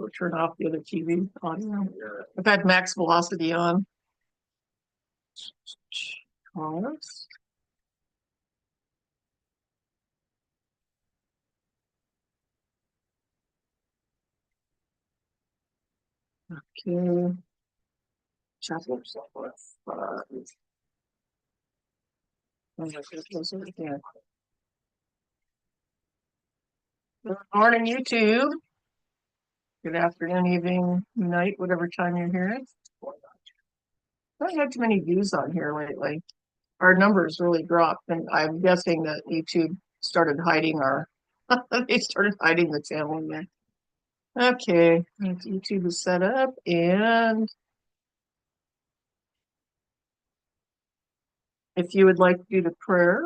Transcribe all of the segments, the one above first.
or turn off the other TV audio. I've had max velocity on. Pause. Okay. Chapter Good morning, YouTube. Good afternoon, evening, night, whatever time you're here. I haven't had too many views on here lately. Our numbers really dropped, and I'm guessing that YouTube started hiding they started hiding the channel again. Okay, YouTube is set up, and if you would like to do the prayer,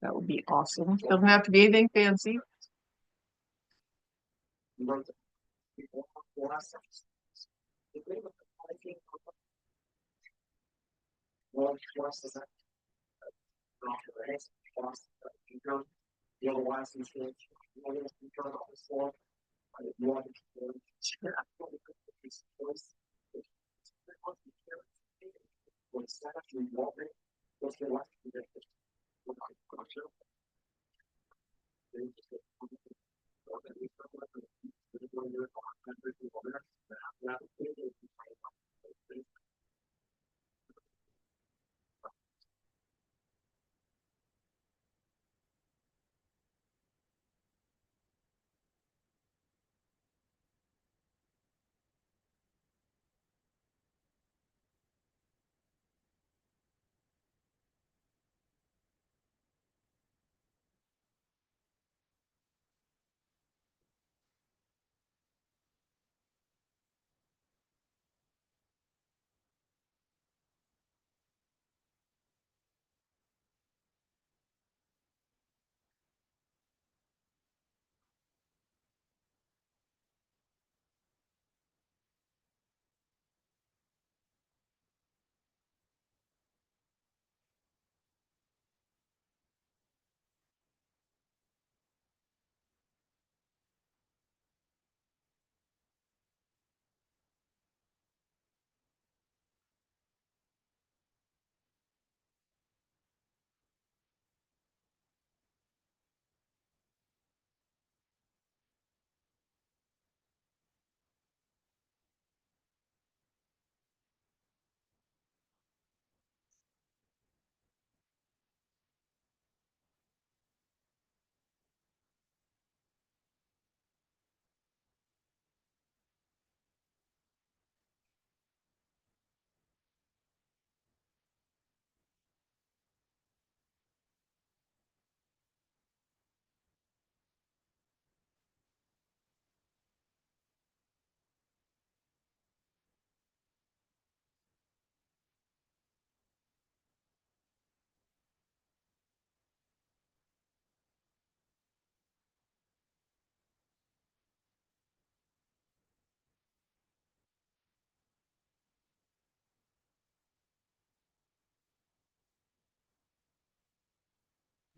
that would be awesome. Doesn't have to be anything fancy.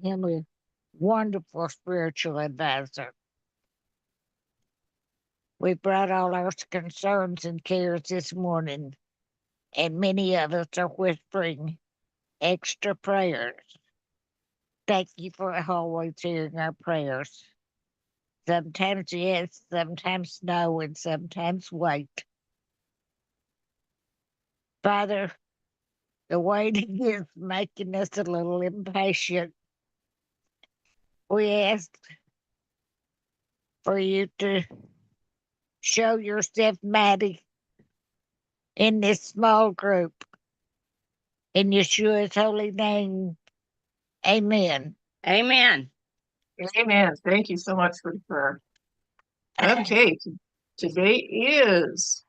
Him a wonderful spiritual advisor. We brought all our concerns and cares this morning, and many of us are whispering extra prayers. Thank you for always hearing our prayers. Sometimes yes, sometimes no, and sometimes wait. Father, the waiting is making us a little impatient. We ask for you to show yourself mighty in this small group. In Yeshua's holy name, amen. Amen. Amen. Thank you so much for the prayer. Okay, today is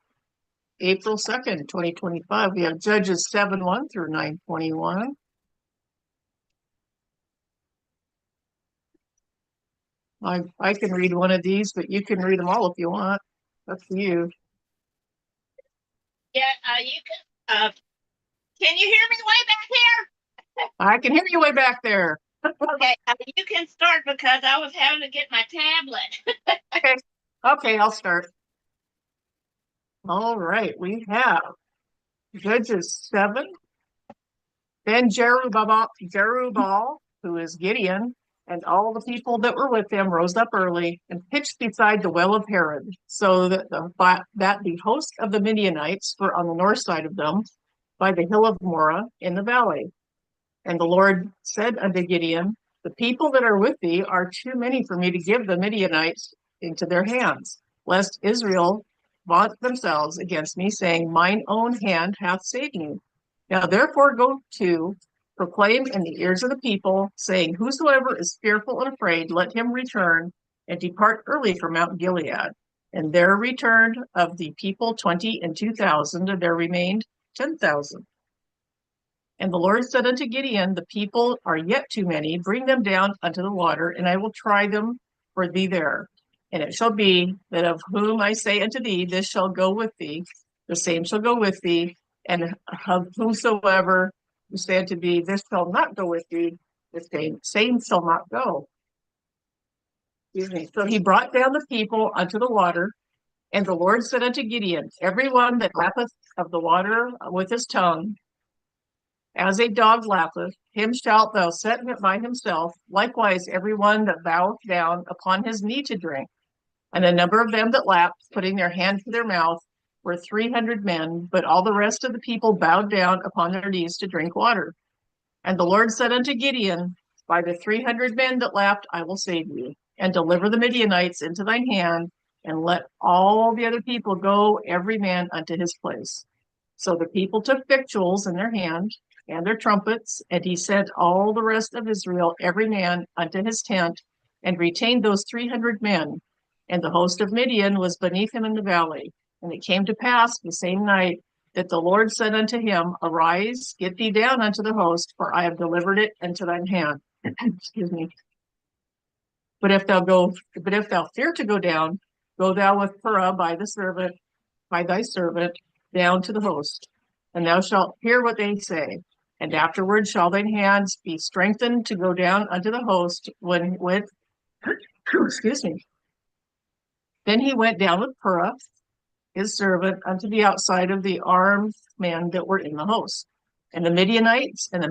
April 2nd, 2025. We have Judges 7:1 through 9:21. I can read one of these, but you can read them all if you want. Up to you. Yeah, you can you hear me way back here? I can hear you way back there. Okay, you can start because I was having to get my tablet. Okay. Okay, I'll start. All right, we have Judges 7. Then Jerubbaal, who is Gideon, and all the people that were with him rose up early and pitched beside the well of Herod, so that the host of the Midianites were on the north side of them, by the hill of Morah in the valley. And the Lord said unto Gideon, the people that are with thee are too many for me to give the Midianites into their hands, lest Israel vaunt themselves against me, saying, mine own hand hath saved me. Now therefore go to proclaim in the ears of the people, saying, whosoever is fearful and afraid, let him return and depart early from Mount Gilead. And there returned of the people 22,000, and there remained 10,000. And the Lord said unto Gideon, the people are yet too many, bring them down unto the water, and I will try them for thee there. And it shall be that of whom I say unto thee, this shall go with thee, the same shall go with thee, and of whomsoever you say unto thee, this shall not go with thee, the same shall not go. Excuse me. So he brought down the people unto the water, and the Lord said unto Gideon, every one that lappeth of the water with his tongue, as a dog lappeth, him shalt thou set by himself, likewise every one that boweth down upon his knee to drink. And the number of them that lapped, putting their hand to their mouth, were 300 men, but all the rest of the people bowed down upon their knees to drink water. And the Lord said unto Gideon, by the 300 men that lapped, I will save you, and deliver the Midianites into thine hand, and let all the other people go, every man unto his place. So the people took victuals in their hand, and their trumpets, and he sent all the rest of Israel, every man unto his tent, and retained those 300 men. And the host of Midian was beneath him in the valley. And it came to pass the same night that the Lord said unto him, arise, get thee down unto the host, for I have delivered it into thine hand. Excuse me. But if thou fear to go down, go thou with Purah by thy servant, down to the host, and thou shalt hear what they say. And afterward shall thine hands be strengthened to go down unto the host excuse me. Then he went down with Purah, his servant, unto the outside of the armed men that were in the host. And the Midianites and the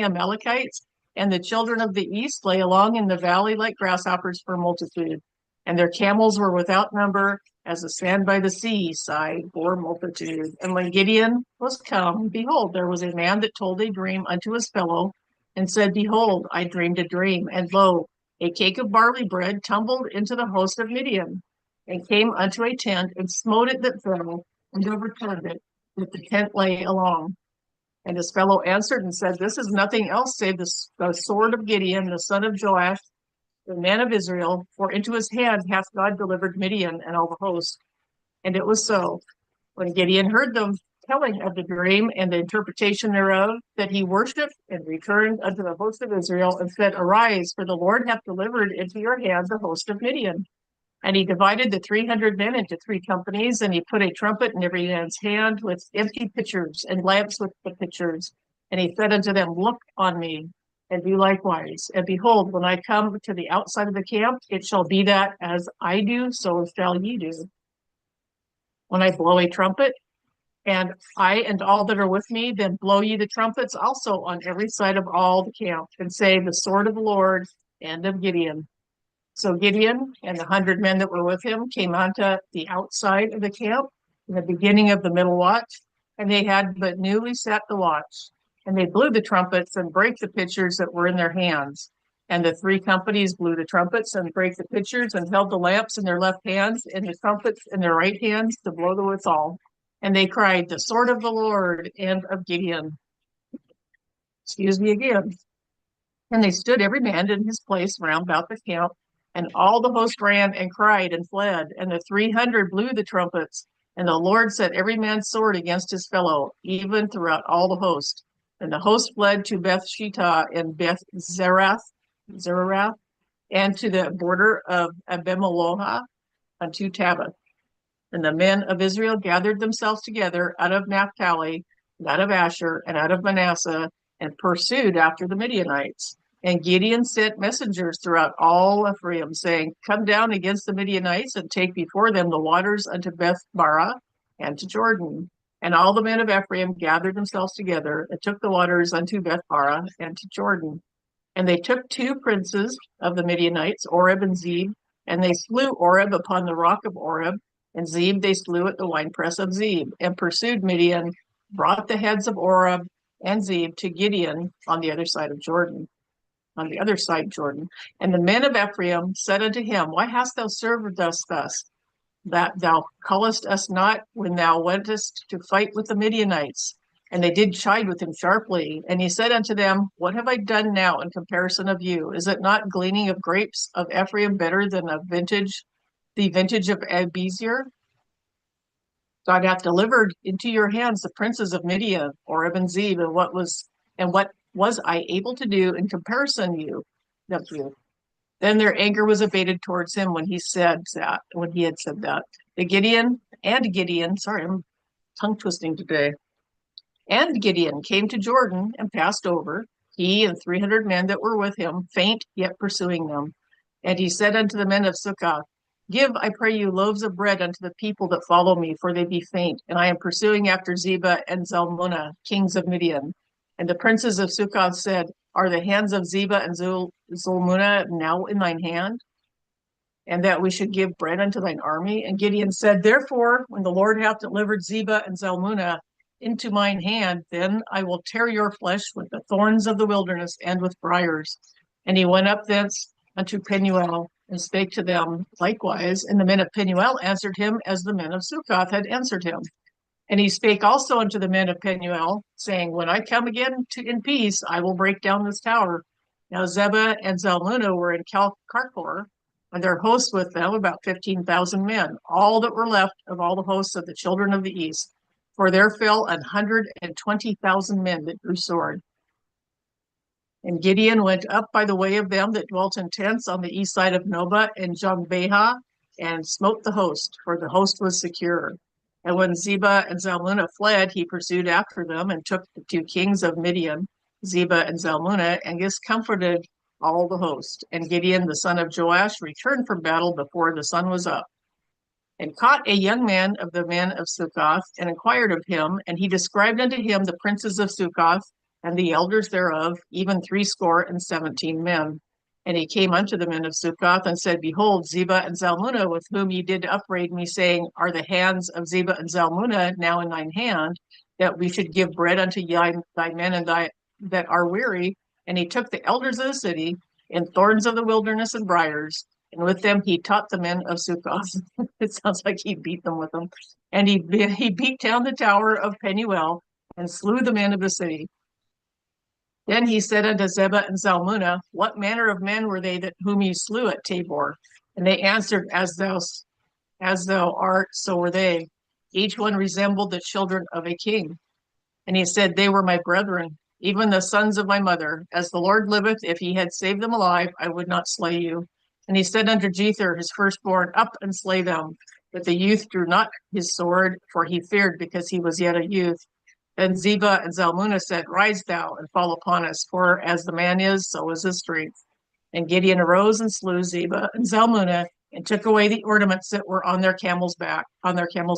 Amalekites and the children of the east lay along in the valley like grasshoppers for multitude. And their camels were without number, as the sand by the sea side for multitude. And when Gideon was come, behold, there was a man that told a dream unto his fellow, and said, behold, I dreamed a dream, and lo, a cake of barley bread tumbled into the host of Midian, and came unto a tent, and smote it that fell, and overturned it, that the tent lay along. And his fellow answered and said, this is nothing else save the sword of Gideon, the son of Joash, the man of Israel, for into his hand hath God delivered Midian and all the host. And it was so, when Gideon heard them telling of the dream and the interpretation thereof, that he worshipped and returned unto the host of Israel, and said, arise, for the Lord hath delivered into your hand the host of Midian. And he divided the 300 men into 3 companies, and he put a trumpet in every man's hand with empty pitchers, and lamps with the pitchers. And he said unto them, look on me, and do likewise. And behold, when I come to the outside of the camp, it shall be that as I do, so shall ye do. When I blow a trumpet, and I and all that are with me, then blow ye the trumpets also on every side of all the camp, and say, the sword of the Lord and of Gideon. So Gideon and the 100 men that were with him came onto the outside of the camp in the beginning of the middle watch, and they had but newly set the watch. And they blew the trumpets and brake the pitchers that were in their hands. And the 3 companies blew the trumpets and brake the pitchers, and held the lamps in their left hands and the trumpets in their right hands to blow the withal. And they cried, the sword of the Lord and of Gideon. Excuse me again. And they stood every man in his place round about the camp, and all the host ran and cried and fled. And the 300 blew the trumpets, and the Lord set every man's sword against his fellow, even throughout all the host. And the host fled to Beth Shittah and Beth Zerath, and to the border of Abimeloha unto Tabbath. And the men of Israel gathered themselves together out of Naphtali, and out of Asher, and out of Manasseh, and pursued after the Midianites. And Gideon sent messengers throughout all Ephraim, saying, Come down against the Midianites and take before them the waters unto Beth-barah and to Jordan. And all the men of Ephraim gathered themselves together and took the waters unto Beth-barah and to Jordan. And they took 2 princes of the Midianites, Oreb and Zeb, and they slew Oreb upon the rock of Oreb, and Zeb they slew at the winepress of Zeb, and pursued Midian, brought the heads of Oreb and Zeb to Gideon on the other side of Jordan. And the men of Ephraim said unto him, Why hast thou served us thus, that thou callest us not when thou wentest to fight with the Midianites? And they did chide with him sharply. And he said unto them, What have I done now in comparison of you? Is it not gleaning of grapes of Ephraim better than the vintage of Abiezer? God hath delivered into your hands the princes of Midian, Oreb and Zeb, and what was I able to do in comparison of you? Then their anger was abated towards him when he had said that. Sorry, I'm tongue twisting today. And Gideon came to Jordan and passed over, he and 300 men that were with him, faint yet pursuing them. And he said unto the men of Succoth, Give, I pray you, loaves of bread unto the people that follow me, for they be faint, and I am pursuing after Zebah and Zalmunna, kings of Midian. And the princes of Succoth said, Are the hands of Zebah and Zalmunna now in thine hand? And that we should give bread unto thine army? And Gideon said, Therefore, when the Lord hath delivered Zebah and Zalmunna into mine hand, then I will tear your flesh with the thorns of the wilderness and with briars. And he went up thence unto Penuel and spake to them likewise. And the men of Penuel answered him as the men of Succoth had answered him. And he spake also unto the men of Penuel, saying, When I come again in peace, I will break down this tower. Now Zebah and Zalmunna were in Karkor, and their hosts with them about 15,000 men, all that were left of all the hosts of the children of the east. For there fell 120,000 men that drew sword. And Gideon went up by the way of them that dwelt in tents on the east side of Nobah and Jogbehah, and smote the host, for the host was secure. And when Zebah and Zalmunna fled, he pursued after them, and took the 2 kings of Midian, Zebah and Zalmunna, and discomforted all the host. And Gideon the son of Joash returned from battle before the sun was up, and caught a young man of the men of Succoth, and inquired of him, and he described unto him the princes of Succoth, and the elders thereof, even 17 men. And he came unto the men of Succoth, and said, Behold, Zebah and Zalmunna, with whom ye did upbraid me, saying, Are the hands of Zebah and Zalmunna now in thine hand, that we should give bread unto thy men and thy that are weary? And he took the elders of the city, and thorns of the wilderness and briars, and with them he taught the men of Succoth. It sounds like he beat them with them. And he beat down the tower of Penuel, and slew the men of the city. Then he said unto Zebah and Zalmunna, What manner of men were they that whom ye slew at Tabor? And they answered, As thou art, so were they. Each one resembled the children of a king. And he said, They were my brethren, even the sons of my mother. As the Lord liveth, if he had saved them alive, I would not slay you. And he said unto Jether, his firstborn, Up and slay them. But the youth drew not his sword, for he feared, because he was yet a youth. Then Zebah and Zalmunna said, Rise thou, and fall upon us, for as the man is, so is his strength. And Gideon arose and slew Zebah and Zalmunna, and took away the ornaments that were on their camels'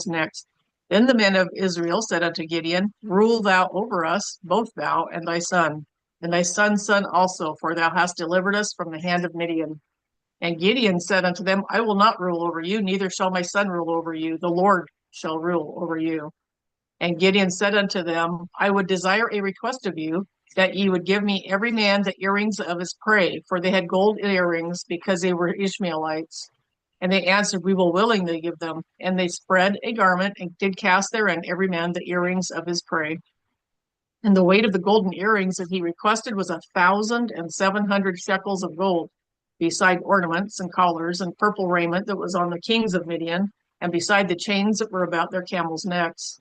necks. Then the men of Israel said unto Gideon, Rule thou over us, both thou and thy son son also, for thou hast delivered us from the hand of Midian. And Gideon said unto them, I will not rule over you, neither shall my son rule over you. The Lord shall rule over you. And Gideon said unto them, I would desire a request of you, that ye would give me every man the earrings of his prey, for they had gold earrings, because they were Ishmaelites. And they answered, We will willingly give them. And they spread a garment, and did cast therein every man the earrings of his prey. And the weight of the golden earrings that he requested was 1,700 shekels of gold, beside ornaments and collars and purple raiment that was on the kings of Midian, and beside the chains that were about their camels' necks.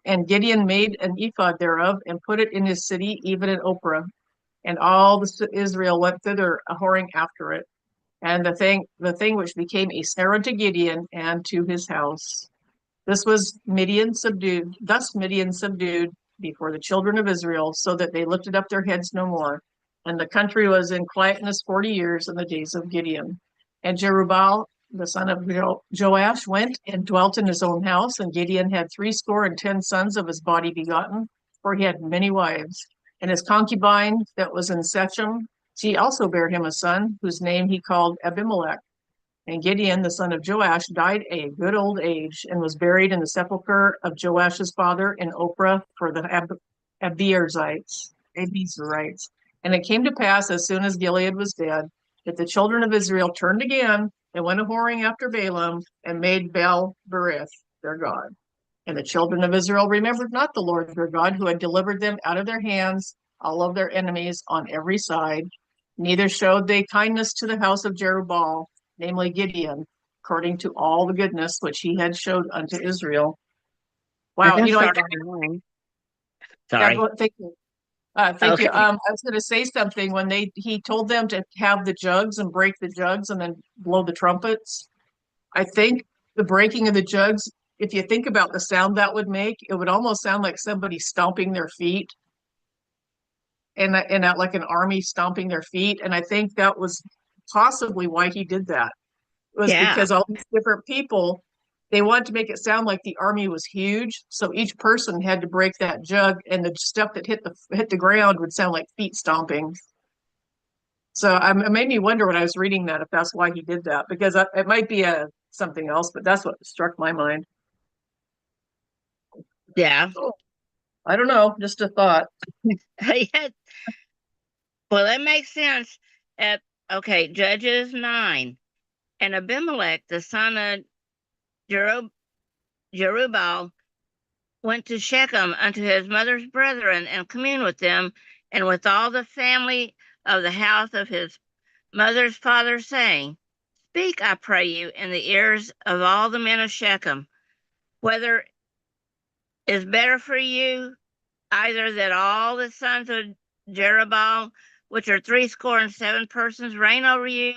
And Gideon made an ephod thereof, and put it in his city, even in Ophrah. And all Israel went thither, a-whoring after it. And the thing which became a snare unto Gideon and to his house. Thus Midian subdued before the children of Israel, so that they lifted up their heads no more. And the country was in quietness 40 years in the days of Gideon. And Jerubbaal, the son of Joash, went and dwelt in his own house. And Gideon had 70 sons of his body begotten, for he had many wives. And his concubine that was in Shechem, she also bare him a son, whose name he called Abimelech. And Gideon, the son of Joash, died a good old age and was buried in the sepulchre of Joash's father in Ophrah for the Abiezrites. And it came to pass, as soon as Gilead was dead, that the children of Israel turned again and went a whoring after Balaam and made Baal Berith their god. And the children of Israel remembered not the Lord their God, who had delivered them out of their hands, all of their enemies on every side. Neither showed they kindness to the house of Jerubbaal, namely Gideon, according to all the goodness which he had showed unto Israel. Wow, I you know, start on mine. Sorry. thank you. Thank you. Okay. I was going to say something when he told them to have the jugs and break the jugs and then blow the trumpets. I think the breaking of the jugs, if you think about the sound that would make, it would almost sound like somebody stomping their feet and like an army stomping their feet. And I think that was possibly why he did that. It was Yeah. because all these different people, they wanted to make it sound like the army was huge. So each person had to break that jug, and the stuff that hit the ground would sound like feet stomping. So it made me wonder when I was reading that if that's why he did that, because it might be something else, but that's what struck my mind. Yeah. I don't know, just a thought. Yeah. Well, that makes sense. Okay, Judges 9. And Abimelech, the son of Jerubbaal, went to Shechem unto his mother's brethren and communed with them and with all the family of the house of his mother's father, saying, Speak, I pray you, in the ears of all the men of Shechem, whether is better for you either that all the sons of Jerubbaal, which are 67 persons, reign over you,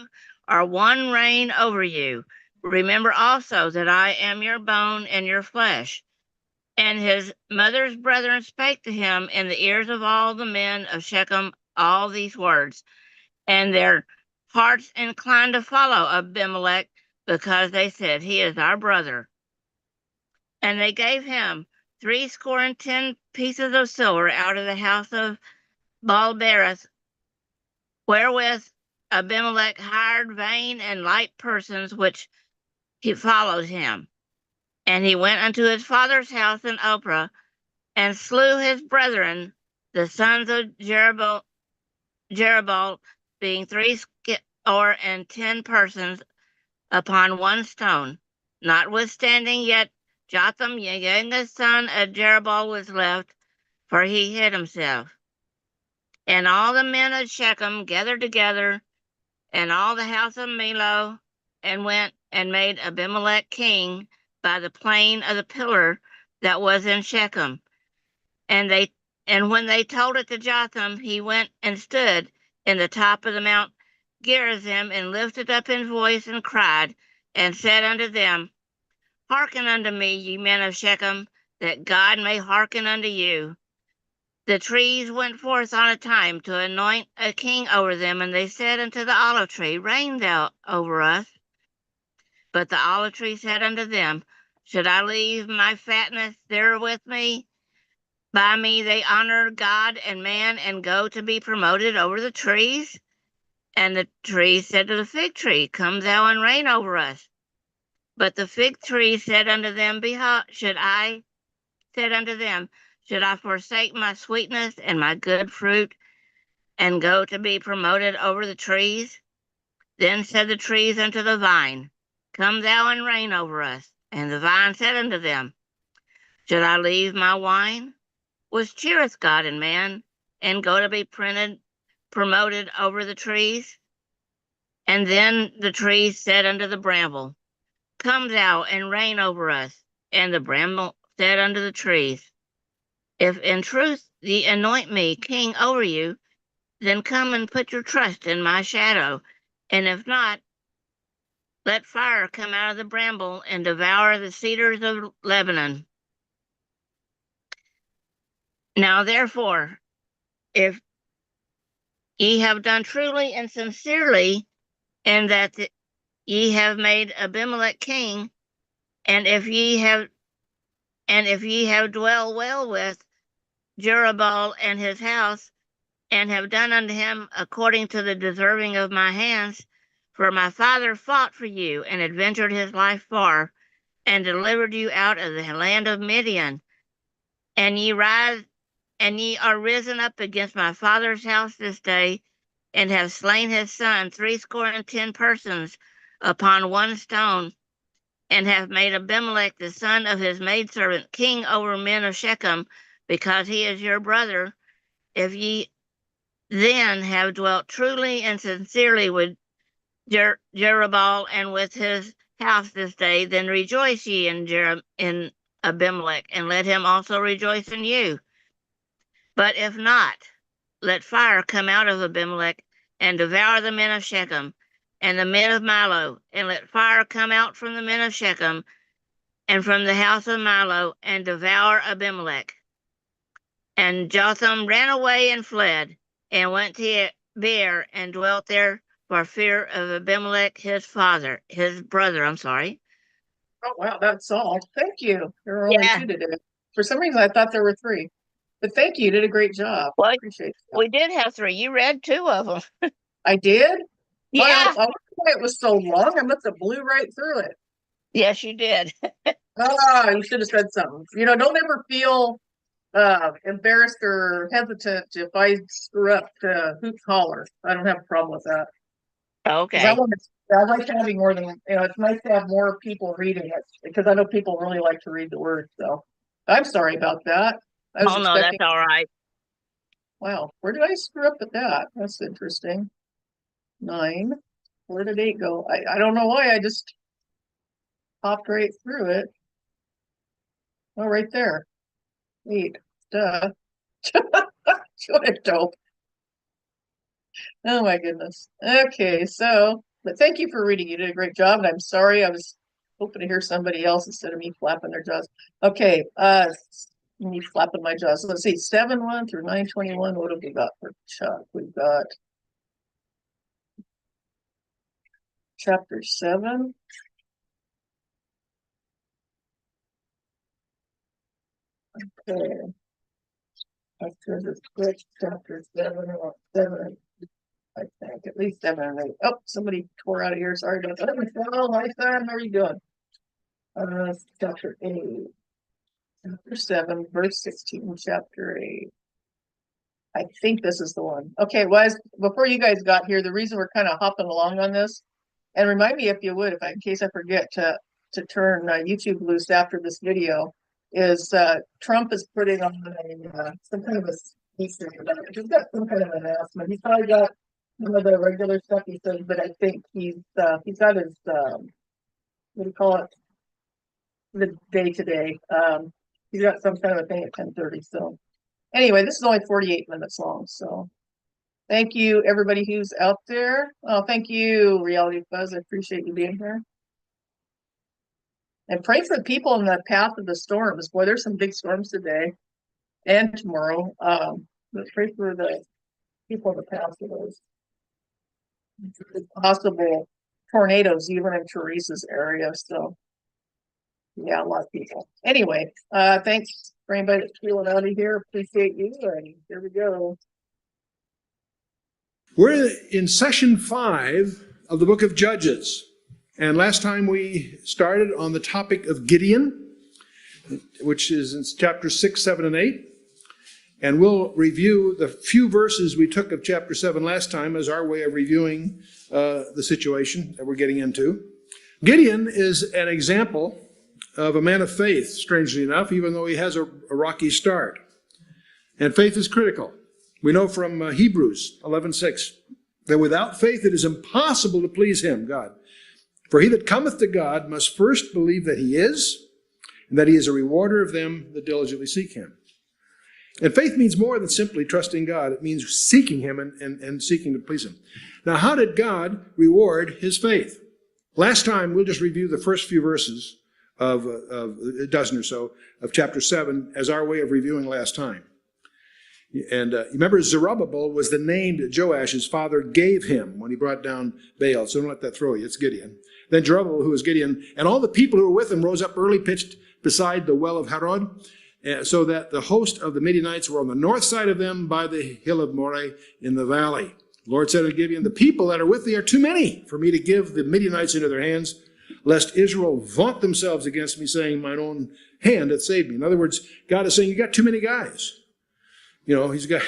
or one reign over you. Remember also that I am your bone and your flesh. And his mother's brethren spake to him in the ears of all the men of Shechem all these words. And their hearts inclined to follow Abimelech, because they said, He is our brother. And they gave him 70 pieces of silver out of the house of Baal-berith, wherewith Abimelech hired vain and light persons which he followed him. And he went unto his father's house in Ophrah, and slew his brethren, the sons of Jerubbaal, being 70 persons upon one stone. Notwithstanding, yet Jotham, the youngest son of Jerubbaal, was left, for he hid himself. And all the men of Shechem gathered together, and all the house of Millo, and went and made Abimelech king by the plain of the pillar that was in Shechem. And when they told it to Jotham, he went and stood in the top of the Mount Gerizim, and lifted up his voice and cried, and said unto them, Hearken unto me, ye men of Shechem, that God may hearken unto you. The trees went forth on a time to anoint a king over them, and they said unto the olive tree, Reign thou over us. But the olive tree said unto them, Should I leave my fatness there with me? By me they honor God and man, and go to be promoted over the trees. And the tree said to the fig tree, Come thou and reign over us. But the fig tree said unto them, Behold, should I forsake my sweetness and my good fruit, and go to be promoted over the trees? Then said the trees unto the vine, Come thou and reign over us. And the vine said unto them, Should I leave my wine, which cheereth God and man, and go to be promoted over the trees? And then the trees said unto the bramble, Come thou and reign over us. And the bramble said unto the trees, If in truth ye anoint me king over you, then come and put your trust in my shadow. And if not, let fire come out of the bramble and devour the cedars of Lebanon. Now therefore, if ye have done truly and sincerely, in that ye have made Abimelech king, and if ye have dwelled well with Jerubbaal and his house, and have done unto him according to the deserving of my hands, for my father fought for you, and adventured his life far, and delivered you out of the land of Midian, and ye are risen up against my father's house this day, and have slain his son 70 persons upon one stone, and have made Abimelech the son of his maidservant king over men of Shechem, because he is your brother. If ye then have dwelt truly and sincerely with Jerubbaal and with his house this day, then rejoice ye in Abimelech, and let him also rejoice in you. But if not, let fire come out of Abimelech, and devour the men of Shechem, and the men of Milo, and let fire come out from the men of Shechem, and from the house of Milo, and devour Abimelech. And Jotham ran away and fled, and went to Beer, and dwelt there for fear of Abimelech his brother. Oh, wow, that's all. Thank you. There were only Yeah. 2 today. For some reason, I thought there were 3. But thank you. You did a great job. Well, Appreciate it. we did have 3. You read 2 of them. I did? Yeah. I wonder why it was so long. I must have blew right through it. Yes, you did. You should have said something. Don't ever feel embarrassed or hesitant if I screw up to hoot holler. I don't have a problem with that. 'Cause Okay. I like having more than, it's nice to have more people reading it, because I know people really like to read the words. So I'm sorry about that. I was Oh, no, that's expecting, all right. wow, where did I screw up at that? That's interesting. 9. Where did 8 go? I don't know why. I just popped right through it. Oh, right there. 8. Duh. What a dope. Oh my goodness. Okay, but thank you for reading. You did a great job, and I'm sorry. I was hoping to hear somebody else instead of me flapping their jaws. Okay, me flapping my jaws. Let's see, 7:1 through 9:21. What have we got for Chuck? We've got chapter 7. Okay. After the switch, chapter 7, I think, at least 7 and 8. Oh, somebody tore out of here. Sorry about that. Michelle, hi, son. How are you doing? Chapter 8. Chapter 7, verse 16, chapter 8. I think this is the one. Okay, before you guys got here, the reason we're kind of hopping along on this, and remind me if you would, in case I forget to turn YouTube loose after this video, is Trump is putting on some kind of a speech. He's got some kind of announcement. He's probably got some of the regular stuff he says, but I think he's got his what do you call it? The day-to-day. He's got some kind of a thing at 10:30. So anyway, this is only 48 minutes long. So thank you, everybody who's out there. Oh, thank you, Reality Fuzz. I appreciate you being here. And pray for the people in the path of the storms. Boy, there's some big storms today and tomorrow. But pray for the people in the path of those possible tornadoes, even in Teresa's area. So yeah, a lot of people. Anyway, thanks for anybody that's feeling out of here. Appreciate you. And here we go. We're in session 5 of the book of Judges. And last time we started on the topic of Gideon, which is in chapters 6, 7, and 8. And we'll review the few verses we took of chapter 7 last time as our way of reviewing the situation that we're getting into. Gideon is an example of a man of faith, strangely enough, even though he has a rocky start. And faith is critical. We know from Hebrews 11:6 that without faith it is impossible to please him, God. For he that cometh to God must first believe that he is, and that he is a rewarder of them that diligently seek him. And faith means more than simply trusting God. It means seeking him and seeking to please him. Now, how did God reward his faith? Last time, we'll just review the first few verses of a dozen or so of chapter 7 as our way of reviewing last time. And you remember Zerubbabel was the name that Joash, his father, gave him when he brought down Baal. So don't let that throw you. It's Gideon. Then Zerubbabel, who was Gideon, and all the people who were with him rose up early, pitched beside the well of Harod, so that the host of the Midianites were on the north side of them by the hill of Moreh in the valley. The Lord said to Gideon, the people that are with thee are too many for me to give the Midianites into their hands, lest Israel vaunt themselves against me, saying, mine own hand hath saved me. In other words, God is saying, you got too many guys. You know, he's got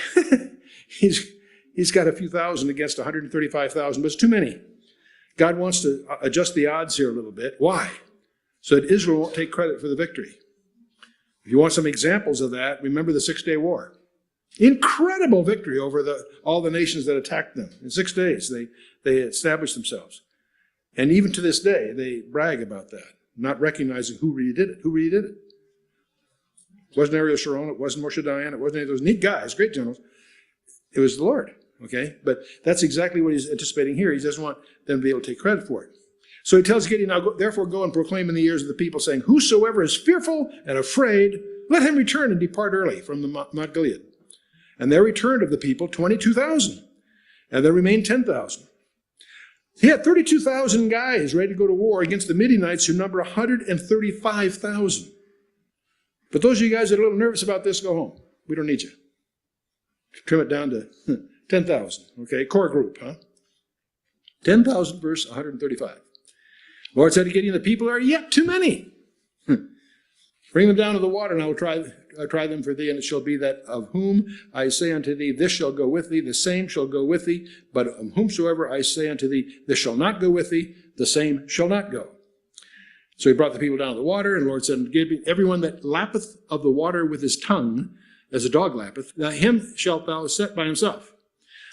he's got a few thousand against 135,000, but it's too many. God wants to adjust the odds here a little bit. Why? So that Israel won't take credit for the victory. If you want some examples of that, remember the 6-day war. Incredible victory over all the nations that attacked them. In 6 days, they established themselves. And even to this day, they brag about that, not recognizing who really did it. Who really did it? It wasn't Ariel Sharon, it wasn't Moshe Dayan, it wasn't any of those neat guys, great generals. It was the Lord, okay? But that's exactly what he's anticipating here. He doesn't want them to be able to take credit for it. So he tells Gideon, now therefore go and proclaim in the ears of the people, saying, whosoever is fearful and afraid, let him return and depart early from the Mount Gilead. And there returned of the people 22,000, and there remained 10,000. He had 32,000 guys ready to go to war against the Midianites, who number 135,000. But those of you guys that are a little nervous about this, go home. We don't need you. Trim it down to 10,000. Okay, core group, huh? 10,000 versus 135. Lord said to Gideon, the people are yet too many. Bring them down to the water, and I will try them for thee, and it shall be that of whom I say unto thee, this shall go with thee, the same shall go with thee. But of whomsoever I say unto thee, this shall not go with thee, the same shall not go. So he brought the people down to the water, and the Lord said unto Gideon, everyone that lappeth of the water with his tongue, as a dog lappeth, him shalt thou set by himself.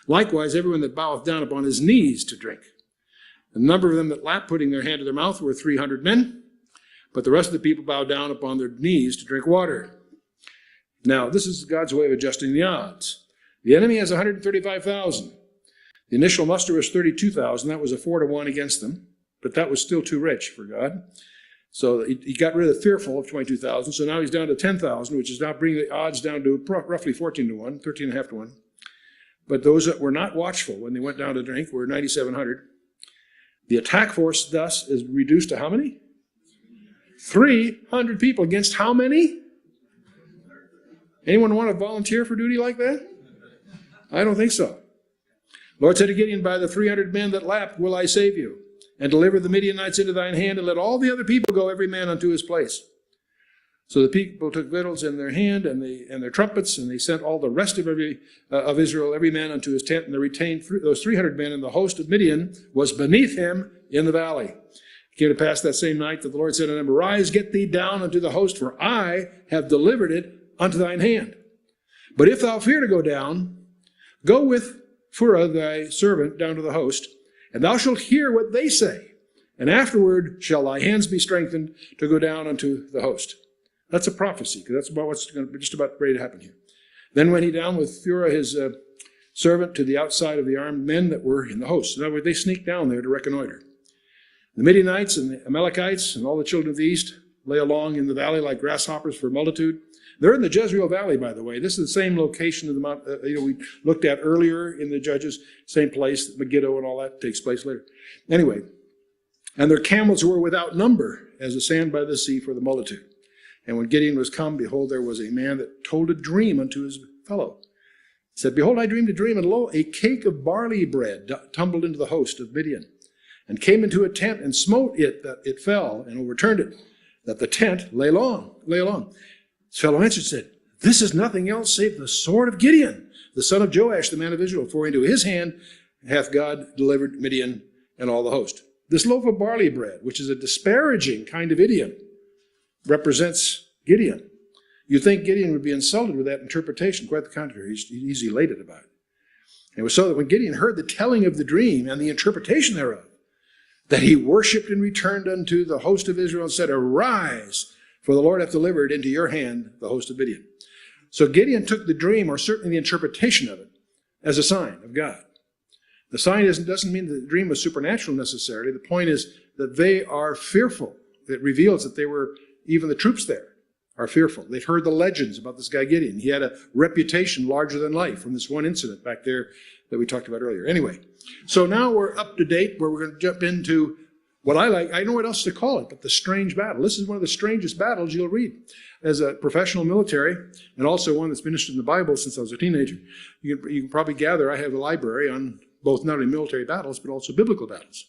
Likewise, everyone that boweth down upon his knees to drink. The number of them that lapped, putting their hand to their mouth, were 300 men. But the rest of the people bowed down upon their knees to drink water. Now, this is God's way of adjusting the odds. The enemy has 135,000. The initial muster was 32,000. That was a 4-1 against them. But that was still too rich for God. So he got rid of the fearful of 22,000. So now he's down to 10,000, which is now bringing the odds down to roughly 14-1, 13.5-1. But those that were not watchful when they went down to drink were 9,700. The attack force thus is reduced to how many? 300 people against how many? Anyone want to volunteer for duty like that? I don't think so. Lord said to Gideon, by the 300 men that lapped will I save you, and deliver the Midianites into thine hand, and let all the other people go, every man unto his place. So the people took victuals in their hand and their trumpets, and they sent all the rest of Israel, every man unto his tent, and they retained those 300 men, and the host of Midian was beneath him in the valley. It came to pass that same night that the Lord said unto him, arise, get thee down unto the host, for I have delivered it unto thine hand. But if thou fear to go down, go with Phurah thy servant down to the host, and thou shalt hear what they say, and afterward shall thy hands be strengthened to go down unto the host. That's a prophecy, because that's about what's going to be just about ready to happen here. Then went he down with Phurah his servant to the outside of the armed men that were in the host. In other words, they sneaked down there to reconnoiter. The Midianites and the Amalekites and all the children of the east lay along in the valley like grasshoppers for multitude. They're in the Jezreel Valley, by the way. This is the same location of the mount we looked at earlier in the Judges, same place, Megiddo and all that takes place later. Anyway, and their camels were without number as the sand by the sea for the multitude. And when Gideon was come, behold, there was a man that told a dream unto his fellow. He said, behold, I dreamed a dream, and lo, a cake of barley bread tumbled into the host of Midian, and came into a tent, and smote it, that it fell, and overturned it, that the tent lay along. His fellow answered, said, this is nothing else save the sword of Gideon, the son of Joash, the man of Israel, for into his hand hath God delivered Midian and all the host. This loaf of barley bread, which is a disparaging kind of idiom, represents Gideon. You'd think Gideon would be insulted with that interpretation. Quite the contrary. He's elated about it. It was so that when Gideon heard the telling of the dream and the interpretation thereof, that he worshipped and returned unto the host of Israel and said, arise, for the Lord hath delivered into your hand the host of Midian. So Gideon took the dream, or certainly the interpretation of it, as a sign of God. The sign doesn't mean the dream was supernatural necessarily. The point is that they are fearful. It reveals that they were even the troops there. are fearful. They've heard the legends about this guy Gideon. He had a reputation larger than life from this one incident back there that we talked about earlier. Anyway, so now we're up to date where we're going to jump into what I like. I know what else to call it, but the strange battle. This is one of the strangest battles you'll read. As a professional military, and also one that's been interested in the Bible since I was a teenager, you can probably gather I have a library on both not only military battles, but also biblical battles.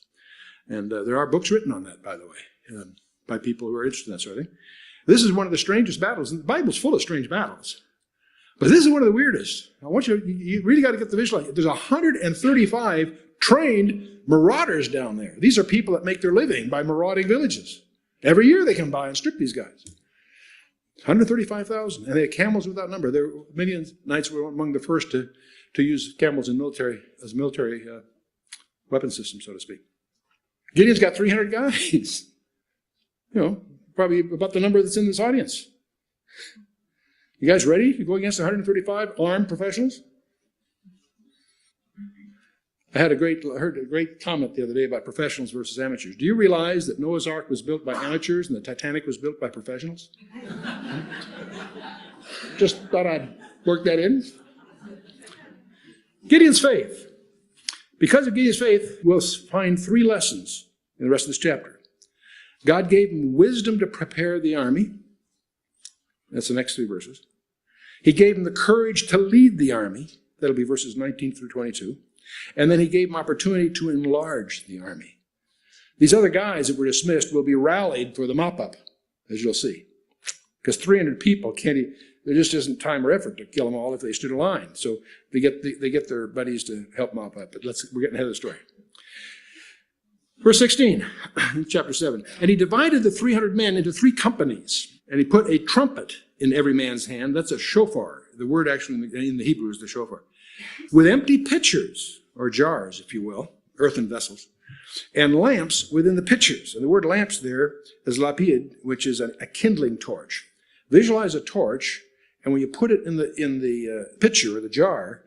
And there are books written on that, by the way, by people who are interested in that sort of thing. This is one of the strangest battles, and the Bible's full of strange battles. But this is one of the weirdest. I want you really got to get the visual. There's 135 trained marauders down there. These are people that make their living by marauding villages. Every year they come by and strip these guys. 135,000, and they had camels without number. Midianites were among the first to use camels in as military weapon system, so to speak. Gideon's got 300 guys. Probably about the number that's in this audience. You guys ready to go against 135 armed professionals? I heard a great comment the other day about professionals versus amateurs. Do you realize that Noah's Ark was built by amateurs and the Titanic was built by professionals? Just thought I'd work that in. Gideon's faith. Because of Gideon's faith, we'll find 3 lessons in the rest of this chapter. God gave him wisdom to prepare the army. That's the next 3 verses. He gave him the courage to lead the army. That'll be verses 19 through 22. And then he gave him opportunity to enlarge the army. These other guys that were dismissed will be rallied for the mop-up, as you'll see. Because 300 people there just isn't time or effort to kill them all if they stood in line. So they get their buddies to help mop up. But we're getting ahead of the story. Verse 16, chapter 7. And he divided the 300 men into 3 companies, and he put a trumpet in every man's hand. That's a shofar. The word actually in the Hebrew is the shofar. With empty pitchers, or jars, if you will, earthen vessels, and lamps within the pitchers. And the word lamps there is lapid, which is a kindling torch. Visualize a torch, and when you put it in the pitcher or the jar,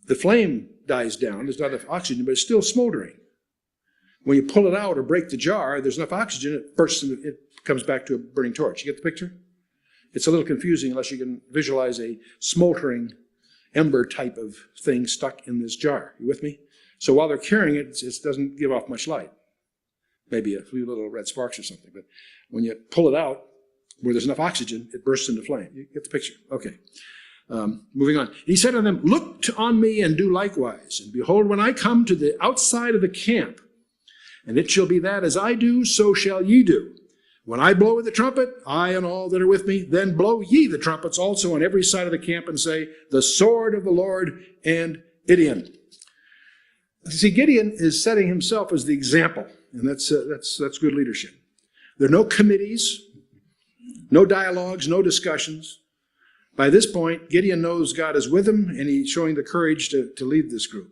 the flame dies down. There's not enough oxygen, but it's still smoldering. When you pull it out or break the jar, there's enough oxygen, it bursts and it comes back to a burning torch. You get the picture? It's a little confusing unless you can visualize a smoldering ember type of thing stuck in this jar. You with me? So while they're carrying it, it doesn't give off much light. Maybe a few little red sparks or something. But when you pull it out, where there's enough oxygen, it bursts into flame. You get the picture? Okay. Moving on. He said to them, look on me and do likewise. And behold, when I come to the outside of the camp, and it shall be that as I do, so shall ye do. When I blow with the trumpet, I and all that are with me, then blow ye the trumpets also on every side of the camp and say, the sword of the Lord and Gideon. See, Gideon is setting himself as the example, and that's good leadership. There are no committees, no dialogues, no discussions. By this point, Gideon knows God is with him, and he's showing the courage to lead this group.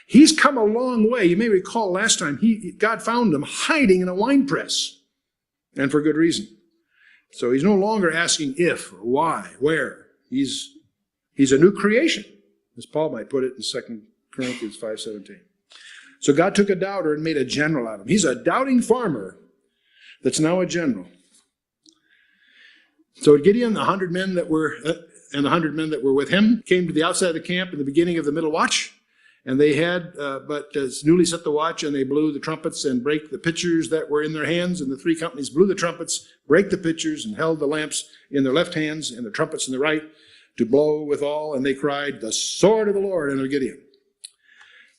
He's come a long way. You may recall last time, God found him hiding in a wine press, and for good reason. So he's no longer asking if or why, where. He's a new creation, as Paul might put it in 2 Corinthians 5:17. So God took a doubter and made a general out of him. He's a doubting farmer that's now a general. So Gideon, the 100 men that were with him, came to the outside of the camp in the beginning of the middle watch. And they had but newly set the watch, and they blew the trumpets and brake the pitchers that were in their hands. And the 3 companies blew the trumpets, brake the pitchers, and held the lamps in their left hands and the trumpets in the right to blow withal. And they cried, the sword of the Lord and of Gideon.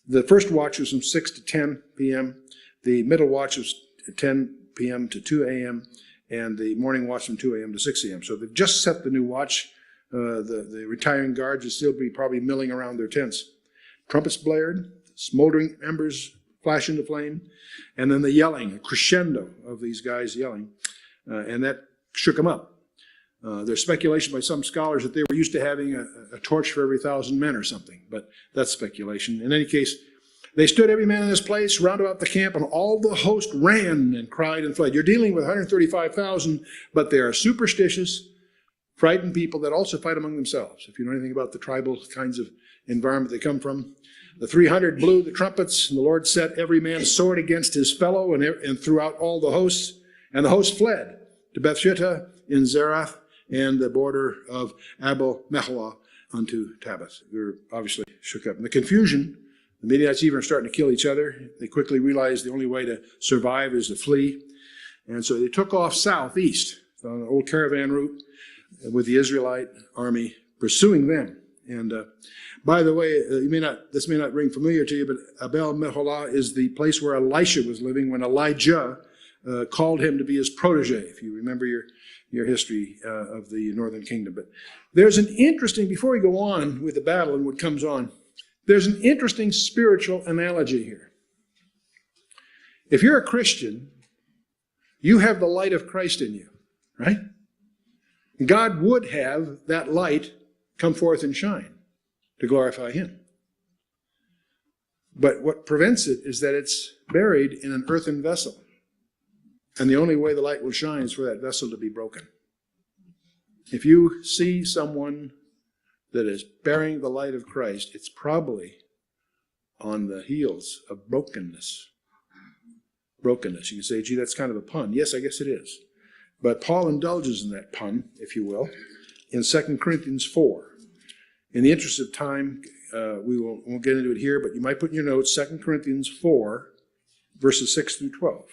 The first watch was from 6 to 10 p.m. The middle watch was 10 p.m. to 2 a.m. And the morning watch from 2 a.m. to 6 a.m. So they've just set the new watch. The retiring guards will still be probably milling around their tents. Trumpets blared, smoldering embers flash into flame, and then the yelling, a crescendo of these guys yelling, and that shook them up. There's speculation by some scholars that they were used to having a torch for every 1,000 men or something, but that's speculation. In any case, they stood every man in his place round about the camp, and all the host ran and cried and fled. You're dealing with 135,000, but they are superstitious, frightened people that also fight among themselves. If you know anything about the tribal kinds of environment they come from. The 300 blew the trumpets, and the Lord set every man's sword against his fellow and throughout all the hosts, and the hosts fled. to Bethshittah in Zerath, and the border of Abel Meholah unto Tabbath. They're obviously shook up. In the confusion, the Midianites even are starting to kill each other. They quickly realized the only way to survive is to flee. And so they took off southeast on an old caravan route with the Israelite army pursuing them. And by the way, this may not ring familiar to you, but Abel Meholah is the place where Elisha was living when Elijah called him to be his protege, if you remember your history of the northern kingdom. But there's an interesting, before we go on with the battle and what comes on, there's an interesting spiritual analogy here. If you're a Christian, you have the light of Christ in you, right? God would have that light come forth and shine to glorify him. But what prevents it is that it's buried in an earthen vessel. And the only way the light will shine is for that vessel to be broken. If you see someone that is bearing the light of Christ, it's probably on the heels of brokenness. Brokenness. You can say, gee, that's kind of a pun. Yes, I guess it is. But Paul indulges in that pun, if you will, in 2 Corinthians 4. In the interest of time, we won't get into it here, but you might put in your notes 2 Corinthians 4, verses 6 through 12.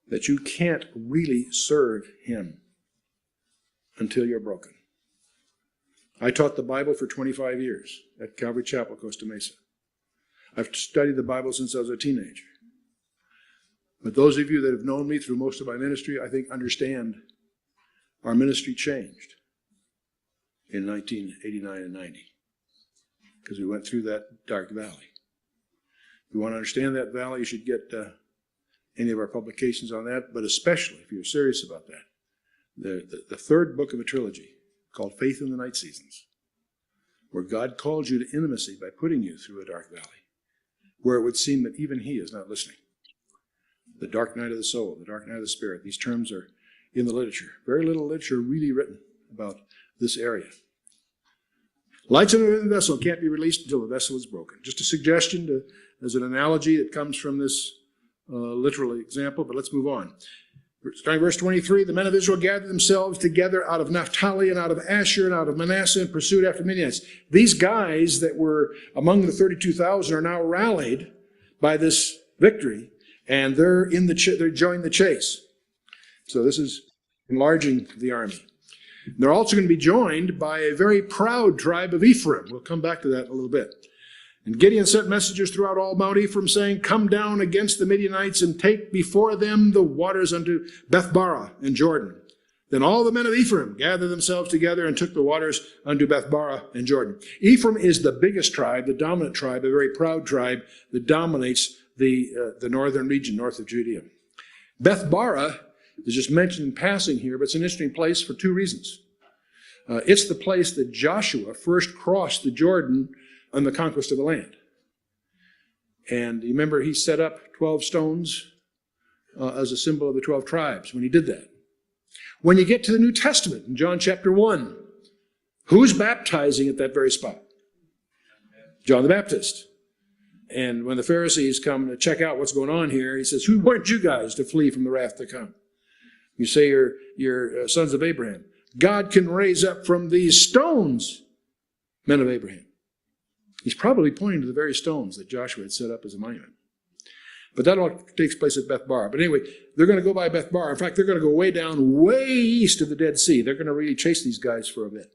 That you can't really serve him until you're broken. I taught the Bible for 25 years at Calvary Chapel, Costa Mesa. I've studied the Bible since I was a teenager. But those of you that have known me through most of my ministry, I think understand our ministry changed in 1989 and 90 because we went through that dark valley. If you want to understand that valley, you should get any of our publications on that, but especially if you're serious about that, the third book of a trilogy called Faith in the Night Seasons, where God called you to intimacy by putting you through a dark valley, where it would seem that even he is not listening. The dark night of the soul, the dark night of the spirit, these terms are in the literature. Very little literature really written about this area. Lights in a vessel can't be released until the vessel is broken. Just a suggestion as an analogy that comes from this literal example, but let's move on. Starting verse 23, the men of Israel gathered themselves together out of Naphtali and out of Asher and out of Manasseh and pursued after Midianites. These guys that were among the 32,000 are now rallied by this victory, and they're joined the chase. So this is enlarging the army. They're also going to be joined by a very proud tribe of Ephraim. We'll come back to that in a little bit. And Gideon sent messengers throughout all Mount Ephraim, saying, come down against the Midianites and take before them the waters unto Bethbara and Jordan. Then all the men of Ephraim gathered themselves together and took the waters unto Bethbara and Jordan. Ephraim is the biggest tribe, the dominant tribe, a very proud tribe that dominates the northern region, north of Judea. Bethbara is just mentioned in passing here, but it's an interesting place for two reasons. It's the place that Joshua first crossed the Jordan on the conquest of the land. And you remember he set up 12 stones as a symbol of the 12 tribes when he did that. When you get to the New Testament, in John chapter 1, who's baptizing at that very spot? John the Baptist. And when the Pharisees come to check out what's going on here, he says, who warned you guys to flee from the wrath to come? You say you're sons of Abraham. God can raise up from these stones men of Abraham. He's probably pointing to the very stones that Joshua had set up as a monument. But that all takes place at Bethbara. But anyway, they're going to go by Bethbara. In fact, they're going to go way east of the Dead Sea. They're going to really chase these guys for a bit.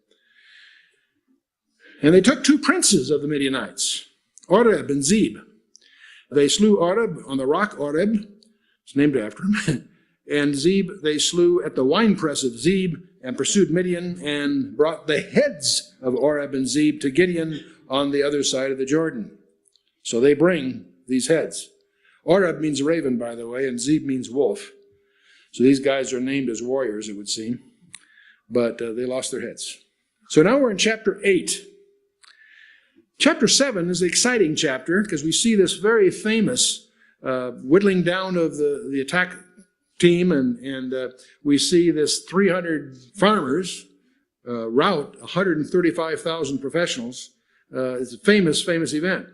And they took two princes of the Midianites, Oreb and Zeb. They slew Oreb on the rock Oreb. It's named after him. And Zeb they slew at the winepress of Zeb and pursued Midian and brought the heads of Oreb and Zeb to Gideon on the other side of the Jordan. So they bring these heads. Oreb means raven, by the way, and Zeb means wolf. So these guys are named as warriors, it would seem. But they lost their heads. So now we're in chapter 8. Chapter 7 is the exciting chapter because we see this very famous whittling down of the attack team, and we see this 300 farmers rout 135,000 professionals. It's a famous event.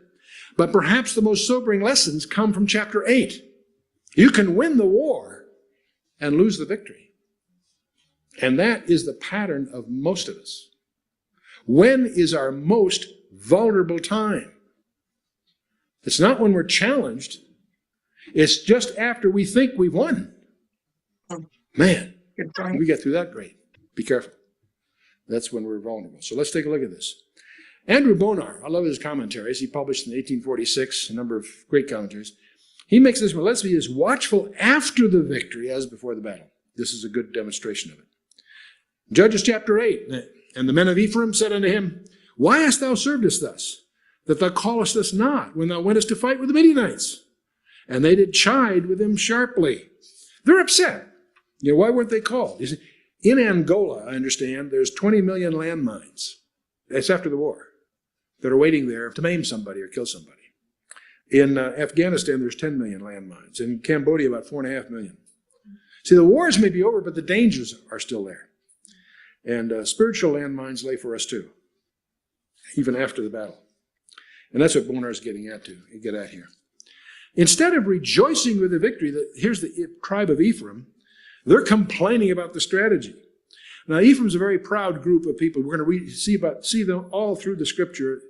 But perhaps the most sobering lessons come from chapter 8. You can win the war and lose the victory. And that is the pattern of most of us. When is our most vulnerable time? It's not when we're challenged. It's just after we think we've won. Man, Good point. we get through that great. Be careful. That's when we're vulnerable. So let's take a look at this. Andrew Bonar, I love his commentaries. He published in 1846 a number of great commentaries. He makes this one, let's be as watchful after the victory as before the battle. This is a good demonstration of it. Judges chapter 8, and the men of Ephraim said unto him, Why hast thou served us thus, that thou callest us not when thou wentest to fight with the Midianites? And they did chide with him sharply. They're upset. You know, why weren't they called? You see, in Angola, I understand, there's 20 million landmines. That's after the war. That are waiting there to maim somebody or kill somebody. In Afghanistan, there's 10 million landmines. In Cambodia, about 4.5 million. See, the wars may be over, but the dangers are still there. And spiritual landmines lay for us too, even after the battle. And that's what Bonar's getting at here. Instead of rejoicing with the victory, here's the tribe of Ephraim, they're complaining about the strategy. Now, Ephraim's a very proud group of people. We're going to see them all through the scripture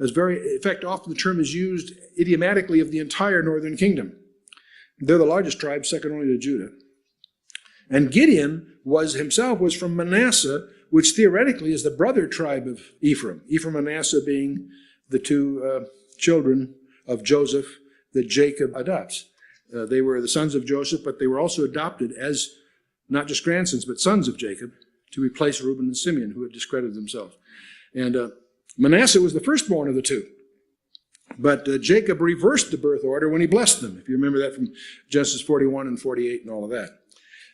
as in fact, often the term is used idiomatically of the entire northern kingdom. They're the largest tribe, second only to Judah. And Gideon himself was from Manasseh, which theoretically is the brother tribe of Ephraim. Ephraim and Manasseh being the two children of Joseph that Jacob adopts. They were the sons of Joseph, but they were also adopted as not just grandsons, but sons of Jacob to replace Reuben and Simeon, who had discredited themselves. And Manasseh was the firstborn of the two. But Jacob reversed the birth order when he blessed them, if you remember that from Genesis 41 and 48 and all of that.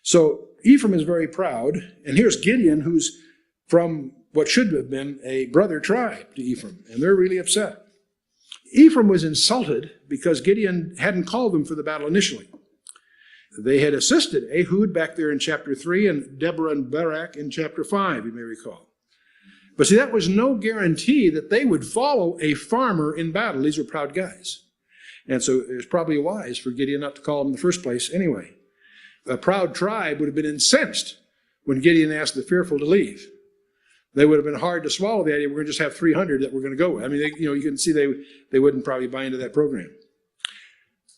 So Ephraim is very proud, and here's Gideon, who's from what should have been a brother tribe to Ephraim, and they're really upset. Ephraim was insulted because Gideon hadn't called them for the battle initially. They had assisted Ehud back there in chapter 3 and Deborah and Barak in chapter 5, you may recall. But see, that was no guarantee that they would follow a farmer in battle. These were proud guys. And so it was probably wise for Gideon not to call them in the first place anyway. A proud tribe would have been incensed when Gideon asked the fearful to leave. They would have been hard to swallow the idea we're going to just have 300 that we're going to go with. I mean, you can see they wouldn't probably buy into that program.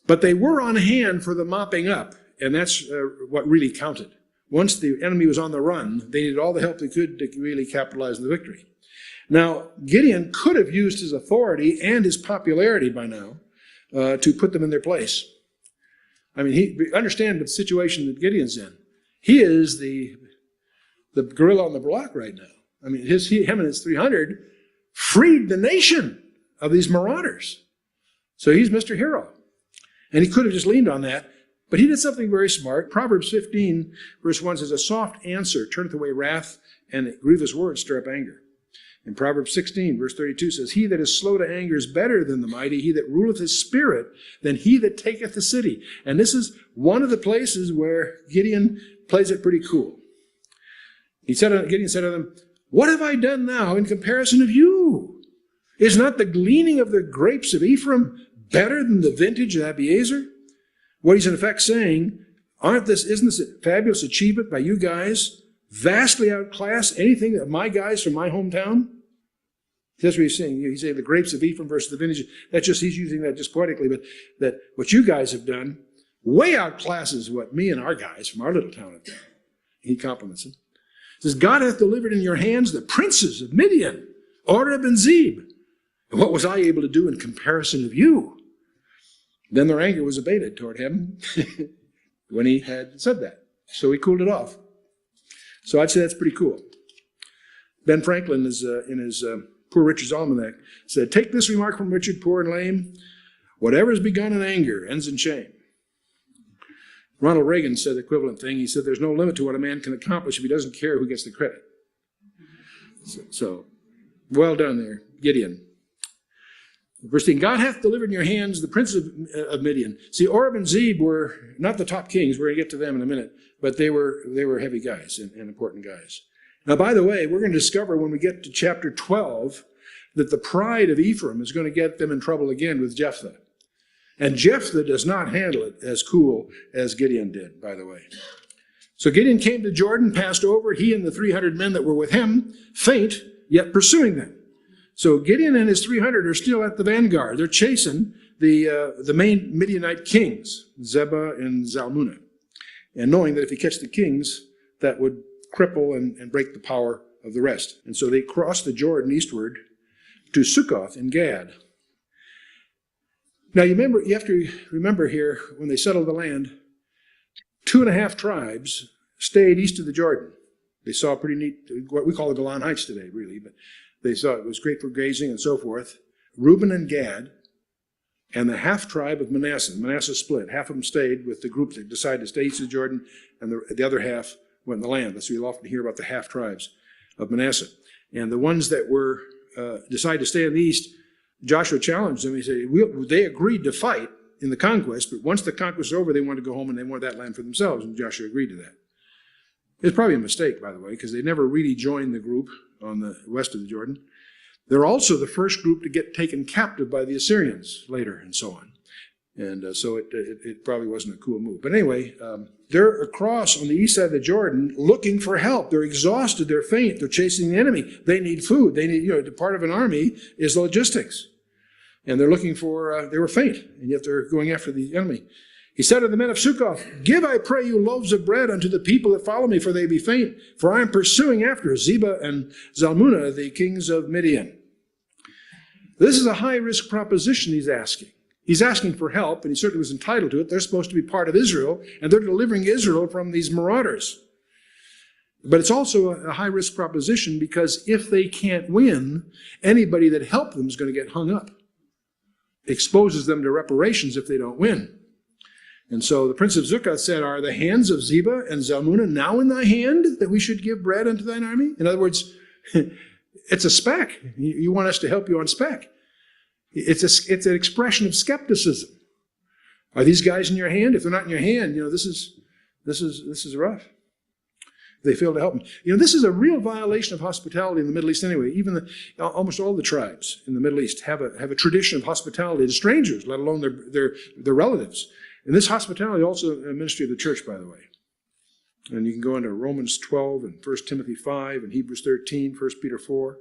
But they were on hand for the mopping up, and that's what really counted. Once the enemy was on the run, they needed all the help they could to really capitalize on the victory. Now, Gideon could have used his authority and his popularity by now to put them in their place. I mean, understand the situation that Gideon's in. He is the gorilla on the block right now. I mean, him and his 300 freed the nation of these marauders. So he's Mr. Hero. And he could have just leaned on that, but he did something very smart. Proverbs 15, verse 1 says, A soft answer turneth away wrath, and grievous words stir up anger. And Proverbs 16, verse 32 says, He that is slow to anger is better than the mighty, he that ruleth his spirit than he that taketh the city. And this is one of the places where Gideon plays it pretty cool. Gideon said to them, What have I done now in comparison of you? Is not the gleaning of the grapes of Ephraim better than the vintage of Abiezer? What he's in effect saying, isn't this a fabulous achievement by you guys? Vastly outclass anything that my guys from my hometown? That's what he's saying. He's saying the grapes of Ephraim versus the vintage. He's using that just poetically, but that what you guys have done way outclasses what me and our guys from our little town have done. He compliments him. He says, God hath delivered in your hands the princes of Midian, Oreb and Zeb. And what was I able to do in comparison of you? Then their anger was abated toward him when he had said that. So he cooled it off. So I'd say that's pretty cool. Ben Franklin is in his Poor Richard's Almanac said, Take this remark from Richard, poor and lame. Whatever is begun in anger ends in shame. Ronald Reagan said the equivalent thing. He said, There's no limit to what a man can accomplish if he doesn't care who gets the credit. So well done there, Gideon. Verse 10, God hath delivered in your hands the princes of Midian. See, Oreb and Zeb were not the top kings. We're going to get to them in a minute. But they were heavy guys and important guys. Now, by the way, we're going to discover when we get to chapter 12 that the pride of Ephraim is going to get them in trouble again with Jephthah. And Jephthah does not handle it as cool as Gideon did, by the way. So Gideon came to Jordan, passed over, he and the 300 men that were with him, faint, yet pursuing them. So Gideon and his 300 are still at the vanguard. They're chasing the main Midianite kings, Zebah and Zalmunna, and knowing that if he catch the kings, that would cripple and break the power of the rest. And so they crossed the Jordan eastward to Sukkoth in Gad. Now you have to remember here, when they settled the land, 2.5 tribes stayed east of the Jordan. They saw a pretty neat, what we call the Golan Heights today, really, but they saw it was great for grazing and so forth. Reuben and Gad, and the half tribe of Manasseh. Manasseh split. Half of them stayed with the group that decided to stay east of Jordan, and the other half went in the land. So you'll often hear about the half tribes of Manasseh. And the ones that were decided to stay in the east, Joshua challenged them. He said, they agreed to fight in the conquest, but once the conquest was over, they wanted to go home and they wanted that land for themselves, and Joshua agreed to that. It's probably a mistake, by the way, because they never really joined the group on the west of the Jordan. They're also the first group to get taken captive by the Assyrians later, and so on. And so it probably wasn't a cool move. But anyway, they're across on the east side of the Jordan looking for help. They're exhausted. They're faint. They're chasing the enemy. They need food. They need, part of an army is logistics. And they're looking for, they were faint, and yet they're going after the enemy. He said to the men of Sukkoth, "Give, I pray you, loaves of bread unto the people that follow me, for they be faint. For I am pursuing after Zebah and Zalmunna, the kings of Midian." This is a high-risk proposition he's asking. He's asking for help, and he certainly was entitled to it. They're supposed to be part of Israel, and they're delivering Israel from these marauders. But it's also a high-risk proposition because if they can't win, anybody that helped them is going to get hung up. It exposes them to reparations if they don't win. And so the prince of Sukkoth said, "Are the hands of Zebah and Zalmunna now in thy hand, that we should give bread unto thine army?" In other words, it's a spec. You want us to help you on spec. It's an expression of skepticism. Are these guys in your hand? If they're not in your hand, this is rough. They fail to help them. This is a real violation of hospitality in the Middle East anyway. Even almost all the tribes in the Middle East have a tradition of hospitality to strangers, let alone their relatives. And this hospitality also a ministry of the church, by the way. And you can go into Romans 12 and 1 Timothy 5 and Hebrews 13, 1 Peter 4.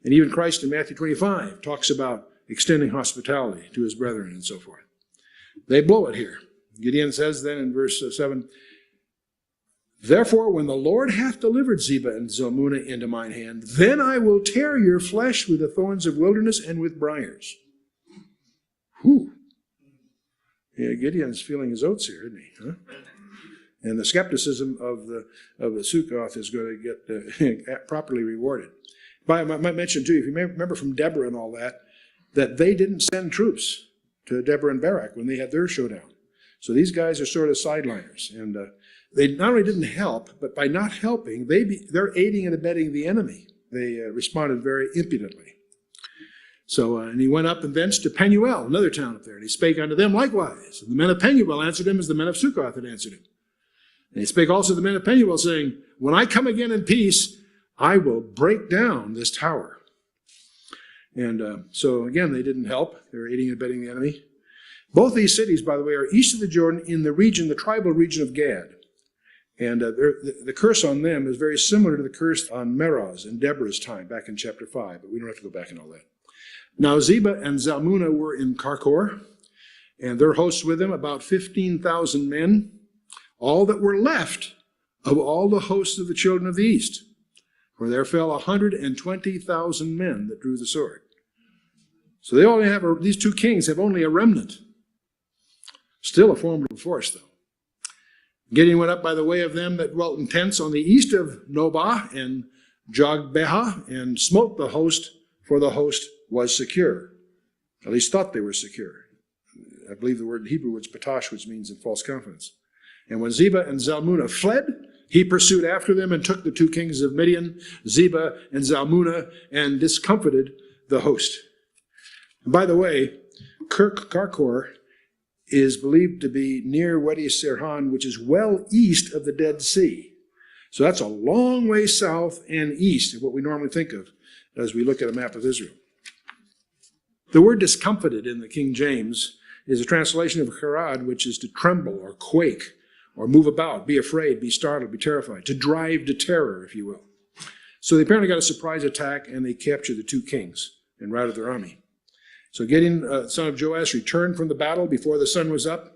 And even Christ in Matthew 25 talks about extending hospitality to his brethren and so forth. They blow it here. Gideon says then in verse 7, "Therefore, when the Lord hath delivered Zebah and Zalmunna into mine hand, then I will tear your flesh with the thorns of wilderness and with briars." Whew. Yeah, Gideon's feeling his oats here, isn't he? Huh? And the skepticism of the Sukkoth is going to get properly rewarded. But I might mention too, if you remember from Deborah and all that they didn't send troops to Deborah and Barak when they had their showdown. So these guys are sort of sideliners, and they not only didn't help, but by not helping, they're aiding and abetting the enemy. They responded very impudently. So, and he went up and thence to Penuel, another town up there, and he spake unto them likewise. And the men of Penuel answered him as the men of Sukkoth had answered him. And he spake also to the men of Penuel, saying, "When I come again in peace, I will break down this tower." And so, again, they didn't help. They were aiding and abetting the enemy. Both these cities, by the way, are east of the Jordan in the tribal region of Gad. And the curse on them is very similar to the curse on Meroz in Deborah's time, back in chapter 5, but we don't have to go back and all that. Now, Zebah and Zalmunna were in Karkor, and their hosts with them, about 15,000 men, all that were left of all the hosts of the children of the east. For there fell 120,000 men that drew the sword. So these two kings have only a remnant. Still a formidable force, though. Gideon went up by the way of them that dwelt in tents on the east of Nobah and Jogbehah, and smote the host, for the host was secure. At least thought they were secure. I believe the word in Hebrew was patash, which means in false confidence. And when Zebah and Zalmunna fled, he pursued after them and took the two kings of Midian, Zebah and Zalmunna, and discomfited the host. And by the way, Karkor is believed to be near Wadi Sirhan, which is well east of the Dead Sea. So that's a long way south and east of what we normally think of as we look at a map of Israel. The word discomfited in the King James is a translation of charad, which is to tremble or quake or move about, be afraid, be startled, be terrified, to drive to terror, if you will. So they apparently got a surprise attack, and they captured the two kings and routed their army. So Gideon, son of Joash, returned from the battle before the sun was up,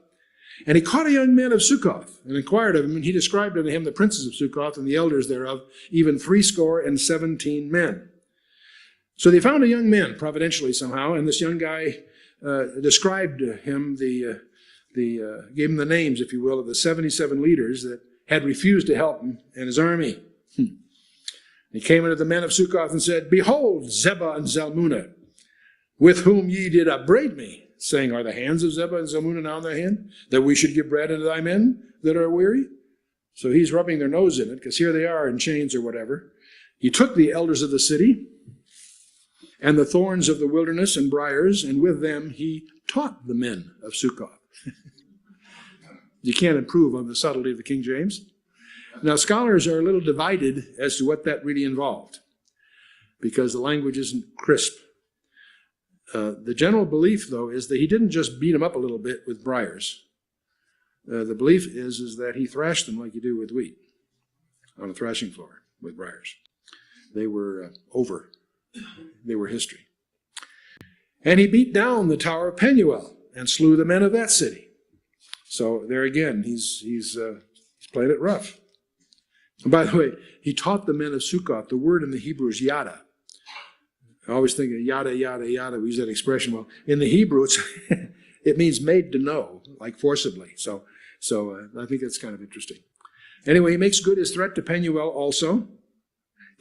and he caught a young man of Succoth, and inquired of him, and he described unto him the princes of Succoth and the elders thereof, even 17 men. So they found a young man, providentially somehow, and this young guy described to him gave him the names, if you will, of the 77 leaders that had refused to help him and his army. He came unto the men of Succoth and said, Behold, Zebah and Zalmunna, with whom ye did upbraid me, saying, Are the hands of Zebah and Zalmunna now in thy hand, that we should give bread unto thy men that are weary? So he's rubbing their nose in it, because here they are in chains or whatever. He took the elders of the city and the thorns of the wilderness and briars, and with them he taught the men of Succoth. You can't improve on the subtlety of the King James. Now, scholars are a little divided as to what that really involved, because the language isn't crisp. The general belief, though, is that he didn't just beat them up a little bit with briars. The belief is that he thrashed them like you do with wheat on a thrashing floor with briars. They were over. They were history. And he beat down the tower of Penuel and slew the men of that city. So there again, he's played it rough. And by the way, he taught the men of Succoth. The word in the Hebrew is yada. I always think of yada, yada, yada. We use that expression. Well, in the Hebrew, it means made to know, like forcibly. So I think that's kind of interesting. Anyway, he makes good his threat to Penuel also.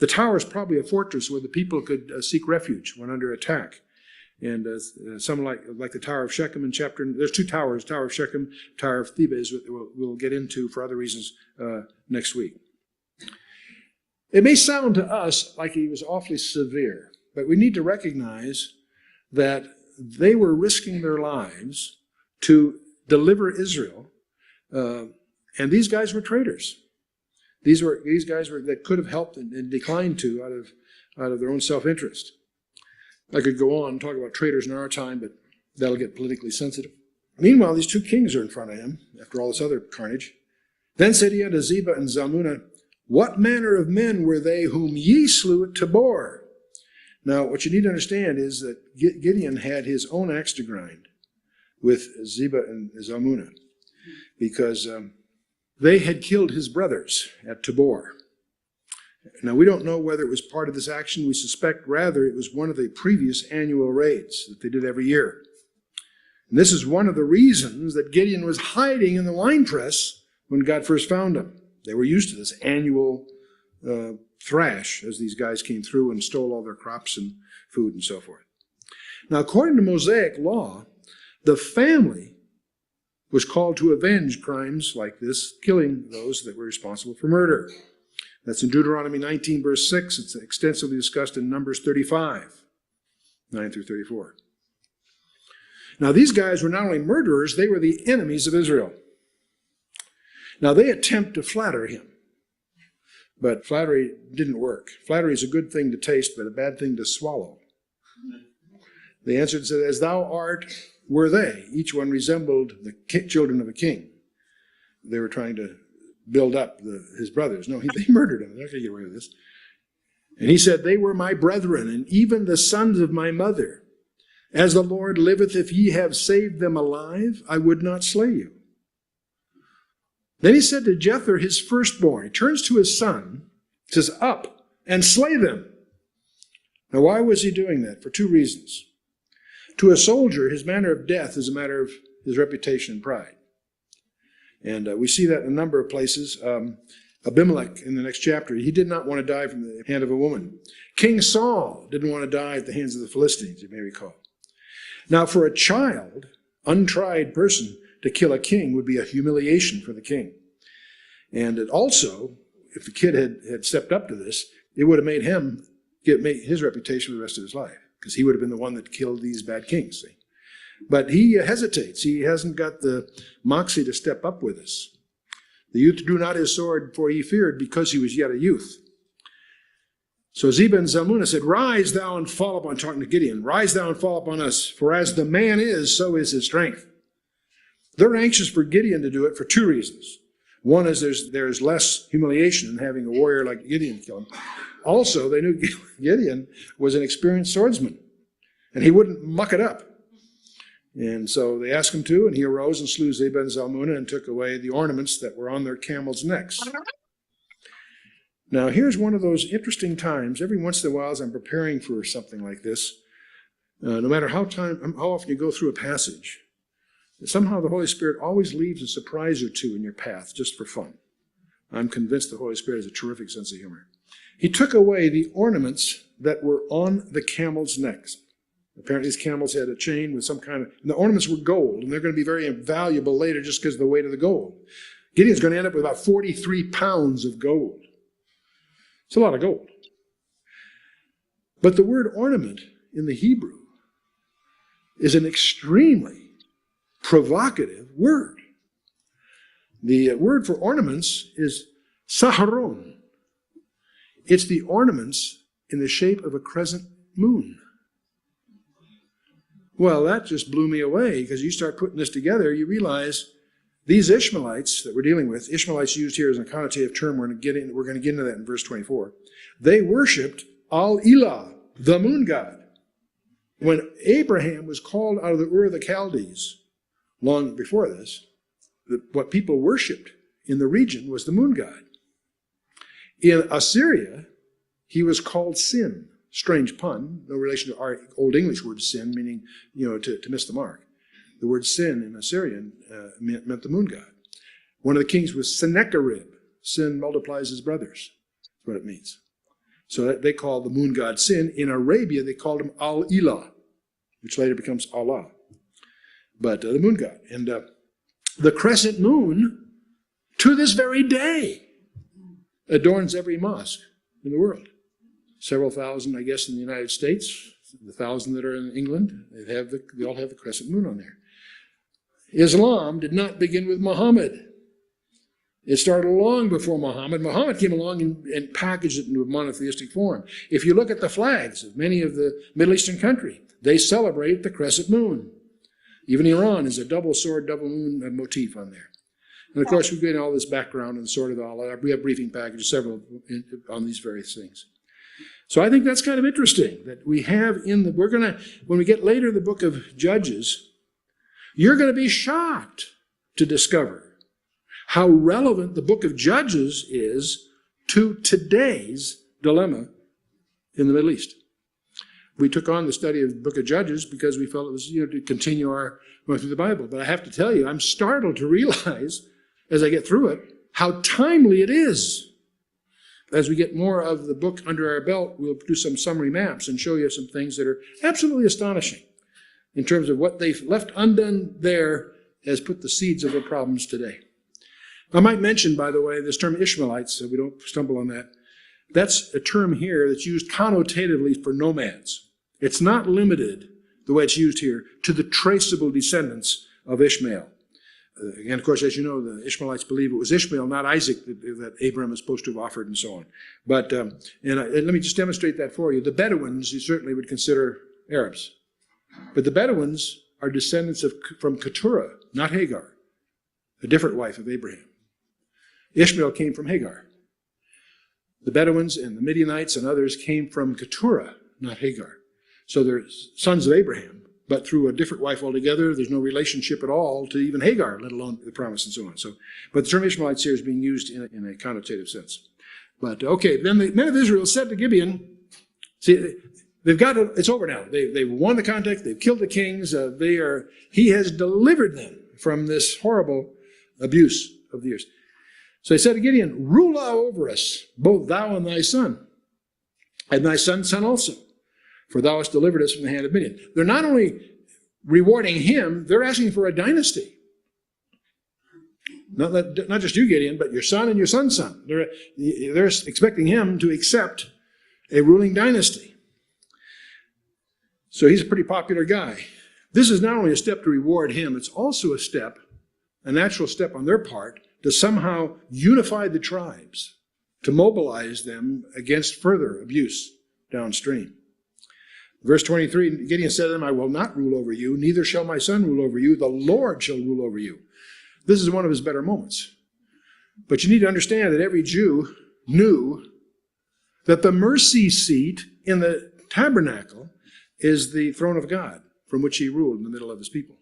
The tower is probably a fortress where the people could seek refuge when under attack. And some like the Tower of Shechem in there's two towers, Tower of Shechem, Tower of Thebes, we'll get into for other reasons next week. It may sound to us like he was awfully severe, but we need to recognize that they were risking their lives to deliver Israel, and these guys were traitors. These guys that could have helped and declined to out of their own self-interest. I could go on and talk about traitors in our time, but that'll get politically sensitive. Meanwhile, these two kings are in front of him after all this other carnage. Then said he unto Zebah and Zalmunna, What manner of men were they whom ye slew at Tabor? Now, what you need to understand is that Gideon had his own axe to grind with Zebah and Zalmunna, because they had killed his brothers at Tabor. Now, we don't know whether it was part of this action. We suspect rather it was one of the previous annual raids that they did every year. And this is one of the reasons that Gideon was hiding in the winepress when God first found him. They were used to this annual thrash as these guys came through and stole all their crops and food and so forth. Now, according to Mosaic law, the family was called to avenge crimes like this, killing those that were responsible for murder. That's in Deuteronomy 19, verse 6. It's extensively discussed in Numbers 35, 9 through 34. Now, these guys were not only murderers, they were the enemies of Israel. Now, they attempt to flatter him, but flattery didn't work. Flattery is a good thing to taste, but a bad thing to swallow. They answered and said, As thou art, were they. Each one resembled the children of a king. They were trying to build up his brothers. No, they murdered him. They're not going to get away with this. And he said, They were my brethren, and even the sons of my mother. As the Lord liveth, if ye have saved them alive, I would not slay you. Then he said to Jether, his firstborn, he turns to his son, says, Up and slay them. Now, why was he doing that? For two reasons. To a soldier, his manner of death is a matter of his reputation and pride. And we see that in a number of places. Abimelech, in the next chapter, he did not want to die from the hand of a woman. King Saul didn't want to die at the hands of the Philistines, you may recall. Now, for a child, untried person, to kill a king would be a humiliation for the king. And it also, if the kid had stepped up to this, it would have made him make his reputation for the rest of his life, because he would have been the one that killed these bad kings, see? But he hesitates. He hasn't got the moxie to step up with us. The youth drew not his sword, for he feared, because he was yet a youth. So Zebah and Zalmunna said, Rise thou and fall upon, talking to Gideon, Rise thou and fall upon us, for as the man is, so is his strength. They're anxious for Gideon to do it for two reasons. One is there's less humiliation in having a warrior like Gideon kill him. Also, they knew Gideon was an experienced swordsman, and he wouldn't muck it up. And so they asked him to, and he arose and slew Zebah and Zalmunna and took away the ornaments that were on their camels' necks. Now, here's one of those interesting times. Every once in a while, as I'm preparing for something like this, no matter how often you go through a passage, somehow the Holy Spirit always leaves a surprise or two in your path just for fun. I'm convinced the Holy Spirit has a terrific sense of humor. He took away the ornaments that were on the camels' necks. Apparently, these camels had a chain with some kind of, and the ornaments were gold, and they're going to be very valuable later just because of the weight of the gold. Gideon's going to end up with about 43 pounds of gold. It's a lot of gold. But the word ornament in the Hebrew is an extremely provocative word. The word for ornaments is saharon. It's the ornaments in the shape of a crescent moon. Well, that just blew me away, because you start putting this together, you realize these Ishmaelites that we're dealing with, Ishmaelites used here as a connotative term, we're going to get into that in verse 24. They worshipped Al-Ilah, the moon god. When Abraham was called out of the Ur of the Chaldees, long before this, what people worshipped in the region was the moon god. In Assyria, he was called Sin. Strange pun, no relation to our Old English word sin, meaning, to miss the mark. The word sin in Assyrian meant the moon god. One of the kings was Sennacherib. Sin multiplies his brothers. That's what it means. So they called the moon god Sin. In Arabia, they called him Al-Ilah, which later becomes Allah. But the moon god. And the crescent moon, to this very day, adorns every mosque in the world. Several thousand, I guess, in the United States. The 1,000 that are in England, they all have the crescent moon on there. Islam did not begin with Muhammad. It started long before Muhammad. Muhammad came along and packaged it into a monotheistic form. If you look at the flags of many of the Middle Eastern countries, they celebrate the crescent moon. Even Iran is a double sword, double moon motif on there. And of course, we get all this background and sort of all. We have briefing packages, several on these various things. So I think that's kind of interesting that we have when we get later in the book of Judges, you're going to be shocked to discover how relevant the book of Judges is to today's dilemma in the Middle East. We took on the study of the book of Judges because we felt it was, to continue our going through the Bible. But I have to tell you, I'm startled to realize, as I get through it, how timely it is. As we get more of the book under our belt, we'll do some summary maps and show you some things that are absolutely astonishing in terms of what they've left undone there has put the seeds of their problems today. I might mention, by the way, this term Ishmaelites, so we don't stumble on that. That's a term here that's used connotatively for nomads. It's not limited, the way it's used here, to the traceable descendants of Ishmael. And of course, as you know, the Ishmaelites believe it was Ishmael, not Isaac, that Abraham is supposed to have offered and so on. But and let me just demonstrate that for you. The Bedouins, you certainly would consider Arabs. But the Bedouins are descendants from Keturah, not Hagar, a different wife of Abraham. Ishmael came from Hagar. The Bedouins and the Midianites and others came from Keturah, not Hagar. So they're sons of Abraham. But through a different wife altogether, there's no relationship at all to even Hagar, let alone the promise and so on. But the term Ishmaelites here is being used in a connotative sense. But okay, then the men of Israel said to Gibeon, see, it's over now. They've won the contest, they've killed the kings, he has delivered them from this horrible abuse of the years. So he said to Gideon, rule thou over us, both thou and thy son also. For thou hast delivered us from the hand of Midian. They're not only rewarding him, they're asking for a dynasty. Not just you, Gideon, but your son and your son's son. They're expecting him to accept a ruling dynasty. So he's a pretty popular guy. This is not only a step to reward him, it's also a natural step on their part, to somehow unify the tribes, to mobilize them against further abuse downstream. Verse 23, Gideon said to them, I will not rule over you, neither shall my son rule over you. The Lord shall rule over you. This is one of his better moments. But you need to understand that every Jew knew that the mercy seat in the tabernacle is the throne of God, from which he ruled in the middle of his people.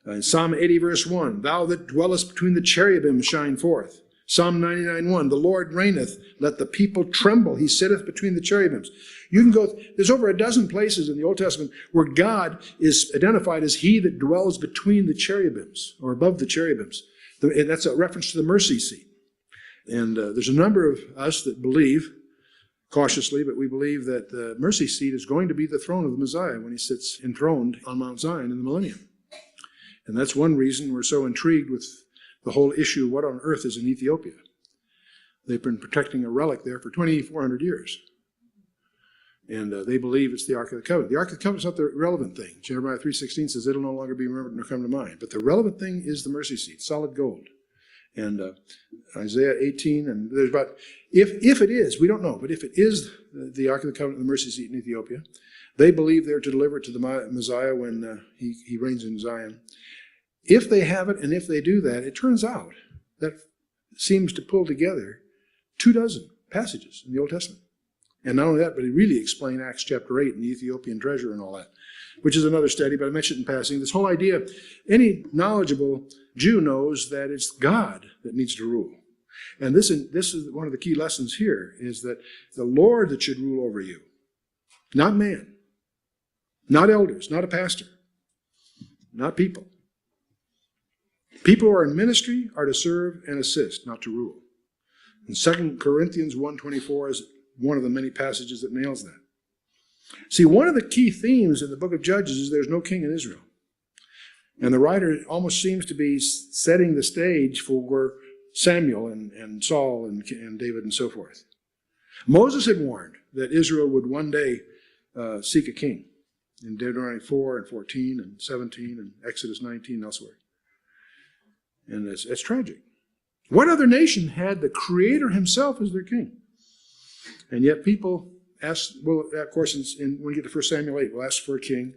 In Psalm 80, verse 1, thou that dwellest between the cherubim shine forth. Psalm 99:1, the Lord reigneth, let the people tremble. He sitteth between the cherubims. You can go, there's over a dozen places in the Old Testament where God is identified as he that dwells between the cherubims, or above the cherubims. And that's a reference to the mercy seat. And there's a number of us that believe, cautiously, but we believe that the mercy seat is going to be the throne of the Messiah when he sits enthroned on Mount Zion in the millennium. And that's one reason we're so intrigued with the whole issue of what on earth is in Ethiopia. They've been protecting a relic there for 2,400 years. And they believe it's the Ark of the Covenant. The Ark of the Covenant is not the relevant thing. Jeremiah 3:16 says it'll no longer be remembered nor come to mind. But the relevant thing is the mercy seat, solid gold. And Isaiah 18, and there's about, if it is, we don't know, but if it is the Ark of the Covenant, the mercy seat in Ethiopia, they believe they're to deliver it to the Messiah when he reigns in Zion. If they have it, and if they do that, it turns out that seems to pull together 24 passages in the Old Testament. And not only that, but it really explains Acts chapter 8 and the Ethiopian treasure and all that, which is another study, but I mentioned it in passing. This whole idea, any knowledgeable Jew knows that it's God that needs to rule. And this is one of the key lessons here, is that the Lord that should rule over you, not man, not elders, not a pastor, not people. People who are in ministry are to serve and assist, not to rule. And 2 Corinthians 1:24 is one of the many passages that nails that. See, one of the key themes in the book of Judges is there's no king in Israel. And the writer almost seems to be setting the stage for Samuel and Saul and David and so forth. Moses had warned that Israel would one day seek a king in Deuteronomy 4 and 14 and 17 and Exodus 19 and elsewhere. And it's tragic. What other nation had the Creator himself as their king? And yet people ask, well, of course, when we get to 1 Samuel 8, we'll ask for a king.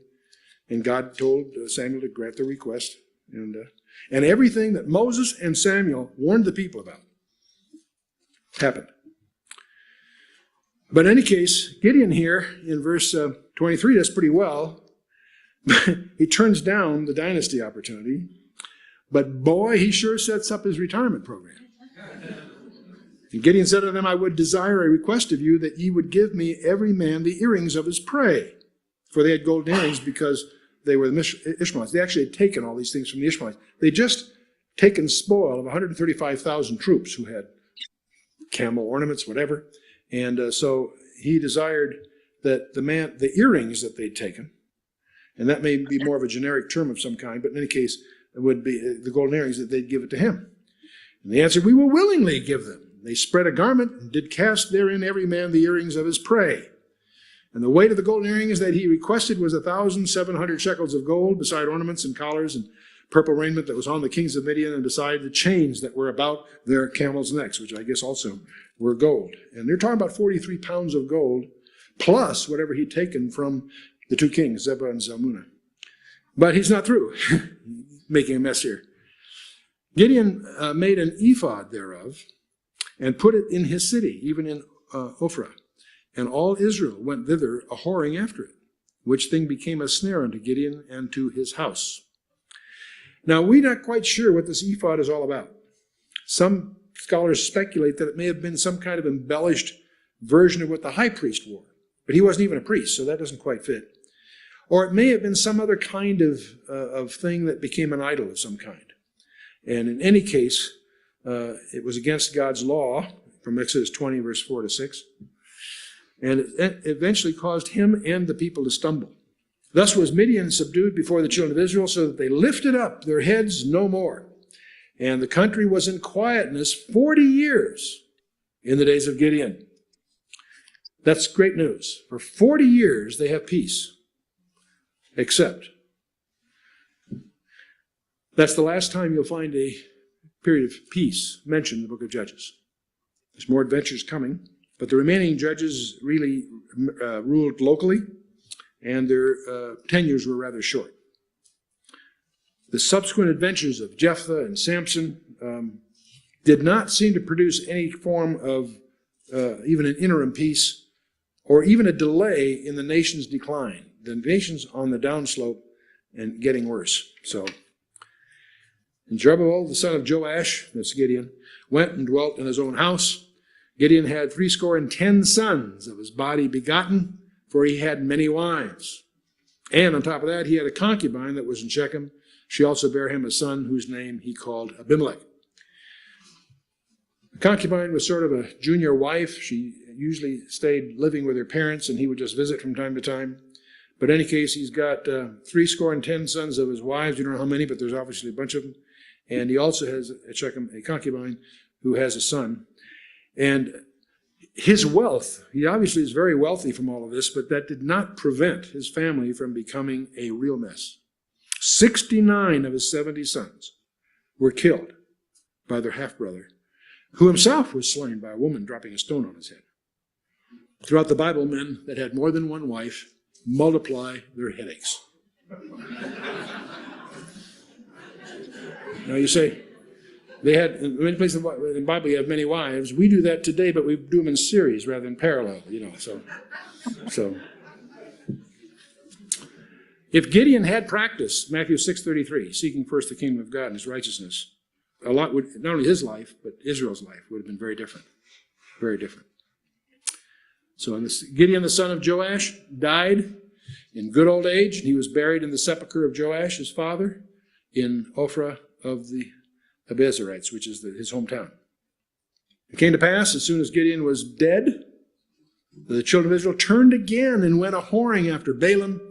And God told Samuel to grant their request. And everything that Moses and Samuel warned the people about happened. But in any case, Gideon here in verse 23 does pretty well. He turns down the dynasty opportunity. But boy, he sure sets up his retirement program. And Gideon said to them, I would desire a request of you that ye would give me every man the earrings of his prey. For they had golden earrings because they were the Ishmaelites. They actually had taken all these things from the Ishmaelites. They'd just taken spoil of 135,000 troops who had camel ornaments, whatever. And so he desired that the earrings that they'd taken, and that may be more of a generic term of some kind, but in any case, it would be the golden earrings, that they'd give it to him. And they answered, we will willingly give them. They spread a garment and did cast therein every man the earrings of his prey. And the weight of the golden earrings that he requested was 1,700 shekels of gold, beside ornaments and collars and purple raiment that was on the kings of Midian, and beside the chains that were about their camels' necks, which I guess also were gold. And they're talking about 43 pounds of gold, plus whatever he'd taken from the two kings, Zebah and Zalmunna. But he's not through making a mess here. Gideon made an ephod thereof, and put it in his city, even in Ophrah. And all Israel went thither a-whoring after it, which thing became a snare unto Gideon and to his house. Now, we're not quite sure what this ephod is all about. Some scholars speculate that it may have been some kind of embellished version of what the high priest wore. But he wasn't even a priest, so that doesn't quite fit. Or it may have been some other kind of thing that became an idol of some kind. And in any case, it was against God's law, from Exodus 20, verse 4 to 6. And it eventually caused him and the people to stumble. Thus was Midian subdued before the children of Israel, so that they lifted up their heads no more. And the country was in quietness 40 years in the days of Gideon. That's great news. For 40 years they have peace. Except, that's the last time you'll find a period of peace mentioned in the book of Judges. There's more adventures coming, but the remaining judges really ruled locally, and their tenures were rather short. The subsequent adventures of Jephthah and Samson did not seem to produce any form of even an interim peace or even a delay in the nation's decline. The nation's on the downslope and getting worse. So, and Jeroboam, the son of Joash, that's Gideon, went and dwelt in his own house. Gideon had 70 sons of his body begotten, for he had many wives. And on top of that, he had a concubine that was in Shechem. She also bare him a son whose name he called Abimelech. The concubine was sort of a junior wife. She usually stayed living with her parents, and he would just visit from time to time. But in any case, he's got 70 sons of his wives. You don't know how many, but there's obviously a bunch of them. And he also has at Shechem a concubine who has a son. And his wealth, he obviously is very wealthy from all of this, but that did not prevent his family from becoming a real mess. 69 of his 70 sons were killed by their half-brother, who himself was slain by a woman dropping a stone on his head. Throughout the Bible, men that had more than one wife multiply their headaches. Now you say, they had, in many places in the Bible you have many wives. We do that today, but we do them in series rather than parallel, so. If Gideon had practiced Matthew 6:33, seeking first the kingdom of God and his righteousness, a lot would, not only his life, but Israel's life would have been very different. Very different. So Gideon, the son of Joash, died in good old age, and he was buried in the sepulchre of Joash, his father, in Ophrah of the Abiezrites, which is his hometown. It came to pass, as soon as Gideon was dead, the children of Israel turned again and went a-whoring after Balaam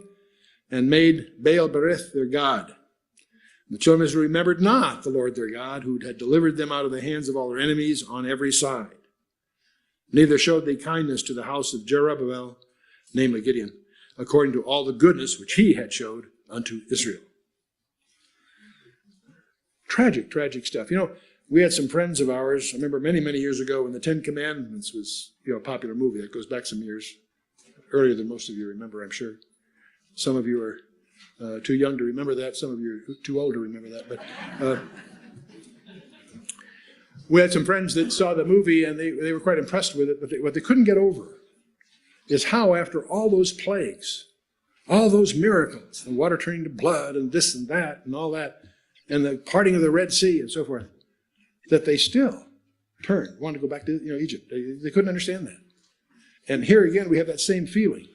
and made Baal-berith their god. The children of Israel remembered not the Lord their God, who had delivered them out of the hands of all their enemies on every side. Neither showed they kindness to the house of Jerubbaal, namely Gideon, according to all the goodness which he had showed unto Israel. Tragic, tragic stuff. We had some friends of ours, I remember many, many years ago when the Ten Commandments was a popular movie. That goes back some years, earlier than most of you remember, I'm sure. Some of you are too young to remember that. Some of you are too old to remember that. But we had some friends that saw the movie, and they were quite impressed with it. But what they couldn't get over is how, after all those plagues, all those miracles, the water turning to blood, and this and that, and all that, and the parting of the Red Sea, and so forth, that they still wanted to go back to Egypt. They couldn't understand that. And here again, we have that same feeling.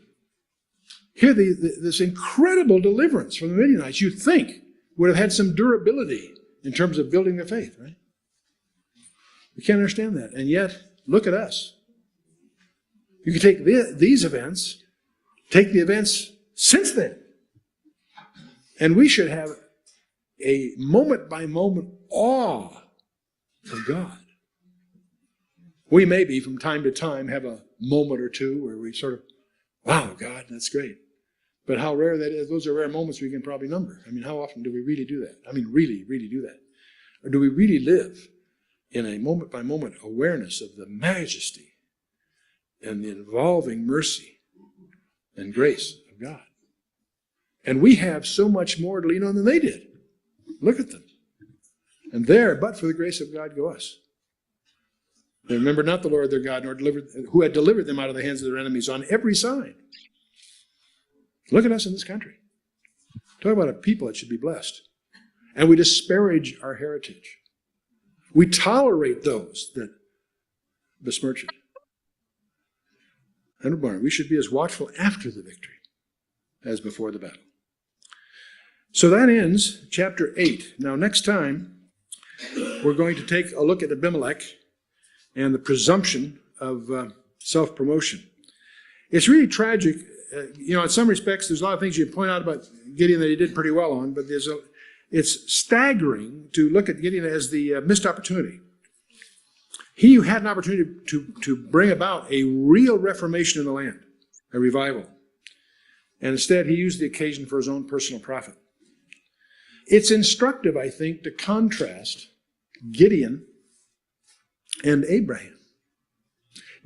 Here, this incredible deliverance from the Midianites, you'd think, would have had some durability in terms of building their faith, right? We can't understand that. And yet, look at us. You can take these events, take the events since then, and we should have a moment-by-moment awe of God. We maybe, from time to time, have a moment or two where we sort of, wow, God, that's great. But how rare that is, those are rare moments we can probably number. I mean, how often do we really do that? I mean, really, really do that? Or do we really live in a moment-by-moment awareness of the majesty and the involving mercy and grace of God? And we have so much more to lean on than they did. Look at them. And there, but for the grace of God, go us. They remembered not the Lord their God, who had delivered them out of the hands of their enemies on every side. Look at us in this country. Talk about a people that should be blessed. And we disparage our heritage. We tolerate those that besmirch it. And we should be as watchful after the victory as before the battle. So that ends chapter 8. Now, next time, we're going to take a look at Abimelech and the presumption of self-promotion. It's really tragic. In some respects, there's a lot of things you point out about Gideon that he did pretty well on, but it's staggering to look at Gideon as the missed opportunity. He had an opportunity to bring about a real reformation in the land, a revival. And instead, he used the occasion for his own personal profit. It's instructive, I think, to contrast Gideon and Abraham.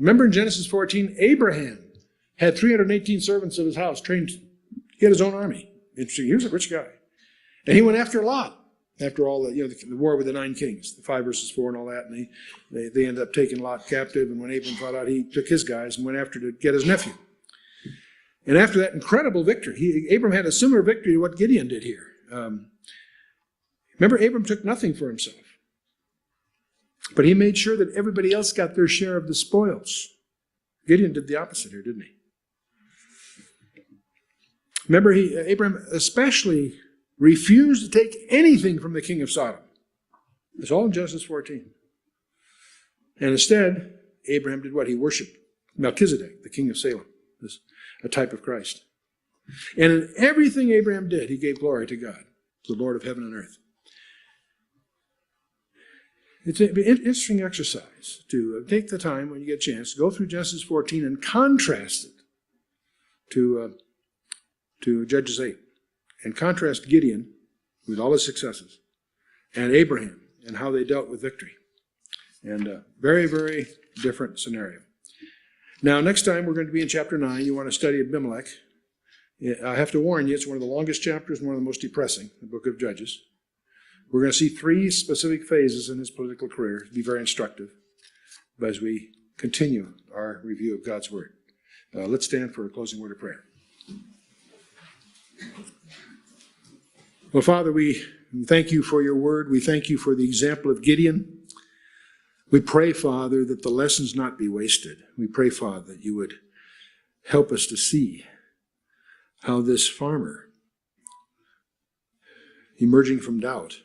Remember in Genesis 14, Abraham had 318 servants of his house trained. He had his own army. Interesting. He was a rich guy. And he went after Lot. after all the war with the 9 kings, the 5 versus 4 and all that, and they ended up taking Lot captive, and when Abram found out, he took his guys and went after to get his nephew. And after that incredible victory, Abram had a similar victory to what Gideon did here. Remember, Abram took nothing for himself, but he made sure that everybody else got their share of the spoils. Gideon did the opposite here, didn't he? Remember, Abram especially refused to take anything from the king of Sodom. It's all in Genesis 14. And instead, Abraham did what? He worshipped Melchizedek, the king of Salem, a type of Christ. And in everything Abraham did, he gave glory to God, the Lord of heaven and earth. It's an interesting exercise to take the time when you get a chance to go through Genesis 14 and contrast it to Judges 8. And contrast Gideon with all his successes and Abraham and how they dealt with victory. And a very, very different scenario. Now, next time we're going to be in chapter 9. You want to study Abimelech. I have to warn you, it's one of the longest chapters and one of the most depressing, the book of Judges. We're going to see 3 specific phases in his political career. It'll be very instructive as we continue our review of God's Word. Let's stand for a closing word of prayer. Well, Father, we thank you for your word. We thank you for the example of Gideon. We pray, Father, that the lessons not be wasted. We pray, Father, that you would help us to see how this farmer, emerging from doubt,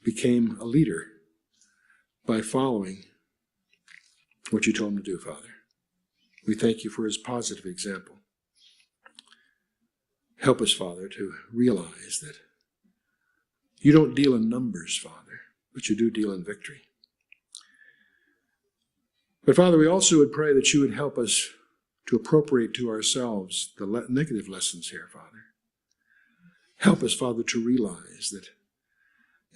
became a leader by following what you told him to do, Father. We thank you for his positive example. Help us, Father, to realize that you don't deal in numbers, Father, but you do deal in victory. But, Father, we also would pray that you would help us to appropriate to ourselves the negative lessons here, Father. Help us, Father, to realize that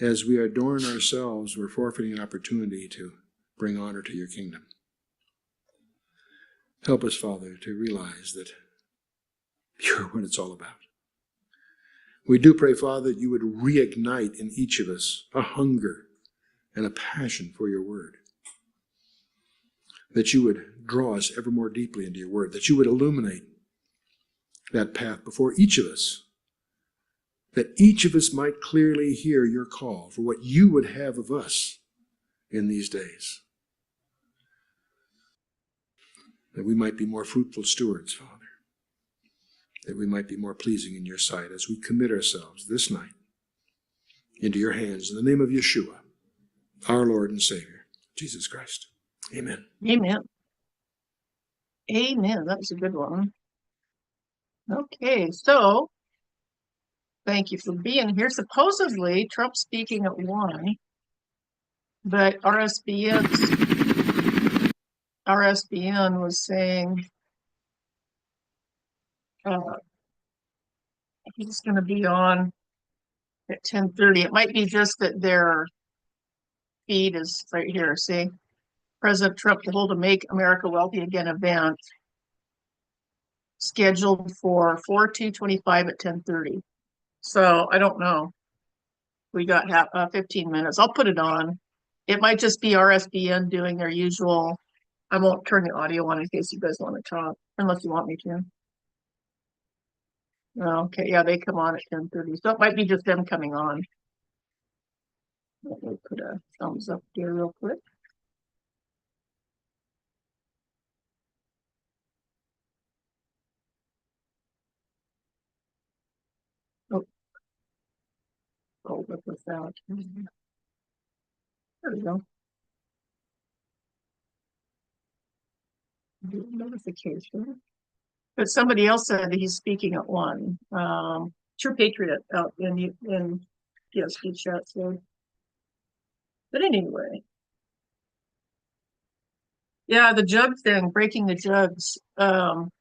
as we adorn ourselves, we're forfeiting an opportunity to bring honor to your kingdom. Help us, Father, to realize that you're what it's all about. We do pray, Father, that you would reignite in each of us a hunger and a passion for your word. That you would draw us ever more deeply into your word. That you would illuminate that path before each of us. That each of us might clearly hear your call for what you would have of us in these days. That we might be more fruitful stewards, Father. That we might be more pleasing in your sight as we commit ourselves this night into your hands in the name of Yeshua, our Lord and Savior, Jesus Christ. Amen. Amen. Amen. That was a good one. Okay, so thank you for being here. Supposedly, Trump's speaking at 1, but RSBN was saying he's going to be on at 10:30. It might be just that their feed is right here. See, President Trump to hold a Make America Wealthy Again event scheduled for 4/2/25 at 10:30. So I don't know. We got 15 minutes. I'll put it on. It might just be RSBN doing their usual. I won't turn the audio on in case you guys want to talk, unless you want me to. Okay, yeah, they come on at 10:30. So it might be just them coming on. Let me put a thumbs up here real quick. Oh, hold up with that. There we go. Notification. But somebody else said that he's speaking at 1. True Patriot out in PSP chat. So, but anyway, yeah, the jug thing, breaking the jugs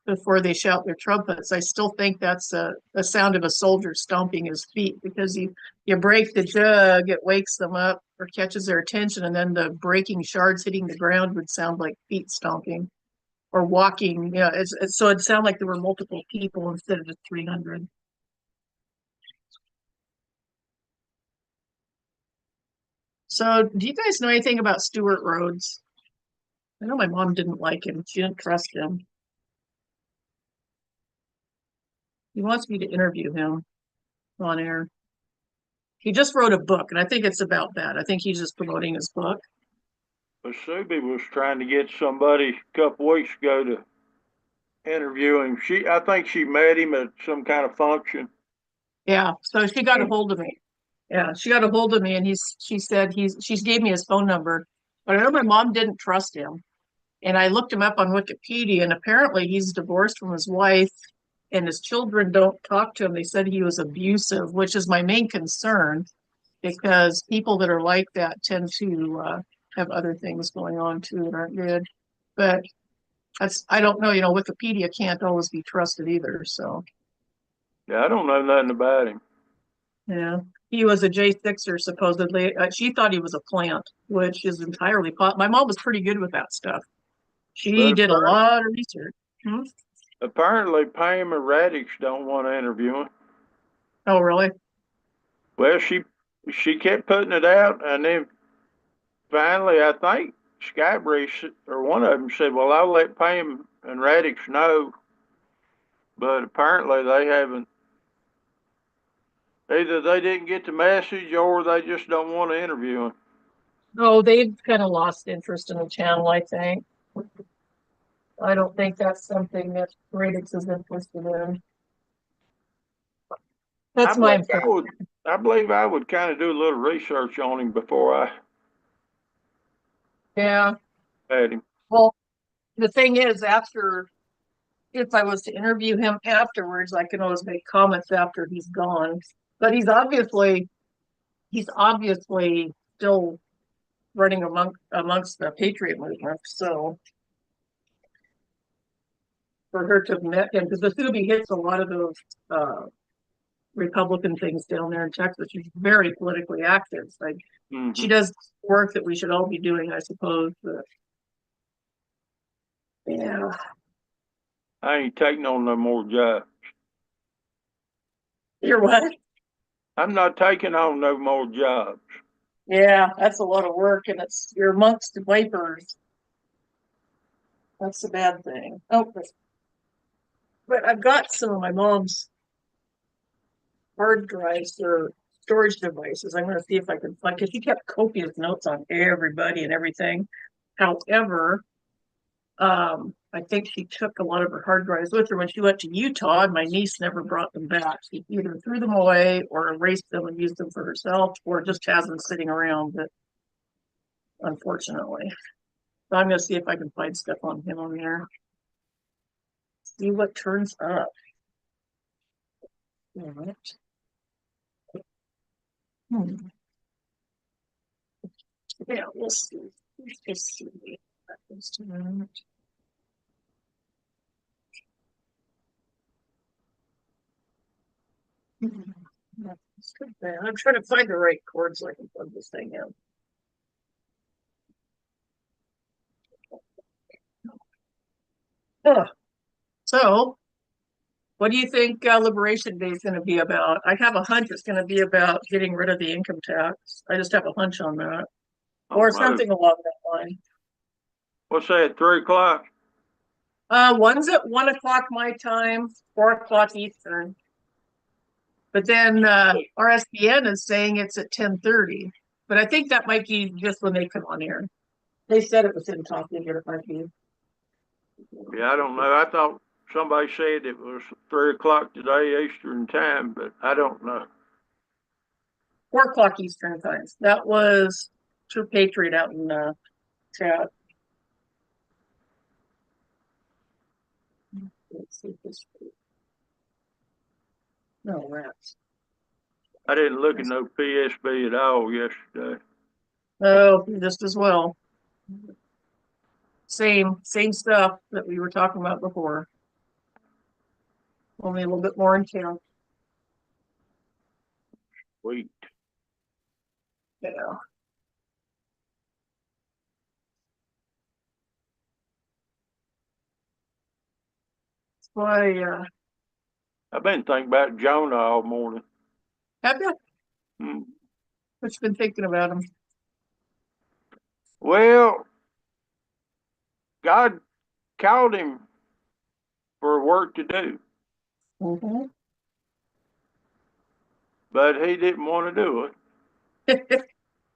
before they shout their trumpets. I still think that's a sound of a soldier stomping his feet, because you break the jug, it wakes them up or catches their attention, and then the breaking shards hitting the ground would sound like feet stomping. Or walking, yeah. So it'd sound like there were multiple people instead of just 300. So do you guys know anything about Stuart Rhodes? I know my mom didn't like him. She didn't trust him. He wants me to interview him on air. He just wrote a book, and I think it's about that. I think he's just promoting his book. But Subi was trying to get somebody a couple weeks ago to interview him. I think she met him at some kind of function. Yeah, so she got a hold of me. Yeah, she got a hold of me, and she said she gave me his phone number, but I know my mom didn't trust him. And I looked him up on Wikipedia, and apparently he's divorced from his wife, and his children don't talk to him. They said he was abusive, which is my main concern, because people that are like that tend to have other things going on too that aren't good. But I don't know, Wikipedia can't always be trusted either. So Yeah, I don't know nothing about him. yeah, he was a J6er supposedly. She thought he was a plant, which is entirely my mom was pretty good with that stuff. She But did a lot of research. apparently Pam and Radix don't want to interview him. Oh, really? Well, she kept putting it out, and then finally, I think Skybreeze or one of them said, "Well, I'll let Pam and Radix know," but apparently they haven't. Either they didn't get the message, or they just don't want to interview him. Oh, they've kind of lost interest in the channel, I think. I don't think that's something that Radix is interested in. That's my impression. I believe I would kind of do a little research on him before I Yeah. had him. Well, the thing is, if I was to interview him afterwards, I can always make comments after he's gone. But he's obviously still running amongst the Patriot movement. So for her to have met him, because the Subi hits a lot of those Republican things down there in Texas. She's very politically active. Like she does work that we should all be doing, I suppose. But yeah. I ain't taking on no more jobs. You're what? I'm not taking on no more jobs. Yeah, that's a lot of work, and you're amongst the vipers. That's the bad thing. Oh, but I've got some of my mom's hard drives or storage devices. I'm going to see if I can find, because she kept copious notes on everybody and everything. However, I think she took a lot of her hard drives with her when she went to Utah, and my niece never brought them back. She either threw them away or erased them and used them for herself, or just has them sitting around. But unfortunately, so I'm going to see if I can find stuff on him on there. See what turns up. All right. Yeah, we'll see. Let's just see what happens to that. That's good. I'm trying to find the right chord so I can plug this thing in. So, what do you think Liberation Day is going to be about? I have a hunch it's going to be about getting rid of the income tax. I just have a hunch on that, or something along that line. What's that? 3 o'clock? One's at 1 o'clock my time, 4 o'clock Eastern. But then RSBN is saying it's at 10:30. But I think that might be just when they come on air. They said it was in talking, but it might be. Yeah, I don't know. I thought somebody said it was 3 o'clock today Eastern time, but I don't know. 4 o'clock Eastern time. That was True Patriot out in chat. Let's see this. No rats. I didn't look at no PSB at all yesterday. Oh, just as well. Same stuff that we were talking about before. Only a little bit more intense. Sweet. Yeah. Why, I've been thinking about Jonah all morning. have you? Hmm. What you been thinking about him? Well, God called him for work to do, Mhm. but he didn't want to do it.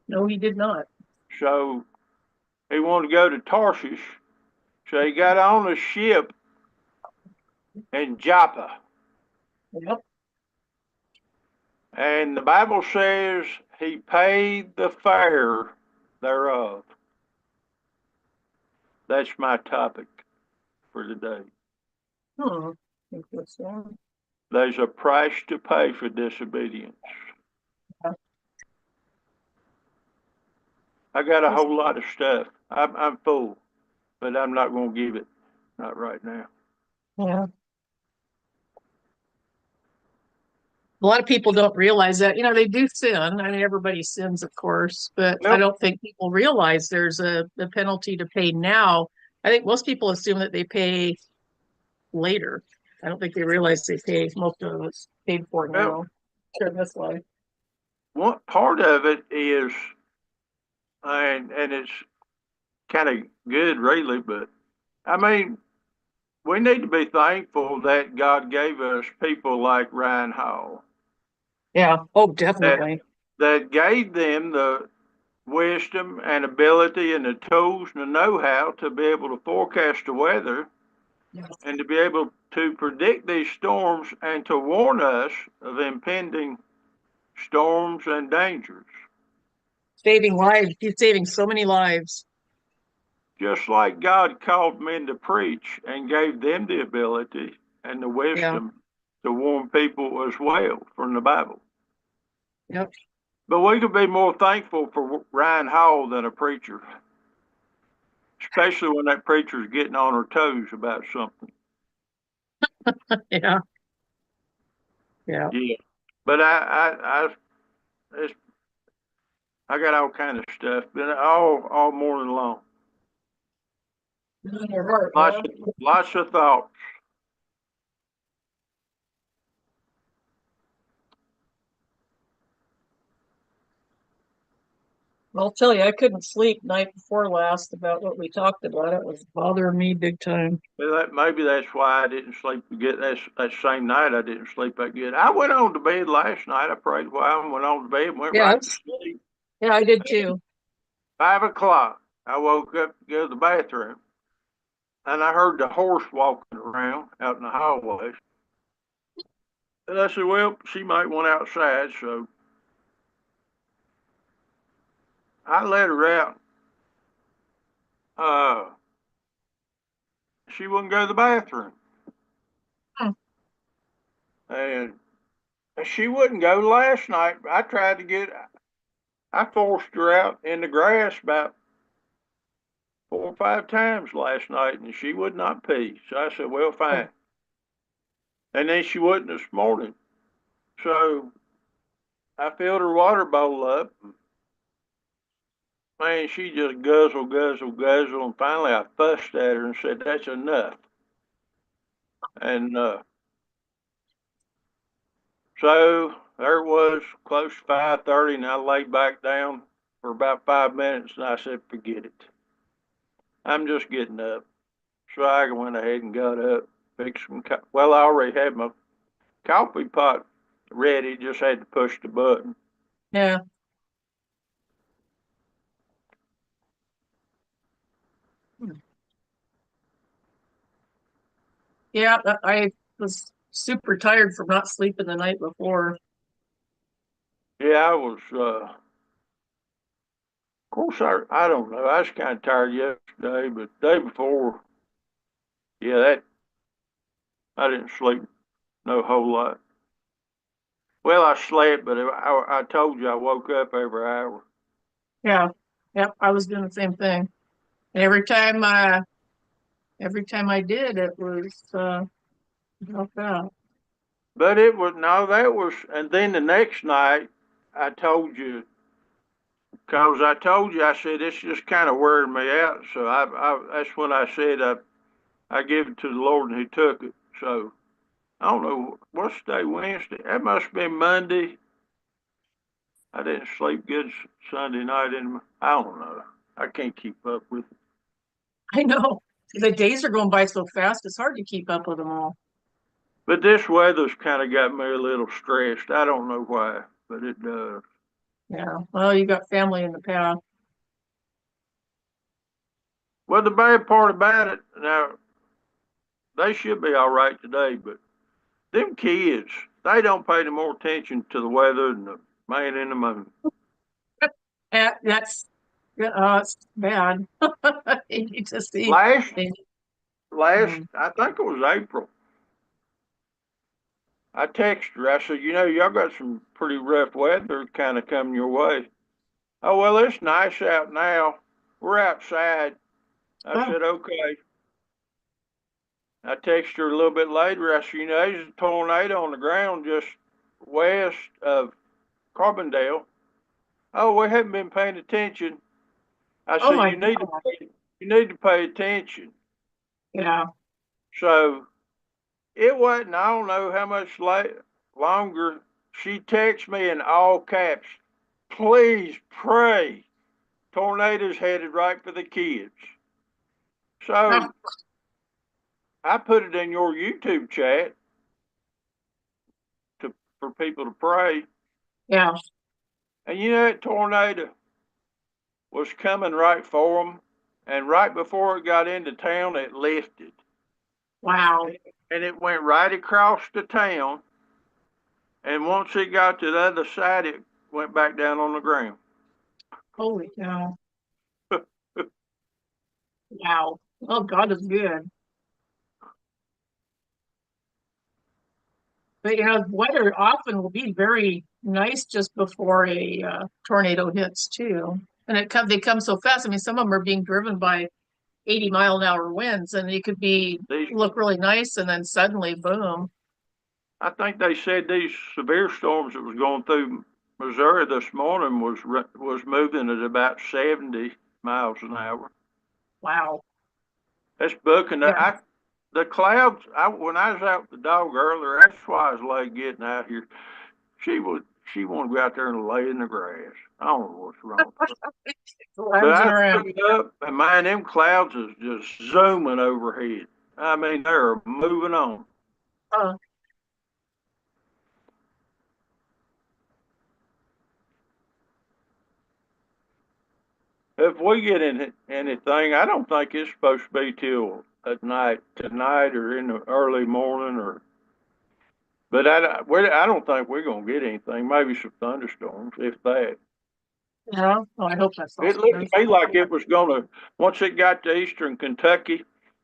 No, he did not. So he wanted to go to Tarshish. So he got on a ship in Joppa. Yep. And the Bible says he paid the fare thereof. That's my topic for today. Interesting. There's a price to pay for disobedience. I got a whole lot of stuff. I'm full, but I'm not going to give it. Not right now. Yeah. A lot of people don't realize that. They do sin. I mean, everybody sins, of course, but I Nope. don't think people realize there's a penalty to pay now. I think most people assume that they pay later. I don't think they realize they pay, most of it's paid for now. Sure, this life. One part of it is, and it's kind of good, really, but I mean, we need to be thankful that God gave us people like Ryan Hall Yeah. Oh, definitely. that gave them the wisdom and ability and the tools and the know-how to be able to forecast the weather Yes. and to be able to predict these storms and to warn us of impending storms and dangers. Saving lives. He's saving so many lives. Just like God called men to preach and gave them the ability and the wisdom to warn people as well from the Bible. Yep. But we could be more thankful for Ryan Hall than a preacher, especially when that preacher's getting on her toes about something. Yeah. Yeah. Yeah. But I got all kind of stuff, but all morning long. Lots of thoughts. I'll tell you, I couldn't sleep night before last about what we talked about. It was bothering me big time. Maybe that's why I didn't sleep good. That same night I didn't sleep that good. I went on to bed last night. I prayed a while and went on to bed and went right to sleep. Yeah, I did too. 5 o'clock, I woke up to go to the bathroom, and I heard the horse walking around out in the hallway. And I said, well, she might want outside, so I let her out. She wouldn't go to the bathroom. Hmm. And she wouldn't go last night. I forced her out in the grass about 4 or 5 times last night, and she would not pee. So I said, well, fine. And then she wouldn't this morning. So I filled her water bowl up. Man, she just guzzle, guzzle, guzzle. And finally I fussed at her and said, that's enough. And so there it was, close to 5:30, and I laid back down for about 5 minutes, and I said, forget it. I'm just getting up. So I went ahead and got up, fixed some well, I already had my coffee pot ready, just had to push the button. Yeah. Yeah, I was super tired from not sleeping the night before. Yeah, I was, of course, I don't know. I was kind of tired yesterday, but the day before, yeah, I didn't sleep no whole lot. Well, I slept, but I told you I woke up every hour. Yeah. Yep. I was doing the same thing. Every time I did, it was helped out. But it was, no, that was, and then the next night, I told you, because I told you, I said, it's just kind of wearing me out. So that's when I said I gave it to the Lord and he took it. So I don't know, what's today, Wednesday? That must have been Monday. I didn't sleep good Sunday night. I don't know. I can't keep up with it. I know. The days are going by so fast, it's hard to keep up with them all. But this weather's kind of got me a little stressed. I don't know why, but it does. Yeah. Well, you got family in the path. Well, the bad part about it, now, they should be all right today, but them kids, they don't pay no more attention to the weather than the man in the moon. That's, it's bad. You just see. Last, they- I think it was April. I texted her. I said, y'all got some pretty rough weather kind of coming your way. Oh, well, it's nice out now. We're outside. I Oh. said, okay. I texted her a little bit later. I said, there's a tornado on the ground just west of Carbondale. Oh, we haven't been paying attention. I Oh said, my you need God. you need to pay attention. Yeah. So it wasn't, I don't know how much longer. She texted me in all caps, please pray. Tornado's headed right for the kids. So Oh. I put it in your YouTube chat for people to pray. Yeah. And that tornado was coming right for them. And right before it got into town, it lifted. Wow. And it went right across the town. And once it got to the other side, it went back down on the ground. Holy cow. Wow. Oh, God is good. But weather often will be very nice just before a tornado hits too. And they come so fast. I mean, some of them are being driven by 80-mile-an-hour winds, and it could look really nice, and then suddenly, boom. I think they said these severe storms that was going through Missouri this morning was moving at about 70 miles an hour. Wow. That's booking. Yeah. The clouds. When I was out with the dog earlier, that's why I was late getting out here. She wanted to go out there and lay in the grass. I don't know what's wrong with her. But Lounging I around. looked up, and man, them clouds is just zooming overhead. I mean, they're moving on. Uh, If we get in anything, I don't think it's supposed to be till at night, tonight, or in the early morning, but I don't think we're gonna get anything. Maybe some thunderstorms, if that. yeah. Oh, I hope that's It also looked good. to me like it was gonna, once it got to eastern Kentucky,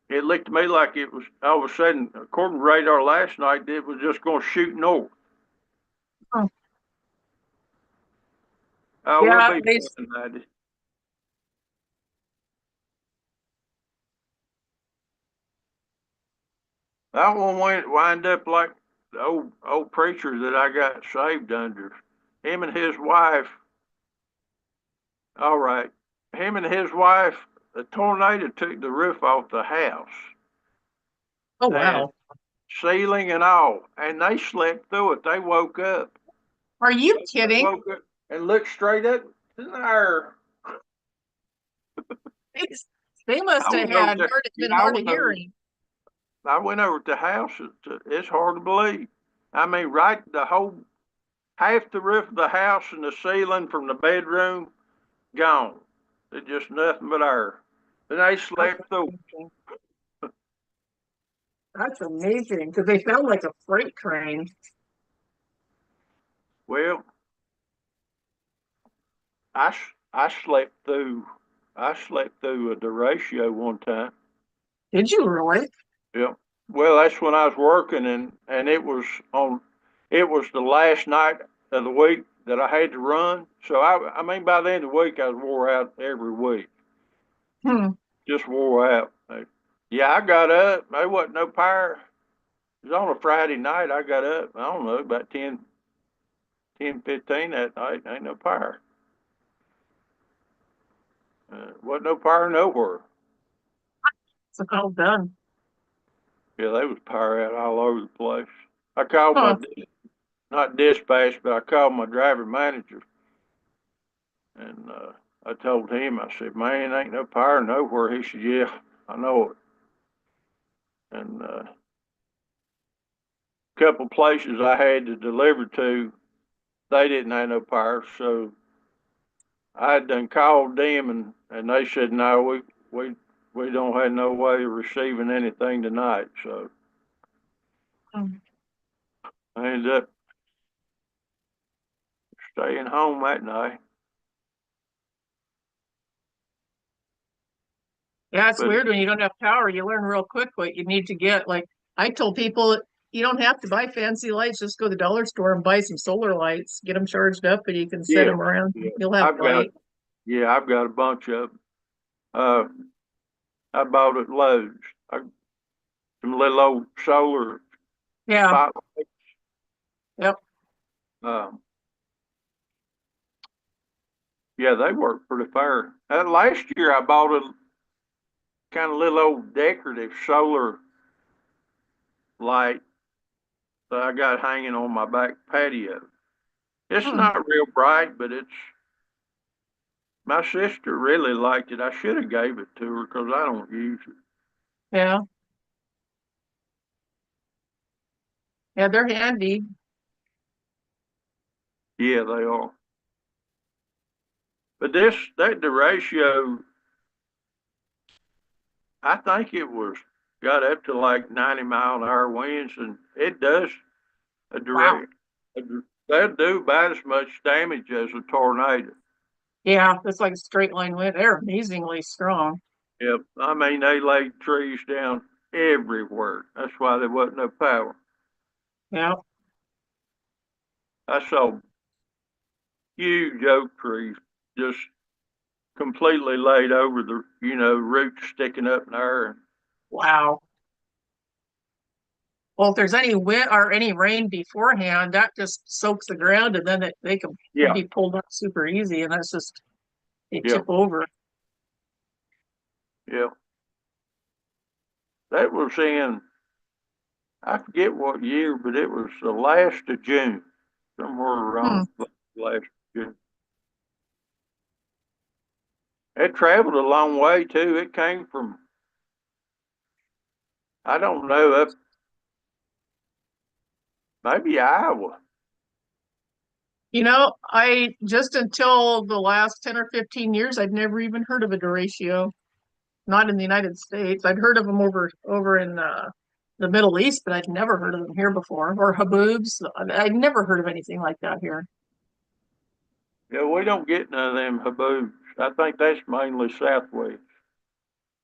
it looked to me like it was all of a sudden, according to radar last night, it was just gonna shoot north. Oh. Oh, Yeah, we'll be fine tonight. That one wind up like the old preacher that I got saved under. Him and his wife. All right. Him and his wife, the tornado took the roof off the house. Oh, And wow. ceiling and all. And they slept through it. They woke up. Are you They kidding? woke up and looked straight up in there. They must I have was over had there. been I hard of went over hearing. I went over to the house. It's hard to believe. I mean, right, half the roof of the house and the ceiling from the bedroom gone. It's just nothing but air. And they slept through. That's amazing because they sound like a freight train. Well, I slept through. I slept through a derecho one time. Did you really? Yeah. Well, that's when I was working, and it was the last night of the week that I had to run. So I mean, by the end of the week, I was wore out every week. Hmm. Just wore out. Yeah, I got up. There wasn't no power. It was on a Friday night. I got up. I don't know, about 10:15 that night. Ain't no power. Wasn't no power nowhere. It's all done. Yeah, they was power out all over the place. I called Huh. not dispatch, but I called my driver manager, and I told him, I said, man, ain't no power nowhere. He said, yeah, I know it. And couple places I had to deliver to, they didn't have no power, so I had done called them, and they said, no, we don't have no way of receiving anything tonight. So Hmm. I ended up staying home that night. Yeah, it's But- weird when you don't have power. You learn real quick what you need to get. Like I told people, you don't have to buy fancy lights. Just go to the dollar store and buy some solar lights. Get them charged up, and you can set Yeah, them around. yeah. You'll have light. I've got a bunch of them. I bought at Lowe's. Some little old solar Yeah. spotlights. Yep. Yeah, they work pretty fair. Last year I bought a kind of little old decorative solar light that I got hanging on my back patio. It's Hmm. not real bright, but my sister really liked it. I should have gave it to her because I don't use it. Yeah. Yeah, they're handy. Yeah, they are. But the ratio, I think it got up to like 90-mile-an-hour winds, and it does a Wow. direct. They'll do about as much damage as a tornado. Yeah, it's like a straight line wind. They're amazingly strong. Yep. I mean, they laid trees down everywhere. That's why there wasn't no power. Yeah. I saw huge oak trees just completely laid over the, roots sticking up in there. Wow. Well, if there's any wind or any rain beforehand, that just soaks the ground, and then they can Yeah. be pulled up super easy, and that's just they Yeah. tip over. Yeah. That was I forget what year, but it was the last of June, somewhere around last June. It traveled a long way too. It came from, I don't know, up maybe Iowa. I just until the last 10 or 15 years, I'd never even heard of a derecho. Not in the United States. I'd heard of them over in the Middle East, but I'd never heard of them here before. Or haboobs. I'd never heard of anything like that here. Yeah, we don't get none of them haboobs. I think that's mainly Southwest.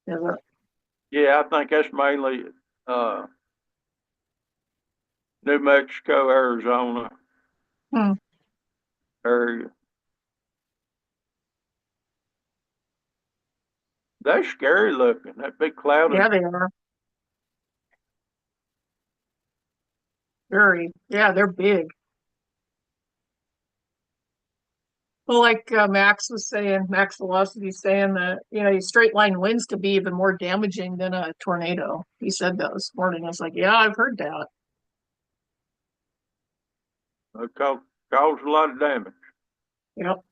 Is it? Yeah, I think that's mainly New Mexico, Arizona Hmm. area. They're scary looking. That big cloud. Yeah, they are. Very. Yeah, they're big. Well, like Max Velocity was saying that, these straight line winds could be even more damaging than a tornado. He said that this morning. I was like, yeah, I've heard that. It cause a lot of damage. Yep.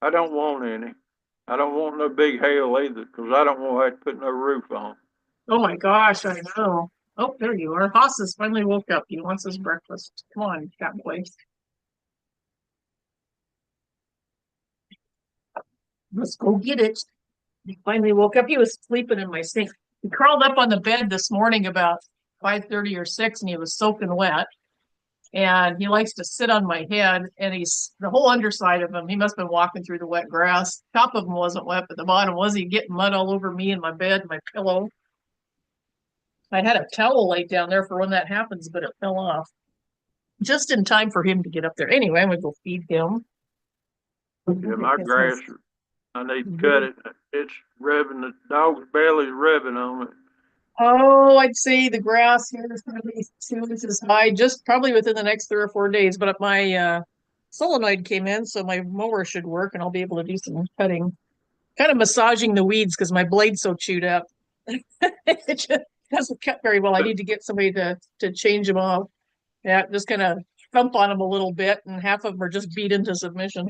I don't want any. I don't want no big hail either, because I don't want to have to put no roof on. Oh my gosh, I know. Oh, there you are. Haas has finally woke up. He wants his breakfast. Come on, cat boy. Let's go get it. He finally woke up. He was sleeping in my sink. He crawled up on the bed this morning about 5:30 or 6, and he was soaking wet. And he likes to sit on my head, and he's the whole underside of him. He must have been walking through the wet grass. Top of him wasn't wet, but the bottom was. He getting mud all over me and my bed, my pillow. I had a towel laid down there for when that happens, but it fell off just in time for him to get up there. Anyway, I'm gonna go feed him. Yeah, my grass, I need to cut it. It's rubbing, the dog's belly's rubbing on it. Oh, I'd say the grass here is going to be 2 inches high, just probably within the next 3 or 4 days. But my solenoid came in, so my mower should work, and I'll be able to do some cutting, kind of massaging the weeds because my blade's so chewed up. It just doesn't cut very well. I need to get somebody to change them off. Yeah, just kind of thump on them a little bit, and half of them are just beat into submission.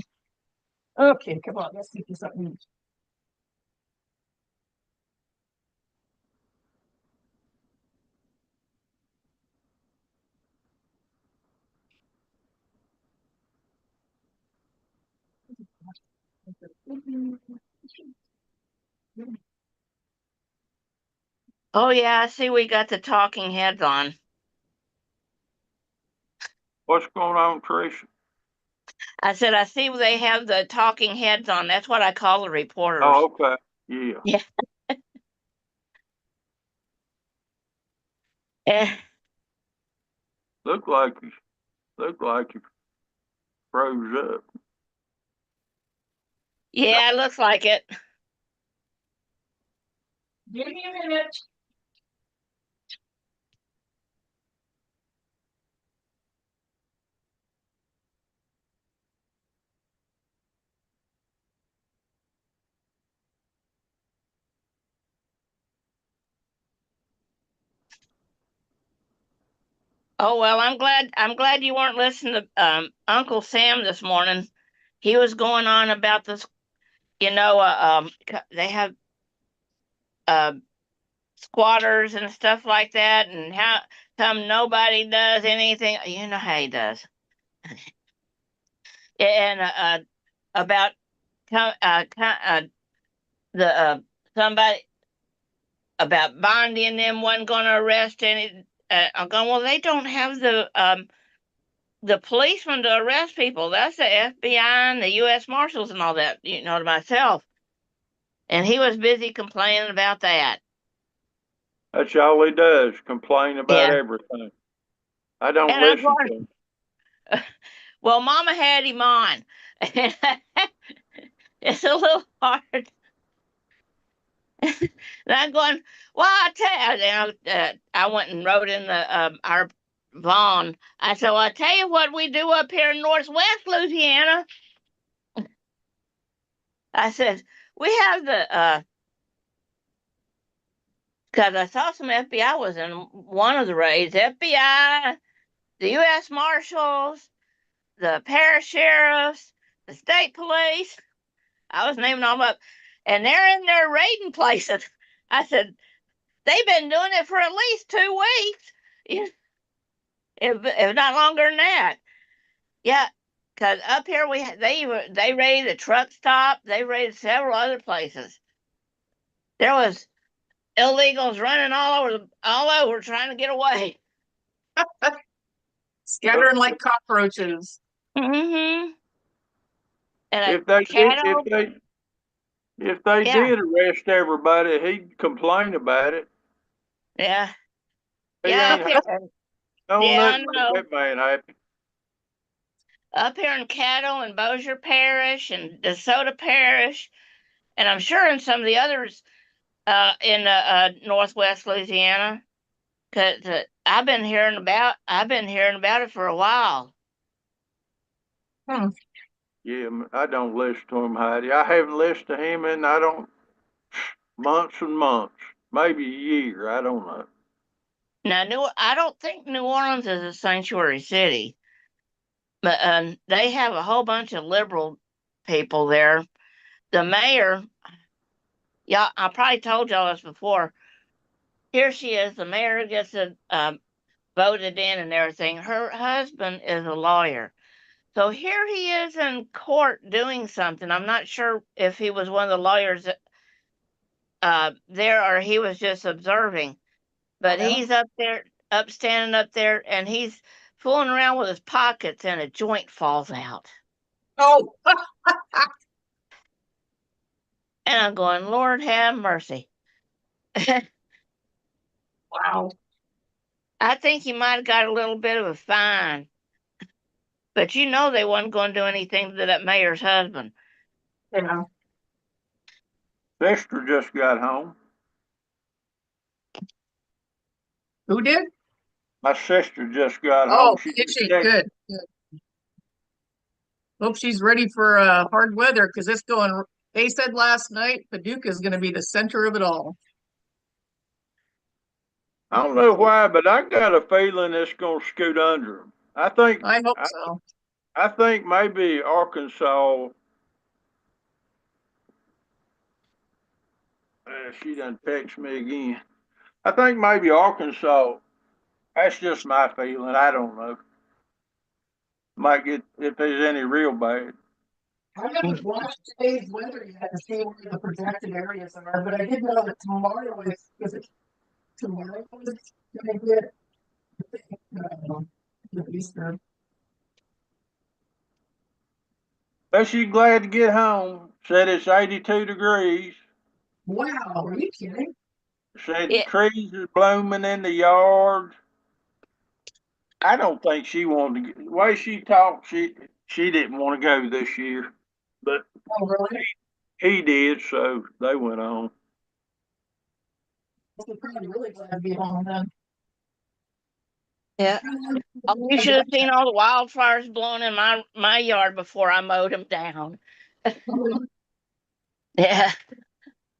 Okay, come on, let's get this up. Oh yeah, I see we got the talking heads on. What's going on, Tricia? I said, I see they have the talking heads on. That's what I call the reporters. Oh, okay. Yeah. Yeah. Eh, Look like you froze up. yeah, it looks like it. Give me a minute. Oh well, I'm glad you weren't listening to Uncle Sam this morning. He was going on about this, they have uh squatters and stuff like that, and how come nobody does anything. You know how he does. And about the somebody about Bondi and them wasn't going to arrest any. I'm going, well, they don't have the policemen to arrest people. That's the FBI and the U.S. Marshals and all that, to myself. And he was busy complaining about that. That's all he does, complain about Yeah. everything. I don't And I'm listen to going, him. well, Mama had him on. It's a little hard. And I'm going, well, I tell you, I went and wrote in our Vaughn. I said, well, I tell you what we do up here in Northwest Louisiana. I said, we have because I saw some FBI was in one of the raids. FBI, the U.S. Marshals, the parish sheriffs, the state police. I was naming them up. And they're in there raiding places. I said, they've been doing it for at least 2 weeks, if not longer than that. Yeah, because up here they raided the truck stop. They raided several other places. There was illegals running all over trying to get away. Scattering like cockroaches. Mm-hmm. And If they cattle. Yeah. did arrest everybody, he'd complain about it. Yeah. He Yeah, ain't up here. nothing I know. make that man happy. Up here in Caddo and Bossier Parish and DeSoto Parish, and I'm sure in some of the others in Northwest Louisiana, because I've been hearing about it for a while. Yeah, I don't listen to him, Heidi. I haven't listened to him in months and months, maybe a year. I don't know. Now, I don't think New Orleans is a sanctuary city, but they have a whole bunch of liberal people there. The mayor, yeah, I probably told y'all this before. Here she is, the mayor gets voted in and everything. Her husband is a lawyer. So here he is in court doing something. I'm not sure if he was one of the lawyers there or he was just observing. But he's standing up there, and he's fooling around with his pockets, and a joint falls out. Oh, And I'm going, Lord have mercy. wow. I think he might have got a little bit of a fine. But they wasn't going to do anything to that mayor's husband. Yeah. Sister just got home. Who did? My sister just got Oh, home. did she? Good. Hope she's ready for hard weather because it's going. They said last night Paducah is going to be the center of it all. I don't know why, but I got a feeling it's gonna scoot under them. I think, I hope so. I think maybe Arkansas, she done text me again. I think maybe Arkansas, that's just my feeling, I don't know. Might get, if there's any real bad. I haven't watched today's weather yet to see where the projected areas are, but I did know that tomorrow is it tomorrow is gonna get the Easter. But she's glad to get home, said it's 82 degrees, Wow, are you kidding? said the Yeah. trees are blooming in the yard. I don't think she wanted to, the way she talked, she didn't want to go this year, but Oh, really? he did, so they went on. I'm probably really glad to be home then. Yeah. Oh, you should have seen all the wildflowers blowing in my yard before I mowed them down. Yeah.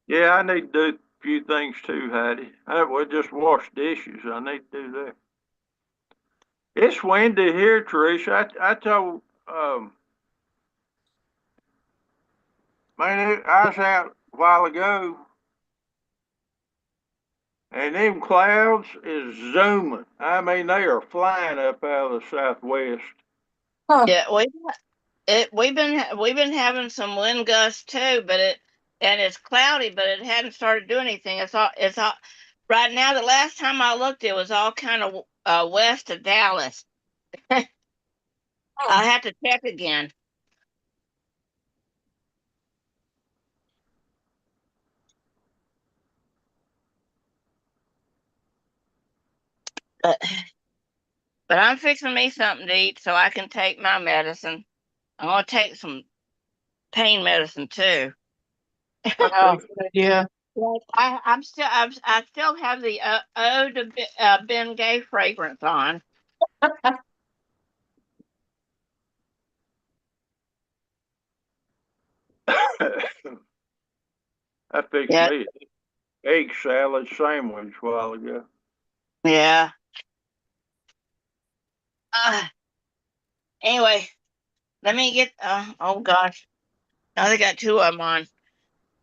Yeah, I need to do a few things too, Hattie. I would just wash dishes. I need to do that. It's windy here, Teresa. I told, man, I was out a while ago, and them clouds is zooming. I mean, they are flying up out of the southwest. Yeah, we've been having some wind gusts too, and it's cloudy, but it hadn't started doing anything. It's all right now. The last time I looked, it was all kind of west of Dallas. I'll have to check again. But, but I'm fixing me something to eat so I can take my medicine. I'm gonna take some pain medicine too. Wow, good idea. Like I still have the Eau de Ben Gay fragrance on. I fixed Yeah, me an egg salad sandwich a while ago. yeah. Uh, anyway, let me get. Oh gosh, now they got two of them on.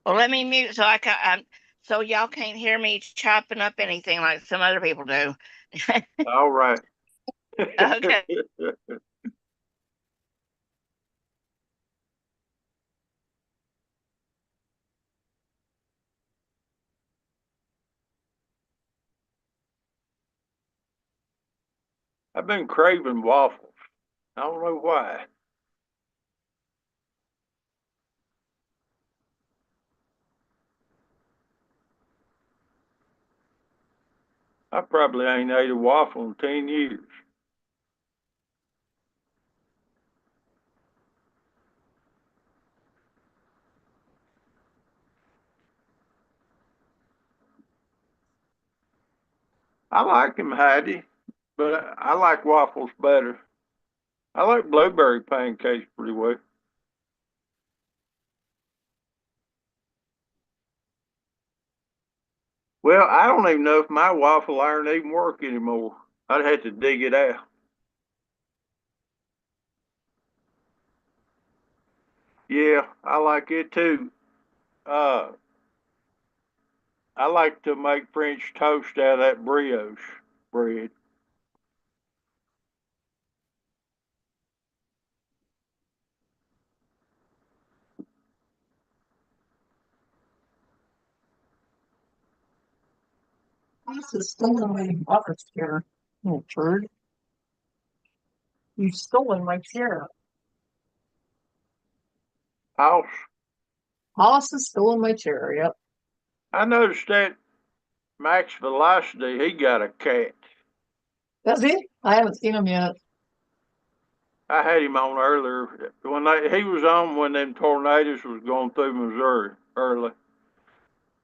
Well, let me mute so I can. So y'all can't hear me chopping up anything like some other people do. All right. Okay. I've been craving waffles. I don't know why. I probably ain't ate a waffle in 10 years. I like them, Heidi, but I like waffles better. I like blueberry pancakes pretty well. Well, I don't even know if my waffle iron even work anymore. I'd have to dig it out. Yeah, I like it too. Uh, I like to make French toast out of that brioche bread. This is stolen my mother's chair. You turd. You've stolen my chair. House. Hollis has stolen my chair. Yep. I noticed that Max Velocity, he got a cat. Does he? I haven't seen him yet. I had him on earlier when he was on when them tornadoes was going through Missouri early.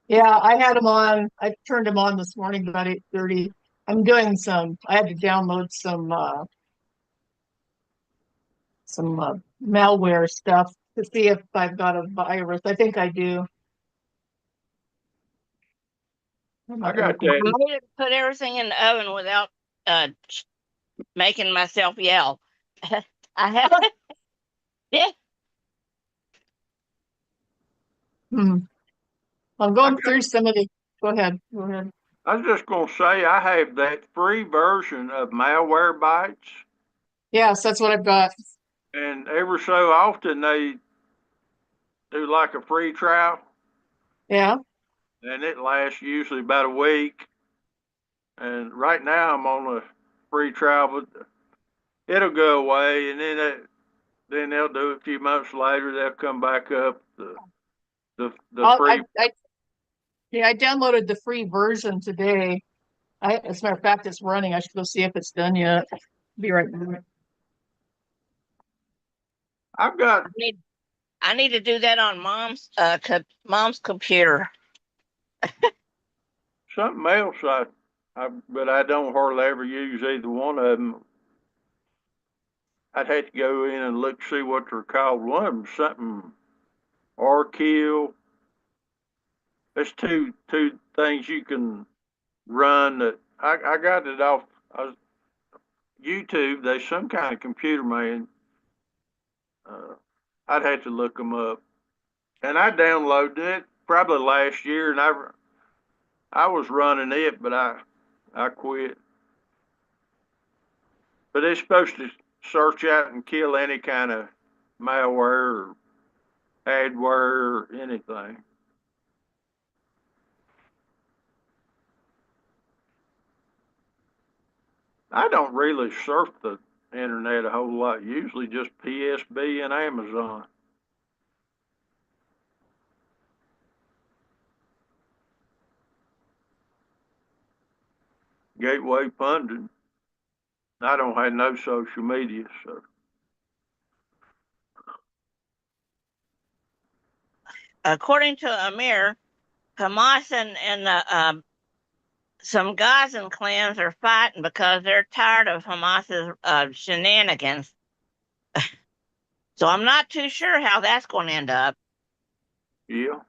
Yeah, I had him on. I turned him on this morning about 8:30. I'm doing I had to download some malware stuff to see if I've got a virus. I think I do. I got that. I need to put everything in the oven without making myself yell. I have, yeah, Hmm. I'm going Okay. through some of the, go ahead, go ahead. I was just gonna say, I have that free version of Malwarebytes, Yes, that's what I've got. and every so often they do like a free trial, Yeah, and it lasts usually about a week. And right now I'm on a free trial, but it'll go away, and then they'll do it a few months later. They'll come back up the free. I downloaded the free version today. As a matter of fact, it's running. I should go see if it's done yet. Be right back. I've got I need to do that on mom's computer. something else but I don't hardly ever use either one of them. I'd have to go in and look see what they're called. One of them something Orkill. There's two things you can run that I got it off YouTube. There's some kind of computer man. I'd have to look them up. And I downloaded it probably last year, and I was running it, but I quit. But it's supposed to search out and kill any kind of malware or adware or anything. I don't really surf the internet a whole lot. Usually just PSB and Amazon. Gateway Pundit. I don't have no social media, so. According to Amir, Hamas and some Gazan clans are fighting because they're tired of Hamas's shenanigans. So I'm not too sure how that's going to end up. Yeah.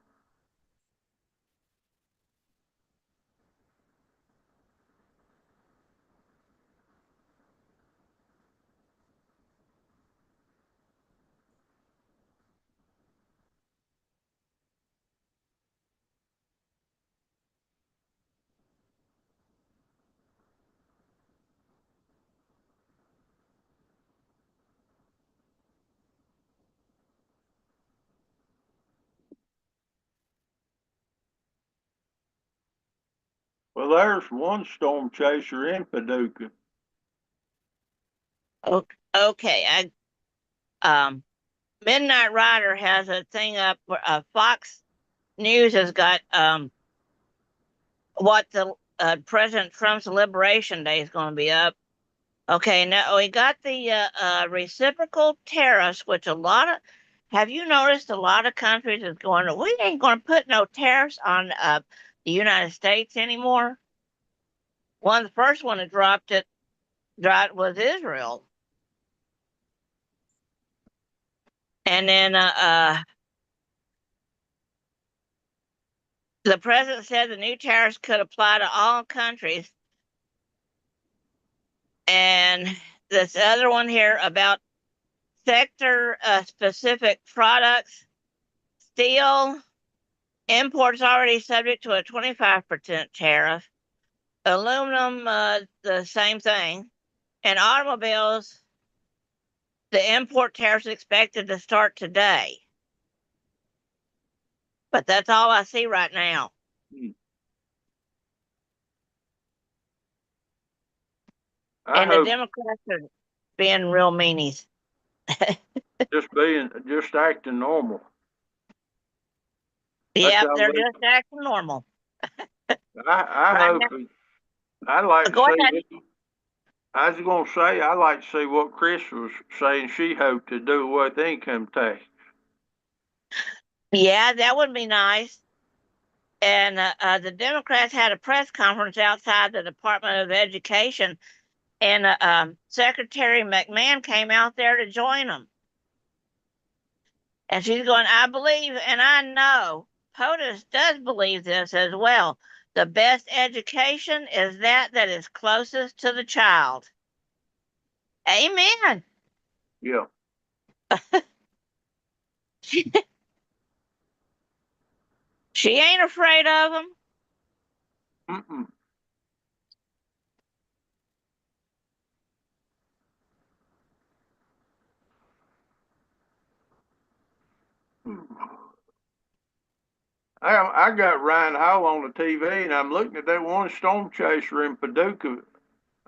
Well, there's one storm chaser in Paducah. Okay, Midnight Rider has a thing up where Fox News has got what the President Trump's Liberation Day is going to be up. Okay, now we got the reciprocal tariffs, which have you noticed a lot of countries is going, we ain't going to put no tariffs on the United States anymore. The first one that dropped was Israel. And then the president said the new tariffs could apply to all countries. And this other one here about sector specific products, steel imports already subject to a 25% tariff, aluminum, the same thing, and automobiles, the import tariffs expected to start today. But that's all I see right now. And the Democrats are being real meanies. just acting normal. Yeah, they're just acting normal. I hope. I'd like to Go ahead. see. I was going to say I'd like to see what Chris was saying. She hoped to do with income tax. Yeah, that would be nice. And the Democrats had a press conference outside the Department of Education, and Secretary McMahon came out there to join them. And she's going, I believe, and I know POTUS does believe this as well. The best education is that is closest to the child. Amen. Yeah. She ain't afraid of them. Mm-mm. I got Ryan Howell on the TV, and I'm looking at that one storm chaser in Paducah.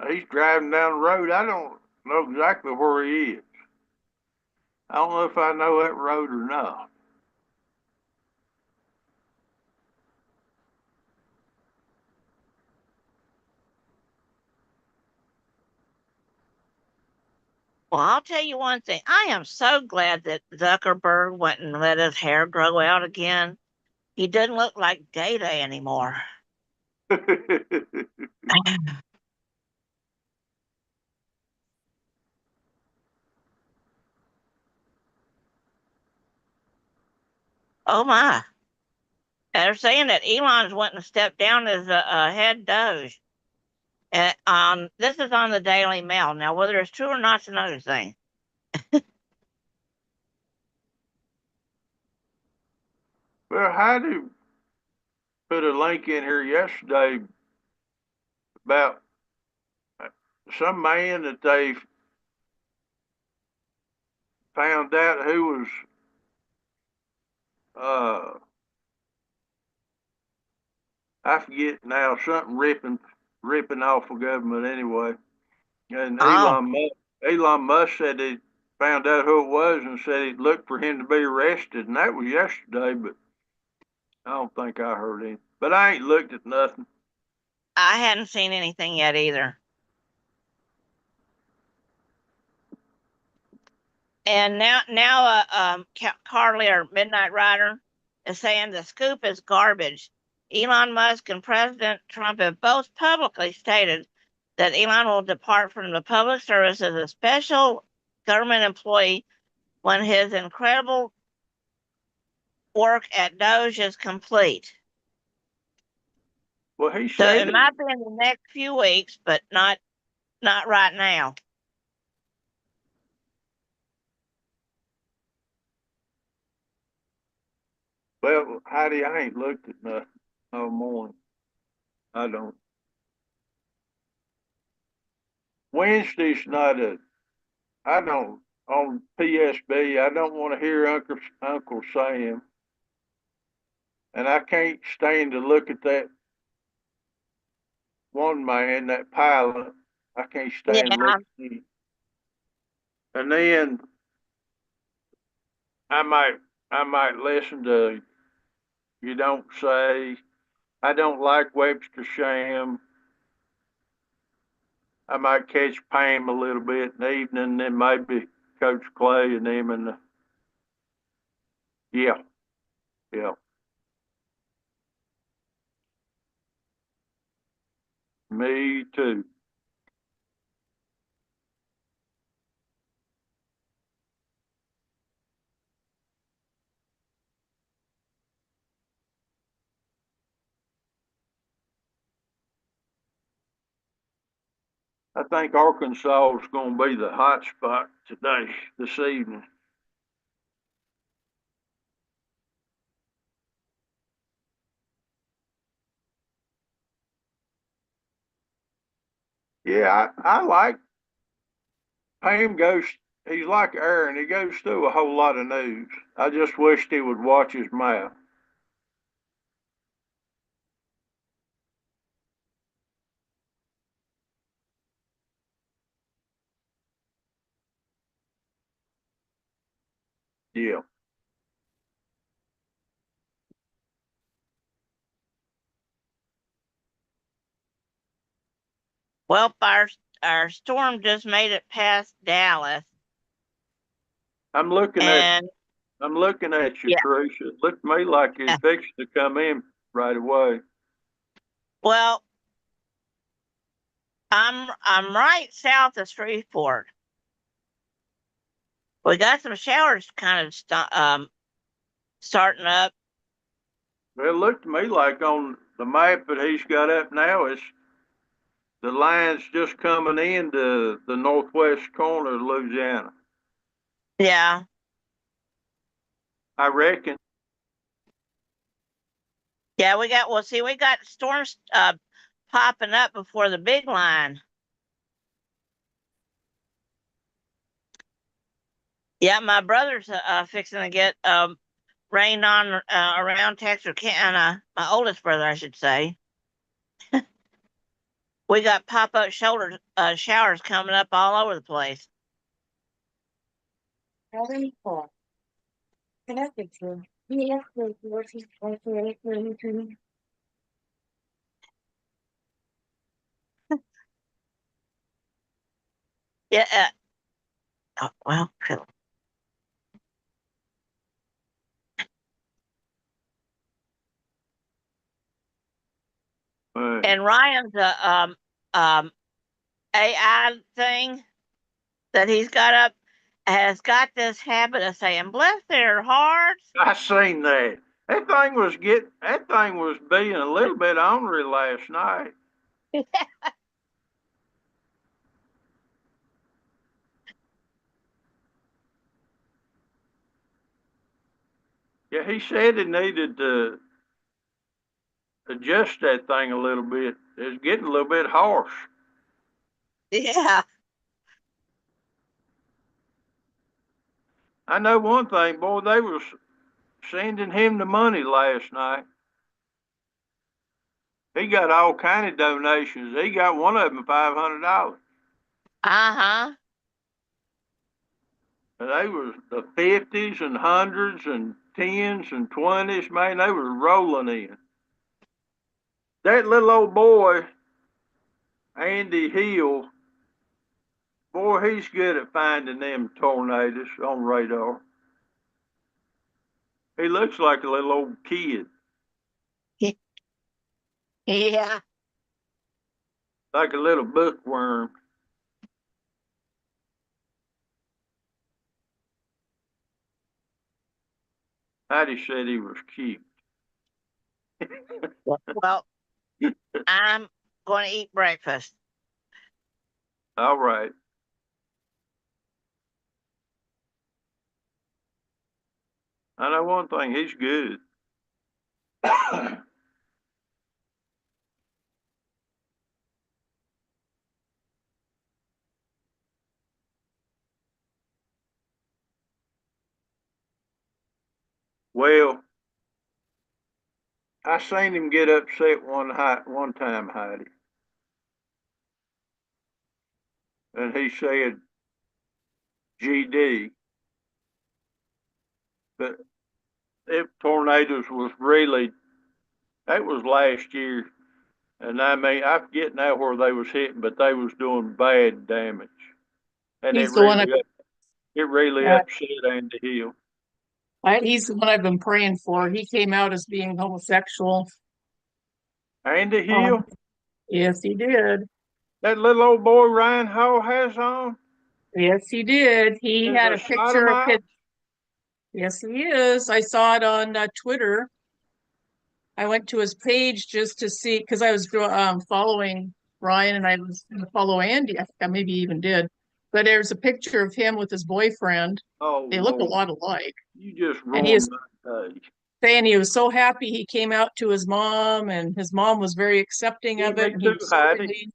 He's driving down the road. I don't know exactly where he is. I don't know if I know that road or not. Well, I'll tell you one thing. I am so glad that Zuckerberg went and let his hair grow out again. He doesn't look like Data anymore. Oh my. They're saying that Elon's went and stepped down as a head Doge. This is on the Daily Mail. Now, whether it's true or not is another thing. Well, Heidi put a link in here yesterday about some man that they found out who was I forget now, something ripping off the government anyway. And Oh, Elon Musk said he found out who it was and said he'd look for him to be arrested, and that was yesterday, but I don't think I heard him. But I ain't looked at nothing. I hadn't seen anything yet either. And Carly, our Midnight Rider, is saying the scoop is garbage. Elon Musk and President Trump have both publicly stated that Elon will depart from the public service as a special government employee when his incredible work at Doge is complete. Well, he So said it might be in the next few weeks, but not right now. well, Heidi, I ain't looked at nothing all morning. I don't. Wednesday's not I don't, on PSB, I don't want to hear Uncle Sam. And I can't stand to look at that one man, that pilot. I can't stand to look Yeah. at him. And then I might, I might listen to You Don't Say. I don't like Webster Sham. I might catch Pam a little bit in the evening, then maybe Coach Clay and them and yeah, yeah. Me too. I think Arkansas is going to be the hot spot today, this evening. Yeah, I like Payne goes. He's like Aaron. He goes through a whole lot of news. I just wished he would watch his mouth. Yeah. Well, our storm just made it past Dallas, I'm looking at and I'm looking at you, yeah. Teresa. It looked to me like it's fixing to come in right away. Well, I'm right south of Shreveport. We got some showers kind of starting up. Well, it looked to me like on the map that he's got up now, the line's just coming into the northwest corner of Louisiana. Yeah. I reckon. Yeah, we got storms popping up before the big line. Yeah, my brother's fixing to get rained on around Texarkana. My oldest brother, I should say. We got pop-up showers coming up all over the place. Yeah. Oh, well, phew. And Ryan's AI thing that he's got up has got this habit of saying, "Bless their hearts." I seen that. That thing was being a little bit ornery last night. Yeah, he said he needed to adjust that thing a little bit. It's getting a little bit harsh. Yeah. I know one thing, boy, they was sending him the money last night. He got all kind of donations. He got one of them $500. Uh-huh. And they was the 50s and 100s and 10s and 20s, man, they was rolling in. That little old boy, Andy Hill, boy, he's good at finding them tornadoes on radar. He looks like a little old kid, Yeah. like a little bookworm. Hattie said he was cute. Well, I'm going to eat breakfast. All right. I know one thing, he's good. Well, I seen him get upset one time, Heidi. And he said, GD. But if tornadoes was really, that was last year. And I mean, I forget now where they was hitting, but they was doing bad damage. And He's the one it really Yeah. upset Andy Hill. He's the one I've been praying for. He came out as being homosexual. Andy Hill? Yes, he did. That little old boy Ryan Hall has on? Yes, he did. He Is had a a picture of his. sodomite? Yes, he is. I saw it on Twitter. I went to his page just to see because I was following Ryan and I was going to follow Andy. I think I maybe even did. But there's a picture of him with his boyfriend. Oh, They look a Lord. lot alike. You just And he ruined is my day. saying he was so happy he came out to his mom, and his mom was very accepting Yeah, of it. me And he too, was so Heidi. relieved.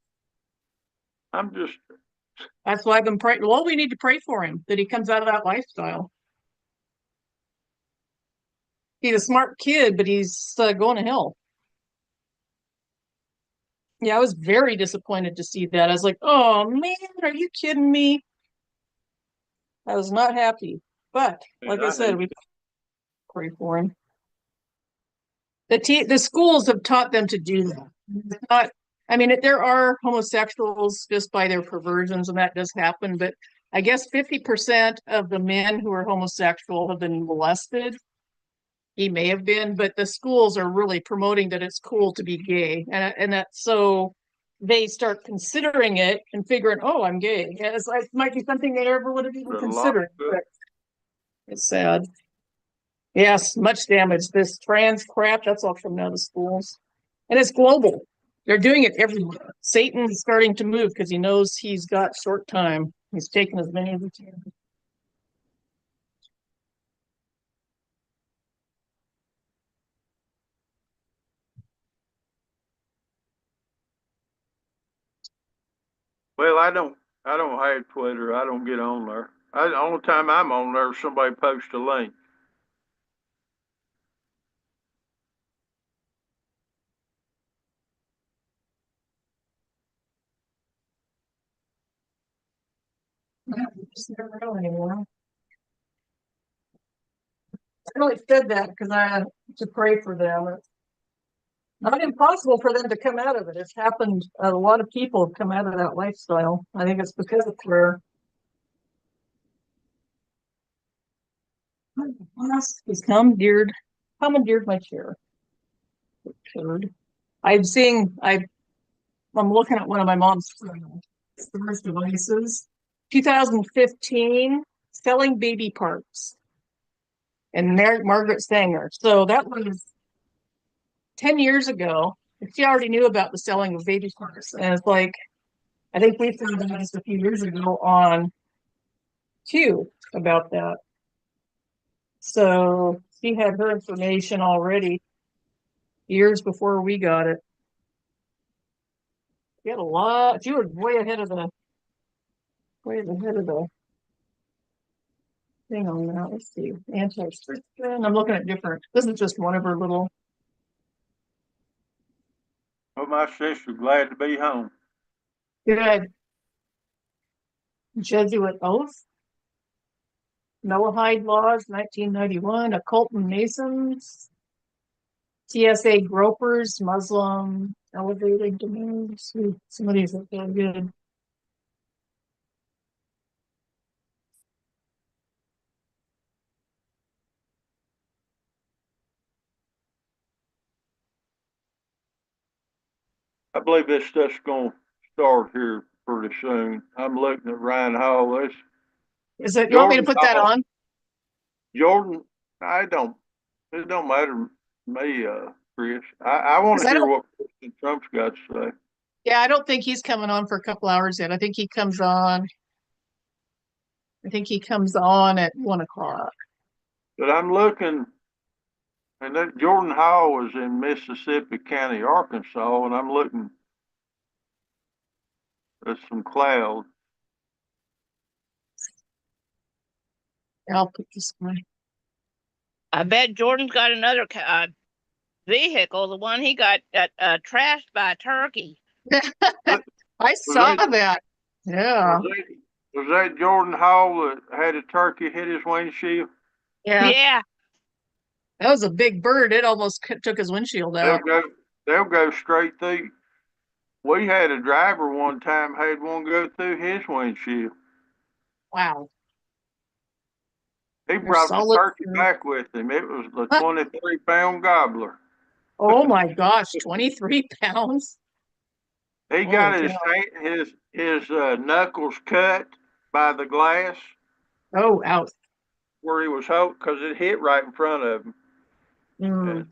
I'm just, That's why I've been praying. Well, we need to pray for him that he comes out of that lifestyle. He's a smart kid, but he's going to hell. Yeah, I was very disappointed to see that. I was like, oh man, are you kidding me? I was not happy. But like I said, we pray for him. The schools have taught them to do that. It's not, I mean, there are homosexuals just by their perversions, and that does happen. But I guess 50% of the men who are homosexual have been molested. He may have been, but the schools are really promoting that it's cool to be gay, and that's so they start considering it and figuring, oh, I'm gay. Yeah, it might be something they ever would have even The considered. lock- But it's sad. Yes, much damage. This trans crap, that's all coming out of schools. And it's global. They're doing it everywhere. Satan is starting to move because he knows he's got short time. He's taking as many as he can. Well, I don't have Twitter. I don't get on there. The only time I'm on there, somebody posts a link. I just never know anymore. I only said that because I had to pray for them. It's not impossible for them to come out of it. It's happened. A lot of people have come out of that lifestyle. I think it's because of prayer. He's commandeered my chair. Third. I'm looking at one of my mom's storage devices. 2015, selling baby parts. And Margaret Sanger. So that was 10 years ago. She already knew about the selling of baby parts. And it's like, I think we found out just a few years ago on Q about that. So she had her information already years before we got it. She had a lot. She was way ahead of the thing on that. Let's see. Anti-restriction. I'm looking at different. This is just one of her little. Well, my sister glad to be home. Good. Jesuit oath. Noahide laws, 1991. Occult and Masons. TSA gropers, Muslim elevated demands. Some of these are very good. I believe this stuff's gonna start here pretty soon. I'm looking at Ryan Hall. This Is it, you want me to put that on? Jordan, it don't matter to me, Chris. I want 'Cause to I hear don't- what President Trump's got to say. Yeah, I don't think he's coming on for a couple hours yet. I think he comes on. I think he comes on at 1 o'clock. But I'm looking, and that Jordan Hall was in Mississippi County, Arkansas, and I'm looking at some clouds. I'll put this one. I bet Jordan's got another vehicle, the one he got trashed by a turkey. I saw that. Yeah. Was that Jordan Hall that had a turkey hit his windshield? Yeah. Yeah. That was a big bird. It almost took his windshield out. They'll go straight through. We had a driver one time had one go through his windshield. Wow. He They're brought the solid turkey bird. back with him. It was the 23-pound gobbler. Oh my gosh, 23 pounds. He Oh, got yeah. his knuckles cut by the glass Oh, ouch. where he was holding because it hit right in front of him. Mm. And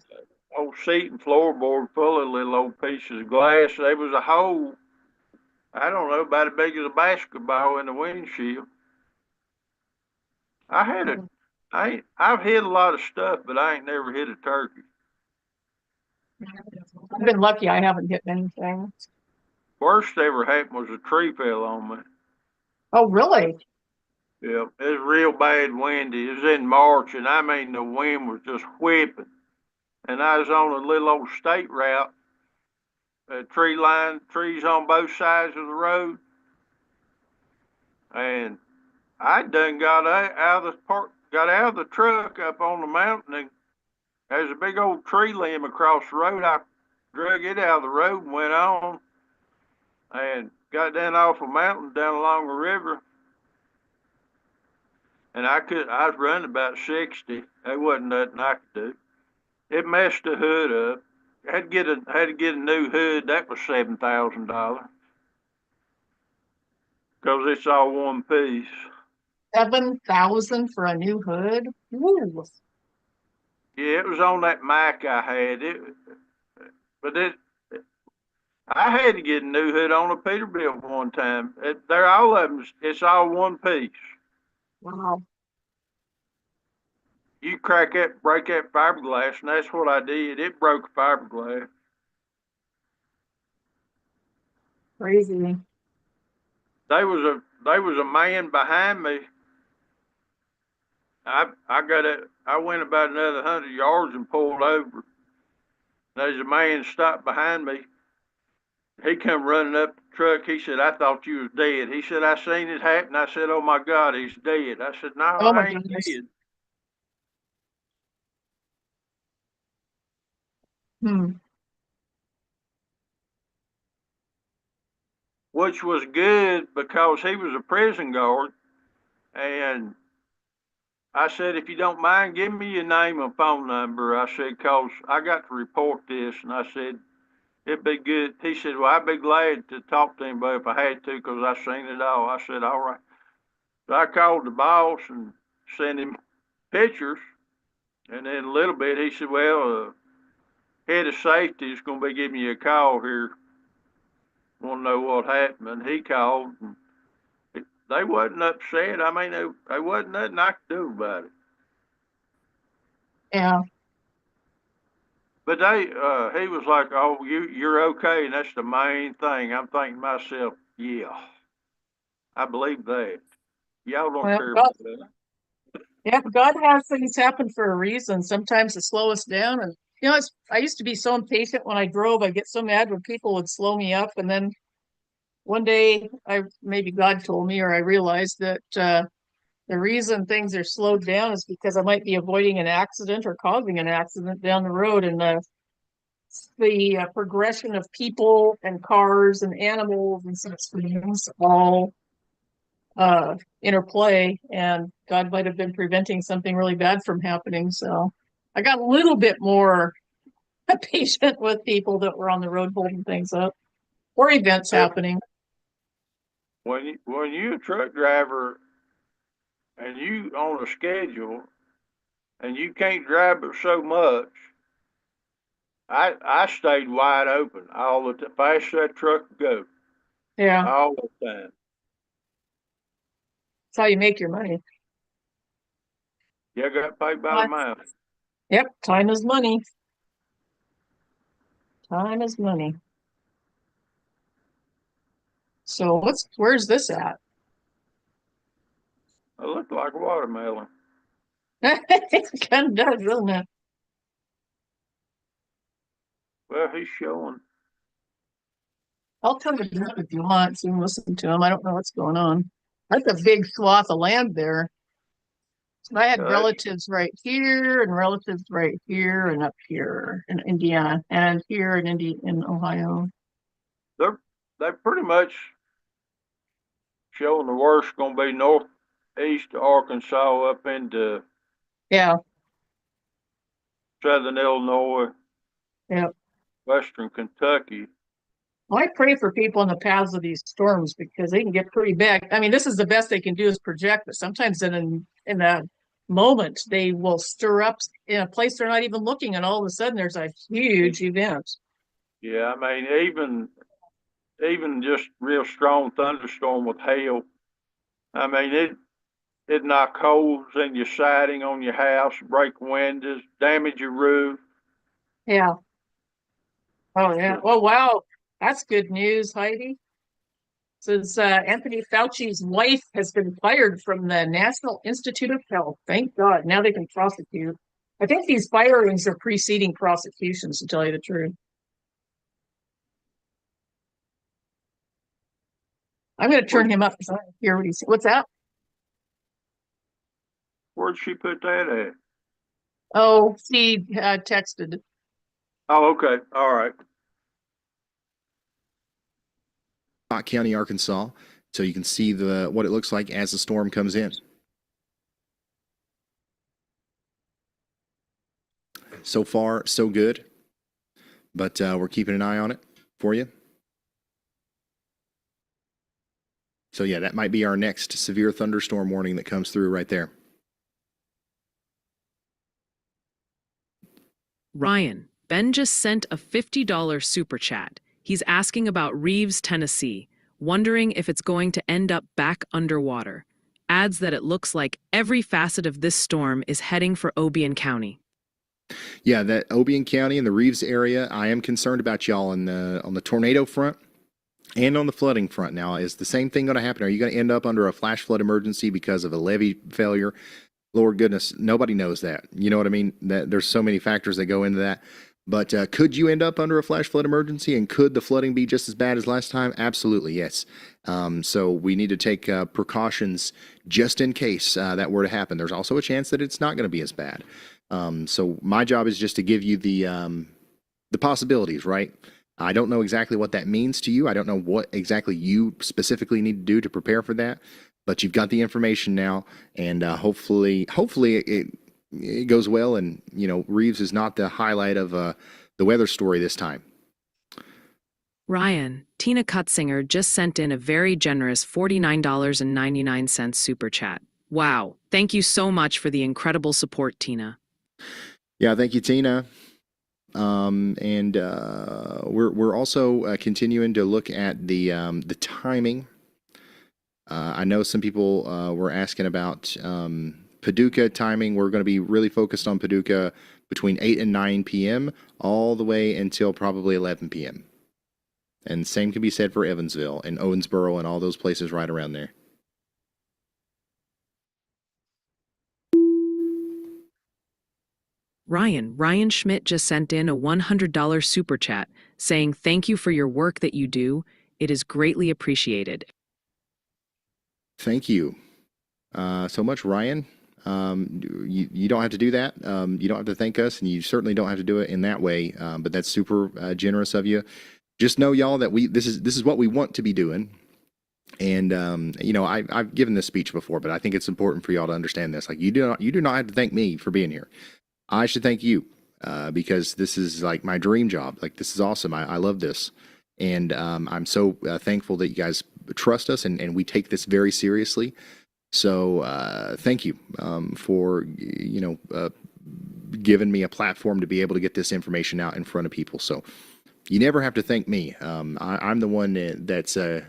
old seat and floorboard full of little old pieces of glass. There was a hole, I don't know, about as big as a basketball in the windshield. I've hit a lot of stuff, but I ain't never hit a turkey. I've been lucky I haven't hit anything. Worst ever happened was a tree fell on me. Oh, really? Yeah, it was real bad windy. It was in March, and I mean the wind was just whipping. And I was on a little old state route, tree line, trees on both sides of the road, and I done got out of the truck up on the mountain, and there's a big old tree limb across the road. I drug it out of the road and went on, and got down off a mountain down along a river. And I was running about 60. There wasn't nothing I could do. It messed the hood up. Had to get a new hood. That was $7,000 because it's all one piece. 7,000 for a new hood? Ooh. Yeah, it was on that Mac I had. I had to get a new hood on a Peterbilt one time. They're all of them. It's all one piece. Wow. You break that fiberglass, and that's what I did. It broke fiberglass. Crazy. There was a man behind me. I went about another 100 yards and pulled over. There's a man stopped behind me. He come running up the truck. He said, "I thought you was dead." He said, "I seen it happen." I said, "Oh my God, he's dead." I said, "No, Oh I my ain't goodness. dead." Hmm. Which was good because he was a prison guard. And I said, "If you don't mind, give me your name and phone number." I said, "Cause I got to report this." And I said, "It'd be good." He said, "Well, I'd be glad to talk to him, but if I had to, cause I seen it all." I said, "All right." So I called the boss and sent him pictures. And then a little bit, he said, "Well, head of safety is going to be giving you a call here. Want to know what happened?" And he called. And they wasn't upset. I mean, they wasn't nothing I could do about it. Yeah. But he was like, "Oh, you're okay," and that's the main thing. I'm thinking to myself, yeah, I believe that. Y'all don't Well, care God, about that. yeah, God has things happen for a reason. Sometimes to slow us down. And I used to be so impatient when I drove. I get so mad when people would slow me up. And then one day, maybe God told me, or I realized that the reason things are slowed down is because I might be avoiding an accident or causing an accident down the road. And the progression of people and cars and animals and such things all interplay, and God might have been preventing something really bad from happening. So I got a little bit more patient with people that were on the road holding things up or events happening. When you a truck driver and you on a schedule and you can't drive but so much, I stayed wide open all the fast that truck would go Yeah, all the time. that's how you make your money. You got paid by the mile. Yep, time is money. Time is money. So where's this at? It looked like watermelon. It kind of does, doesn't it? Well, he's showing. I'll turn it up if you want, so you can listen to him. I don't know what's going on. That's a big swath of land there. So I had Uh, relatives right here and relatives right here and up here in Indiana and here in Ohio. they're pretty much showing the worst going to be northeast Arkansas up into Yeah, southern Illinois, yeah. western Kentucky. Well, I pray for people in the paths of these storms because they can get pretty big. I mean, this is the best they can do is project, but sometimes in a moment they will stir up in a place they're not even looking, and all of a sudden there's a huge event. Yeah, I mean, even just real strong thunderstorm with hail. I mean, it knock holes in your siding on your house, break windows, damage your roof. Yeah. Oh yeah. Oh wow. That's good news, Heidi. Since Anthony Fauci's wife has been fired from the National Institute of Health. Thank God. Now they can prosecute. I think these firings are preceding prosecutions, to tell you the truth. I'm going to turn him up because I don't hear what he's. What's that? Where'd she put that at? Oh, he texted. Oh, okay. All right. County, Arkansas, so you can see what it looks like as the storm comes in. So far, so good, but we're keeping an eye on it for you. So yeah, that might be our next severe thunderstorm warning that comes through right there. Ryan, Ben just sent a $50 super chat. He's asking about Reeves, Tennessee, wondering if it's going to end up back underwater. Adds that it looks like every facet of this storm is heading for Obion County. Yeah, that Obion County and the Reeves area, I am concerned about y'all on the tornado front and on the flooding front. Now, is the same thing going to happen? Are you going to end up under a flash flood emergency because of a levee failure? Lord goodness, nobody knows that. You know what I mean? That there's so many factors that go into that. But could you end up under a flash flood emergency, and could the flooding be just as bad as last time? Absolutely, yes. So we need to take precautions just in case that were to happen. There's also a chance that it's not going to be as bad. So my job is just to give you the possibilities, right? I don't know exactly what that means to you. I don't know what exactly you specifically need to do to prepare for that. But you've got the information now, and hopefully it goes well, and Reeves is not the highlight of the weather story this time. Ryan, Tina Cutzinger just sent in a very generous $49.99 super chat. Wow, thank you so much for the incredible support, Tina. Yeah, thank you, Tina. And we're also continuing to look at the timing. I know some people were asking about Paducah timing. We're going to be really focused on Paducah between 8 and 9 p.m. all the way until probably 11 p.m. And same can be said for Evansville and Owensboro and all those places right around there. Ryan Schmidt just sent in a $100 super chat saying thank you for your work that you do. It is greatly appreciated. Thank you so much, Ryan. You don't have to do that. You don't have to thank us, and you certainly don't have to do it in that way. But that's super generous of you. Just know, y'all, that this is what we want to be doing. And I've given this speech before, but I think it's important for y'all to understand this. Like, you do not have to thank me for being here. I should thank you because this is like my dream job. Like, this is awesome. I love this, and I'm so thankful that you guys trust us, and we take this very seriously. So thank you for giving me a platform to be able to get this information out in front of people. So you never have to thank me. I'm the one that's I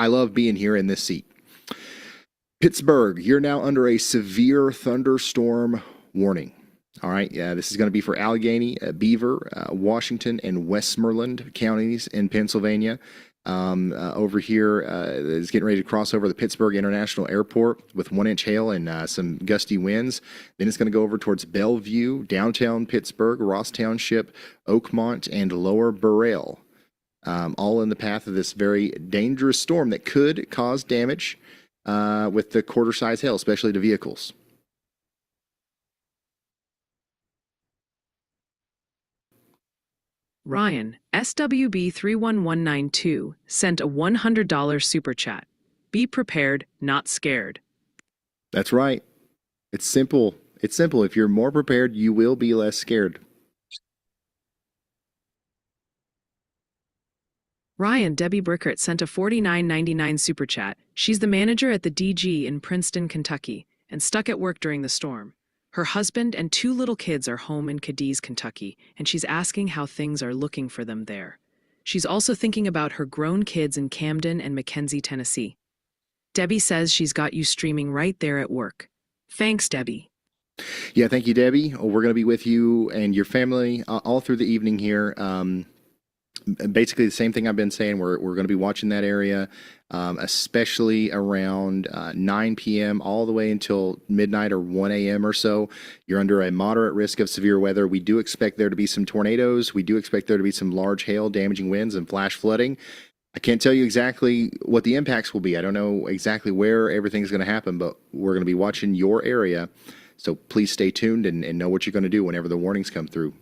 love being here in this seat. Pittsburgh, you're now under a severe thunderstorm warning. All right, yeah, this is going to be for Allegheny, Beaver, Washington, and Westmoreland counties in Pennsylvania. Over here is getting ready to cross over the Pittsburgh International Airport with 1-inch hail and some gusty winds. Then it's going to go over towards Bellevue, downtown Pittsburgh, Ross Township, Oakmont, and Lower Burrell, all in the path of this very dangerous storm that could cause damage with the quarter-size hail, especially to vehicles. Ryan, SWB31192, sent a $100 super chat. Be prepared, not scared. That's right. It's simple. It's simple. If you're more prepared, you will be less scared. Ryan, Debbie Brickert sent a $49.99 super chat. She's the manager at the DG in Princeton, Kentucky, and stuck at work during the storm. Her husband and 2 little kids are home in Cadiz, Kentucky, and she's asking how things are looking for them there. She's also thinking about her grown kids in Camden and McKenzie, Tennessee. Debbie says she's got you streaming right there at work. Thanks, Debbie. Yeah, thank you, Debbie. We're going to be with you and your family all through the evening here. Basically the same thing I've been saying. We're going to be watching that area, especially around 9 p.m. all the way until midnight or 1 a.m. or so. You're under a moderate risk of severe weather. We do expect there to be some tornadoes. We do expect there to be some large hail, damaging winds, and flash flooding. I can't tell you exactly what the impacts will be. I don't know exactly where everything's going to happen, but we're going to be watching your area. So please stay tuned and know what you're going to do whenever the warnings come through.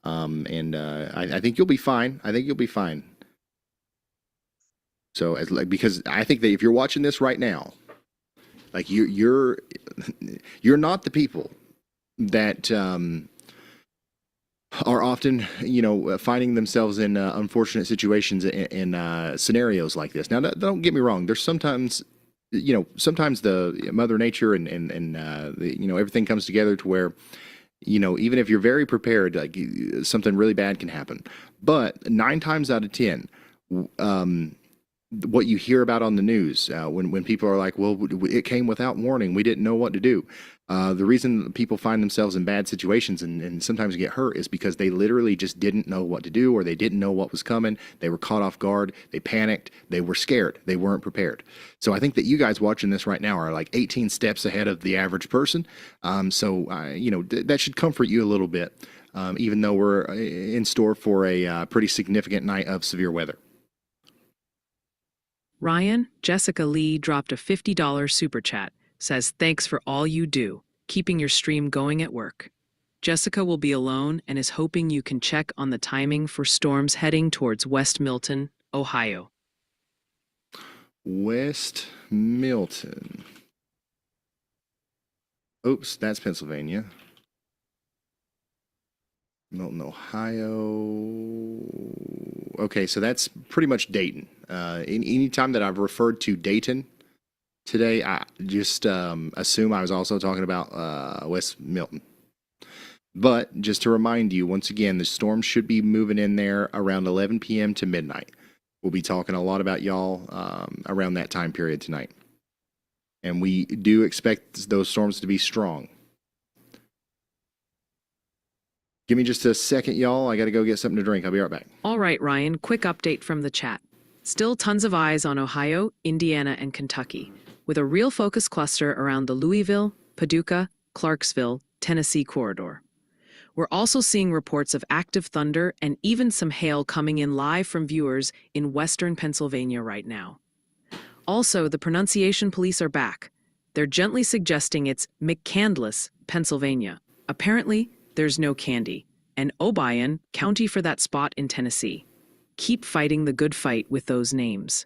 I think you'll be fine. I think you'll be fine. So, because I think that if you're watching this right now, like you're not the people that are often, finding themselves in unfortunate situations in scenarios like this. Now, don't get me wrong. There's sometimes, sometimes the Mother Nature and everything comes together to where even if you're very prepared, like something really bad can happen. But 9 times out of 10, what you hear about on the news when people are like, well, it came without warning, we didn't know what to do. The reason people find themselves in bad situations and sometimes get hurt is because they literally just didn't know what to do, or they didn't know what was coming. They were caught off guard. They panicked. They were scared. They weren't prepared. So I think that you guys watching this right now are like 18 steps ahead of the average person. That should comfort you a little bit, even though we're in store for a pretty significant night of severe weather. Ryan, Jessica Lee dropped a $50 super chat, says thanks for all you do, keeping your stream going at work. Jessica will be alone and is hoping you can check on the timing for storms heading towards West Milton, Ohio. West Milton. Oops, that's Pennsylvania. Milton, Ohio. Okay, so that's pretty much Dayton. Any time that I've referred to Dayton today, I just assume I was also talking about West Milton. But just to remind you, once again, the storm should be moving in there around 11 p.m. to midnight. We'll be talking a lot about y'all around that time period tonight. And we do expect those storms to be strong. Give me just a second, y'all. I got to go get something to drink. I'll be right back. All right, Ryan, quick update from the chat. Still tons of eyes on Ohio, Indiana, and Kentucky, with a real focus cluster around the Louisville, Paducah, Clarksville, Tennessee corridor. We're also seeing reports of active thunder and even some hail coming in live from viewers in western Pennsylvania right now. Also, the pronunciation police are back. They're gently suggesting it's McCandless, Pennsylvania. Apparently, there's no candy, and Obion, county for that spot in Tennessee. Keep fighting the good fight with those names.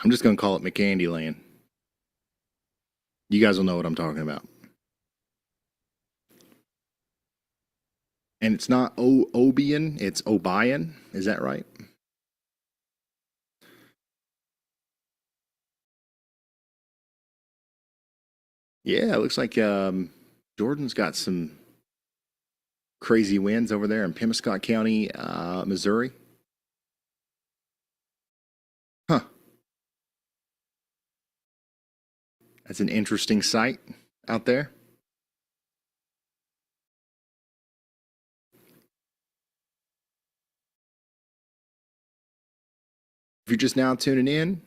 I'm just going to call it McCandyland. You guys will know what I'm talking about. And it's not Obion, it's Obion. Is that right? Yeah, it looks like Jordan's got some crazy winds over there in Pemiscot County, Missouri. Huh. That's an interesting sight out there. If you're just now tuning in,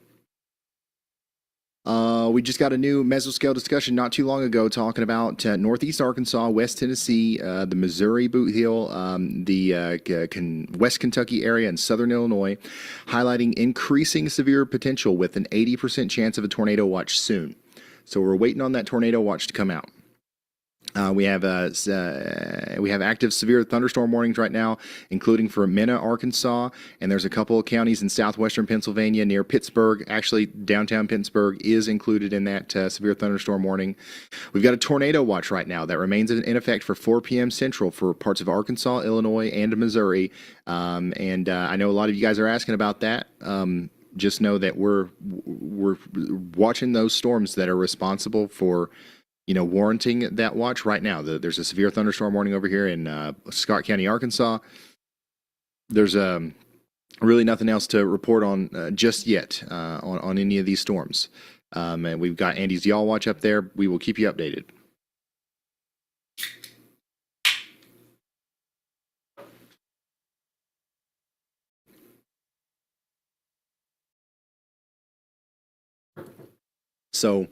we just got a new mesoscale discussion not too long ago talking about Northeast Arkansas, West Tennessee, the Missouri Boot Heel, the West Kentucky area, and Southern Illinois, highlighting increasing severe potential with an 80% chance of a tornado watch soon. So we're waiting on that tornado watch to come out. We have active severe thunderstorm warnings right now, including for Mena, Arkansas, and there's a couple of counties in southwestern Pennsylvania near Pittsburgh. Actually, downtown Pittsburgh is included in that severe thunderstorm warning. We've got a tornado watch right now that remains in effect for 4 p.m. Central for parts of Arkansas, Illinois, and Missouri. I know a lot of you guys are asking about that. Just know that we're watching those storms that are responsible for warranting that watch right now. There's a severe thunderstorm warning over here in Scott County, Arkansas. There's really nothing else to report on just yet on any of these storms. And we've got Andy's Y'all Watch up there. We will keep you updated. So,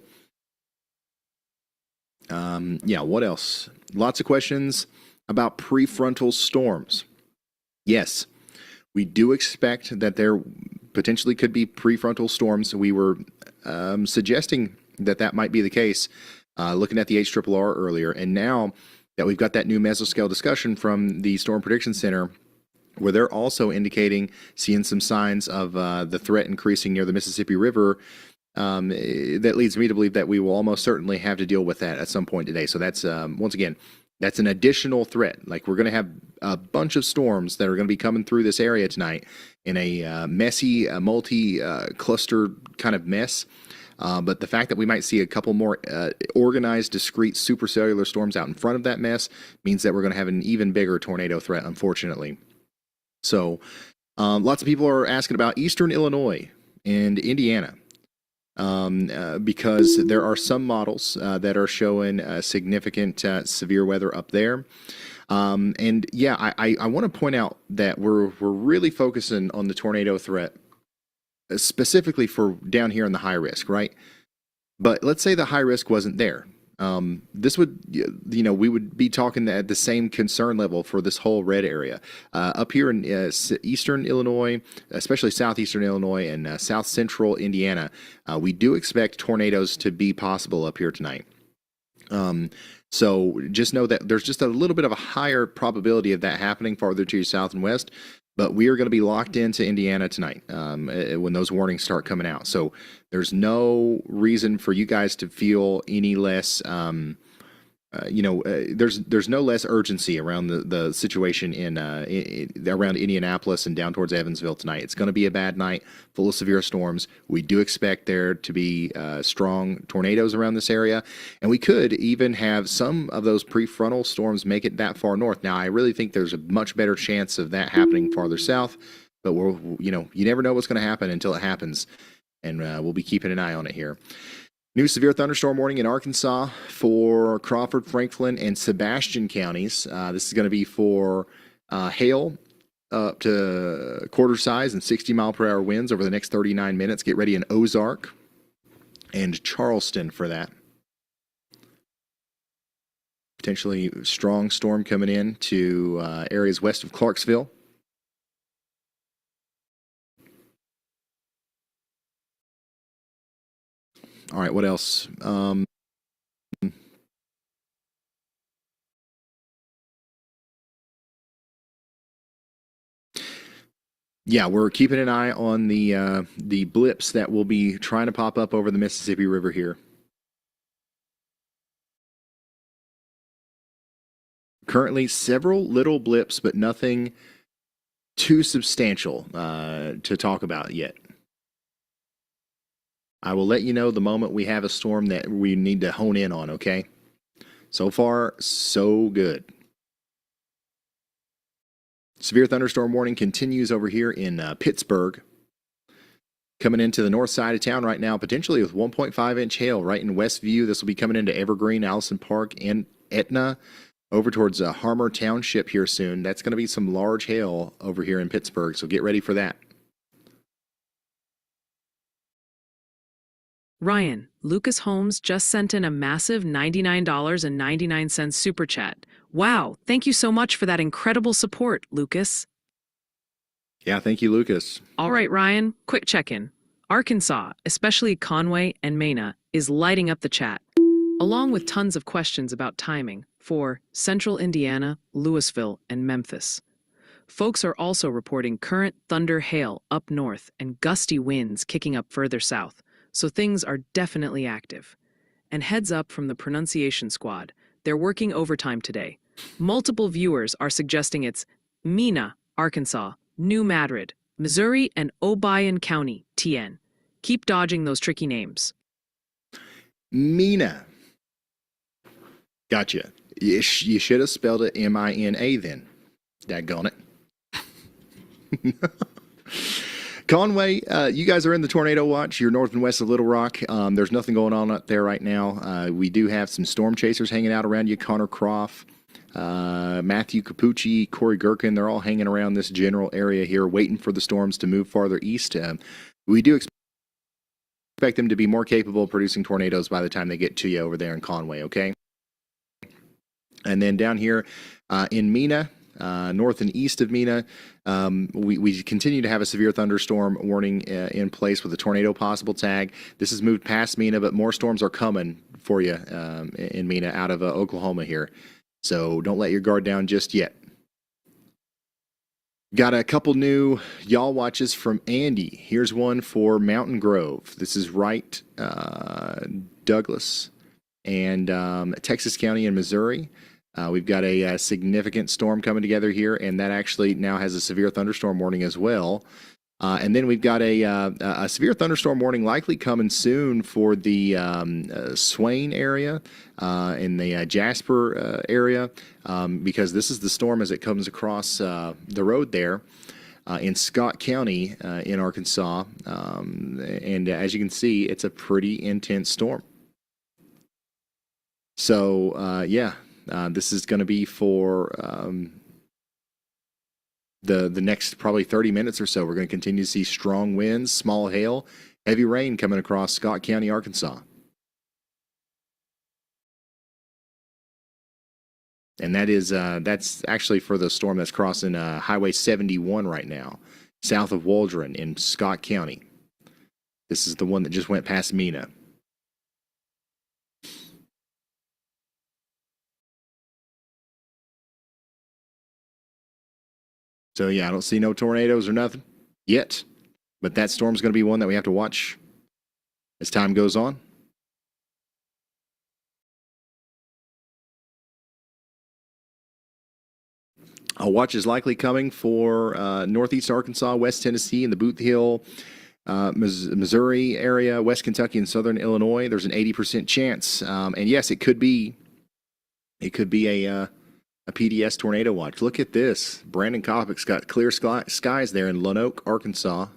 what else? Lots of questions about prefrontal storms. Yes, we do expect that there potentially could be prefrontal storms. We were suggesting that might be the case, looking at the HRRR earlier. And now that we've got that new mesoscale discussion from the Storm Prediction Center, where they're also indicating, seeing some signs of the threat increasing near the Mississippi River, that leads me to believe that we will almost certainly have to deal with that at some point today. So that's, once again, That's an additional threat. Like, we're going to have a bunch of storms that are going to be coming through this area tonight in a messy, multi-cluster kind of mess. But the fact that we might see a couple more organized, discrete supercellular storms out in front of that mess means that we're going to have an even bigger tornado threat, unfortunately. So lots of people are asking about eastern Illinois and Indiana. Because there are some models that are showing significant severe weather up there. And yeah, I want to point out that we're really focusing on the tornado threat specifically for down here in the high risk, right? But let's say the high risk wasn't there. This would, we would be talking at the same concern level for this whole red area. Up here in eastern Illinois, especially southeastern Illinois and south central Indiana, we do expect tornadoes to be possible up here tonight. So just know that there's just a little bit of a higher probability of that happening farther to your south and west. But we are going to be locked into Indiana tonight when those warnings start coming out. So there's no reason for you guys to feel any less, there's no less urgency around the situation around Indianapolis and down towards Evansville tonight. It's going to be a bad night, full of severe storms. We do expect there to be strong tornadoes around this area, and we could even have some of those prefrontal storms make it that far north. Now, I really think there's a much better chance of that happening farther south, but you never know what's going to happen until it happens, and we'll be keeping an eye on it here. New severe thunderstorm warning in Arkansas for Crawford, Franklin, and Sebastian counties. This is going to be for hail up to quarter size and 60-mile-per-hour winds over the next 39 minutes. Get ready in Ozark and Charleston for that. Potentially strong storm coming in to areas west of Clarksville. All right, what else? Yeah, we're keeping an eye on the blips that will be trying to pop up over the Mississippi River here. Currently, several little blips, but nothing too substantial to talk about yet. I will let you know the moment we have a storm that we need to hone in on, okay? So far, so good. Severe thunderstorm warning continues over here in Pittsburgh. Coming into the north side of town right now, potentially with 1.5-inch hail right in Westview. This will be coming into Evergreen, Allison Park, and Etna, over towards Harmer Township here soon. That's going to be some large hail over here in Pittsburgh, so get ready for that. Ryan, Lucas Holmes just sent in a massive $99.99 super chat. Wow, thank you so much for that incredible support, Lucas. Yeah, thank you, Lucas. All right, Ryan, quick check-in. Arkansas, especially Conway and Mena, is lighting up the chat, along with tons of questions about timing for central Indiana, Louisville, and Memphis. Folks are also reporting current thunder hail up north and gusty winds kicking up further south. So things are definitely active. And heads up from the pronunciation squad, they're working overtime today. Multiple viewers are suggesting it's Mena, Arkansas, New Madrid, Missouri, and Obion County, TN. Keep dodging those tricky names. Mena. Gotcha. You should have spelled it M-I-N-A then. Daggone it. Conway, you guys are in the tornado watch. You're north and west of Little Rock. There's nothing going on up there right now. We do have some storm chasers hanging out around you. Connor Croft, Matthew Capucci, Corey Gherkin. They're all hanging around this general area here, waiting for the storms to move farther east. We do expect them to be more capable of producing tornadoes by the time they get to you over there in Conway, okay? And then down here in Mena, north and east of Mena, we continue to have a severe thunderstorm warning in place with a tornado possible tag. This has moved past Mena, but more storms are coming for you in Mena out of Oklahoma here. So don't let your guard down just yet. Got a couple new y'all watches from Andy. Here's one for Mountain Grove. This is Wright, Douglas, and Texas County in Missouri. We've got a significant storm coming together here, and that actually now has a severe thunderstorm warning as well. And then we've got a severe thunderstorm warning likely coming soon for the Swain area in the Jasper area, because this is the storm as it comes across the road there in Scott County in Arkansas. And as you can see, it's a pretty intense storm. So, this is going to be for the next probably 30 minutes or so. We're going to continue to see strong winds, small hail, heavy rain coming across Scott County, Arkansas. And that's actually for the storm that's crossing Highway 71 right now, south of Waldron in Scott County. This is the one that just went past Mena. So yeah, I don't see no tornadoes or nothing yet, but that storm's going to be one that we have to watch as time goes on. A watch is likely coming for northeast Arkansas, West Tennessee, and the Boot Hill, Missouri area, West Kentucky, and southern Illinois. There's an 80% chance, and yes, it could be a PDS tornado watch. Look at this. Brandon Kopic's got clear skies there in Lonoke, Arkansas.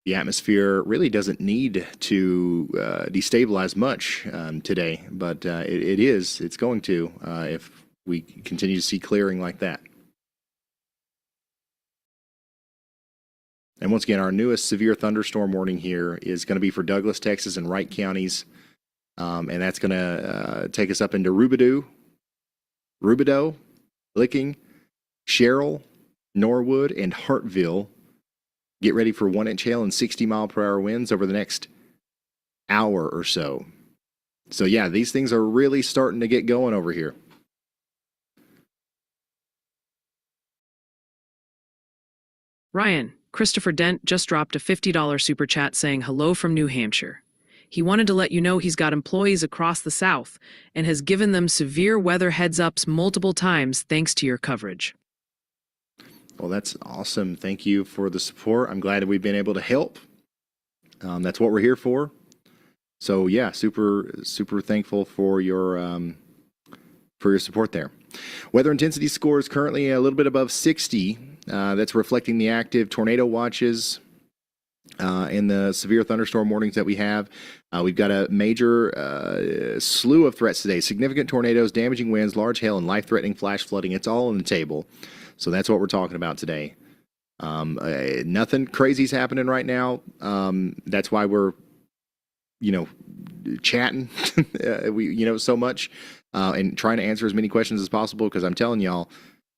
The atmosphere really doesn't need to destabilize much today, but it's going to if we continue to see clearing like that. And once again, our newest severe thunderstorm warning here is going to be for Douglas, Texas, and Wright counties. And that's going to take us up into Rubidoux, Licking, Sherrill, Norwood, and Hartville. Get ready for 1-inch hail and 60-mile-per-hour winds over the next hour or so. So yeah, these things are really starting to get going over here. Ryan, Christopher Dent just dropped a $50 super chat saying hello from New Hampshire. He wanted to let you know he's got employees across the South and has given them severe weather heads-ups multiple times thanks to your coverage. Well, that's awesome. Thank you for the support. I'm glad that we've been able to help. That's what we're here for. So yeah, super thankful for your support there. Weather intensity score is currently a little bit above 60. That's reflecting the active tornado watches and the severe thunderstorm warnings that we have. We've got a major slew of threats today. Significant tornadoes, damaging winds, large hail, and life-threatening flash flooding. It's all on the table. So that's what we're talking about today. Nothing crazy's happening right now. That's why we're, chatting, so much and trying to answer as many questions as possible, because I'm telling y'all,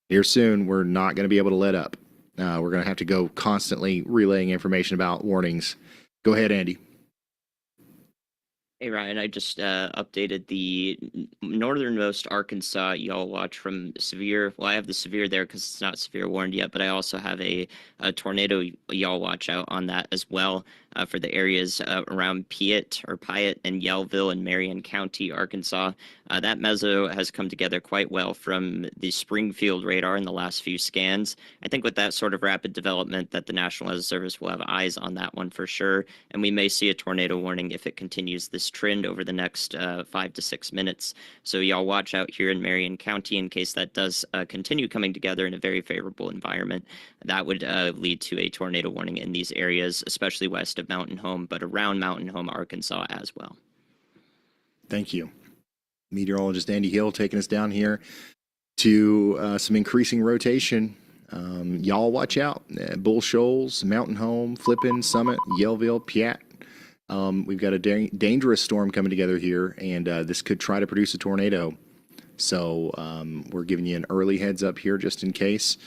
here soon, we're not going to be able to let up. We're going to have to go constantly relaying information about warnings. Go ahead, Andy. Hey, Ryan, I just updated the northernmost Arkansas y'all watch from severe. Well, I have the severe there because it's not severe warned yet, but I also have a tornado y'all watch out on that as well for the areas around Piatt and Yellville and Marion County, Arkansas. That meso has come together quite well from the Springfield radar in the last few scans. I think with that sort of rapid development that the National Weather Service will have eyes on that one for sure, and we may see a tornado warning if it continues this trend over the next 5 to 6 minutes. So y'all watch out here in Marion County in case that does continue coming together in a very favorable environment. That would lead to a tornado warning in these areas, especially west of Mountain Home, but around Mountain Home, Arkansas as well. Thank you. Meteorologist Andy Hill taking us down here to some increasing rotation. Y'all watch out. Bull Shoals, Mountain Home, Flippin, Summit, Yellville, Piatt. We've got a dangerous storm coming together here, and this could try to produce a tornado. So we're giving you an early heads up here just in case.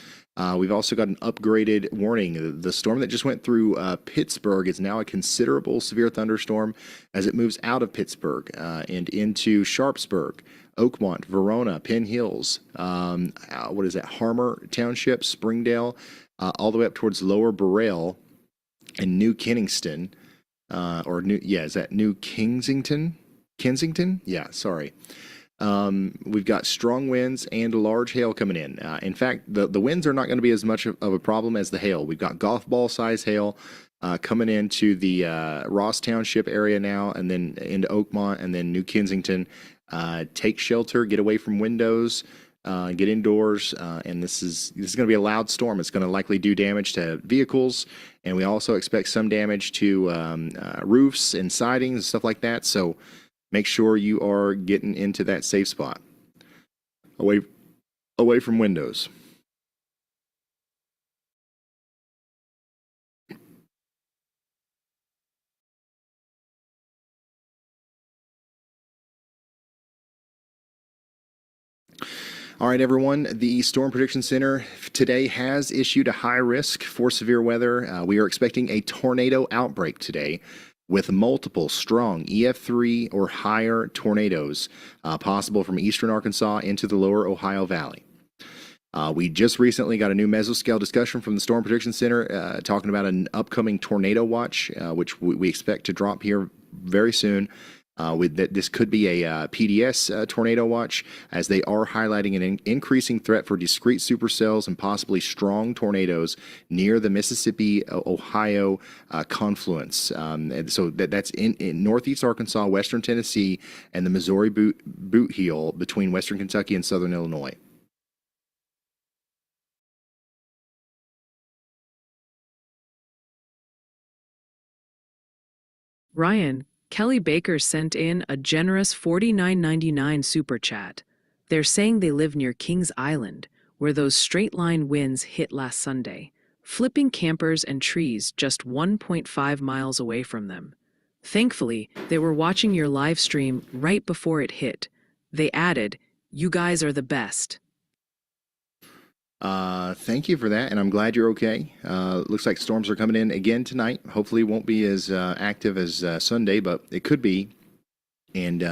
We've also got an upgraded warning. The storm that just went through Pittsburgh is now a considerable severe thunderstorm as it moves out of Pittsburgh and into Sharpsburg, Oakmont, Verona, Penn Hills, Harmer Township, Springdale, all the way up towards Lower Burrell and New Kensington. Is that New Kensington? Kensington. Yeah, sorry. We've got strong winds and large hail coming in. In fact, the winds are not going to be as much of a problem as the hail. We've got golf ball size hail coming into the Ross Township area now, and then into Oakmont, and then New Kensington. Take shelter, get away from windows, get indoors, and this is going to be a loud storm. It's going to likely do damage to vehicles, and we also expect some damage to roofs and sidings and stuff like that. So make sure you are getting into that safe spot, away from windows. All right, everyone. The Storm Prediction Center today has issued a high risk for severe weather. We are expecting a tornado outbreak today, with multiple strong EF3 or higher tornadoes possible from eastern Arkansas into the lower Ohio Valley. We just recently got a new mesoscale discussion from the Storm Prediction Center talking about an upcoming tornado watch, which we expect to drop here very soon. This could be a PDS tornado watch, as they are highlighting an increasing threat for discrete supercells and possibly strong tornadoes near the Mississippi-Ohio confluence. And so that's in northeast Arkansas, western Tennessee, and the Missouri boot heel between western Kentucky and southern Illinois. Ryan, Kelly Baker sent in a generous $49.99 super chat. They're saying they live near Kings Island, where those straight-line winds hit last Sunday, flipping campers and trees just 1.5 miles away from them. Thankfully, they were watching your live stream right before it hit. They added, "You guys are the best." Thank you for that, and I'm glad you're okay. Looks like storms are coming in again tonight. Hopefully it won't be as active as Sunday, but it could be. And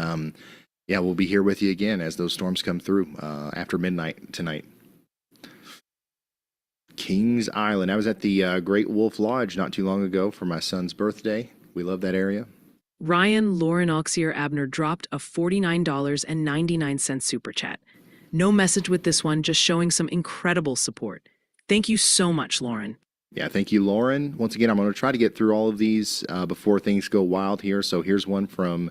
yeah, we'll be here with you again as those storms come through after midnight tonight. Kings Island. I was at the Great Wolf Lodge not too long ago for my son's birthday. We love that area. Ryan Lauren Auxier Abner dropped a $49.99 super chat. No message with this one, just showing some incredible support. Thank you so much, Lauren. Yeah, thank you, Lauren. Once again, I'm going to try to get through all of these before things go wild here. So here's one from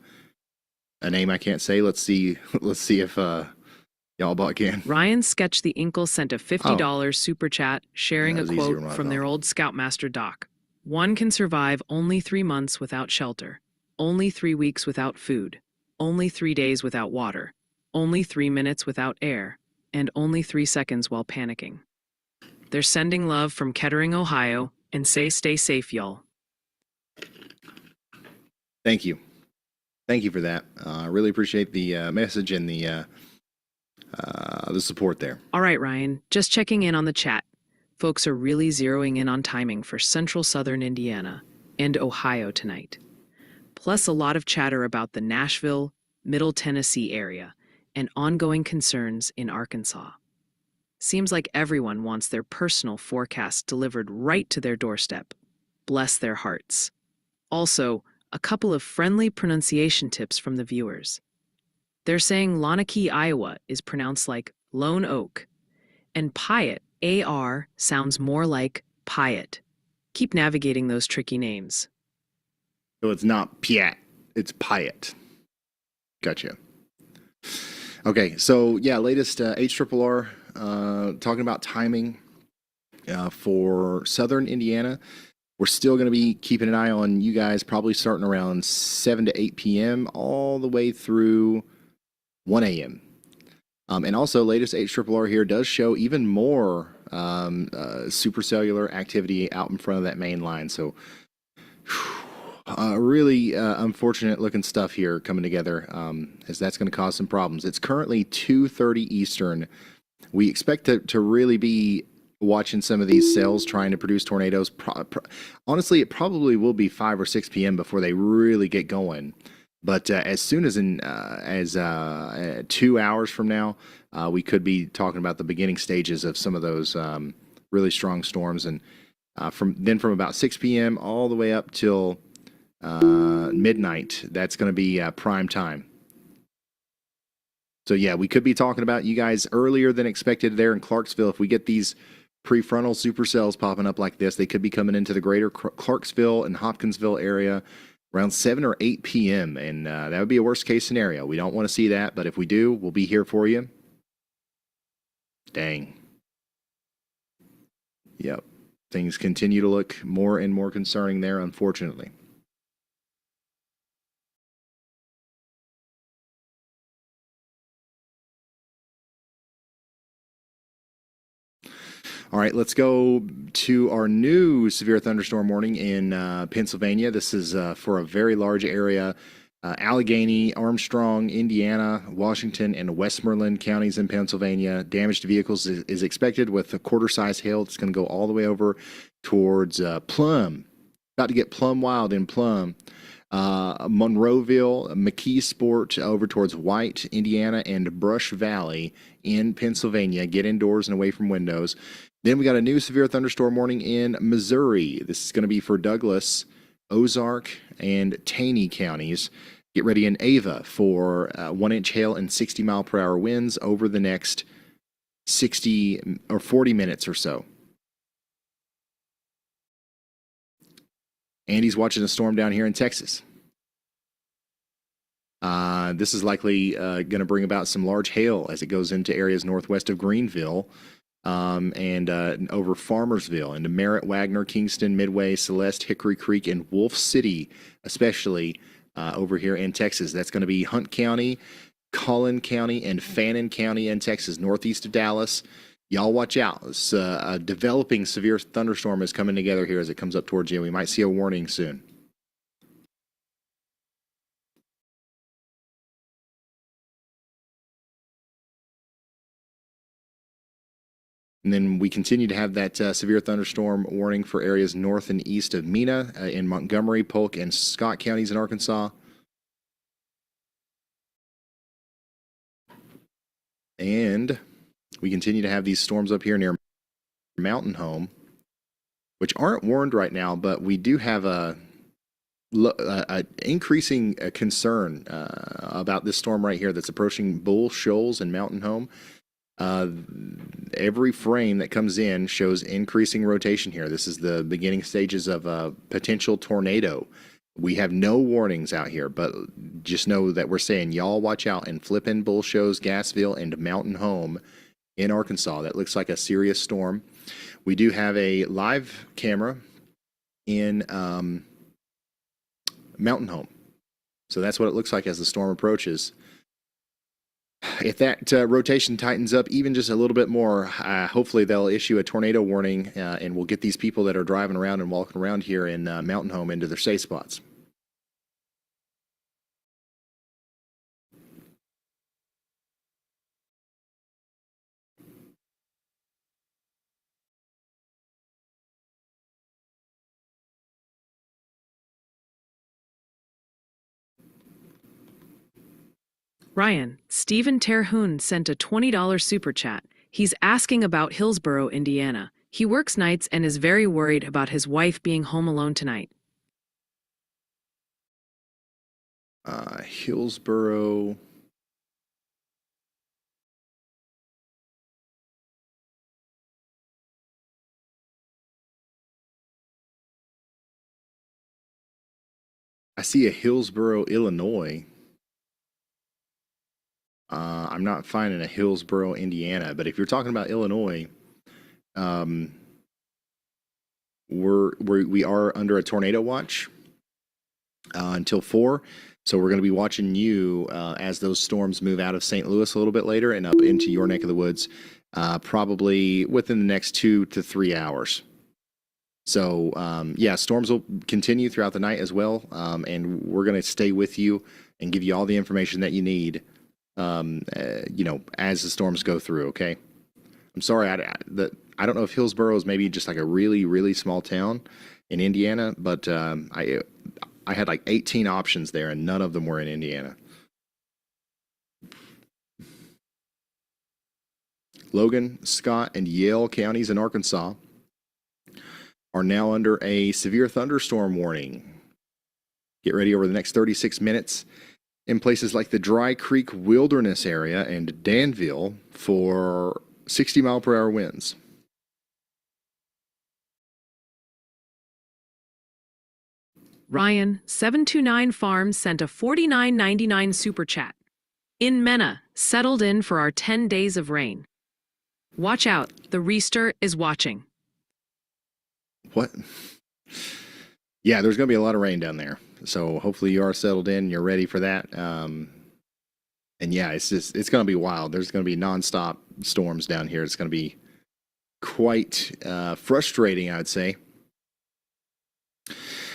a name I can't say. Let's see if y'all bought can. Ryan Sketch the Inkle sent a $50 super chat, sharing Yeah, a that was easier quote than I from their thought. old Scoutmaster doc. "One can survive only 3 months without shelter, only 3 weeks without food, only 3 days without water, only 3 minutes without air, and only 3 seconds while panicking." They're sending love from Kettering, Ohio, and stay safe, y'all. Thank you. Thank you for that. I really appreciate the message and the support there. All right, Ryan, just checking in on the chat. Folks are really zeroing in on timing for central southern Indiana and Ohio tonight. Plus a lot of chatter about the Nashville, Middle Tennessee area and ongoing concerns in Arkansas. Seems like everyone wants their personal forecast delivered right to their doorstep. Bless their hearts. Also, a couple of friendly pronunciation tips from the viewers. They're saying Lanaque, Iowa is pronounced like Lone Oak, and Piatt, A-R, sounds more like Piatt. Keep navigating those tricky names. So it's not Piat, it's Piatt. Gotcha. Okay, so yeah, latest HRRR talking about timing for southern Indiana. We're still going to be keeping an eye on you guys, probably starting around 7 to 8 p.m. all the way through 1 a.m. And also, latest HRRR here does show even more supercellular activity out in front of that main line. So really unfortunate looking stuff here coming together, as that's going to cause some problems. It's currently 2:30 Eastern. We expect to really be watching some of these cells trying to produce tornadoes. Honestly, it probably will be 5 or 6 p.m. before they really get going. But as soon as 2 hours from now, we could be talking about the beginning stages of some of those really strong storms. And from about 6 p.m. all the way up till midnight. That's going to be prime time. So yeah, we could be talking about you guys earlier than expected there in Clarksville. If we get these prefrontal supercells popping up like this, they could be coming into the greater Clarksville and Hopkinsville area around 7 or 8 p.m. And that would be a worst case scenario. We don't want to see that, but if we do, we'll be here for you. Dang. Yep. Things continue to look more and more concerning there, unfortunately. All right, let's go to our new severe thunderstorm warning in Pennsylvania. This is for a very large area. Allegheny, Armstrong, Indiana, Washington, and Westmoreland counties in Pennsylvania. Damage to vehicles is expected with a quarter-size hail. It's going to go all the way over towards Plum. About to get plum wild in Plum. Monroeville, McKeesport, over towards White, Indiana, and Brush Valley in Pennsylvania. Get indoors and away from windows. Then we got a new severe thunderstorm warning in Missouri. This is going to be for Douglas, Ozark, and Taney counties. Get ready in Ava for 1-inch hail and 60-mile-per-hour winds over the next 60 or 40 minutes or so. Andy's watching a storm down here in Texas. This is likely going to bring about some large hail as it goes into areas northwest of Greenville and over Farmersville into Merritt, Wagner, Kingston, Midway, Celeste, Hickory Creek, and Wolf City, especially over here in Texas. That's going to be Hunt County, Collin County, and Fannin County in Texas, northeast of Dallas. Y'all watch out. This a developing severe thunderstorm is coming together here as it comes up towards you. We might see a warning soon. And then we continue to have that severe thunderstorm warning for areas north and east of Mena in Montgomery, Polk, and Scott counties in Arkansas. And we continue to have these storms up here near Mountain Home, which aren't warned right now, but we do have a increasing concern about this storm right here that's approaching Bull Shoals and Mountain Home. Every frame that comes in shows increasing rotation here. This is the beginning stages of a potential tornado. We have no warnings out here, but just know that we're saying y'all watch out in Flippin, Bull Shoals, Gassville, and Mountain Home in Arkansas. That looks like a serious storm. We do have a live camera in Mountain Home. So that's what it looks like as the storm approaches. If that rotation tightens up even just a little bit more, hopefully they'll issue a tornado warning and we'll get these people that are driving around and walking around here in Mountain Home into their safe spots. Ryan, Stephen Terhune sent a $20 super chat. He's asking about Hillsboro, Indiana. He works nights and is very worried about his wife being home alone tonight. Hillsboro. I see a Hillsboro, Illinois. I'm not finding a Hillsboro, Indiana, but if you're talking about Illinois, we are under a tornado watch until 4. So we're going to be watching you as those storms move out of St. Louis a little bit later and up into your neck of the woods, probably within the next 2 to 3 hours. So yeah, storms will continue throughout the night as well, and we're going to stay with you and give you all the information that you need. You know, as the storms go through, okay? I'm sorry, I don't know if Hillsboro is maybe just like a really, really small town in Indiana, but I had like 18 options there and none of them were in Indiana. Logan, Scott, and Yale counties in Arkansas are now under a severe thunderstorm warning. Get ready over the next 36 minutes in places like the Dry Creek Wilderness area and Danville for 60-mile-per-hour winds. Ryan, 729 Farms sent a $49.99 super chat. In Mena, settled in for our 10 days of rain. Watch out, the Reister is watching. What? Yeah, there's going to be a lot of rain down there. So hopefully you are settled in, you're ready for that. And yeah, it's going to be wild. There's going to be nonstop storms down here. It's going to be quite frustrating, I would say.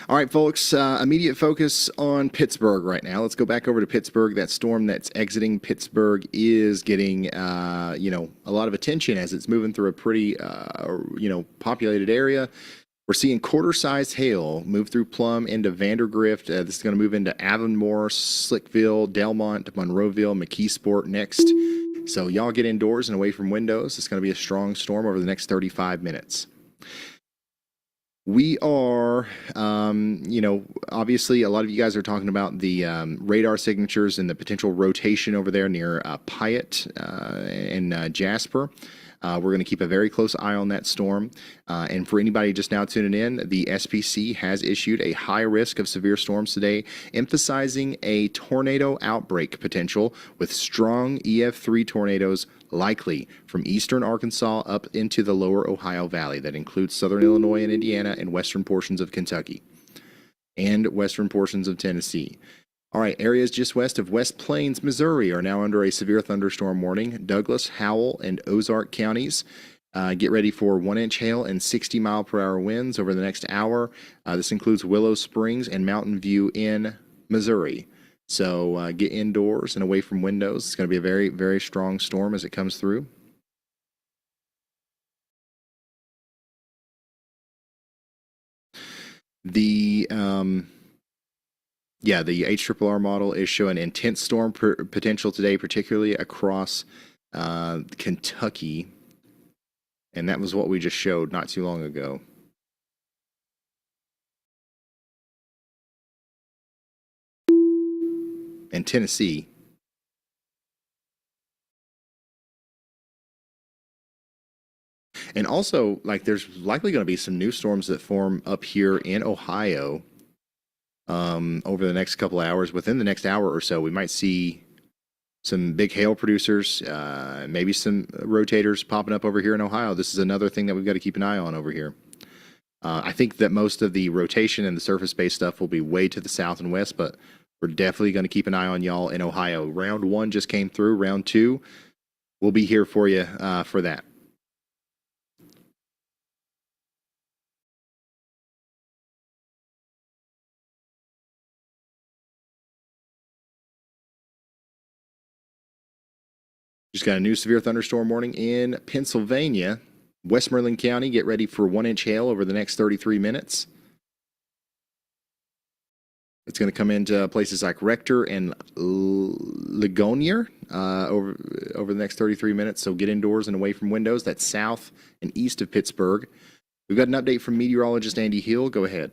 All right, folks, immediate focus on Pittsburgh right now. Let's go back over to Pittsburgh. That storm that's exiting Pittsburgh is getting, a lot of attention as it's moving through a pretty, populated area. We're seeing quarter-sized hail move through Plum into Vandergrift. This is going to move into Avonmore, Slickville, Delmont, Monroeville, McKeesport next. So y'all get indoors and away from windows. It's going to be a strong storm over the next 35 minutes. We are, obviously a lot of you guys are talking about the radar signatures and the potential rotation over there near Pyatt and Jasper. We're going to keep a very close eye on that storm. And for anybody just now tuning in, the SPC has issued a high risk of severe storms today, emphasizing a tornado outbreak potential with strong EF3 tornadoes likely from eastern Arkansas up into the lower Ohio Valley. That includes southern Illinois and Indiana and western portions of Kentucky and western portions of Tennessee. All right, areas just west of West Plains, Missouri are now under a severe thunderstorm warning. Douglas, Howell, and Ozark counties. Get ready for 1-inch hail and 60-mile-per-hour winds over the next hour. This includes Willow Springs and Mountain View in Missouri. So get indoors and away from windows. It's going to be a very, very strong storm as it comes through. The HRRR model is showing intense storm potential today, particularly across Kentucky. And that was what we just showed not too long ago. And Tennessee. And also, there's likely going to be some new storms that form up here in Ohio over the next couple of hours. Within the next hour or so, we might see some big hail producers, maybe some rotators popping up over here in Ohio. This is another thing that we've got to keep an eye on over here. I think that most of the rotation and the surface-based stuff will be way to the south and west, but we're definitely going to keep an eye on y'all in Ohio. Round 1 just came through. Round 2, we'll be here for you for that. Just got a new severe thunderstorm warning in Pennsylvania. Westmoreland County, get ready for 1-inch hail over the next 33 minutes. It's going to come into places like Rector and Ligonier over the next 33 minutes. So get indoors and away from windows. That's south and east of Pittsburgh. We've got an update from meteorologist Andy Hill. Go ahead.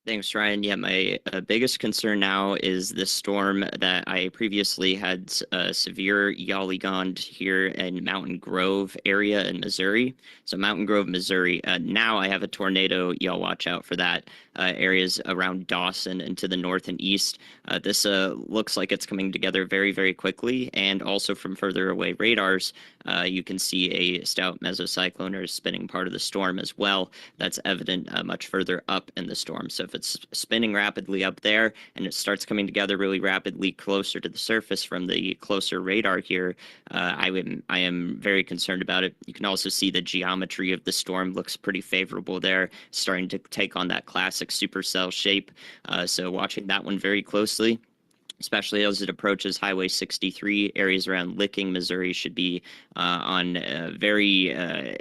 Thanks, Ryan. Yeah, my biggest concern now is the storm that I previously had severe Yawligond here in Mountain Grove area in Missouri. So Mountain Grove, Missouri. Now I have a tornado. Y'all watch out for that. Areas around Dawson and to the north and east. This looks like it's coming together very, very quickly. And also from further away radars, you can see a stout mesocyclone or spinning part of the storm as well. That's evident much further up in the storm. So if it's spinning rapidly up there and it starts coming together really rapidly closer to the surface from the closer radar here, I am very concerned about it. You can also see the geometry of the storm looks pretty favorable there, starting to take on that classic supercell shape. So watching that one very closely, especially as it approaches Highway 63. Areas around Licking, Missouri should be on very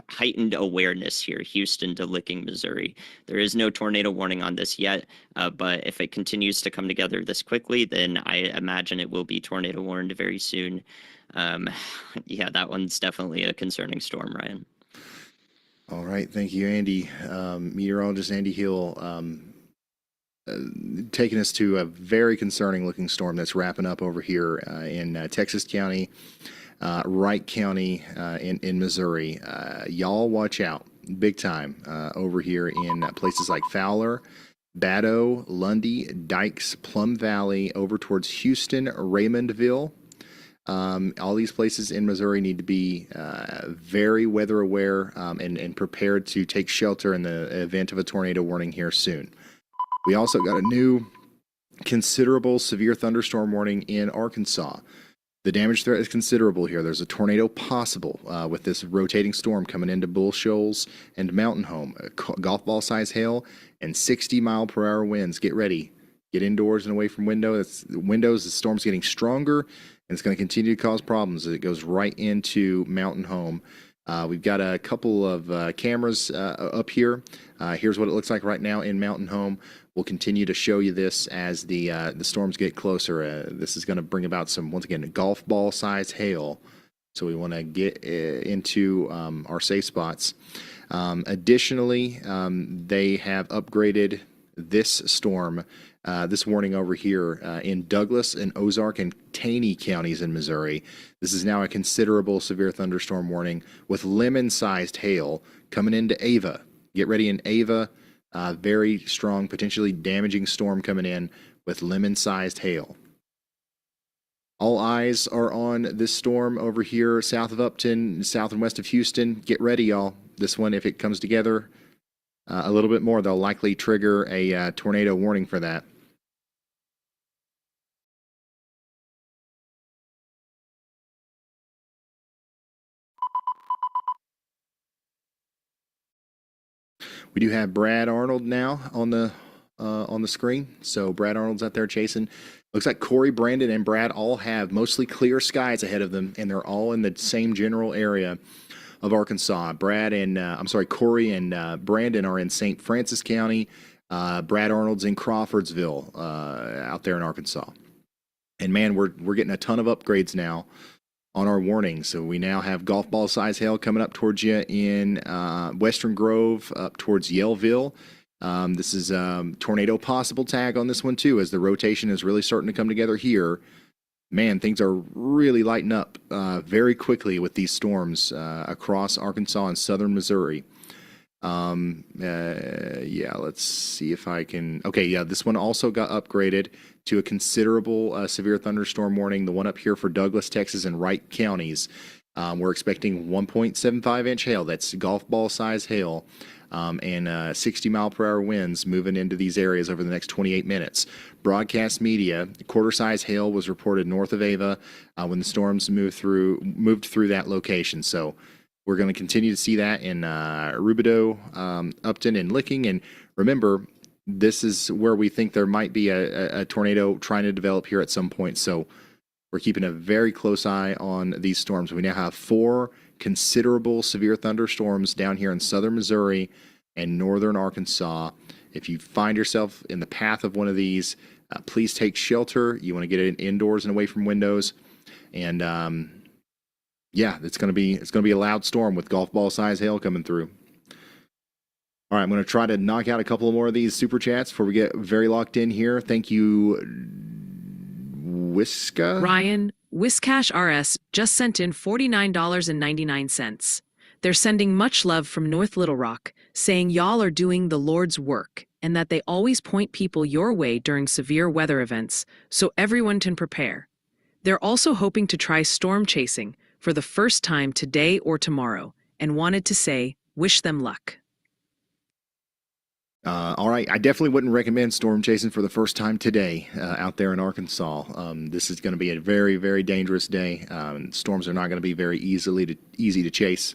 heightened awareness here. Houston to Licking, Missouri. There is no tornado warning on this yet, but if it continues to come together this quickly, then I imagine it will be tornado warned very soon. Yeah, that one's definitely a concerning storm, Ryan. All right, thank you, Andy. Meteorologist Andy Hill. taking us to a very concerning looking storm that's wrapping up over here in Texas County, Wright County, in Missouri. Y'all watch out big time over here in places like Fowler, Baddow, Lundy, Dykes, Plum Valley, over towards Houston, Raymondville. All these places in Missouri need to be very weather aware and prepared to take shelter in the event of a tornado warning here soon. We also got a new considerable severe thunderstorm warning in Arkansas. The damage threat is considerable here. There's a tornado possible with this rotating storm coming into Bull Shoals and Mountain Home. Golf ball size hail and 60-mile-per-hour winds. Get ready. Get indoors and away from windows. The storm's getting stronger, and it's going to continue to cause problems as it goes right into Mountain Home. We've got a couple of cameras up here. Here's what it looks like right now in Mountain Home. We'll continue to show you this as the storms get closer. This is going to bring about some, once again, golf ball size hail. So we want to get into our safe spots. Additionally, they have upgraded this storm, this warning over here in Douglas and Ozark and Taney counties in Missouri. This is now a considerable severe thunderstorm warning with lemon-sized hail coming into Ava. Get ready in Ava. Very strong, potentially damaging storm coming in with lemon-sized hail. All eyes are on this storm over here south of Upton, south and west of Houston. Get ready, y'all. This one, if it comes together a little bit more, they'll likely trigger a tornado warning for that. We do have Brad Arnold now on the screen. So Brad Arnold's out there chasing. Looks like Corey, Brandon, and Brad all have mostly clear skies ahead of them, and they're all in the same general area of Arkansas. Corey and Brandon are in St. Francis County. Brad Arnold's in Crawfordsville, out there in Arkansas. And man, we're getting a ton of upgrades now on our warning. So we now have golf ball size hail coming up towards you in Western Grove, up towards Yellville. This is tornado possible tag on this one too, as the rotation is really starting to come together here. Man, things are really lighting up very quickly with these storms across Arkansas and southern Missouri. Let's see if I can. Okay, yeah, this one also got upgraded to a considerable severe thunderstorm warning. The one up here for Douglas, Texas, and Wright counties. We're expecting 1.75-inch hail. That's golf ball size hail. And 60-mile-per-hour winds moving into these areas over the next 28 minutes. Broadcast media, quarter-size hail was reported north of Ava when the storms moved through that location. So we're going to continue to see that in Rubidoux, Upton, and Licking. And remember, this is where we think there might be a tornado trying to develop here at some point. So we're keeping a very close eye on these storms. We now have 4 considerable severe thunderstorms down here in southern Missouri and northern Arkansas. If you find yourself in the path of one of these, please take shelter. You want to get it indoors and away from windows. And it's going to be a loud storm with golf ball size hail coming through. All right, I'm going to try to knock out a couple more of these super chats before we get very locked in here. Thank you, Whiska. Ryan, Whiskash RS just sent in $49.99. They're sending much love from North Little Rock, saying y'all are doing the Lord's work and that they always point people your way during severe weather events so everyone can prepare. They're also hoping to try storm chasing for the first time today or tomorrow and wanted to say, wish them luck. All right, I definitely wouldn't recommend storm chasing for the first time today out there in Arkansas. This is going to be a very, very dangerous day. Storms are not going to be very easy to chase.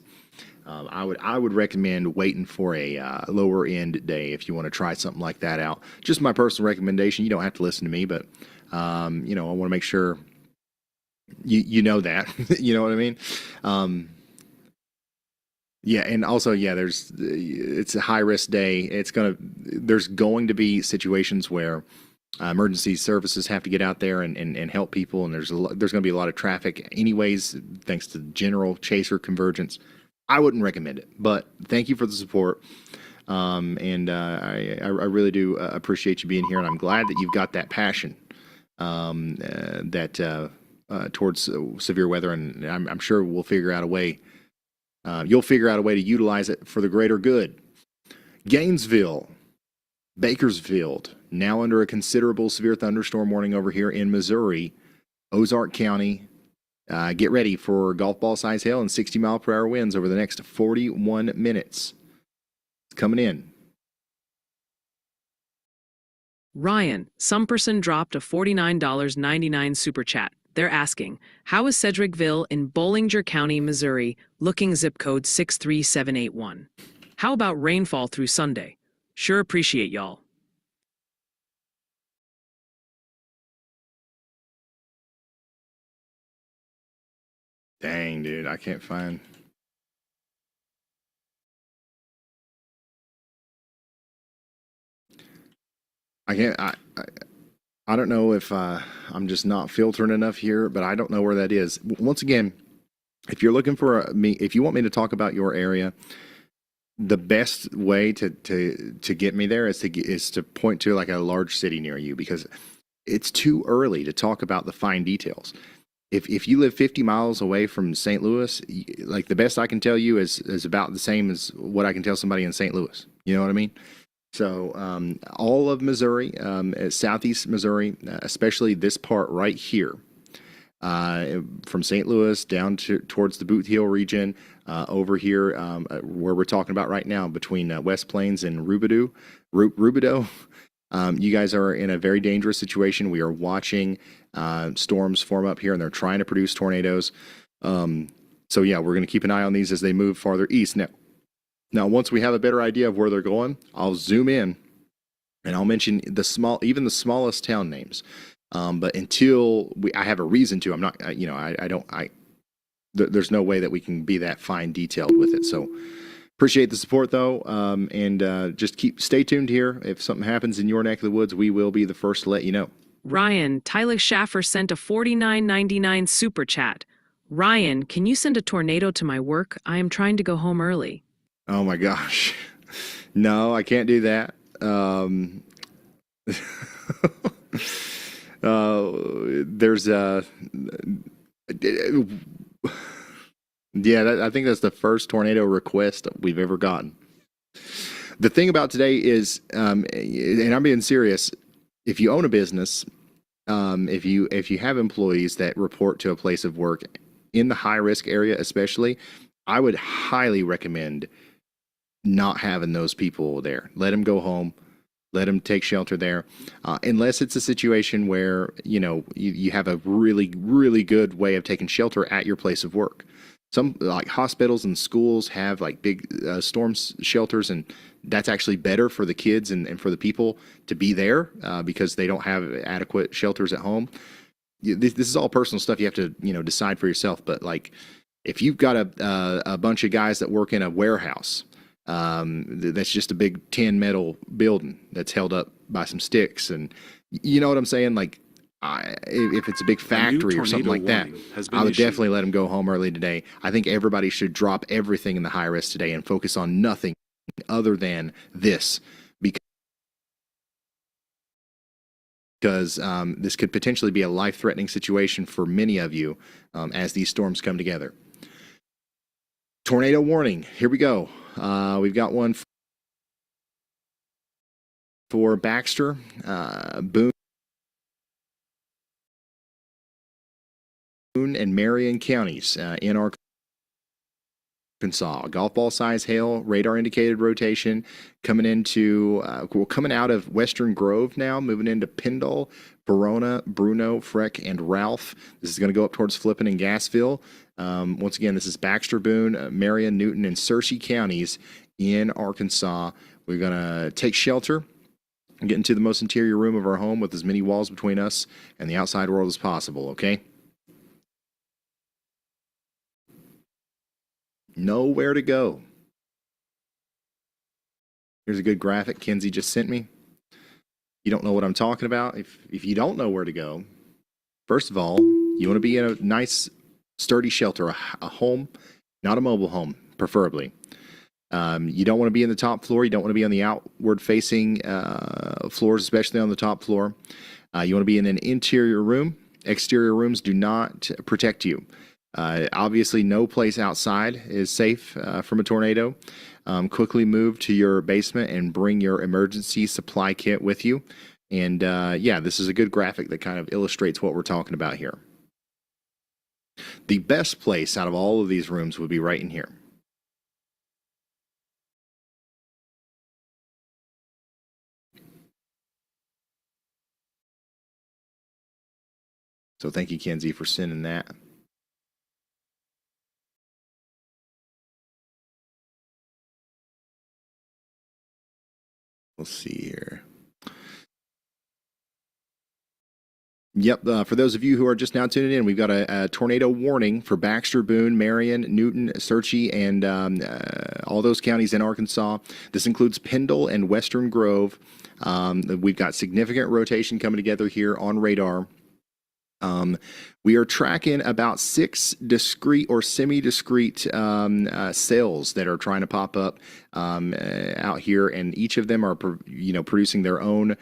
I would recommend waiting for a lower end day if you want to try something like that out. Just my personal recommendation. You don't have to listen to me, but I want to make sure you know that. You know what I mean? And also, it's a high risk day. There's going to be situations where emergency services have to get out there and help people, and there's going to be a lot of traffic anyways, thanks to general chaser convergence. I wouldn't recommend it, but thank you for the support. I really do appreciate you being here, and I'm glad that you've got that passion towards severe weather, and I'm sure we'll figure out a way. You'll figure out a way to utilize it for the greater good. Gainesville, Bakersfield, now under a considerable severe thunderstorm warning over here in Missouri, Ozark County. Get ready for golf ball size hail and 60-mile-per-hour winds over the next 41 minutes. It's coming in. Ryan, some person dropped a $49.99 super chat. They're asking, how is Sedgwickville in Bollinger County, Missouri, looking zip code 63781? How about rainfall through Sunday? Sure appreciate y'all. Dang, dude, I can't find. I don't know if I'm just not filtering enough here, but I don't know where that is. Once again, if you're looking for if you want me to talk about your area, the best way to get me there is to point to like a large city near you, because it's too early to talk about the fine details. If you live 50 miles away from St. Louis, like the best I can tell you is about the same as what I can tell somebody in St. Louis. You know what I mean? So all of Missouri, southeast Missouri, especially this part right here, from St. Louis down towards the Boot Hill region, over here where we're talking about right now between West Plains and Rubidoux. You guys are in a very dangerous situation. We are watching storms form up here, and they're trying to produce tornadoes. So yeah, we're going to keep an eye on these as they move farther east. Now, once we have a better idea of where they're going, I'll zoom in and I'll mention even the smallest town names. But until I have a reason to, I'm not, there's no way that we can be that fine detailed with it. So appreciate the support though. And just stay tuned here. If something happens in your neck of the woods, we will be the first to let you know. Ryan, Tyler Schaffer sent a $49.99 super chat. Ryan, can you send a tornado to my work? I am trying to go home early. Oh my gosh. No, I can't do that. There's I think that's the first tornado request we've ever gotten. The thing about today is, and I'm being serious, if you own a business, if you have employees that report to a place of work in the high risk area, especially, I would highly recommend not having those people there. Let them go home. Let them take shelter there, unless it's a situation where you have a really, really good way of taking shelter at your place of work. Some like hospitals and schools have like big storm shelters, and that's actually better for the kids and for the people to be there because they don't have adequate shelters at home. This is all personal stuff you have to decide for yourself. But like if you've got a bunch of guys that work in a warehouse. That's just a big tin metal building that's held up by some sticks, and you know what I'm saying? Like, if it's a big factory or something like that, I would definitely let them go home early today. I think everybody should drop everything in the high risk today and focus on nothing other than this, because this could potentially be a life-threatening situation for many of you as these storms come together. Tornado warning. Here we go. We've got one for Baxter, Boone, and Marion counties in Arkansas. Golf ball size hail, radar indicated rotation coming out of Western Grove now, moving into Pendle, Verona, Bruno, Freck, and Ralph. This is going to go up towards Flippin and Gassville. Once again, this is Baxter, Boone, Marion, Newton, and Searcy counties in Arkansas. We're going to take shelter and get into the most interior room of our home with as many walls between us and the outside world as possible, okay? Nowhere to go. Here's a good graphic Kenzie just sent me. You don't know what I'm talking about? If you don't know where to go, first of all, you want to be in a nice, sturdy shelter, a home, not a mobile home, preferably. You don't want to be in the top floor. You don't want to be on the outward facing floors, especially on the top floor. You want to be in an interior room. Exterior rooms do not protect you. Obviously, no place outside is safe from a tornado. Quickly move to your basement and bring your emergency supply kit with you. And yeah, this is a good graphic that kind of illustrates what we're talking about here. The best place out of all of these rooms would be right in here. So thank you, Kenzie, for sending that. We'll see here. Yep, for those of you who are just now tuning in, we've got a tornado warning for Baxter, Boone, Marion, Newton, Searcy, and all those counties in Arkansas. This includes Pendle and Western Grove. We've got significant rotation coming together here on radar. We are tracking about 6 discrete or semi-discrete cells that are trying to pop up out here, and each of them are, producing their own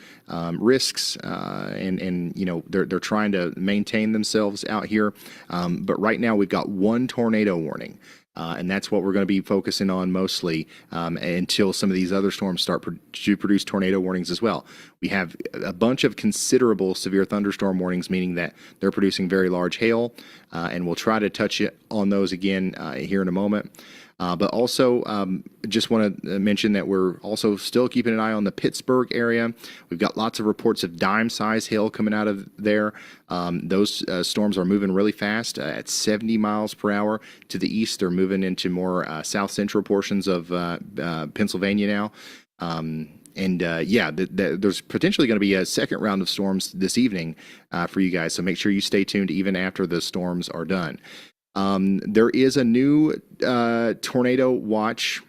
risks, and they're trying to maintain themselves out here. But right now we've got 1 tornado warning. And that's what we're going to be focusing on mostly until some of these other storms start to produce tornado warnings as well. We have a bunch of considerable severe thunderstorm warnings, meaning that they're producing very large hail, and we'll try to touch on those again here in a moment. But also, just want to mention that we're also still keeping an eye on the Pittsburgh area. We've got lots of reports of dime-size hail coming out of there. Those storms are moving really fast at 70 miles per hour to the east. They're moving into more south-central portions of Pennsylvania now. There's potentially going to be a second round of storms this evening for you guys. So make sure you stay tuned even after the storms are done. There is a new tornado watch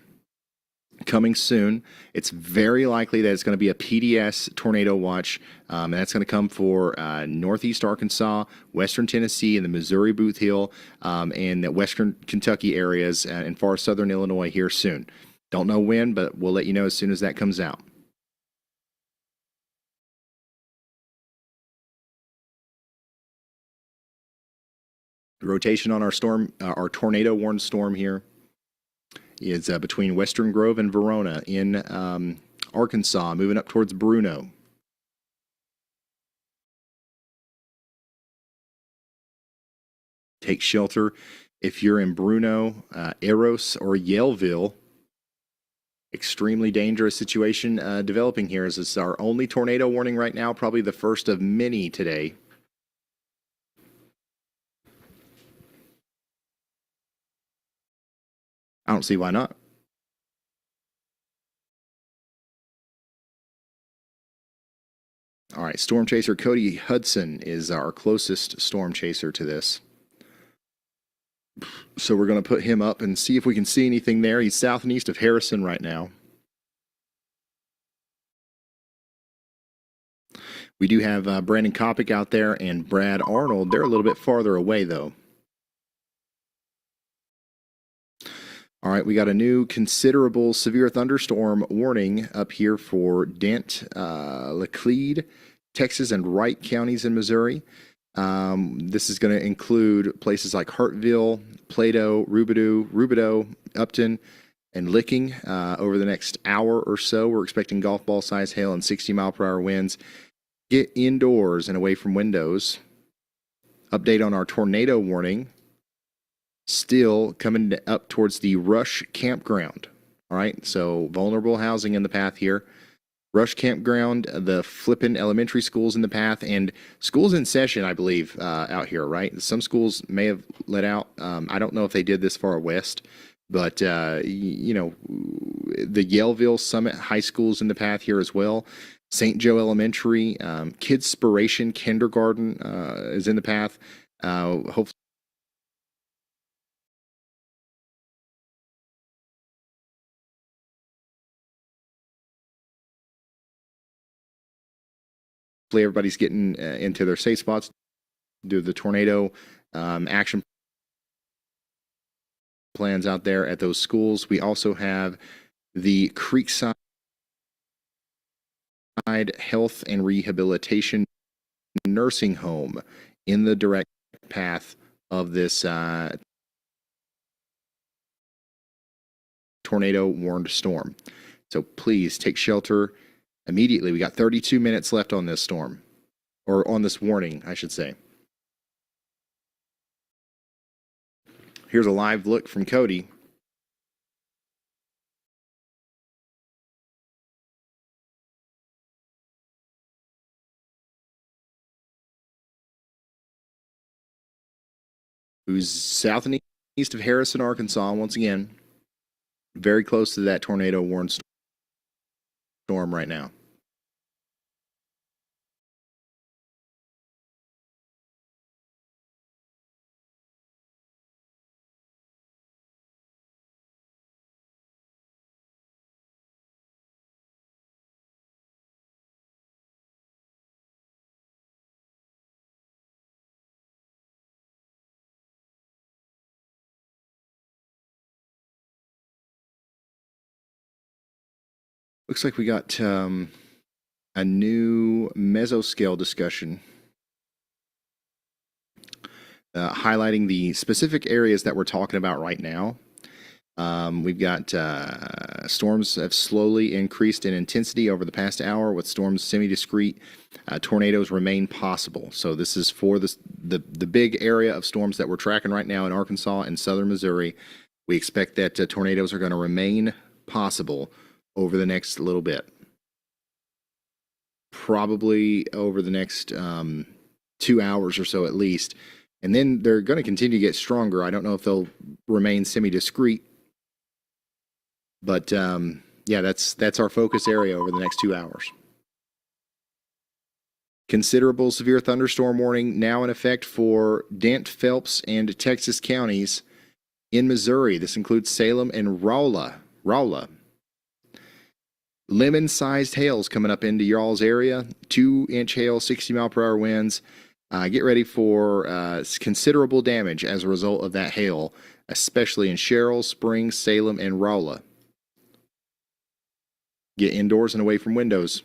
coming soon. It's very likely that it's going to be a PDS tornado watch, and that's going to come for northeast Arkansas, western Tennessee, and the Missouri Booth Hill, and the western Kentucky areas, and far southern Illinois here soon. Don't know when, but we'll let you know as soon as that comes out. Rotation on our storm, our tornado warned storm here is between Western Grove and Verona in Arkansas, moving up towards Bruno. Take shelter if you're in Bruno, Eros, or Yaleville. Extremely dangerous situation developing here, as it's our only tornado warning right now, probably the first of many today. I don't see why not. All right, storm chaser Cody Hudson is our closest storm chaser to this. So we're going to put him up and see if we can see anything there. He's south and east of Harrison right now. We do have Brandon Kopic out there and Brad Arnold. They're a little bit farther away, though. All right, we got a new considerable severe thunderstorm warning up here for Dent, Laclede, Texas, and Wright counties in Missouri. This is going to include places like Hartville, Plato, Rubidoux, Upton, and Licking over the next hour or so. We're expecting golf ball size hail and 60-mile-per-hour winds. Get indoors and away from windows. Update on our tornado warning. Still coming up towards the Rush Campground. All right, so vulnerable housing in the path here. Rush Campground, the Flippin Elementary Schools in the path, and schools in session, I believe, out here, right? Some schools may have let out. I don't know if they did this far west, but, the Yaleville Summit High School's in the path here as well. St. Joe Elementary, Kidspiration Kindergarten is in the path. Hopefully, everybody's getting into their safe spots. Do the tornado action plans out there at those schools. We also have the Creekside Health and Rehabilitation Nursing Home in the direct path of this tornado warned storm. So please take shelter immediately. We got 32 minutes left on this storm, or on this warning, I should say. Here's a live look from Cody. Who's south and east of Harrison, Arkansas, once again. Very close to that tornado warned storm right now. Looks like we got a new mesoscale discussion highlighting the specific areas that we're talking about right now. We've got storms have slowly increased in intensity over the past hour, with storms semi-discrete. Tornadoes remain possible. So this is for the big area of storms that we're tracking right now in Arkansas and southern Missouri. We expect that tornadoes are going to remain possible over the next little bit. Probably over the next 2 hours or so at least. And then they're going to continue to get stronger. I don't know if they'll remain semi-discrete. But yeah, that's our focus area over the next 2 hours. Considerable severe thunderstorm warning now in effect for Dent, Phelps, and Texas counties in Missouri. This includes Salem and Rolla. Lemon-sized hails coming up into y'all's area. 2-inch hail, 60-mile-per-hour winds. Get ready for considerable damage as a result of that hail, especially in Sherrill, Springs, Salem, and Rolla. Get indoors and away from windows.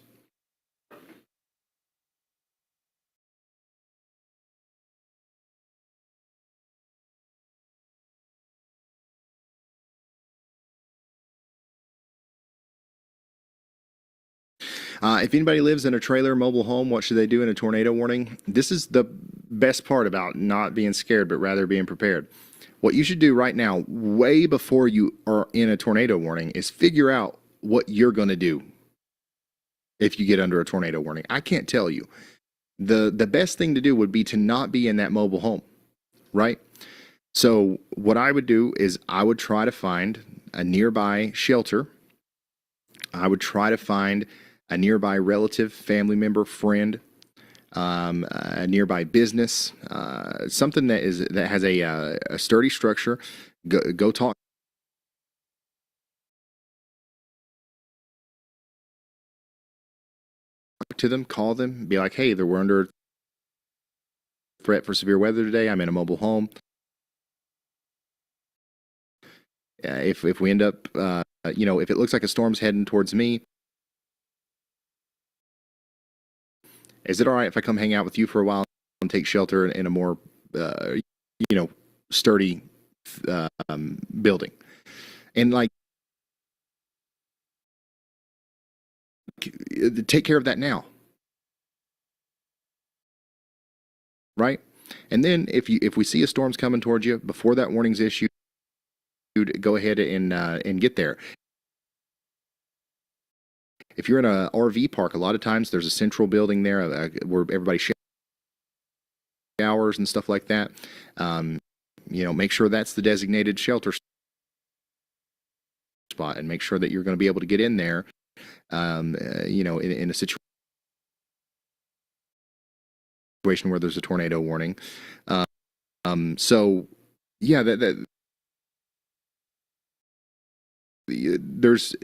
If anybody lives in a trailer mobile home, what should they do in a tornado warning? This is the best part about not being scared, but rather being prepared. What you should do right now, way before you are in a tornado warning, is figure out what you're going to do if you get under a tornado warning. I can't tell you. The best thing to do would be to not be in that mobile home, right? So what I would do is I would try to find a nearby shelter. I would try to find a nearby relative, family member, friend, a nearby business, something that has a sturdy structure. Go talk to them, call them, be like, hey, we're under threat for severe weather today. I'm in a mobile home. If we end up, if it looks like a storm's heading towards me, is it all right if I come hang out with you for a while and take shelter in a more, sturdy building? And take care of that now, right? And then if we see a storm's coming towards you before that warning's issued, go ahead and get there. If you're in a RV park, a lot of times there's a central building there where everybody showers and stuff like that. Make sure that's the designated shelter spot, and make sure that you're going to be able to get in there. In a situation where there's a tornado warning. So yeah, there's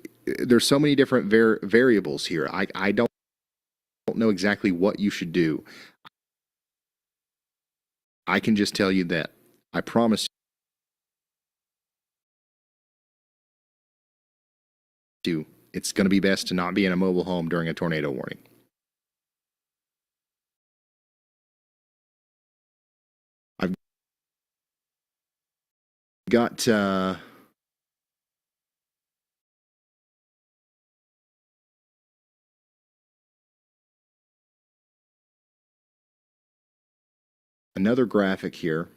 so many different variables here. I don't know exactly what you should do. I can just tell you that I promise to, it's going to be best to not be in a mobile home during a tornado warning. I've got another graphic here.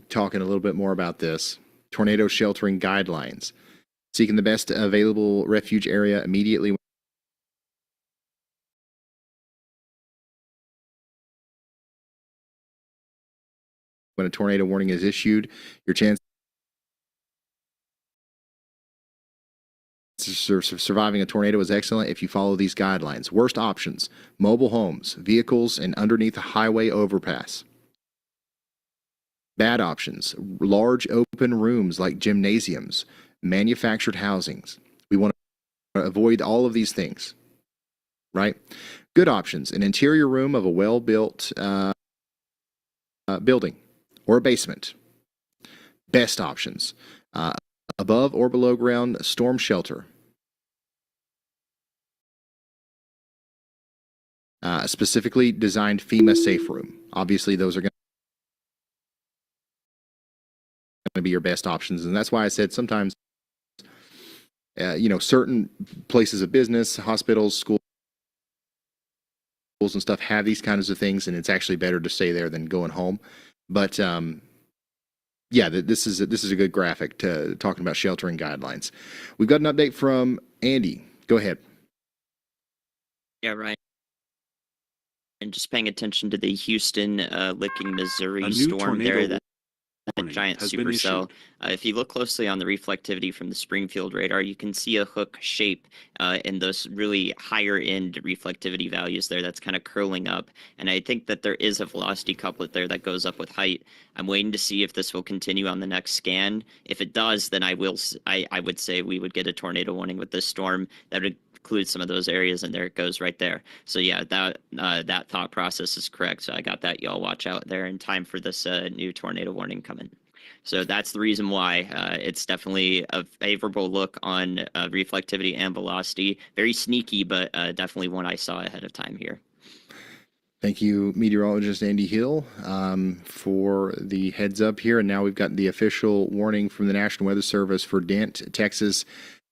Talking a little bit more about this. Tornado sheltering guidelines. Seeking the best available refuge area immediately when a tornado warning is issued. Your chances of surviving a tornado is excellent if you follow these guidelines. Worst options: mobile homes, vehicles, and underneath a highway overpass. Bad options: large open rooms like gymnasiums, manufactured housings. We want to avoid all of these things, right? Good options: an interior room of a well-built building or a basement. Best options: above or below ground storm shelter. Specifically designed FEMA safe room. Obviously, those are going to be your best options, and that's why I said sometimes, certain places of business, hospitals, schools, and stuff have these kinds of things, and it's actually better to stay there than going home. But yeah, this is a good graphic to talking about sheltering guidelines. We've got an update from Andy. Go ahead. Yeah, right. And just paying attention to the Houston, Licking, Missouri storm there, that giant supercell. If you look closely on the reflectivity from the Springfield radar, you can see a hook shape in those really higher end reflectivity values there that's kind of curling up. And I think that there is a velocity couplet there that goes up with height. I'm waiting to see if this will continue on the next scan. If it does, then I would say we would get a tornado warning with this storm. That would include some of those areas, and there it goes right there. So yeah, that thought process is correct. So I got that. Y'all watch out there in time for this new tornado warning coming. So that's the reason why it's definitely a favorable look on reflectivity and velocity. Very sneaky, but definitely one I saw ahead of time here. Thank you, meteorologist Andy Hill, for the heads up here. And now we've got the official warning from the National Weather Service for Dent, Texas,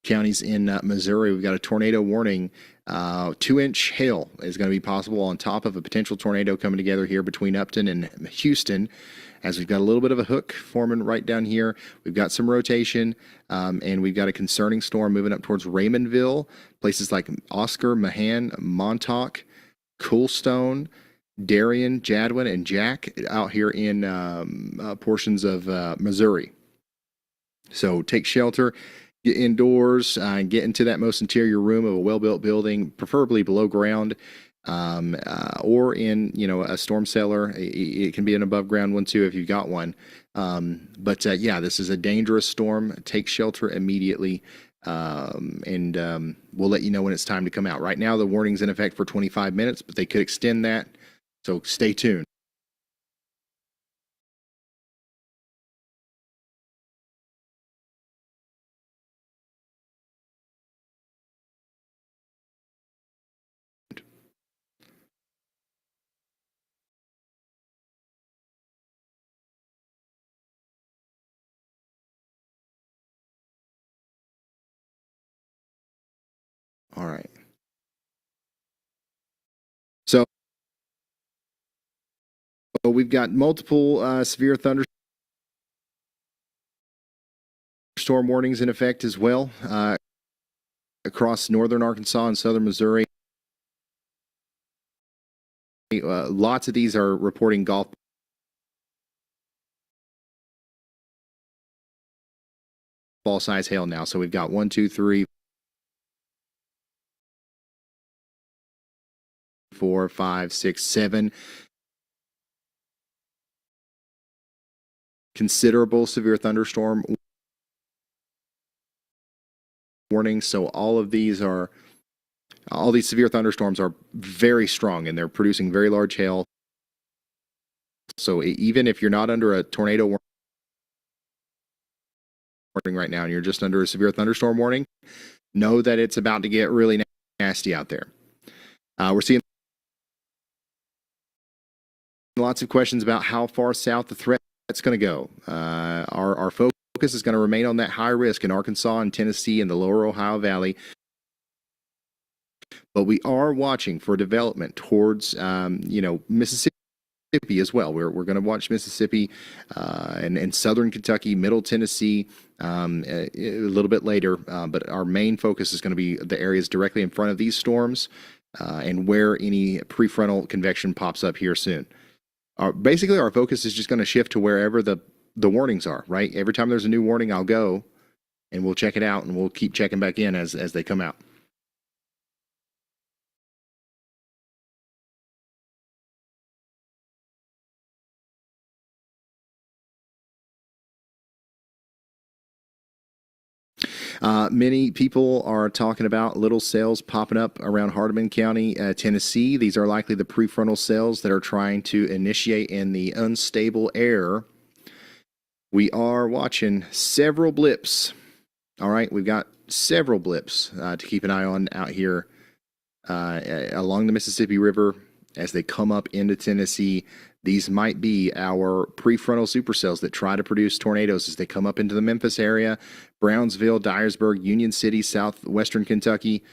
counties in Missouri. We've got a tornado warning. 2-inch hail is going to be possible on top of a potential tornado coming together here between Upton and Houston, as we've got a little bit of a hook forming right down here. We've got some rotation, and we've got a concerning storm moving up towards Raymondville, places like Oscar, Mahan, Montauk, Coolstone, Darien, Jadwin, and Jack out here in portions of Missouri. So take shelter. Get indoors, get into that most interior room of a well-built building, preferably below ground, or in a storm cellar. It can be an above ground one too if you've got one. But yeah, this is a dangerous storm. Take shelter immediately, and we'll let you know when it's time to come out. Right now, the warning's in effect for 25 minutes, but they could extend that. So stay tuned. All right. So we've got multiple severe thunderstorm warnings in effect as well across northern Arkansas and southern Missouri. Lots of these are reporting golf ball size hail now. So we've got 1, 2, 3, 4, 5, 6, 7 considerable severe thunderstorm warnings. So all these severe thunderstorms are very strong, and they're producing very large hail. So even if you're not under a tornado warning right now and you're just under a severe thunderstorm warning, know that it's about to get really nasty out there. We're seeing lots of questions about how far south the threat's going to go. Our focus is going to remain on that high risk in Arkansas and Tennessee and the lower Ohio Valley. But we are watching for development towards, Mississippi as well. We're going to watch Mississippi and southern Kentucky, middle Tennessee a little bit later. But our main focus is going to be the areas directly in front of these storms and where any prefrontal convection pops up here soon. Basically, our focus is just going to shift to wherever the warnings are, right? Every time there's a new warning, I'll go and we'll check it out and we'll keep checking back in as they come out. Many people are talking about little cells popping up around Hardeman County, Tennessee. These are likely the prefrontal cells that are trying to initiate in the unstable air. We are watching several blips. All right, we've got several blips to keep an eye on out here along the Mississippi River as they come up into Tennessee. These might be our prefrontal supercells that try to produce tornadoes as they come up into the Memphis area, Brownsville, Dyersburg, Union City, southwestern Kentucky.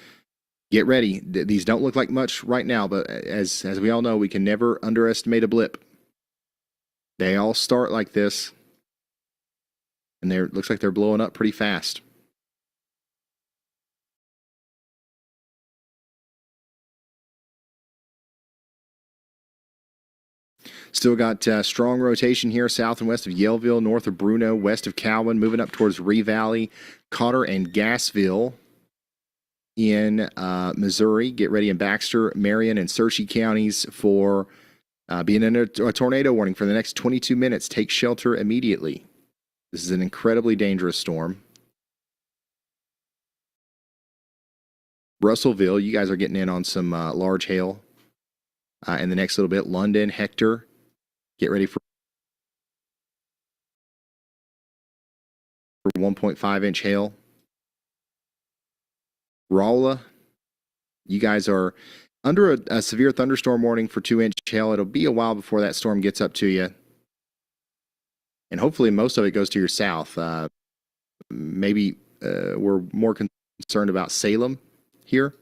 Get ready. These don't look like much right now, but as we all know, we can never underestimate a blip. They all start like this, and looks like they're blowing up pretty fast. Still got strong rotation here south and west of Yellville, north of Bruno, west of Cowan, moving up towards Ree Valley, Cotter, and Gassville in Missouri. Get ready in Baxter, Marion, and Searcy counties for being in a tornado warning for the next 22 minutes. Take shelter immediately. This is an incredibly dangerous storm. Russellville, you guys are getting in on some large hail in the next little bit. London, Hector. Get ready for 1.5-inch hail. Rolla, you guys are under a severe thunderstorm warning for 2-inch hail. It'll be a while before that storm gets up to you. And hopefully most of it goes to your south. Maybe we're more concerned about Salem here.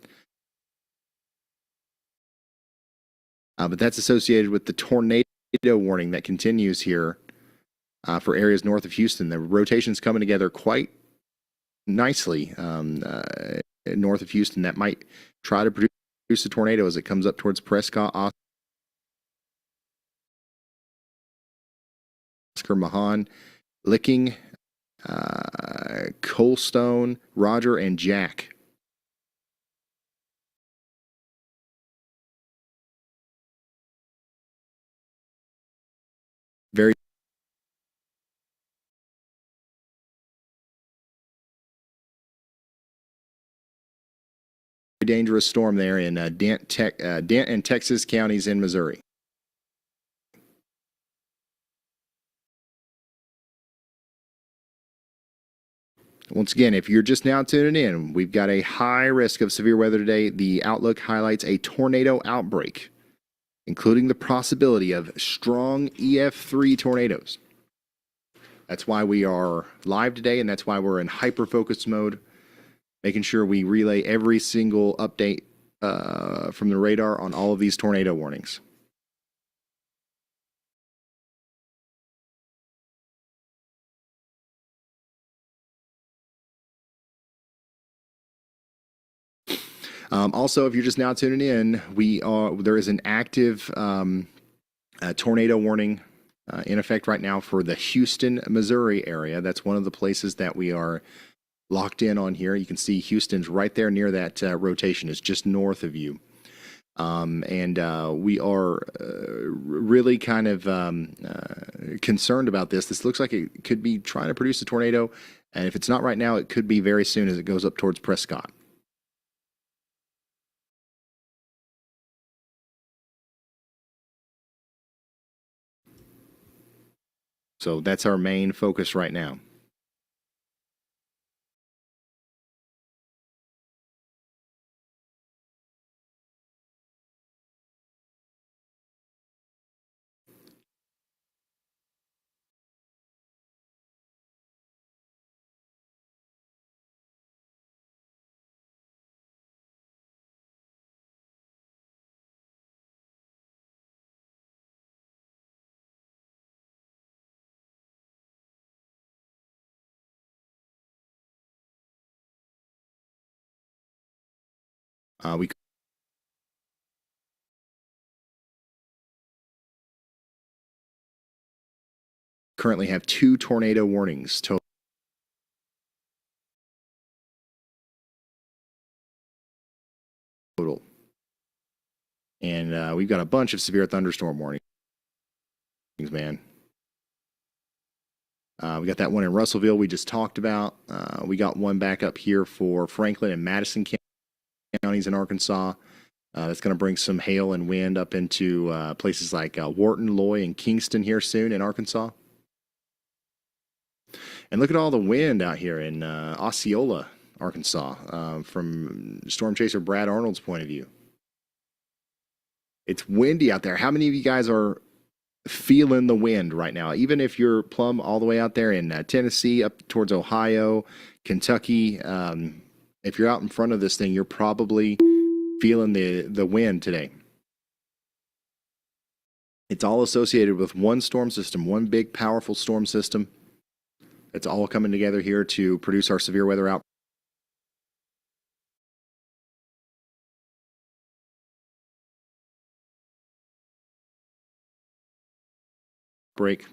But that's associated with the tornado warning that continues here for areas north of Houston. The rotation's coming together quite nicely north of Houston. That might try to produce a tornado as it comes up towards Prescott, Oscar, Mahan, Licking, Coldstone, Roger, and Jack. Very dangerous storm there in Dent and Texas counties in Missouri. Once again, if you're just now tuning in, we've got a high risk of severe weather today. The outlook highlights a tornado outbreak, including the possibility of strong EF3 tornadoes. That's why we are live today, and that's why we're in hyper-focus mode, making sure we relay every single update from the radar on all of these tornado warnings. Also, if you're just now tuning in, there is an active tornado warning in effect right now for the Houston, Missouri area. That's one of the places that we are locked in on here. You can see Houston's right there near that rotation. It's just north of you. We are really kind of concerned about this. This looks like it could be trying to produce a tornado, and if it's not right now, it could be very soon as it goes up towards Prescott. So that's our main focus right now. We currently have 2 tornado warnings total. And we've got a bunch of severe thunderstorm warnings, man. We got that one in Russellville we just talked about. We got one back up here for Franklin and Madison counties in Arkansas. That's going to bring some hail and wind up into places like Wharton, Loy, and Kingston here soon in Arkansas. And look at all the wind out here in Osceola, Arkansas, from Storm Chaser Brad Arnold's point of view. It's windy out there. How many of you guys are feeling the wind right now? Even if you're plumb all the way out there in Tennessee, up towards Ohio, Kentucky, if you're out in front of this thing, you're probably feeling the wind today. It's all associated with one storm system, one big, powerful storm system. It's all coming together here to produce our severe weather outbreak.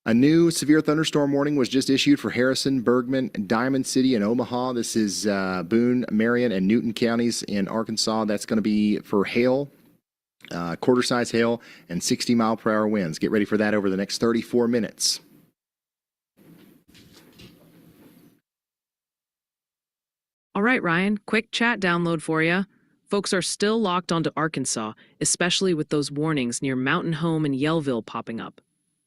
A new severe thunderstorm warning was just issued for Harrison, Bergman, Diamond City, and Omaha. This is Boone, Marion, and Newton counties in Arkansas. That's going to be for hail, quarter-size hail, and 60-mile-per-hour winds. Get ready for that over the next 34 minutes. All right, Ryan, quick chat download for you. Folks are still locked onto Arkansas, especially with those warnings near Mountain Home and Yellville popping up.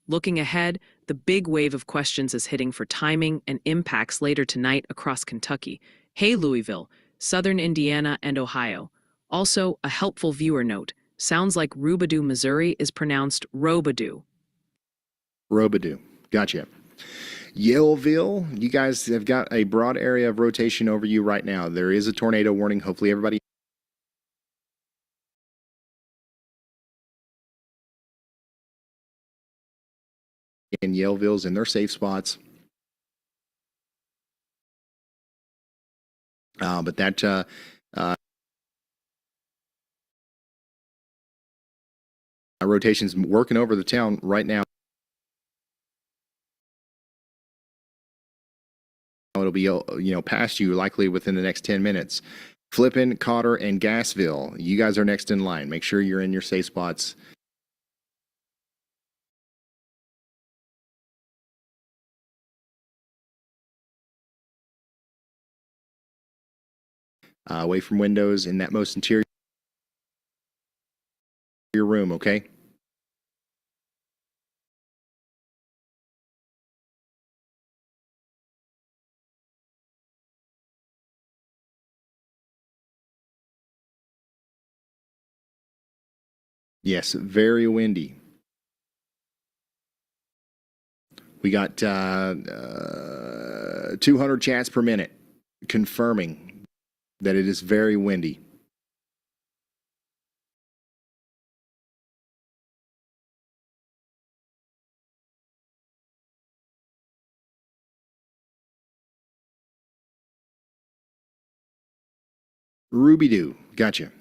Looking ahead, the big wave of questions is hitting for timing and impacts later tonight across Kentucky. Hey, Louisville, southern Indiana, and Ohio. Also, a helpful viewer note. Sounds like Robidoux, Missouri is pronounced Robidoux. Robidoux. Gotcha. Yellville, you guys have got a broad area of rotation over you right now. There is a tornado warning. Hopefully everybody in Yellville's in their safe spots. But that rotation's working over the town right now. It'll be, past you likely within the next 10 minutes. Flippin, Cotter, and Gassville, you guys are next in line. Make sure you're in your safe spots. Away from windows in that most interior room, okay? Yes, very windy. We got 200 chats per minute confirming that it is very windy. Robidoux, gotcha.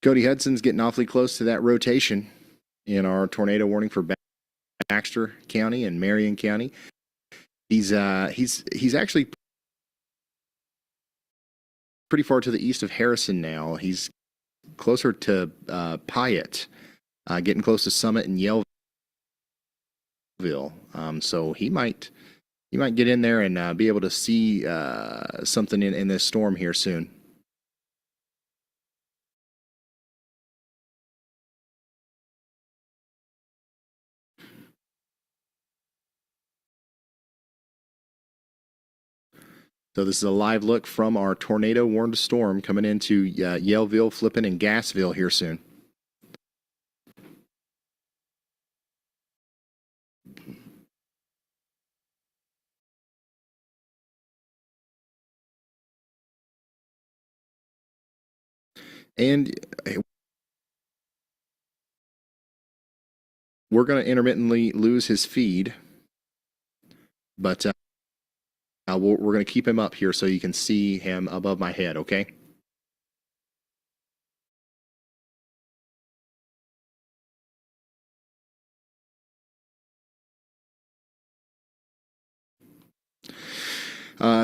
Cody Hudson's getting awfully close to that rotation in our tornado warning for Baxter County and Marion County. He's actually pretty far to the east of Harrison now. He's closer to Piatt, getting close to Summit and Yellville. So he might you might get in there and be able to see something in this storm here soon. So this is a live look from our tornado warned storm coming into Yellville, Flippin, and Gassville here soon. And we're going to intermittently lose his feed, but we're going to keep him up here so you can see him above my head, okay?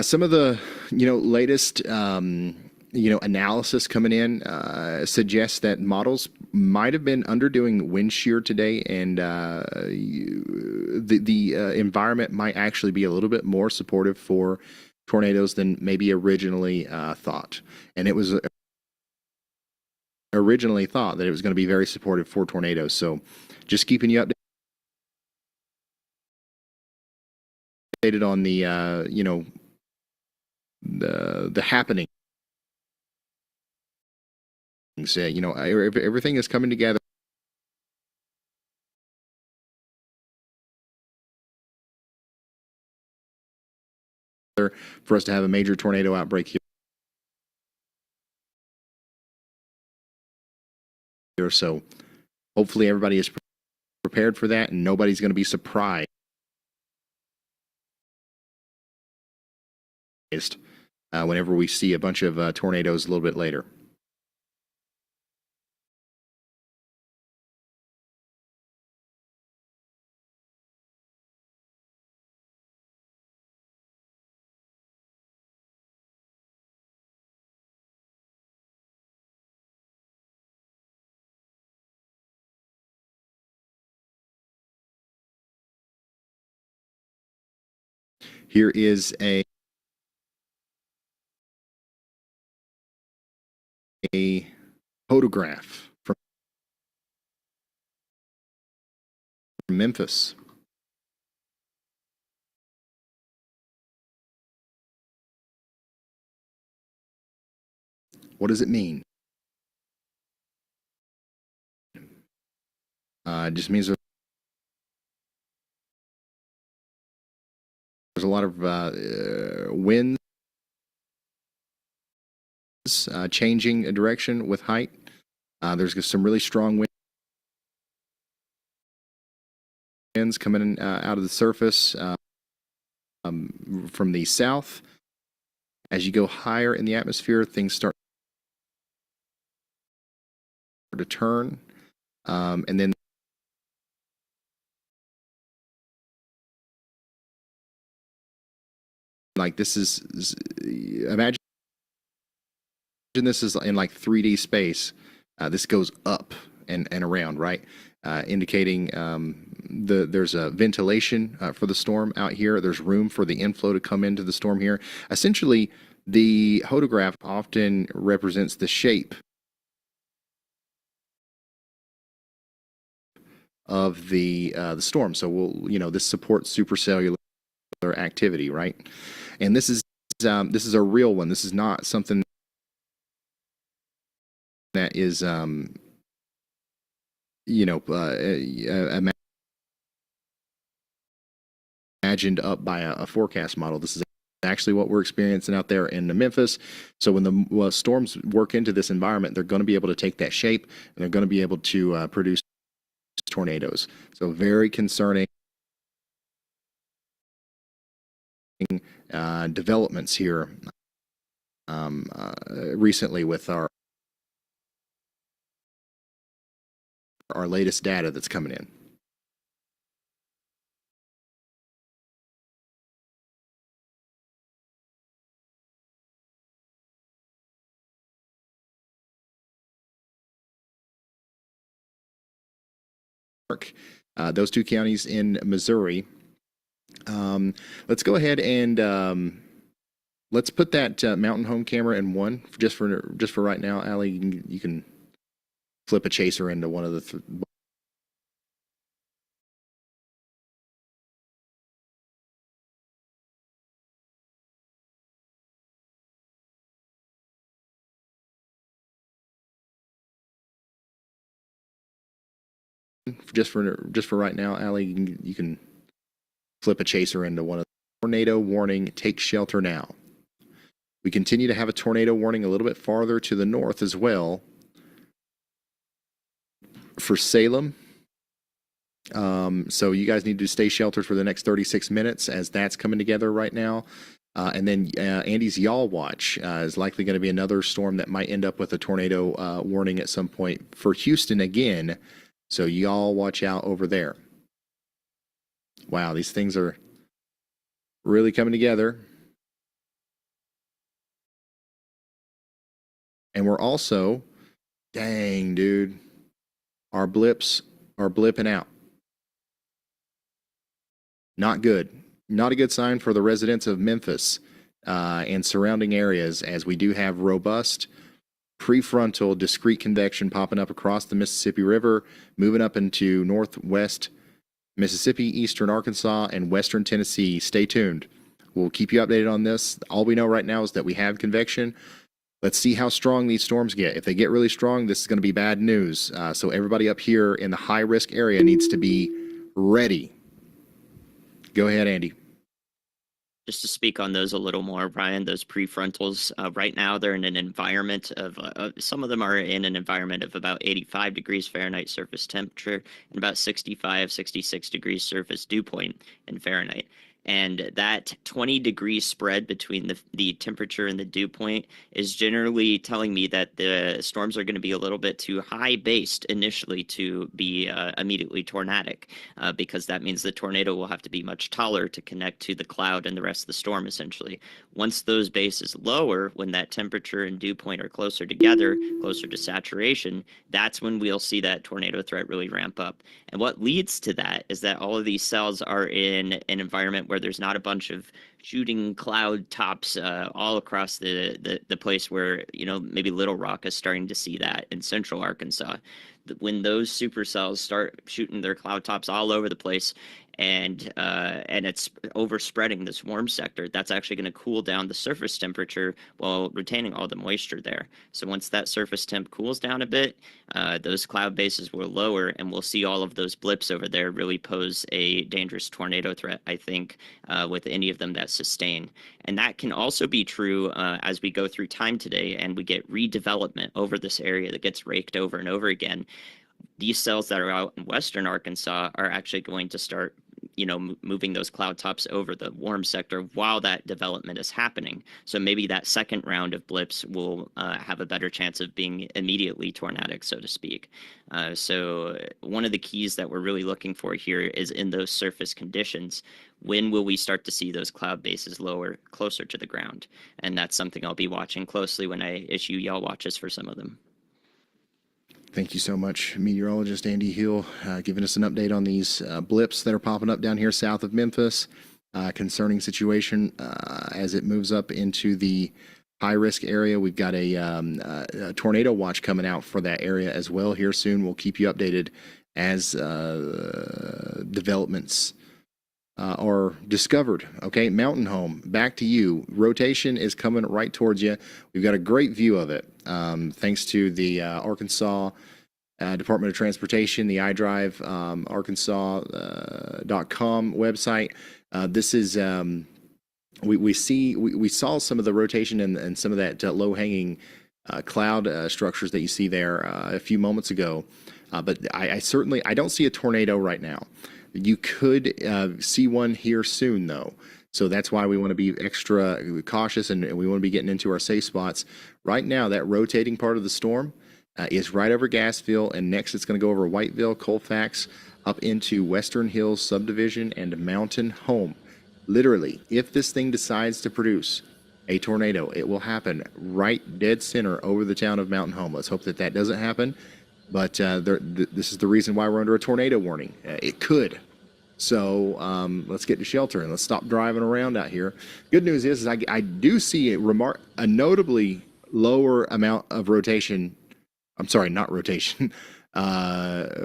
Some of the, latest, analysis coming in suggests that models might have been underdoing wind shear today, and the environment might actually be a little bit more supportive for tornadoes than maybe originally thought. And it was originally thought that it was going to be very supportive for tornadoes. So just keeping you updated on the, the happening. Everything is coming together for us to have a major tornado outbreak here. So hopefully everybody is prepared for that, and nobody's going to be surprised whenever we see a bunch of tornadoes a little bit later. Here is a photograph from Memphis. What does it mean? It just means there's a lot of winds changing a direction with height. There's some really strong winds coming out of the surface from the south. As you go higher in the atmosphere, things start to turn, and then like this is imagine this is in like 3D space. This goes up and around, right? Indicating there's a ventilation for the storm out here. There's room for the inflow to come into the storm here. Essentially, the photograph often represents the shape of the storm. So this supports supercellular activity, right? And this is a real one. This is not something that is imagined up by a forecast model. This is actually what we're experiencing out there in Memphis. So when the storms work into this environment, they're going to be able to take that shape, and they're going to be able to produce tornadoes. So very concerning developments here recently with our latest data that's coming in. Those two counties in Missouri Let's go ahead and let's put that mountain home camera in one just for right now. Allie, you can flip a chaser into one of the. Just for right now, Allie, you can flip a chaser into one of the tornado warning. Take shelter now. We continue to have a tornado warning a little bit farther to the north as well for Salem. So you guys need to stay sheltered for the next 36 minutes as that's coming together right now. And then Andy's Y'all Watch is likely going to be another storm that might end up with a tornado warning at some point for Houston again. So y'all watch out over there. Wow, these things are really coming together. And we're also, dang, dude, our blips are blipping out. Not good. Not a good sign for the residents of Memphis and surrounding areas, as we do have robust prefrontal discrete convection popping up across the Mississippi River, moving up into northwest Mississippi, eastern Arkansas, and western Tennessee. Stay tuned. We'll keep you updated on this. All we know right now is that we have convection. Let's see how strong these storms get. If they get really strong, this is going to be bad news. So everybody up here in the high-risk area needs to be ready. Go ahead, Andy. Just to speak on those a little more, Brian, those prefrontals, right now they're in an environment of, some of them are in an environment of about 85 degrees Fahrenheit surface temperature and about 65, 66 degrees surface dew point in Fahrenheit. And that 20-degree spread between the temperature and the dew point is generally telling me that the storms are going to be a little bit too high based initially to be immediately tornadic, because that means the tornado will have to be much taller to connect to the cloud and the rest of the storm, essentially. Once those bases lower, when that temperature and dew point are closer together, closer to saturation, that's when we'll see that tornado threat really ramp up. And what leads to that is that all of these cells are in an environment where there's not a bunch of shooting cloud tops all across the place where, you know, maybe Little Rock is starting to see that in central Arkansas. When those supercells start shooting their cloud tops all over the place, and it's overspreading this warm sector, that's actually going to cool down the surface temperature while retaining all the moisture there. So once that surface temp cools down a bit, those cloud bases will lower, and we'll see all of those blips over there really pose a dangerous tornado threat, I think, with any of them that sustain. And that can also be true as we go through time today and we get redevelopment over this area that gets raked over and over again. These cells that are out in western Arkansas are actually going to start, you know, moving those cloud tops over the warm sector while that development is happening. So maybe that second round of blips will have a better chance of being immediately tornadic, so to speak. So one of the keys that we're really looking for here is in those surface conditions. When will we start to see those cloud bases lower closer to the ground? And that's something I'll be watching closely when I issue y'all watches for some of them. Thank you so much, meteorologist Andy Hill, giving us an update on these blips that are popping up down here south of Memphis. Concerning situation as it moves up into the high-risk area. We've got a tornado watch coming out for that area as well here soon. We'll keep you updated as developments are discovered. Okay, Mountain Home, back to you. Rotation is coming right towards you. We've got a great view of it, thanks to the Arkansas Department of Transportation, the iDrive Arkansas.com website. This is we saw some of the rotation and some of that low-hanging cloud structures that you see there a few moments ago, but I certainly don't see a tornado right now. You could see one here soon, though. So that's why we want to be extra cautious and we want to be getting into our safe spots. Right now, that rotating part of the storm is right over Gassville, and next it's going to go over Whiteville, Colfax, up into Western Hills Subdivision and Mountain Home. Literally, if this thing decides to produce a tornado, it will happen right dead center over the town of Mountain Home. Let's hope that that doesn't happen. But this is the reason why we're under a tornado warning. It could. So let's get to shelter and let's stop driving around out here. Good news is I do see a notably lower amount of rotation. I'm sorry, not rotation.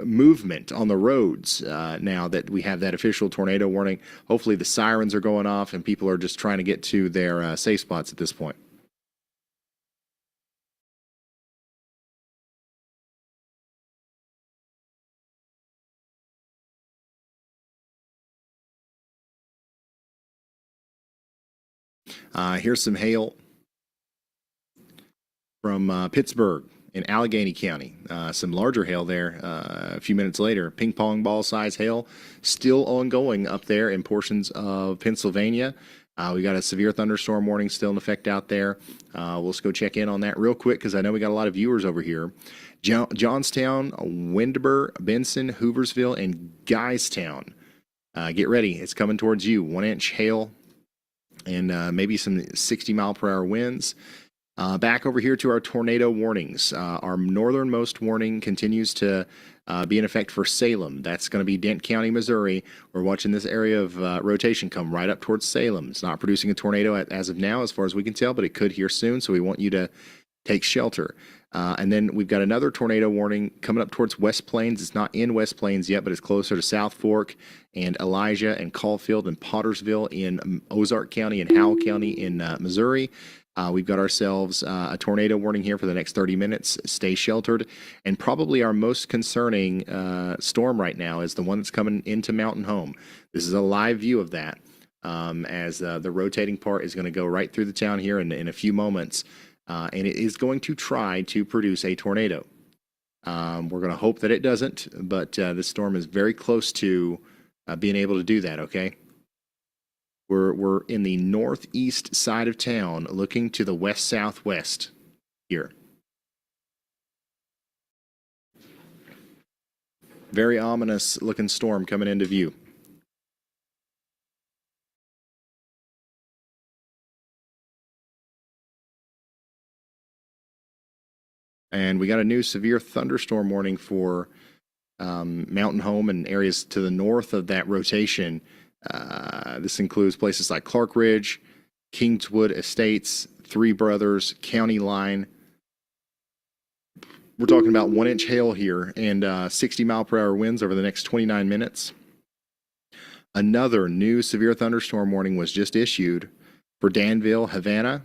Movement on the roads now that we have that official tornado warning. Hopefully the sirens are going off and people are just trying to get to their safe spots at this point. Here's some hail from Pittsburgh in Allegheny County. Some larger hail there a few minutes later. Ping pong ball size hail still ongoing up there in portions of Pennsylvania. We got a severe thunderstorm warning still in effect out there. We'll just go check in on that real quick because I know we got a lot of viewers over here. Johnstown, Windber, Benson, Hooversville, and Guystown. Get ready. It's coming towards you. 1 inch hail and maybe some 60-mile-per-hour winds. Back over here to our tornado warnings. Our northernmost warning continues to be in effect for Salem. That's going to be Dent County, Missouri. We're watching this area of rotation come right up towards Salem. It's not producing a tornado as of now, as far as we can tell, but it could here soon, so we want you to take shelter. And then we've got another tornado warning coming up towards West Plains. It's not in West Plains yet, but it's closer to South Fork and Elijah and Caulfield and Pottersville in Ozark County and Howell County in Missouri. We've got ourselves a tornado warning here for the next 30 minutes. Stay sheltered. And probably our most concerning storm right now is the one that's coming into Mountain Home. This is a live view of that as the rotating part is going to go right through the town here in a few moments. And it is going to try to produce a tornado. We're going to hope that it doesn't, but this storm is very close to being able to do that, okay? We're in the northeast side of town looking to the west-southwest here. Very ominous looking storm coming into view. And we got a new severe thunderstorm warning for Mountain Home and areas to the north of that rotation. This includes places like Clark Ridge, Kingswood Estates, Three Brothers, County Line. We're talking about 1 inch hail here and 60-mile-per-hour winds over the next 29 minutes. Another new severe thunderstorm warning was just issued for Danville, Havana,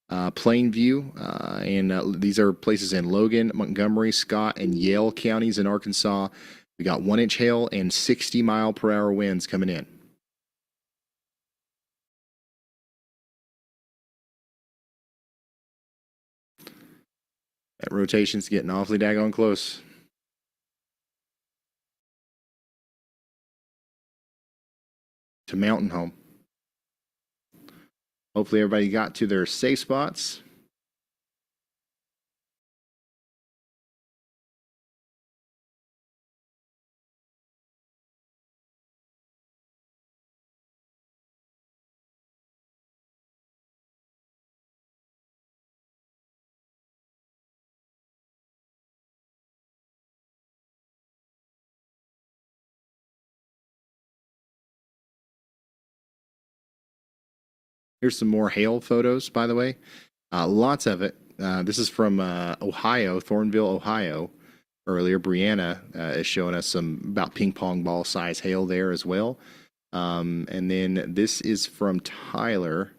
Plainview, and these are places in Logan, Montgomery, Scott, and Yale counties in Arkansas. We got 1 inch hail and 60-mile-per-hour winds coming in. That rotation's getting awfully daggone close. To Mountain Home. Hopefully everybody got to their safe spots. Here's some more hail photos, by the way. Lots of it. This is from Ohio, Thornville, Ohio. Earlier, Brianna is showing us some about ping pong ball size hail there as well. And then this is from Tyler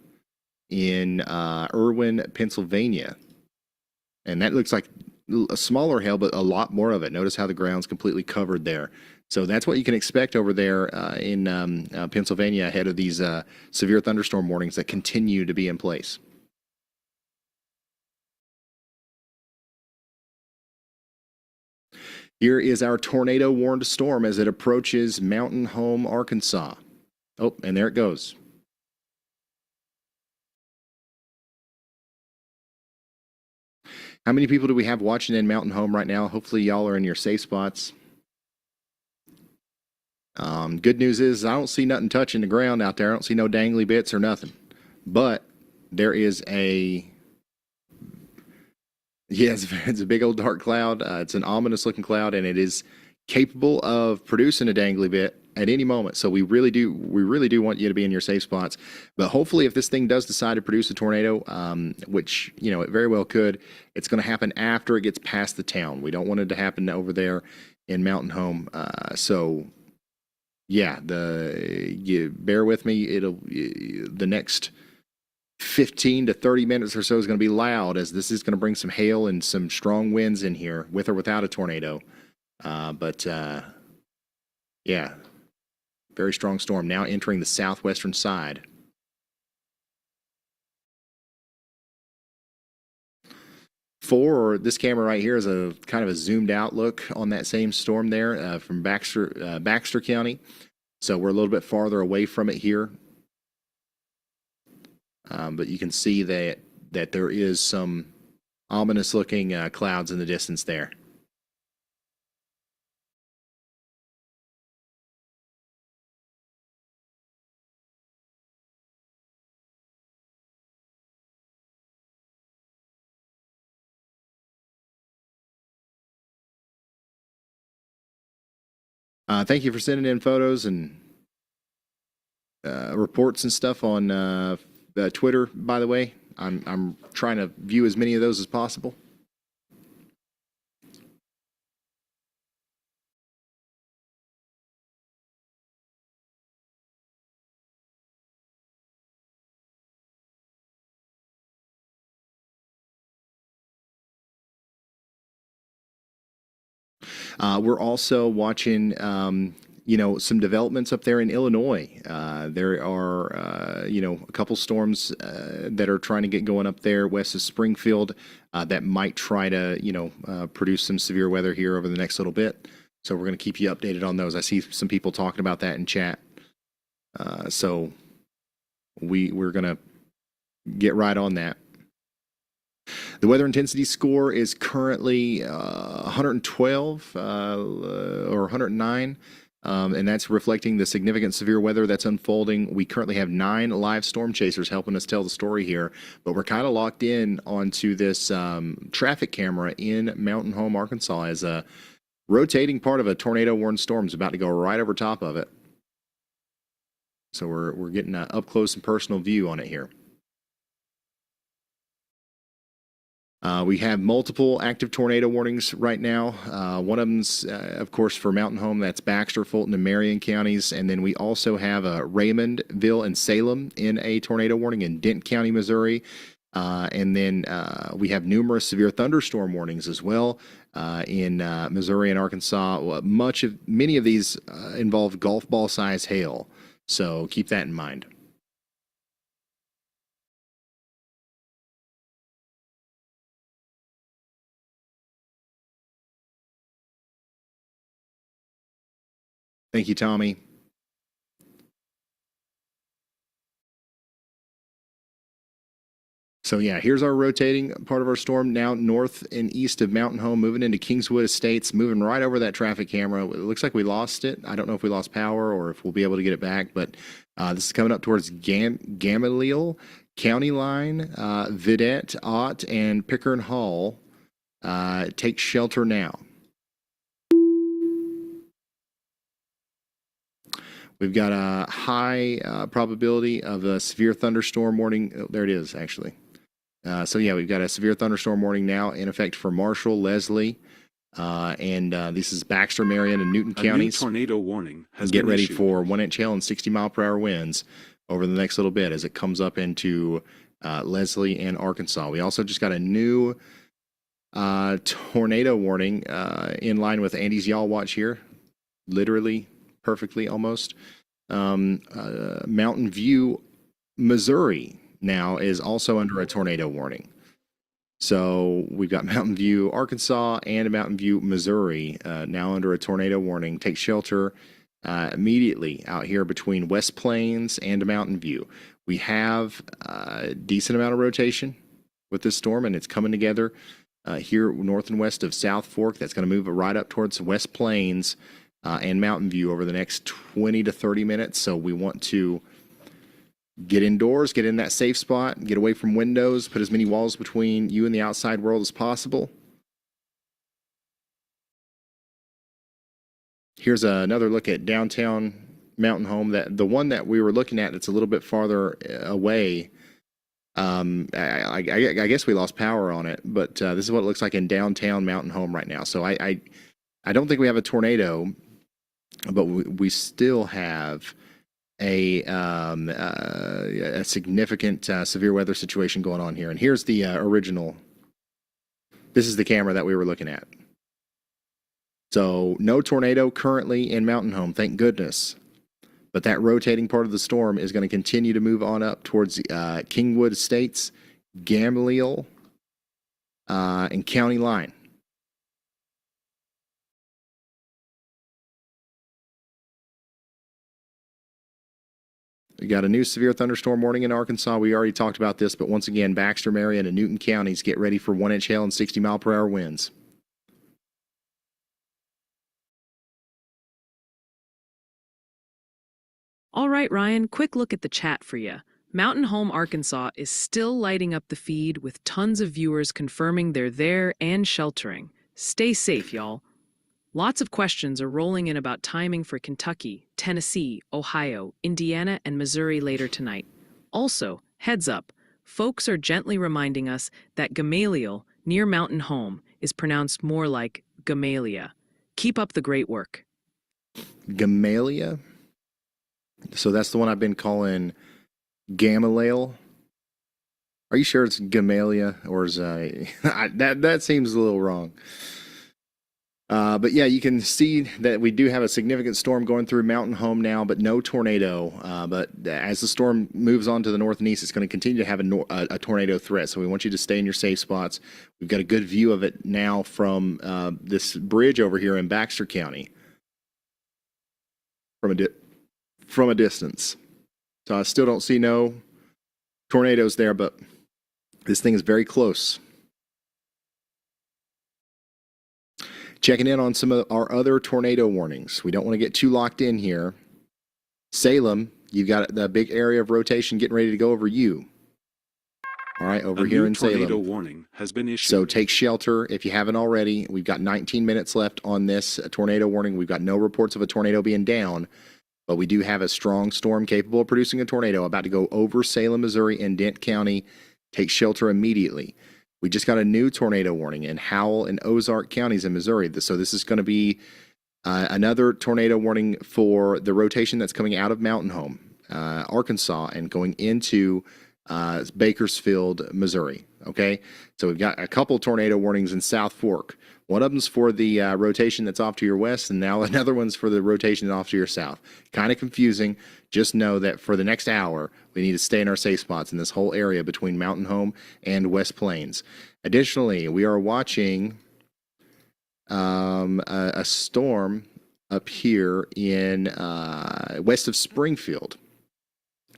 in Irwin, Pennsylvania. And that looks like a smaller hail, but a lot more of it. Notice how the ground's completely covered there. So that's what you can expect over there in Pennsylvania ahead of these severe thunderstorm warnings that continue to be in place. Here is our tornado warned storm as it approaches Mountain Home, Arkansas. Oh, and there it goes. How many people do we have watching in Mountain Home right now? Hopefully y'all are in your safe spots. Good news is I don't see nothing touching the ground out there. I don't see no dangly bits or nothing. But there is it's a big old dark cloud. It's an ominous looking cloud, and it is capable of producing a dangly bit at any moment. So we really do want you to be in your safe spots. But hopefully, if this thing does decide to produce a tornado, which it very well could, it's going to happen after it gets past the town. We don't want it to happen over there in Mountain Home. So yeah, you bear with me. The next 15 to 30 minutes or so is going to be loud, as this is going to bring some hail and some strong winds in here, with or without a tornado. Yeah, very strong storm now entering the southwestern side. This camera right here is a kind of a zoomed out look on that same storm there from Baxter County. So we're a little bit farther away from it here. But you can see that there is some ominous looking clouds in the distance there. Thank you for sending in photos and reports and stuff on Twitter, by the way. I'm trying to view as many of those as possible. We're also watching, some developments up there in Illinois. There are, a couple storms that are trying to get going up there west of Springfield that might try to, produce some severe weather here over the next little bit. So we're going to keep you updated on those. I see some people talking about that in chat. So we're going to get right on that. The weather intensity score is currently 112 or 109, and that's reflecting the significant severe weather that's unfolding. We currently have 9 live storm chasers helping us tell the story here, but we're kind of locked in onto this traffic camera in Mountain Home, Arkansas, as a rotating part of a tornado-warned storm is about to go right over top of it. So we're getting an up close and personal view on it here. We have multiple active tornado warnings right now. One of them's, of course, for Mountain Home. That's Baxter, Fulton, and Marion counties. And then we also have Raymondville and Salem in a tornado warning in Dent County, Missouri. And then we have numerous severe thunderstorm warnings as well in Missouri and Arkansas. Many of these involve golf ball size hail. So keep that in mind. Thank you, Tommy. So yeah, here's our rotating part of our storm now north and east of Mountain Home, moving into Kingswood Estates, moving right over that traffic camera. It looks like we lost it. I don't know if we lost power or if we'll be able to get it back, but this is coming up towards Gamaliel County Line, Vidette, Ott, and Pickern Hall. Take shelter now. We've got a high probability of a severe thunderstorm warning. Oh, there it is, actually. So yeah, we've got a severe thunderstorm warning now in effect for Marshall, Leslie, and this is Baxter, Marion, and Newton counties. A new tornado warning has Get been ready issued. for 1-inch hail and 60-mile-per-hour winds over the next little bit as it comes up into Leslie and Arkansas. We also just got a new tornado warning in line with Andy's Y'all Watch here, literally, perfectly almost. Mountain View, Missouri now is also under a tornado warning. So we've got Mountain View, Arkansas, and Mountain View, Missouri now under a tornado warning. Take shelter immediately out here between West Plains and Mountain View. We have a decent amount of rotation with this storm, and it's coming together here north and west of South Fork. That's going to move right up towards West Plains and Mountain View over the next 20 to 30 minutes. So we want to get indoors, get in that safe spot, get away from windows, put as many walls between you and the outside world as possible. Here's another look at downtown Mountain Home. That the one that we were looking at that's a little bit farther away. I guess we lost power on it, but this is what it looks like in downtown Mountain Home right now. So I don't think we have a tornado, but we still have a significant severe weather situation going on here. And here's the original. This is the camera that we were looking at. So no tornado currently in Mountain Home, thank goodness. But that rotating part of the storm is going to continue to move on up towards Kingwood Estates, Gamaliel, and County Line. We got a new severe thunderstorm warning in Arkansas. We already talked about this, but once again, Baxter, Marion, and Newton counties get ready for 1-inch hail and 60-mile-per-hour winds. All right, Ryan, quick look at the chat for you. Mountain Home, Arkansas is still lighting up the feed with tons of viewers confirming they're there and sheltering. Stay safe, y'all. Lots of questions are rolling in about timing for Kentucky, Tennessee, Ohio, Indiana, and Missouri later tonight. Also, heads up, folks are gently reminding us that Gamaliel, near Mountain Home, is pronounced more like Gamalia. Keep up the great work. Gamalia? So that's the one I've been calling Gamaliel. Are you sure it's Gamalia, or is that seems a little wrong? But yeah, you can see that we do have a significant storm going through Mountain Home now, but no tornado. But as the storm moves on to the north and east, it's going to continue to have a tornado threat. So we want you to stay in your safe spots. We've got a good view of it now from this bridge over here in Baxter County from a distance. So I still don't see no tornadoes there, but this thing is very close. Checking in on some of our other tornado warnings. We don't want to get too locked in here. Salem, you've got the big area of rotation getting ready to go over you. All right, over here in Salem. A tornado warning has been issued. So take shelter if you haven't already. We've got 19 minutes left on this tornado warning. We've got no reports of a tornado being down, but we do have a strong storm capable of producing a tornado about to go over Salem, Missouri, and Dent County. Take shelter immediately. We just got a new tornado warning in Howell and Ozark counties in Missouri. So this is going to be another tornado warning for the rotation that's coming out of Mountain Home, Arkansas, and going into Bakersfield, Missouri. Okay, so we've got a couple tornado warnings in South Fork. One of them's for the rotation that's off to your west, and now another one's for the rotation off to your south. Kind of confusing. Just know that for the next hour, we need to stay in our safe spots in this whole area between Mountain Home and West Plains. Additionally, we are watching a storm up here in west of Springfield.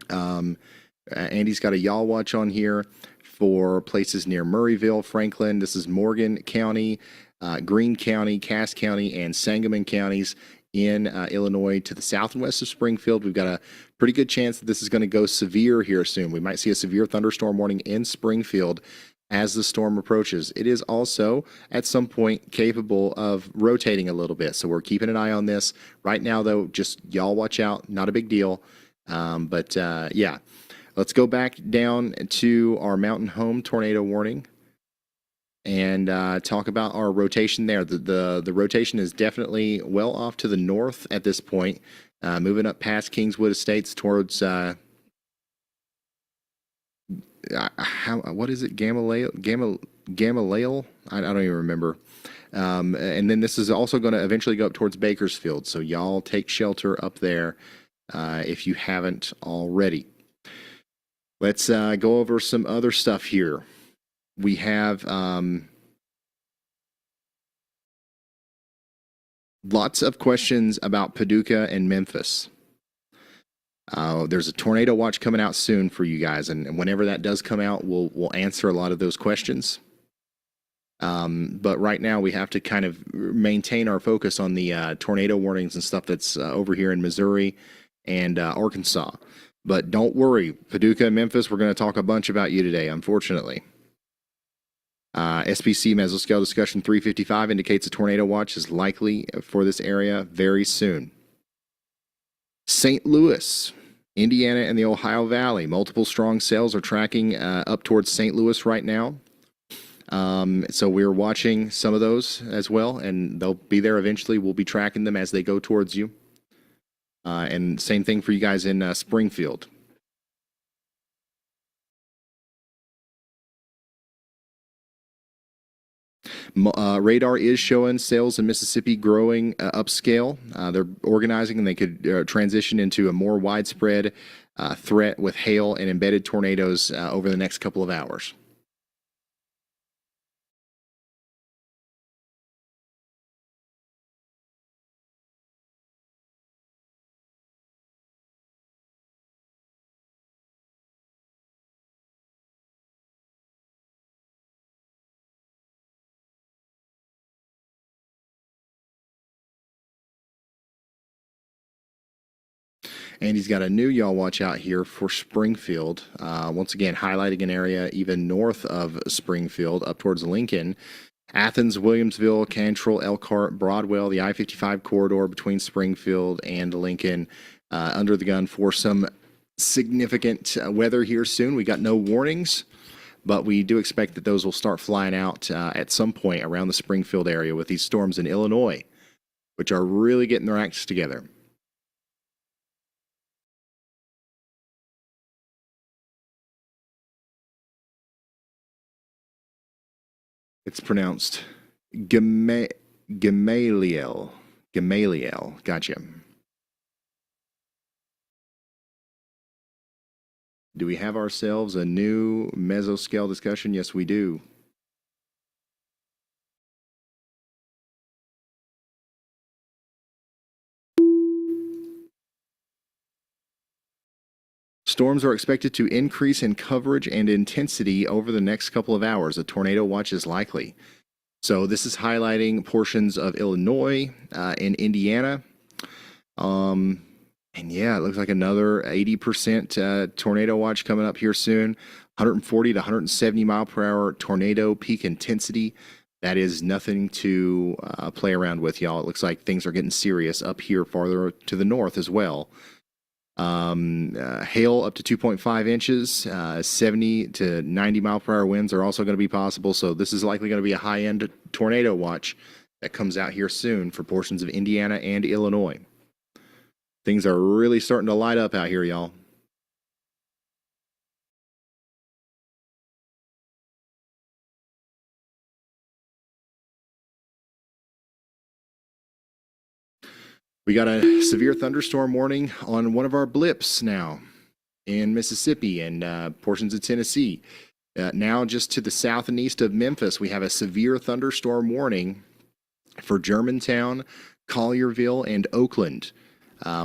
Andy's got a y'all watch on here for places near Murrayville, Franklin. This is Morgan County, Greene County, Cass County, and Sangamon counties in Illinois to the south and west of Springfield. We've got a pretty good chance that this is going to go severe here soon. We might see a severe thunderstorm warning in Springfield as the storm approaches. It is also at some point capable of rotating a little bit, so we're keeping an eye on this. Right now, though, just y'all watch out. Not a big deal. Yeah, let's go back down to our Mountain Home tornado warning and talk about our rotation there. The rotation is definitely well off to the north at this point, moving up past Kingswood Estates towards what is it? Gamaliel? I don't even remember. And then this is also going to eventually go up towards Bakersfield. So y'all take shelter up there if you haven't already. Let's go over some other stuff here. We have lots of questions about Paducah and Memphis. There's a tornado watch coming out soon for you guys, and whenever that does come out, we'll answer a lot of those questions. But right now, we have to kind of maintain our focus on the tornado warnings and stuff that's over here in Missouri and Arkansas. But don't worry, Paducah and Memphis, we're going to talk a bunch about you today, unfortunately. SPC Mesoscale Discussion 355 indicates a tornado watch is likely for this area very soon. St. Louis, Indiana, and the Ohio Valley. Multiple strong cells are tracking up towards St. Louis right now. So we're watching some of those as well, and they'll be there eventually. We'll be tracking them as they go towards you. And same thing for you guys in Springfield. Radar is showing sales in Mississippi growing upscale. They're organizing, and they could transition into a more widespread threat with hail and embedded tornadoes over the next couple of hours. And he's got a new y'all watch out here for Springfield. Once again, highlighting an area even north of Springfield up towards Lincoln. Athens, Williamsville, Cantrell, Elkhart, Broadwell, the I-55 corridor between Springfield and Lincoln under the gun for some significant weather here soon. We got no warnings, but we do expect that those will start flying out at some point around the Springfield area with these storms in Illinois, which are really getting their acts together. It's pronounced Gamaliel. Gamaliel. Gotcha. Do we have ourselves a new mesoscale discussion? Yes, we do. Storms are expected to increase in coverage and intensity over the next couple of hours. A tornado watch is likely. So this is highlighting portions of Illinois and Indiana. And yeah, it looks like another 80% tornado watch coming up here soon. 140 to 170 mile per hour tornado peak intensity. That is nothing to play around with, y'all. It looks like things are getting serious up here farther to the north as well. Hail up to 2.5 inches, 70 to 90 mile per hour winds are also going to be possible. So this is likely going to be a high-end tornado watch that comes out here soon for portions of Indiana and Illinois. Things are really starting to light up out here, y'all. We got a severe thunderstorm warning on one of our blips now in Mississippi and portions of Tennessee. Now just to the south and east of Memphis, we have a severe thunderstorm warning for Germantown, Collierville, and Oakland.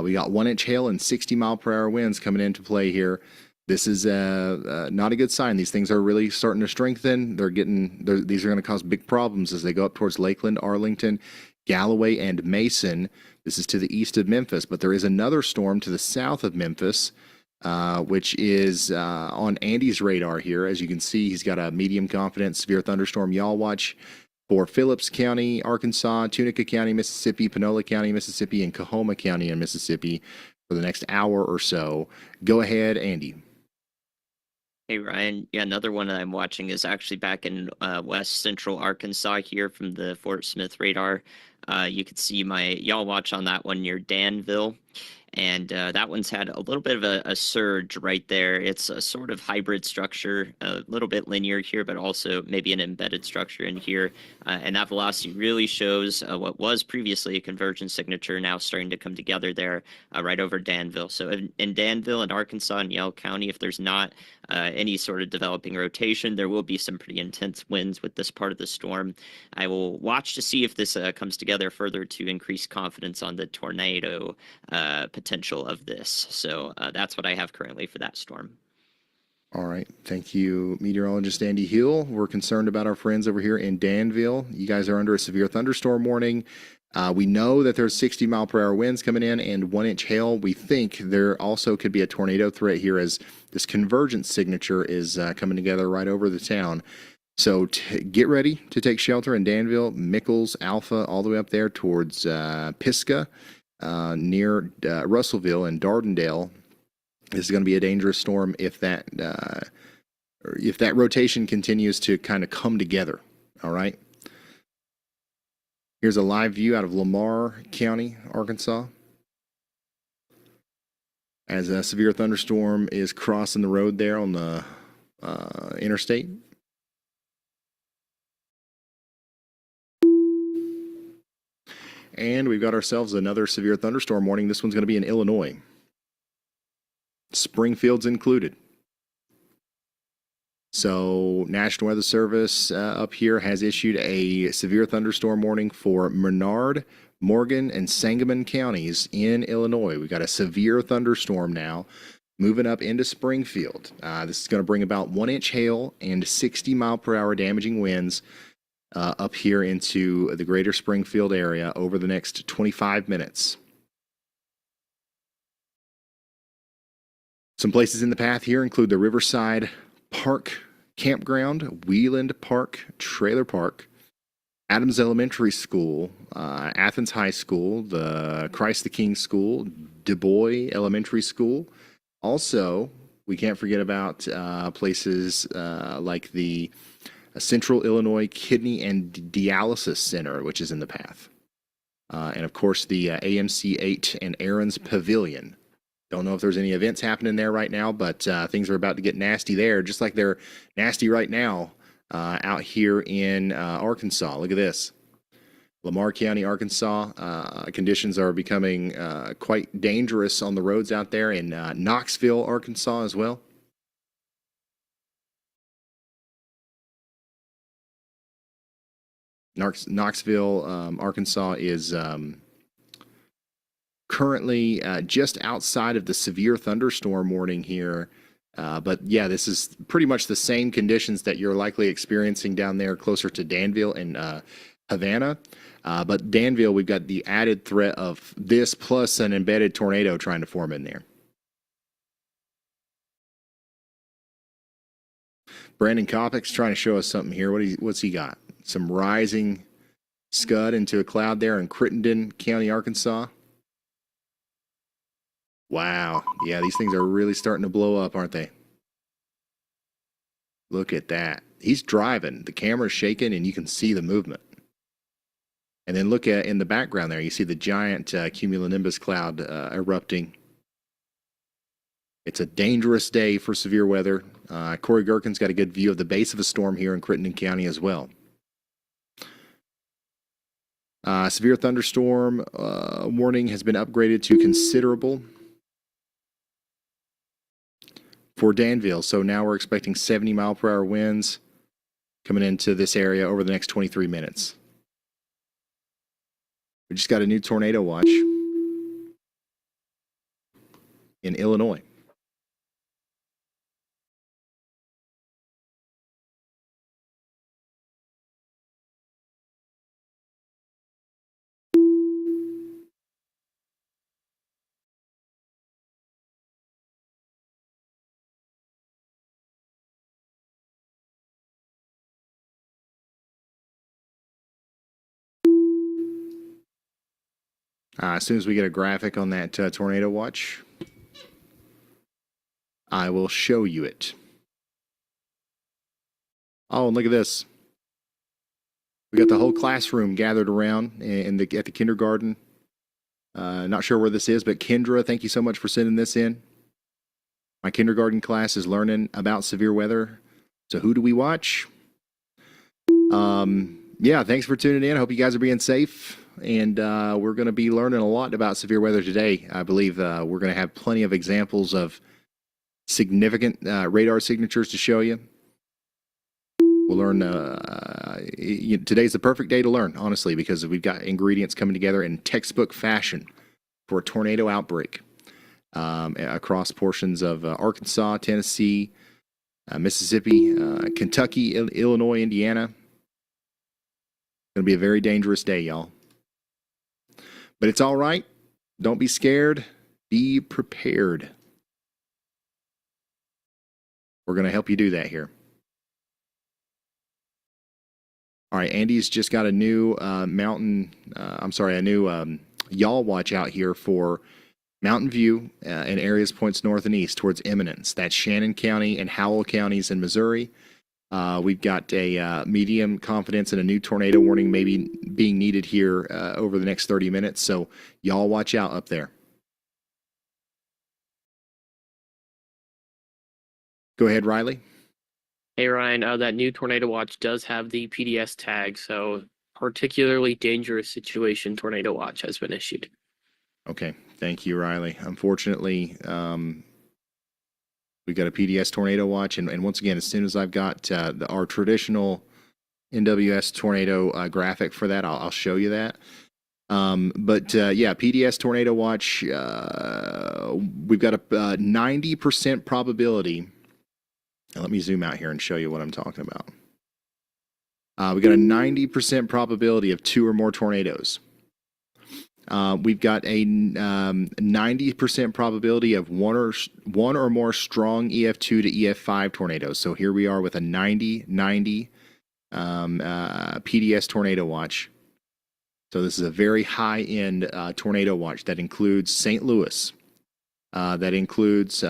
We got 1-inch hail and 60 mile per hour winds coming into play here. This is not a good sign. These things are really starting to strengthen. These are going to cause big problems as they go up towards Lakeland, Arlington, Galloway, and Mason. This is to the east of Memphis, but there is another storm to the south of Memphis, which is on Andy's radar here. As you can see, he's got a medium confidence severe thunderstorm y'all watch for Phillips County, Arkansas, Tunica County, Mississippi, Panola County, Mississippi, and Coahoma County in Mississippi for the next hour or so. Go ahead, Andy. Hey, Ryan. Yeah, another one that I'm watching is actually back in west central Arkansas here from the Fort Smith radar. You could see my y'all watch on that one near Danville. And that one's had a little bit of a surge right there. It's a sort of hybrid structure, a little bit linear here, but also maybe an embedded structure in here. And that velocity really shows what was previously a convergence signature now starting to come together there right over Danville. So in Danville and Arkansas and Yell County, if there's not any sort of developing rotation, there will be some pretty intense winds with this part of the storm. I will watch to see if this comes together further to increase confidence on the tornado potential of this. So that's what I have currently for that storm. All right. Thank you, meteorologist Andy Hill. We're concerned about our friends over here in Danville. You guys are under a severe thunderstorm warning. We know that there's 60 mile per hour winds coming in and 1-inch hail. We think there also could be a tornado threat here as this convergence signature is coming together right over the town. So get ready to take shelter in Danville, Mickles, Alpha, all the way up there towards Pisgah. near Russellville and Dardendale. This is going to be a dangerous storm if that rotation continues to kind of come together. All right. Here's a live view out of Lamar County, Arkansas, as a severe thunderstorm is crossing the road there on the interstate. And we've got ourselves another severe thunderstorm warning. This one's going to be in Illinois. Springfield's included. So National Weather Service up here has issued a severe thunderstorm warning for Menard, Morgan, and Sangamon counties in Illinois. We've got a severe thunderstorm now moving up into Springfield. This is going to bring about 1-inch hail and 60-mile-per-hour damaging winds up here into the greater Springfield area over the next 25 minutes. Some places in the path here include the Riverside Park Campground, Wieland Park Trailer Park, Adams Elementary School, Athens High School, the Christ the King School, Du Bois Elementary School. Also, we can't forget about places like the Central Illinois Kidney and Dialysis Center, which is in the path. And of course, the AMC 8 and Aaron's Pavilion. Don't know if there's any events happening there right now, but things are about to get nasty there, just like they're nasty right now out here in Arkansas. Look at this. Lamar County, Arkansas. Conditions are becoming quite dangerous on the roads out there in Knoxville, Arkansas as well. Knoxville, Arkansas is currently just outside of the severe thunderstorm warning here. But yeah, this is pretty much the same conditions that you're likely experiencing down there closer to Danville and Havana. But Danville, we've got the added threat of this plus an embedded tornado trying to form in there. Brandon Kopic's trying to show us something here. What's he got? Some rising scud into a cloud there in Crittenden County, Arkansas. Wow. Yeah, these things are really starting to blow up, aren't they? Look at that. He's driving. The camera's shaking, and you can see the movement. And then look at in the background there, you see the giant cumulonimbus cloud erupting. It's a dangerous day for severe weather. Corey Gherkin's got a good view of the base of a storm here in Crittenden County as well. Severe thunderstorm warning has been upgraded to considerable for Danville. So now we're expecting 70-mile-per-hour winds coming into this area over the next 23 minutes. We just got a new tornado watch in Illinois. As soon as we get a graphic on that tornado watch, I will show you it. Oh, and look at this. We got the whole classroom gathered around at the kindergarten. Not sure where this is, but Kendra, thank you so much for sending this in. My kindergarten class is learning about severe weather. So who do we watch? Yeah, thanks for tuning in. I hope you guys are being safe. And we're going to be learning a lot about severe weather today. I believe we're going to have plenty of examples of significant radar signatures to show you. We'll learn. Today's the perfect day to learn, honestly, because we've got ingredients coming together in textbook fashion for a tornado outbreak across portions of Arkansas, Tennessee, Mississippi, Kentucky, Illinois, Indiana. It's going to be a very dangerous day, y'all. But it's all right. Don't be scared. Be prepared. We're going to help you do that here. All right, Andy's just got a new y'all watch out here for Mountain View and areas points north and east towards Eminence. That's Shannon County and Howell counties in Missouri. We've got a medium confidence and a new tornado warning maybe being needed here over the next 30 minutes. So y'all watch out up there. Go ahead, Riley. Hey Ryan, that new tornado watch does have the PDS tag, so particularly dangerous situation tornado watch has been issued. Okay, thank you, Riley. Unfortunately, we've got a PDS tornado watch, and once again, as soon as I've got our traditional NWS tornado graphic for that, I'll show you that. But yeah, PDS tornado watch, we've got a 90% probability. Now, let me zoom out here and show you what I'm talking about. We got a 90% probability of 2 or more tornadoes. We've got a 90% probability of one or more strong EF2 to EF5 tornadoes. So here we are with a 90-90 PDS tornado watch. So this is a very high-end tornado watch that includes St. Louis. That includes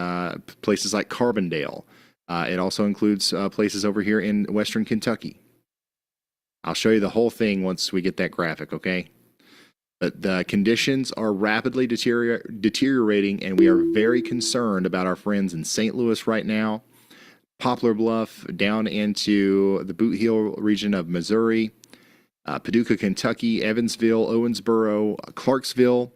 places like Carbondale. It also includes places over here in western Kentucky. I'll show you the whole thing once we get that graphic, okay? But the conditions are rapidly deteriorating, and we are very concerned about our friends in St. Louis right now, Poplar Bluff, down into the Boot Heel region of Missouri, Paducah, Kentucky, Evansville, Owensboro, Clarksville,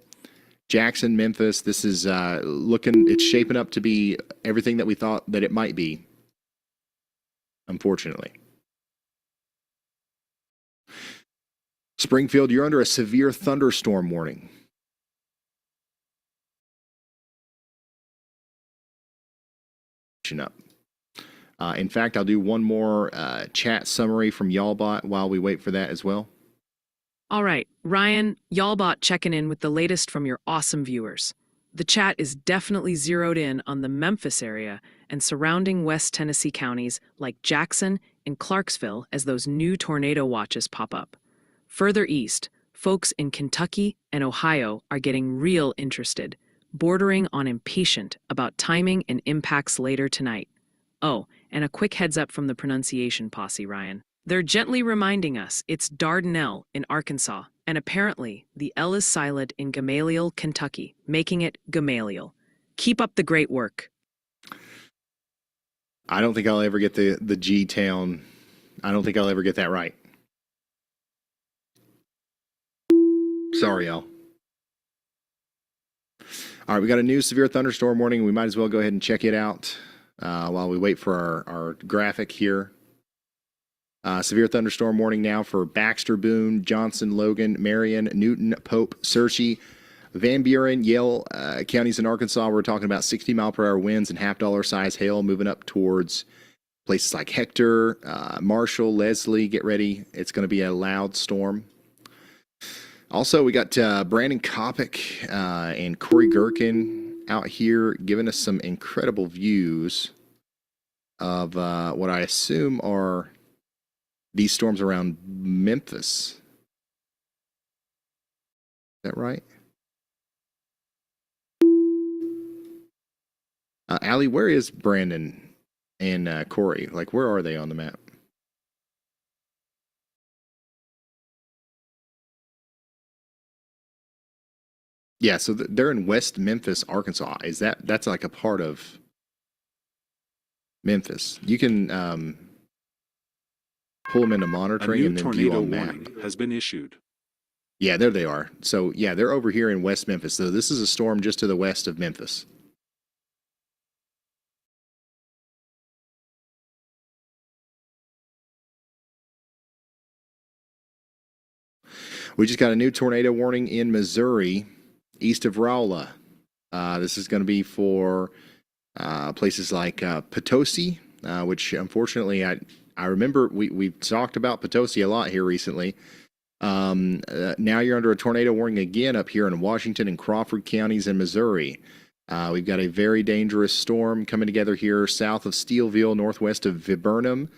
Jackson, Memphis. This is it's shaping up to be everything that we thought that it might be, unfortunately. Springfield, you're under a severe thunderstorm warning. Up. In fact, I'll do one more chat summary from Y'allbot while we wait for that as well. All right, Ryan, Y'allbot checking in with the latest from your awesome viewers. The chat is definitely zeroed in on the Memphis area and surrounding West Tennessee counties like Jackson and Clarksville as those new tornado watches pop up. Further east, folks in Kentucky and Ohio are getting real interested, bordering on impatient about timing and impacts later tonight. Oh, and a quick heads up from the pronunciation posse, Ryan. They're gently reminding us it's Dardanelle in Arkansas, and apparently the L is silent in Gamaliel, Kentucky, making it Gamaliel. Keep up the great work. I don't think I'll ever get the G-town. I don't think I'll ever get that right. Sorry, y'all. All right, we got a new severe thunderstorm warning. We might as well go ahead and check it out while we wait for our graphic here. Severe thunderstorm warning now for Baxter, Boone, Johnson, Logan, Marion, Newton, Pope, Searcy, Van Buren, Yale counties in Arkansas. We're talking about 60-mile-per-hour winds and half-dollar size hail moving up towards places like Hector, Marshall, Leslie. Get ready. It's going to be a loud storm. Also, we got Brandon Kopic and Corey Gherkin out here giving us some incredible views of what I assume are these storms around Memphis. Is that right? Allie, where is Brandon and Corey? Like, where are they on the map? Yeah, so they're in West Memphis, Arkansas. That's like a part of Memphis? You can pull them into monitoring and then view on map. Warning has been issued. Yeah, there they are. So yeah, they're over here in West Memphis. So this is a storm just to the west of Memphis. We just got a new tornado warning in Missouri, east of Rolla. This is going to be for places like Potosi, which unfortunately I remember we've talked about Potosi a lot here recently. Now you're under a tornado warning again up here in Washington and Crawford counties in Missouri. We've got a very dangerous storm coming together here south of Steelville, northwest of Viburnum.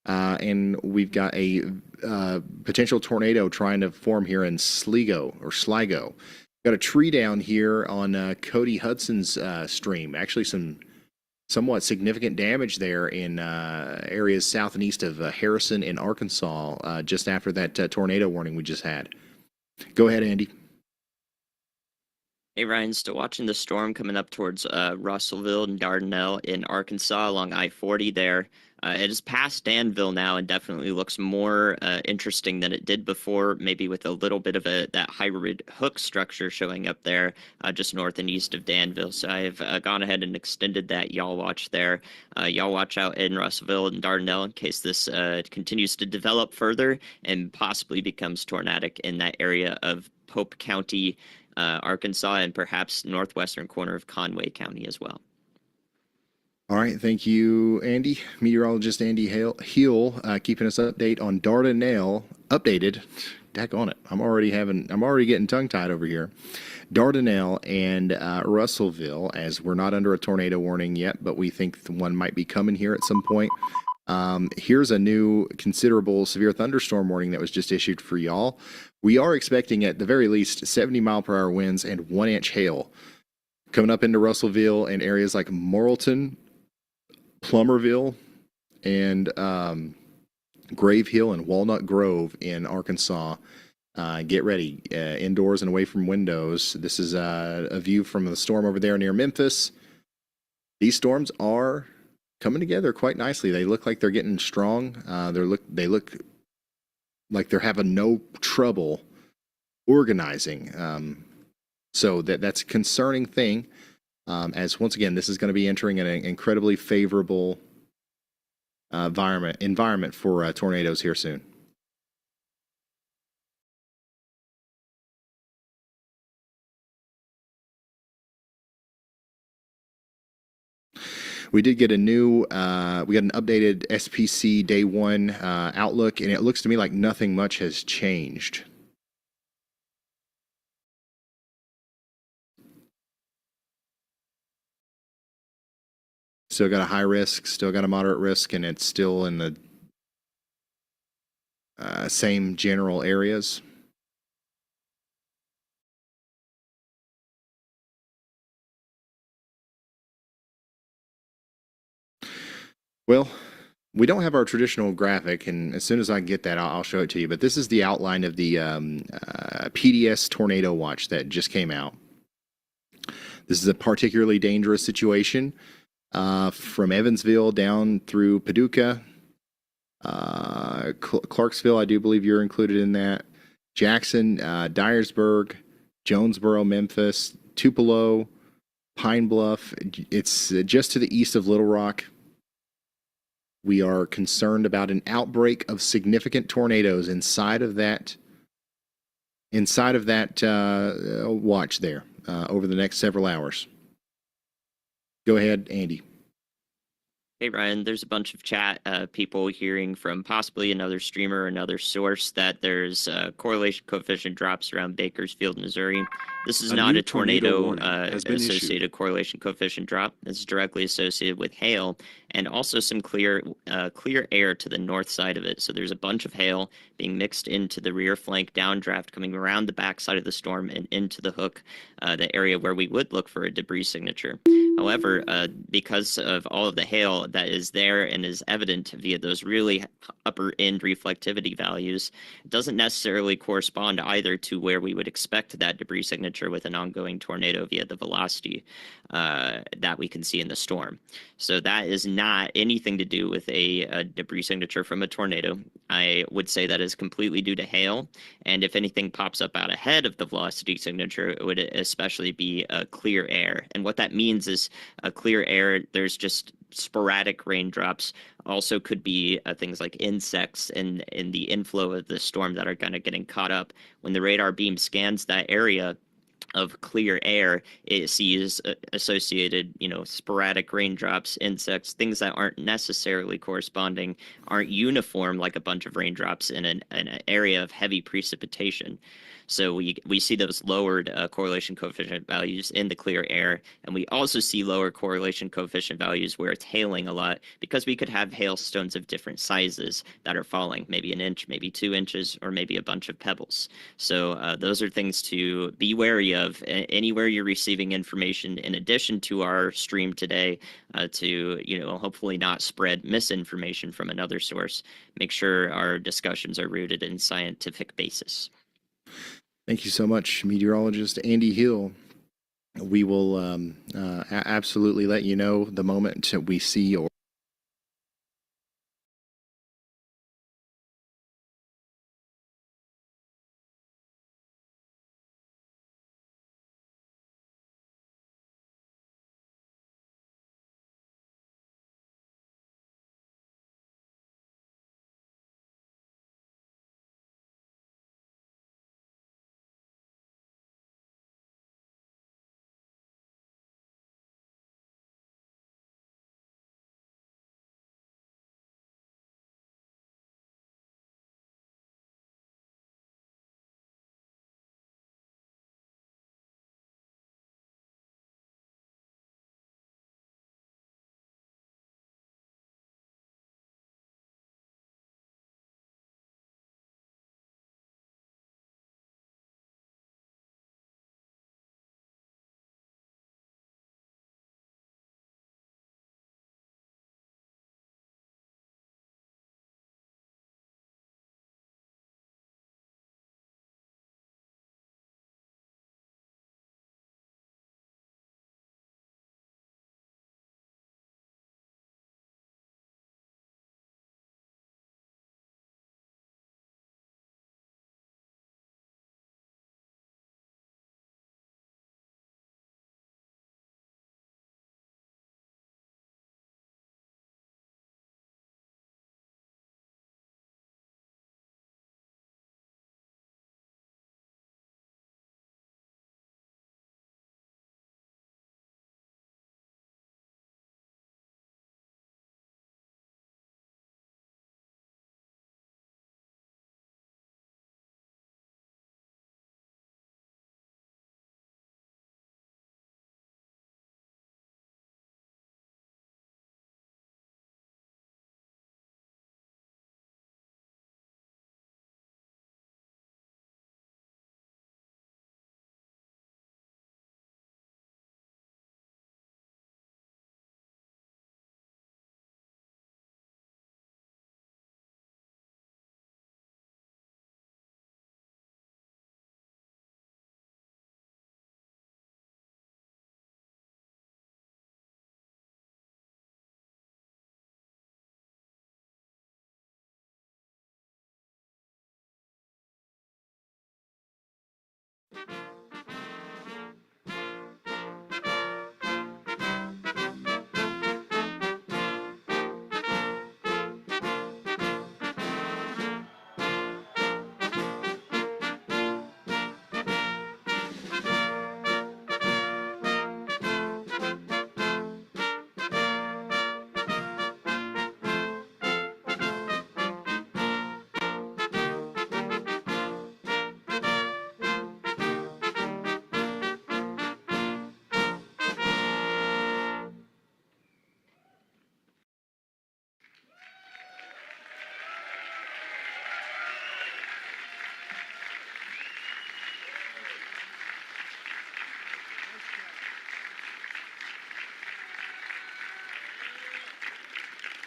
And we've got a potential tornado trying to form here in Sligo. Got a tree down here on Cody Hudson's stream. Actually, some somewhat significant damage there in areas south and east of Harrison in Arkansas just after that tornado warning we just had. Go ahead, Andy. Hey Ryan, still watching the storm coming up towards Russellville and Dardanelle in Arkansas along I-40 there. It is past Danville now and definitely looks more interesting than it did before, maybe with a little bit of that hybrid hook structure showing up there just north and east of Danville. So I've gone ahead and extended that Y'all Watch there. Y'all watch out in Russellville and Dardanelle in case this continues to develop further and possibly becomes tornadic in that area of Pope County, Arkansas, and perhaps northwestern corner of Conway County as well. All right, thank you, Andy. Meteorologist Andy Heel, keeping us updated on Dardanelle. Updated, heck on it. I'm already getting tongue-tied over here. Dardanelle and Russellville, as we're not under a tornado warning yet, but we think one might be coming here at some point. Here's a new considerable severe thunderstorm warning that was just issued for y'all. We are expecting at the very least 70-mile-per-hour winds and 1-inch hail coming up into Russellville and areas like Morrilton, Plummerville, and Grave Hill and Walnut Grove in Arkansas. Get ready, indoors and away from windows. This is a view from the storm over there near Memphis. These storms are coming together quite nicely. They look like they're getting strong. They look like they're having no trouble organizing. So that's a concerning thing. As once again, this is going to be entering an incredibly favorable environment for tornadoes here soon. We did get we got an updated SPC Day 1 outlook, and it looks to me like nothing much has changed. Still got a high risk, still got a moderate risk, and it's still in the same general areas. Well, we don't have our traditional graphic, and as soon as I get that, I'll show it to you. But this is the outline of the PDS Tornado Watch that just came out. This is a particularly dangerous situation. From Evansville down through Paducah, Clarksville, I do believe you're included in that. Jackson, Dyersburg, Jonesboro, Memphis, Tupelo, Pine Bluff. It's just to the east of Little Rock. We are concerned about an outbreak of significant tornadoes inside of that watch there over the next several hours. Go ahead, Andy. Hey Ryan, there's a bunch of chat people hearing from possibly another streamer or another source that there's correlation coefficient drops around Bakersfield, Missouri. This is not a tornado associated correlation coefficient drop. This is directly associated with hail and also some clear air to the north side of it. So there's a bunch of hail being mixed into the rear flank downdraft coming around the back side of the storm and into the hook, the area where we would look for a debris signature. However, because of all of the hail that is there and is evident via those really upper end reflectivity values, it doesn't necessarily correspond either to where we would expect that debris signature with an ongoing tornado via the velocity that we can see in the storm. So that is not anything to do with a debris signature from a tornado. I would say that is completely due to hail. And if anything pops up out ahead of the velocity signature, it would especially be clear air. And what that means is clear air, there's just sporadic raindrops. Also could be things like insects in the inflow of the storm that are kind of getting caught up. When the radar beam scans that area of clear air, it sees associated, sporadic raindrops, insects, things that aren't necessarily corresponding, aren't uniform like a bunch of raindrops in an area of heavy precipitation. So we see those lowered correlation coefficient values in the clear air, and we also see lower correlation coefficient values where it's hailing a lot, because we could have hailstones of different sizes that are falling, maybe an inch, maybe 2 inches, or maybe a bunch of pebbles. So those are things to be wary of anywhere you're receiving information in addition to our stream today, to hopefully not spread misinformation from another source. Make sure our discussions are rooted in scientific basis. Thank you so much, meteorologist Andy Hill. We will absolutely let you know the moment we see or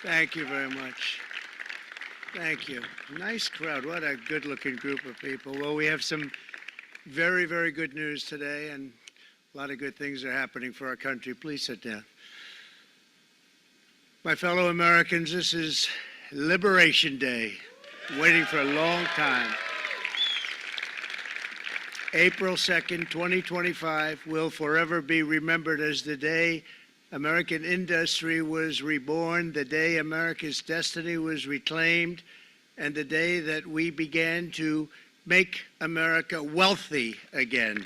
Thank you very much. Thank you. Nice crowd. What a good-looking group of people. Well, we have some very, very good news today, and a lot of good things are happening for our country. Please sit down. My fellow Americans, this is Liberation Day, waiting for a long time. April 2nd, 2025 will forever be remembered as the day American industry was reborn, the day America's destiny was reclaimed, and the day that we began to make America wealthy again.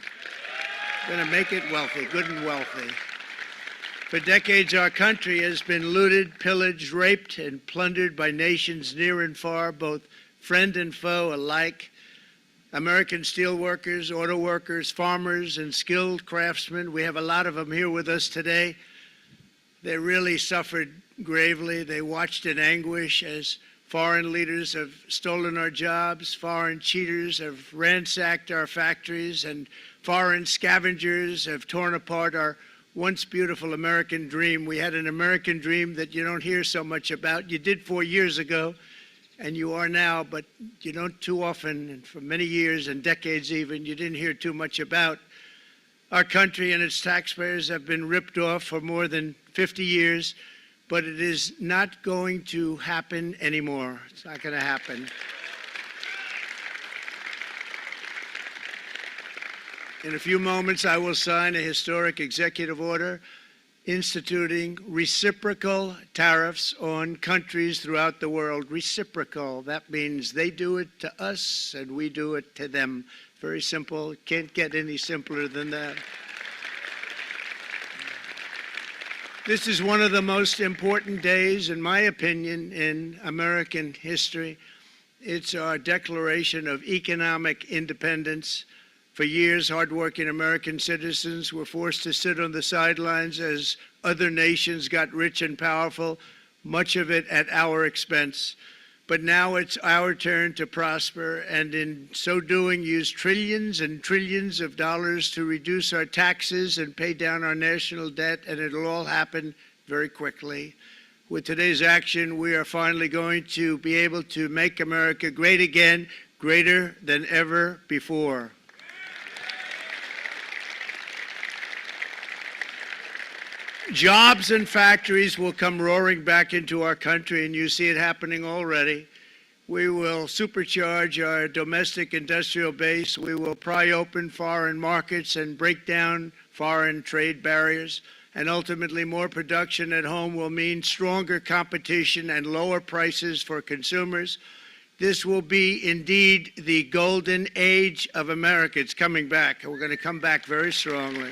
Going to make it wealthy, good and wealthy. For decades, our country has been looted, pillaged, raped, and plundered by nations near and far, both friend and foe alike. American steel workers, auto workers, farmers, and skilled craftsmen. We have a lot of them here with us today. They really suffered gravely. They watched in anguish as foreign leaders have stolen our jobs, foreign cheaters have ransacked our factories, and foreign scavengers have torn apart our once beautiful American dream. We had an American dream that you don't hear so much about. You did 4 years ago, and you are now, but you don't too often, and for many years and decades even, you didn't hear too much about. Our country and its taxpayers have been ripped off for more than 50 years, but it is not going to happen anymore. It's not going to happen. In a few moments, I will sign a historic executive order instituting reciprocal tariffs on countries throughout the world. Reciprocal, that means they do it to us and we do it to them. Very simple, can't get any simpler than that. This is one of the most important days, in my opinion, in American history. It's our declaration of economic independence. For years, hardworking American citizens were forced to sit on the sidelines as other nations got rich and powerful, much of it at our expense. But now it's our turn to prosper, and in so doing, use trillions and trillions of dollars to reduce our taxes and pay down our national debt, and it'll all happen very quickly. With today's action, we are finally going to be able to make America great again, greater than ever before. Jobs and factories will come roaring back into our country, and you see it happening already. We will supercharge our domestic industrial base. We will pry open foreign markets and break down foreign trade barriers. And ultimately, more production at home will mean stronger competition and lower prices for consumers. This will be indeed the golden age of America. It's coming back, and we're going to come back very strongly.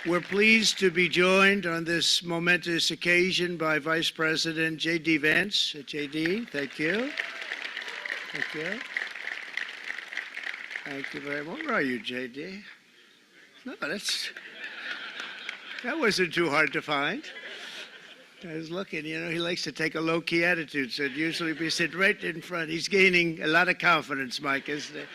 We're pleased to be joined on this momentous occasion by Vice President J.D. Vance. J.D., thank you. Thank you. Thank you very much. Where are you, J.D.? No, that wasn't too hard to find. I was looking, he likes to take a low-key attitude, so usually we sit right in front. He's gaining a lot of confidence, Mike, isn't it?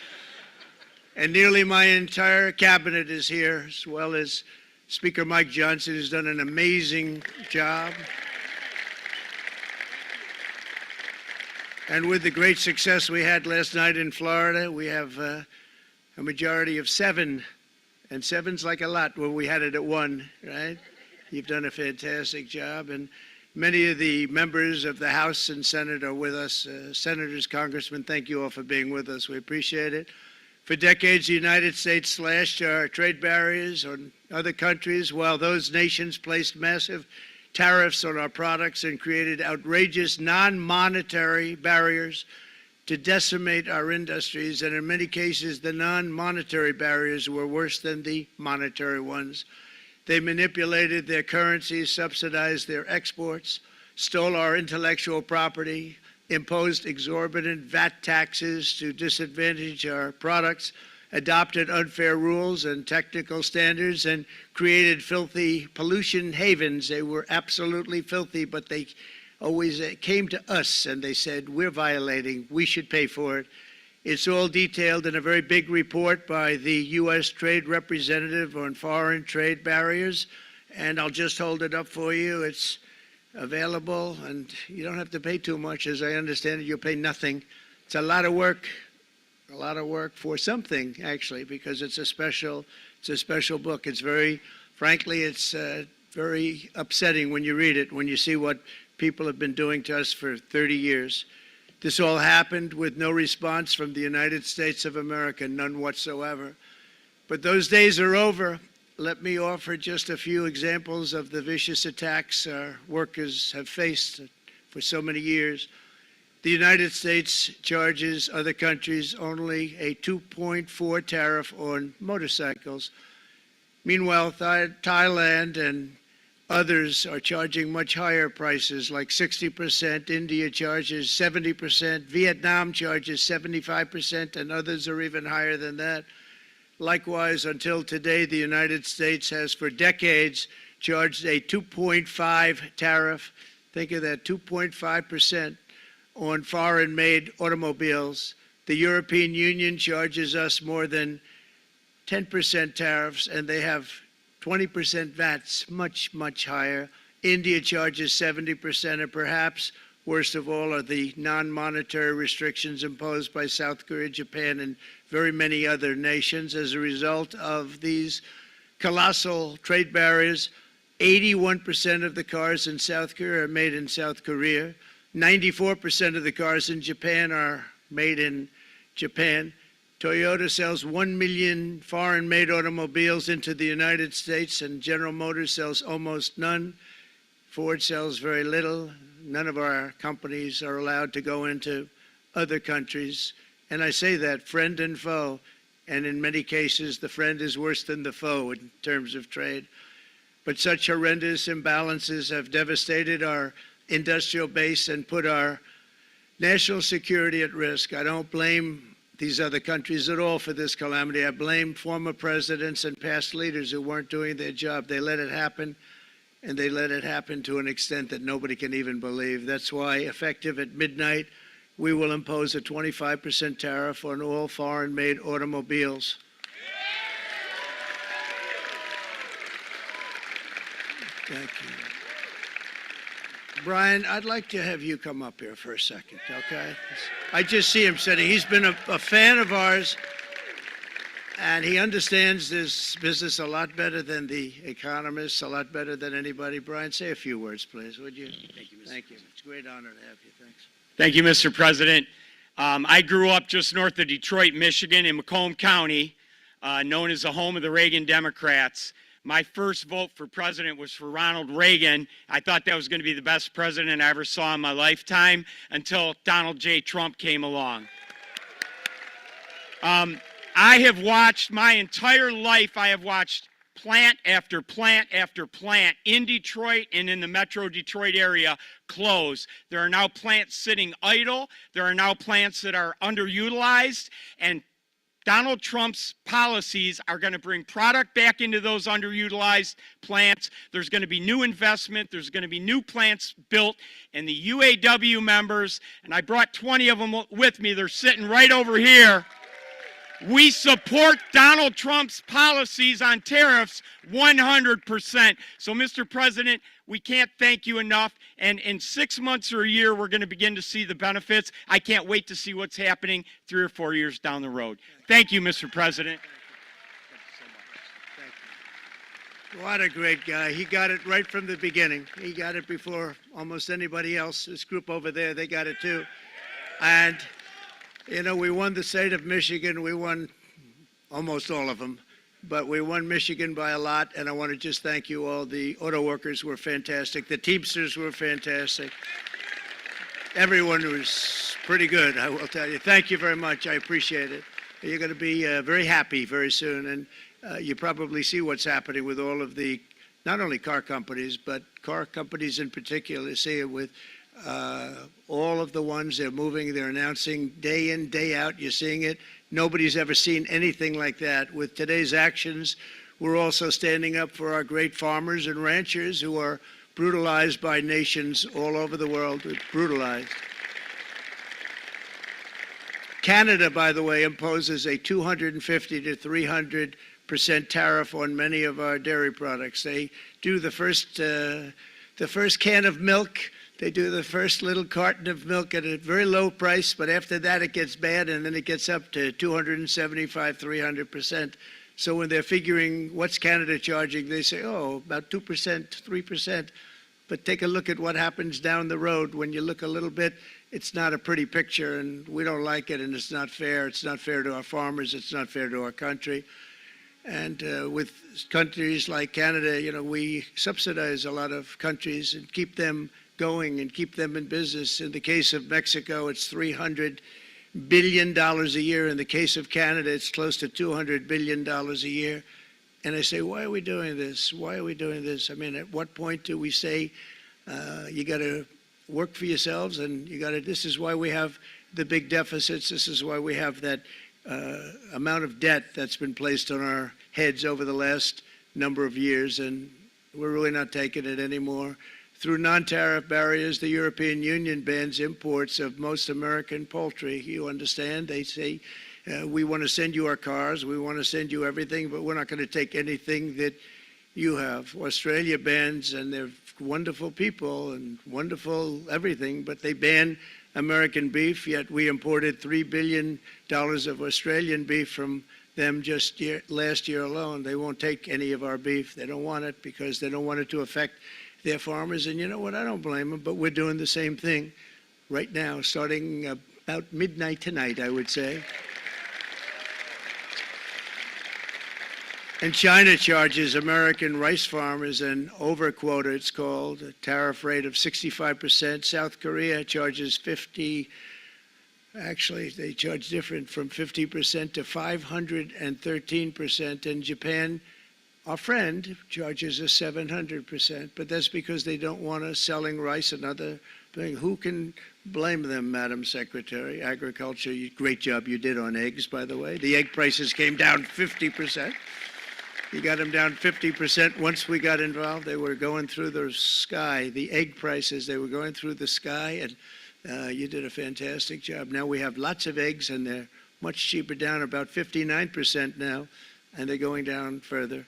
And nearly my entire cabinet is here, as well as Speaker Mike Johnson, has done an amazing job. And with the great success we had last night in Florida, we have a majority of 7, and 7's like a lot when we had it at 1, right? You've done a fantastic job, and many of the members of the House and Senate are with us. Senators, Congressmen, thank you all for being with us. We appreciate it. For decades, the United States slashed our trade barriers on other countries, while those nations placed massive tariffs on our products and created outrageous non-monetary barriers to decimate our industries. And in many cases, the non-monetary barriers were worse than the monetary ones. They manipulated their currencies, subsidized their exports, stole our intellectual property, imposed exorbitant VAT taxes to disadvantage our products, adopted unfair rules and technical standards, and created filthy pollution havens. They were absolutely filthy, but they always came to us and they said, we're violating, we should pay for it. It's all detailed in a very big report by the U.S. Trade Representative on Foreign Trade Barriers, and I'll just hold it up for you. It's available, and you don't have to pay too much. As I understand it, you'll pay nothing. It's a lot of work for something, actually, because it's a special book. It's frankly, it's very upsetting when you read it, when you see what people have been doing to us for 30 years. This all happened with no response from the United States of America, none whatsoever. But those days are over. Let me offer just a few examples of the vicious attacks our workers have faced for so many years. The United States charges other countries only a 2.4 tariff on motorcycles. Meanwhile, Thailand and Others are charging much higher prices, like 60%. India charges 70%. Vietnam charges 75%, and others are even higher than that. Likewise, until today, the United States has for decades charged a 2.5 tariff. Think of that, 2.5% on foreign-made automobiles. The European Union charges us more than 10% tariffs, and they have 20% VATs, much, much higher. India charges 70%, and perhaps worst of all are the non-monetary restrictions imposed by South Korea, Japan, and very many other nations. As a result of these colossal trade barriers, 81% of the cars in South Korea are made in South Korea. 94% of the cars in Japan are made in Japan. Toyota sells 1 million foreign-made automobiles into the United States, and General Motors sells almost none. Ford sells very little. None of our companies are allowed to go into other countries. And I say that, friend and foe, and in many cases, the friend is worse than the foe in terms of trade. But such horrendous imbalances have devastated our industrial base and put our national security at risk. I don't blame these other countries at all for this calamity. I blame former presidents and past leaders who weren't doing their job. They let it happen, and they let it happen to an extent that nobody can even believe. That's why, effective at midnight, we will impose a 25% tariff on all foreign-made automobiles. Thank you. Brian, I'd like to have you come up here for a second, okay? I just see him sitting. He's been a fan of ours, and he understands this business a lot better than the economists, a lot better than anybody. Brian, say a few words, please, would you? Thank you, Mr. Thank you. It's a great honor to have you. Thanks. Thank you, Mr. President. I grew up just north of Detroit, Michigan, in Macomb County, known as the home of the Reagan Democrats. My first vote for president was for Ronald Reagan. I thought that was going to be the best president I ever saw in my lifetime until Donald J. Trump came along. I have watched my entire life, I have watched plant after plant after plant in Detroit and in the Metro Detroit area close. There are now plants sitting idle. There are now plants that are underutilized, and Donald Trump's policies are going to bring product back into those underutilized plants. There's going to be new investment. There's going to be new plants built. And the UAW members, and I brought 20 of them with me, they're sitting right over here. We support Donald Trump's policies on tariffs 100%. So, Mr. President, we can't thank you enough. And in 6 months or a year, we're going to begin to see the benefits. I can't wait to see what's happening 3 or 4 years down the road. Thank you, Mr. President. Thank you. What a great guy. He got it right from the beginning. He got it before almost anybody else. This group over there, they got it too. And you know, we won the state of Michigan. We won almost all of them, but we won Michigan by a lot, and I want to just thank you all. The auto workers were fantastic. The Teamsters were fantastic. Everyone was pretty good, I will tell you. Thank you very much. I appreciate it. You're going to be very happy very soon, and you probably see what's happening with all of the, not only car companies, but car companies in particular. See it with all of the ones they're moving, they're announcing day in, day out. You're seeing it. Nobody's ever seen anything like that. With today's actions, we're also standing up for our great farmers and ranchers who are brutalized by nations all over the world. Brutalized. Canada, by the way, imposes a 250 to 300% tariff on many of our dairy products. They do the first can of milk. They do the first little carton of milk at a very low price, but after that it gets bad, and then it gets up to 275, 300%. So when they're figuring what's Canada charging, they say, oh, about 2%, 3%. But take a look at what happens down the road. When you look a little bit, it's not a pretty picture, and we don't like it, and it's not fair. It's not fair to our farmers. It's not fair to our country. And with countries like Canada, you know, we subsidize a lot of countries and keep them going and keep them in business. In the case of Mexico, it's $300 billion a year. In the case of Canada, it's close to $200 billion a year. And I say, why are we doing this? Why are we doing this? I mean, at what point do we say, you got to work for yourselves and you got to, this is why we have the big deficits. This is why we have that amount of debt that's been placed on our heads over the last number of years. And we're really not taking it anymore. Through non-tariff barriers, the European Union bans imports of most American poultry. You understand? They say, we want to send you our cars, we want to send you everything, but we're not going to take anything that you have. Australia bans, and they're wonderful people and wonderful everything, but they ban American beef, yet we imported $3 billion of Australian beef from them just last year alone. They won't take any of our beef. They don't want it because they don't want it to affect their farmers. And you know what? I don't blame them, but we're doing the same thing right now, starting about midnight tonight, I would say. And China charges American rice farmers an overquota, it's called, a tariff rate of 65%. South Korea charges 50%. Actually, they charge different, from 50% to 513%. And Japan, our friend, charges us 700%. But that's because they don't want us selling rice and other things. Who can blame them, Madam Secretary? Agriculture, great job you did on eggs, by the way. The egg prices came down 50%. You got them down 50%. Once we got involved, they were going through the sky. The egg prices, they were going through the sky, and you did a fantastic job. Now we have lots of eggs, and they're much cheaper, down about 59% now, and they're going down further.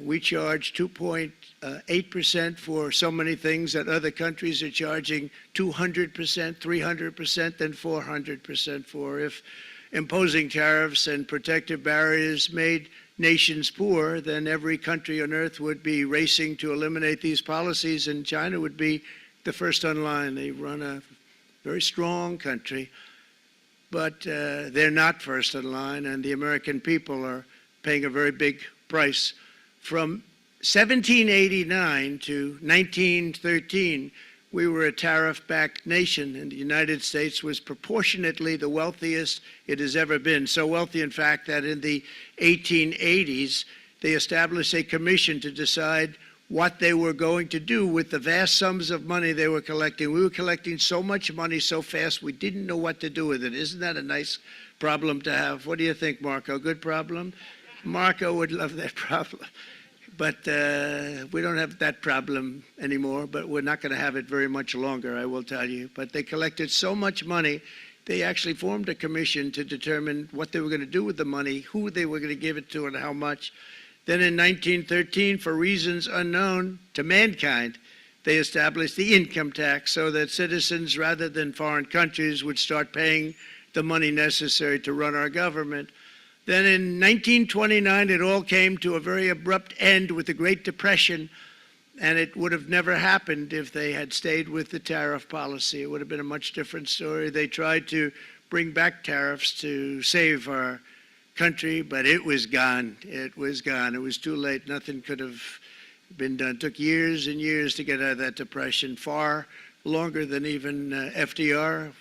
We charge 2.8% for so many things that other countries are charging 200%, 300%, and 400% for. If imposing tariffs and protective barriers made nations poor, then every country on earth would be racing to eliminate these policies, and China would be the first on line. They run a very strong country, but they're not first in line, and the American people are paying a very big price. From 1789 to 1913, we were a tariff-backed nation, and the United States was proportionately the wealthiest it has ever been. So wealthy, in fact, that in the 1880s, they established a commission to decide what they were going to do with the vast sums of money they were collecting. We were collecting so much money so fast, we didn't know what to do with it. Isn't that a nice problem to have? What do you think, Marco? Good problem? Marco would love that problem. But we don't have that problem anymore, but we're not going to have it very much longer, I will tell you. But they collected so much money, they actually formed a commission to determine what they were going to do with the money, who they were going to give it to, and how much. Then in 1913, for reasons unknown to mankind, they established the income tax so that citizens, rather than foreign countries, would start paying the money necessary to run our government. Then in 1929, it all came to a very abrupt end with the Great Depression, and it would have never happened if they had stayed with the tariff policy. It would have been a much different story. They tried to bring back tariffs to save our country, but it was gone. It was gone. It was too late. Nothing could have been done. It took years and years to get out of that depression, far longer than even FDR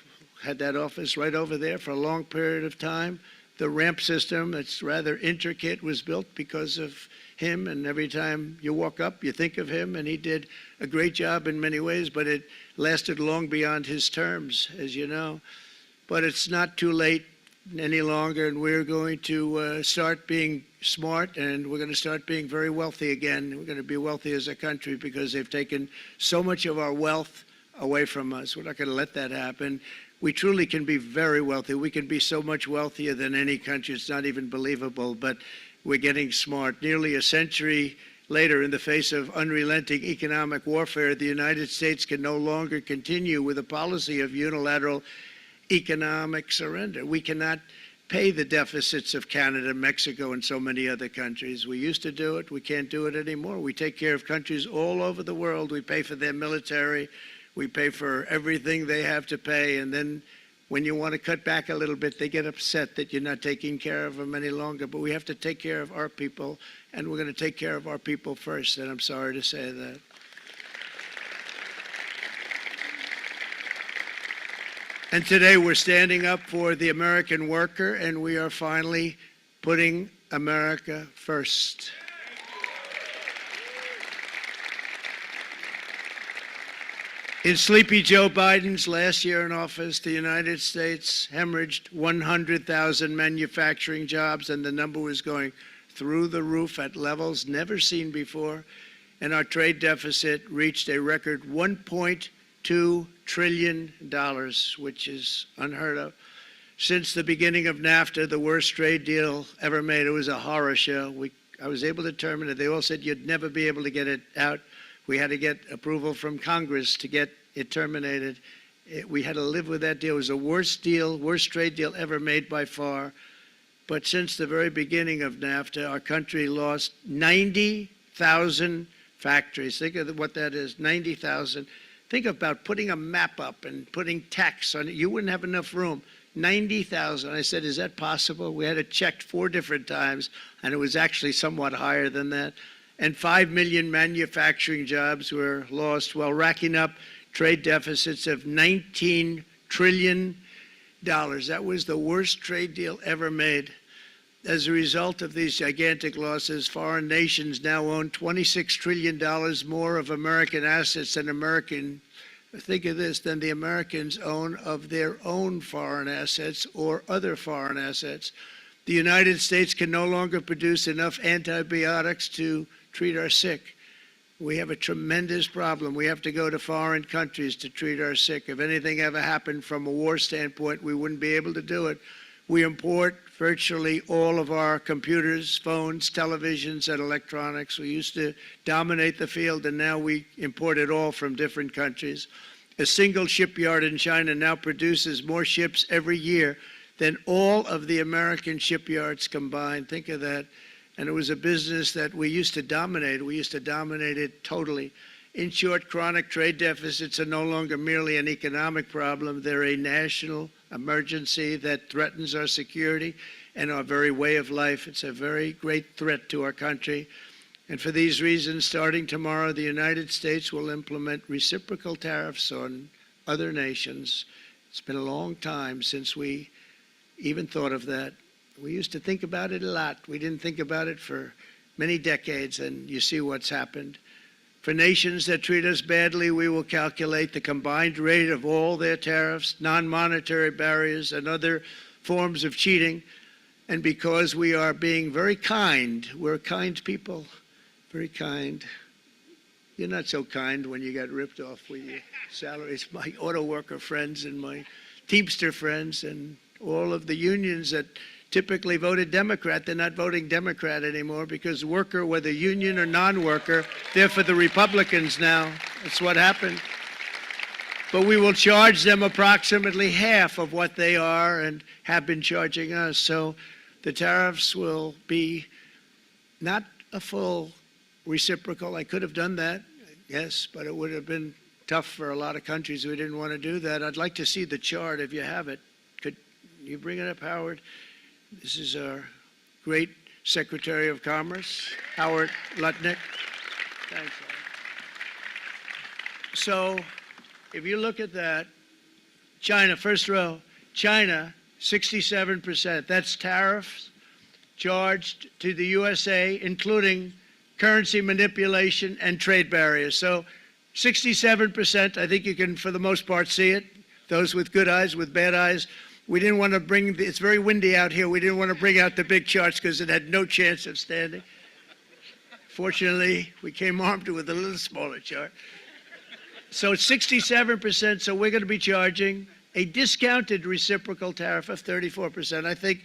had that office right over there for a long period of time. The ramp system, that's rather intricate, was built because of him, and every time you walk up, you think of him, and he did a great job in many ways, but it lasted long beyond his terms, as you know. But it's not too late any longer, and we're going to start being smart, and we're going to start being very wealthy again. We're going to be wealthy as a country because they've taken so much of our wealth away from us. We're not going to let that happen. We truly can be very wealthy. We can be so much wealthier than any country. It's not even believable, but we're getting smart. Nearly a century later, in the face of unrelenting economic warfare, the United States can no longer continue with a policy of unilateral economic surrender. We cannot pay the deficits of Canada, Mexico, and so many other countries. We used to do it. We can't do it anymore. We take care of countries all over the world. We pay for their military. We pay for everything they have to pay, and then when you want to cut back a little bit, they get upset that you're not taking care of them any longer. But we have to take care of our people, and we're going to take care of our people first, and I'm sorry to say that. And today we're standing up for the American worker, and we are finally putting America first. In sleepy Joe Biden's last year in office, the United States hemorrhaged 100,000 manufacturing jobs, and the number was going through the roof at levels never seen before. And our trade deficit reached a record $1.2 trillion, which is unheard of. Since the beginning of NAFTA, the worst trade deal ever made, it was a horror show. I was able to terminate it. They all said you'd never be able to get it out. We had to get approval from Congress to get it terminated. We had to live with that deal. It was the worst trade deal ever made by far. But since the very beginning of NAFTA, our country lost 90,000 factories. Think of what that is, 90,000. Think about putting a map up and putting text on it. You wouldn't have enough room. 90,000. I said, is that possible? We had it checked 4 different times, and it was actually somewhat higher than that. And 5 million manufacturing jobs were lost while racking up trade deficits of $19 trillion. That was the worst trade deal ever made. As a result of these gigantic losses, foreign nations now own $26 trillion more of American assets than think of this, than the Americans own of their own foreign assets or other foreign assets. The United States can no longer produce enough antibiotics to treat our sick. We have a tremendous problem. We have to go to foreign countries to treat our sick. If anything ever happened from a war standpoint, we wouldn't be able to do it. We import virtually all of our computers, phones, televisions, and electronics. We used to dominate the field, and now we import it all from different countries. A single shipyard in China now produces more ships every year than all of the American shipyards combined. Think of that. And it was a business that we used to dominate. We used to dominate it totally. In short, chronic trade deficits are no longer merely an economic problem. They're a national emergency that threatens our security and our very way of life. It's a very great threat to our country. And for these reasons, starting tomorrow, the United States will implement reciprocal tariffs on other nations. It's been a long time since we even thought of that. We used to think about it a lot. We didn't think about it for many decades, and you see what's happened. For nations that treat us badly, we will calculate the combined rate of all their tariffs, non-monetary barriers, and other forms of cheating. And because we are being very kind, we're kind people, very kind. You're not so kind when you got ripped off with your salaries. My auto worker friends and my Teamster friends and all of the unions that typically voted Democrat, they're not voting Democrat anymore because worker, whether union or non-worker, they're for the Republicans now. That's what happened. But we will charge them approximately half of what they are and have been charging us. So the tariffs will be not a full reciprocal. I could have done that, yes, but it would have been tough for a lot of countries who didn't want to do that. I'd like to see the chart if you have it. Could you bring it up, Howard? This is our great Secretary of Commerce, Howard Lutnick. Thanks, Howard. So if you look at that, China, first row, China, 67%. That's tariffs charged to the USA, including currency manipulation and trade barriers. So 67%, I think you can, for the most part, see it. Those with good eyes, with bad eyes. We didn't want to bring, it's very windy out here. We didn't want to bring out the big charts because it had no chance of standing. Fortunately, we came armed with a little smaller chart. So it's 67%, so we're going to be charging a discounted reciprocal tariff of 34%. I think,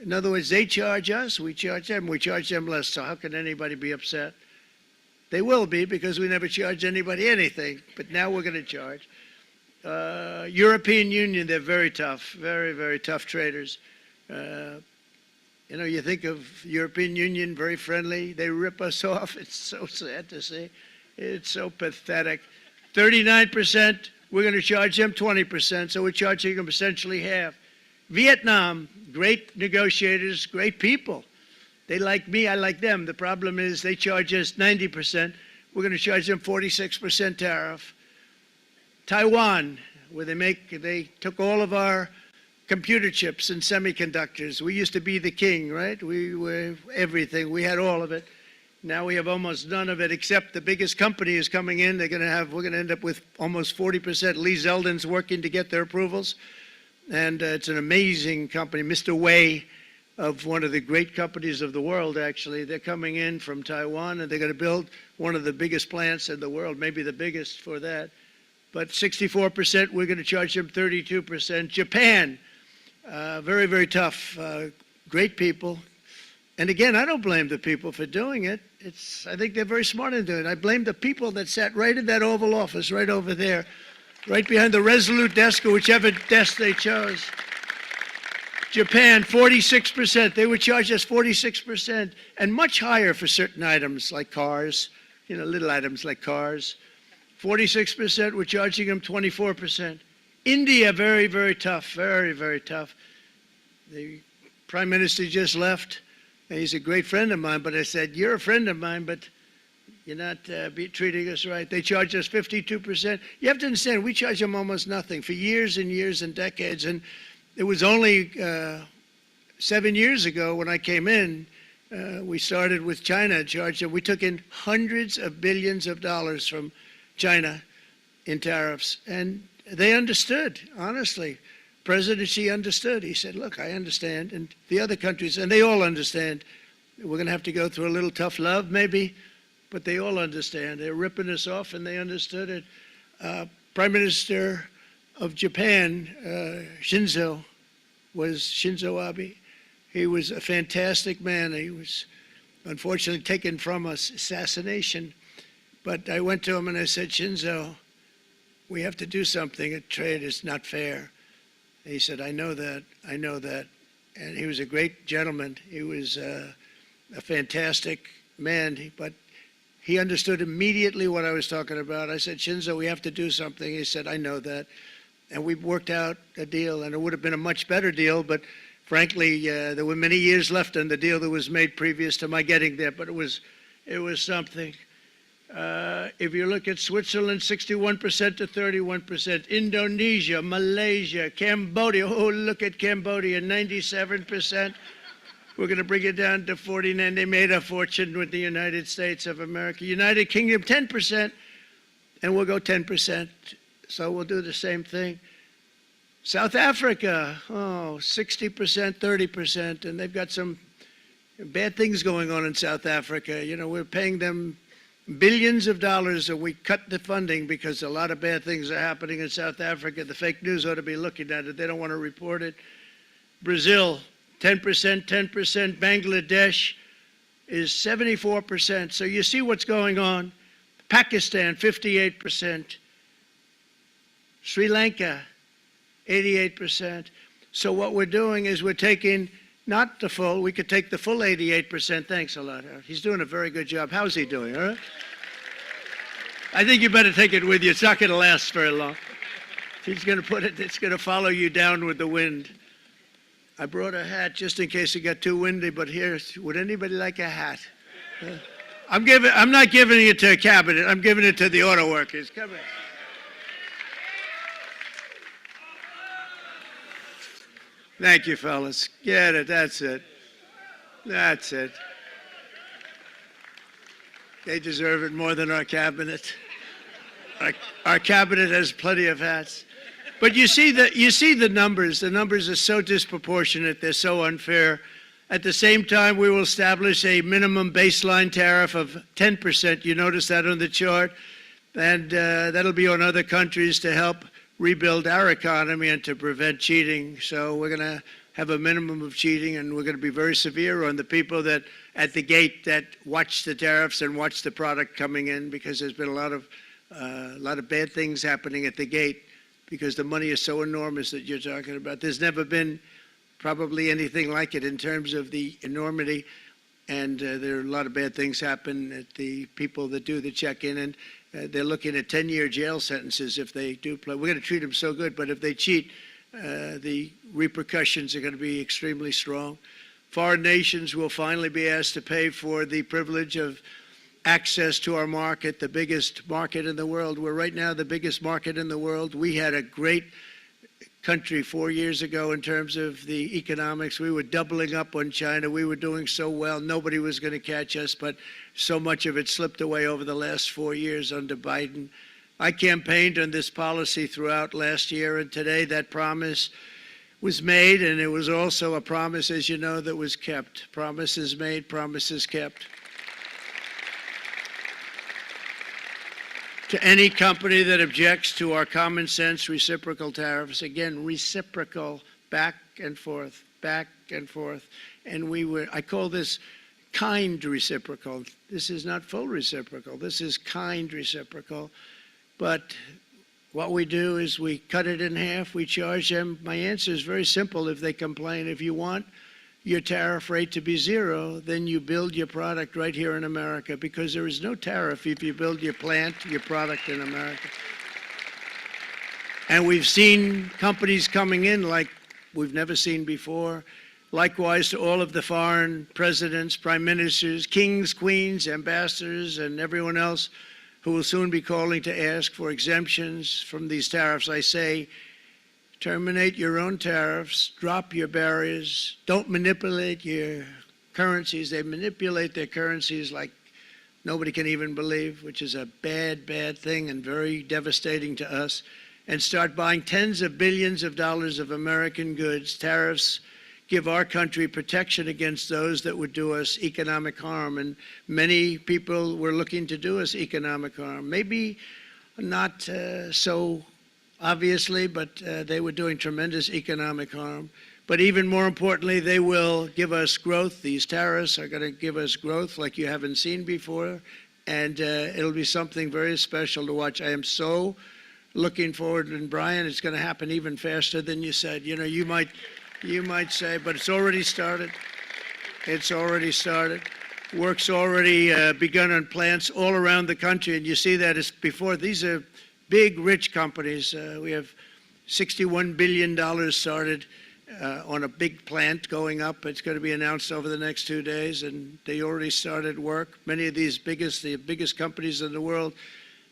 in other words, they charge us, we charge them less. So how can anybody be upset? They will be because we never charge anybody anything, but now we're going to charge. European Union, they're very tough, very, very tough traders. You know, you think of European Union, very friendly. They rip us off. It's so sad to see. It's so pathetic. 39%, we're going to charge them 20%, so we're charging them essentially half. Vietnam, great negotiators, great people. They like me, I like them. The problem is they charge us 90%. We're going to charge them 46% tariff. Taiwan, where they took all of our computer chips and semiconductors. We used to be the king, right? We were everything. We had all of it. Now we have almost none of it, except the biggest company is coming in. We're going to end up with almost 40%. Lee Zeldin's working to get their approvals. And it's an amazing company. Mr. Wei, of one of the great companies of the world, actually, they're coming in from Taiwan, and they're going to build one of the biggest plants in the world, maybe the biggest for that. But 64%, we're going to charge them 32%. Japan, very, very tough, great people. And again, I don't blame the people for doing it. I think they're very smart in doing it. I blame the people that sat right in that Oval Office, right over there, right behind the Resolute desk or whichever desk they chose. Japan, 46%. They would charge us 46%, and much higher for certain items like cars, little items like cars. 46%, we're charging them 24%. India, very, very tough, very, very tough. The Prime Minister just left, and he's a great friend of mine, but I said, you're a friend of mine, but you're not treating us right. They charge us 52%. You have to understand, we charge them almost nothing for years and years and decades, and it was only 7 years ago when I came in, we started with China charged them. We took in hundreds of billions of dollars from China in tariffs, and they understood, honestly. President Xi understood. He said, look, I understand, and the other countries, and they all understand. We're going to have to go through a little tough love, maybe, but they all understand. They're ripping us off, and they understood it. Prime Minister of Japan, Shinzo Abe. He was a fantastic man. He was unfortunately taken from us, assassination. But I went to him and I said, Shinzo, we have to do something. A trade is not fair. And he said, I know that. And he was a great gentleman. He was a fantastic man, but he understood immediately what I was talking about. I said, Shinzo, we have to do something. He said, I know that. And we worked out a deal, and it would have been a much better deal, but frankly, there were many years left on the deal that was made previous to my getting there, but it was something. If you look at Switzerland, 61% to 31%, Indonesia, Malaysia, Cambodia, oh, look at Cambodia, 97%. We're going to bring it down to 49. They made a fortune with the United States of America. United Kingdom, 10%, and we'll go 10%. So we'll do the same thing. South Africa, 60%, 30%, and they've got some bad things going on in South Africa. We're paying them billions of dollars, and we cut the funding because a lot of bad things are happening in South Africa. The fake news ought to be looking at it. They don't want to report it. Brazil, 10%, 10%. Bangladesh is 74%. So you see what's going on. Pakistan, 58%. Sri Lanka, 88%. So what we're doing is we're taking not the full, we could take the full 88%. Thanks a lot, Howard. He's doing a very good job. How's he doing, all right? I think you better take it with you. It's not going to last very long. He's going to put it, it's going to follow you down with the wind. I brought a hat just in case it got too windy, but here, would anybody like a hat? I'm not giving it to a cabinet. I'm giving it to the auto workers. Come in. Thank you, fellas. Get it. That's it. That's it. They deserve it more than our cabinet. Our cabinet has plenty of hats. But you see the numbers. The numbers are so disproportionate. They're so unfair. At the same time, we will establish a minimum baseline tariff of 10%. You notice that on the chart? And that'll be on other countries to help rebuild our economy and to prevent cheating. So we're going to have a minimum of cheating, and we're going to be very severe on the people that at the gate that watch the tariffs and watch the product coming in, because there's been a lot of bad things happening at the gate because the money is so enormous that you're talking about. There's never been probably anything like it in terms of the enormity, and there are a lot of bad things happen at the people that do the check-in, and they're looking at 10-year jail sentences if they do play. We're going to treat them so good, but if they cheat, the repercussions are going to be extremely strong. Foreign nations will finally be asked to pay for the privilege of access to our market, the biggest market in the world. We're right now the biggest market in the world. We had a great country 4 years ago in terms of the economics. We were doubling up on China. We were doing so well. Nobody was going to catch us, but so much of it slipped away over the last 4 years under Biden. I campaigned on this policy throughout last year, and today that promise was made, and it was also a promise, as you know, that was kept. Promises made, promises kept. To any company that objects to our common sense reciprocal tariffs, again, reciprocal, back and forth, back and forth. And I call this kind reciprocal. This is not full reciprocal. This is kind reciprocal. But what we do is we cut it in half. We charge them. My answer is very simple if they complain. If you want your tariff rate to be zero, then you build your product right here in America, because there is no tariff if you build your plant, your product in America. And we've seen companies coming in like we've never seen before. Likewise to all of the foreign presidents, prime ministers, kings, queens, ambassadors, and everyone else who will soon be calling to ask for exemptions from these tariffs. I say, terminate your own tariffs, drop your barriers, don't manipulate your currencies. They manipulate their currencies like nobody can even believe, which is a bad, bad thing and very devastating to us. And start buying tens of billions of dollars of American goods. Tariffs give our country protection against those that would do us economic harm. And many people were looking to do us economic harm. Maybe not so obviously, but they were doing tremendous economic harm. But even more importantly, they will give us growth. These tariffs are going to give us growth like you haven't seen before. And it'll be something very special to watch. I am so looking forward. And Brian, it's going to happen even faster than you said. You know, you might say, but it's already started. It's already started. Work's already begun on plants all around the country. And you see that as before. These are big, rich companies. We have $61 billion started on a big plant going up. It's going to be announced over the next 2 days, and they already started work. Many of these the biggest companies in the world,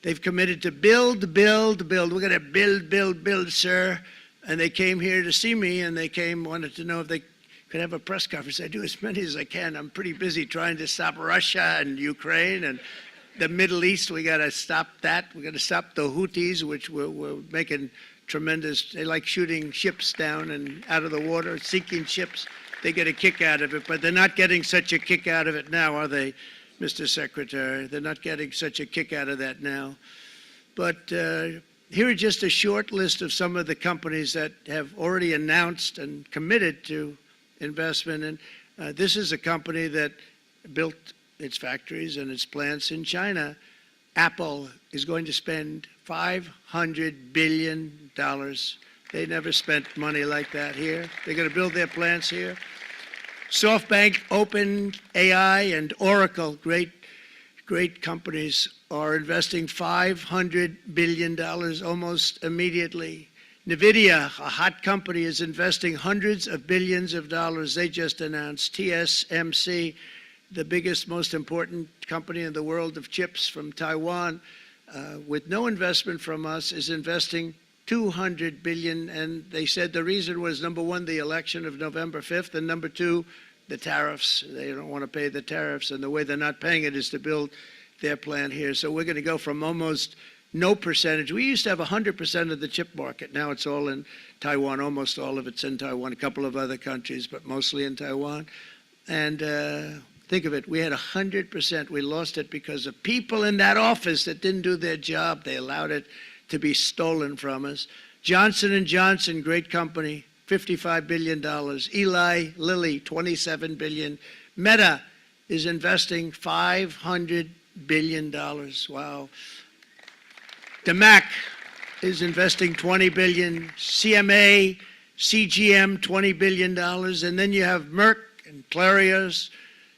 they've committed to build, build, build. We're going to build, build, build, sir. And they came here to see me, and they wanted to know if they could have a press conference. I do as many as I can. I'm pretty busy trying to stop Russia and Ukraine and the Middle East. We got to stop that. We got to stop the Houthis, which we're making tremendous. They like shooting ships down and out of the water, sinking ships. They get a kick out of it, but they're not getting such a kick out of it now, are they, Mr. Secretary? They're not getting such a kick out of that now. But here are just a short list of some of the companies that have already announced and committed to investment. And this is a company that built its factories and its plants in China. Apple is going to spend $500 billion. They never spent money like that here. They're going to build their plants here. SoftBank, OpenAI, and Oracle, great companies, are investing $500 billion almost immediately. NVIDIA, a hot company, is investing hundreds of billions of dollars. They just announced. TSMC, the biggest, most important company in the world of chips from Taiwan, with no investment from us, is investing $200 billion. And they said the reason was, number one, the election of November 5th, and number two, the tariffs. They don't want to pay the tariffs, and the way they're not paying it is to build their plant here. So we're going to go from almost no percentage. We used to have 100% of the chip market. Now it's all in Taiwan. Almost all of it's in Taiwan, a couple of other countries, but mostly in Taiwan. And think of it, we had 100%. We lost it because of people in that office that didn't do their job. They allowed it to be stolen from us. Johnson & Johnson, great company, $55 billion. Eli Lilly, $27 billion. Meta is investing $500 billion. Wow. DeMac is investing $20 billion. CMA, CGM, $20 billion. And then you have Merck and Clarios,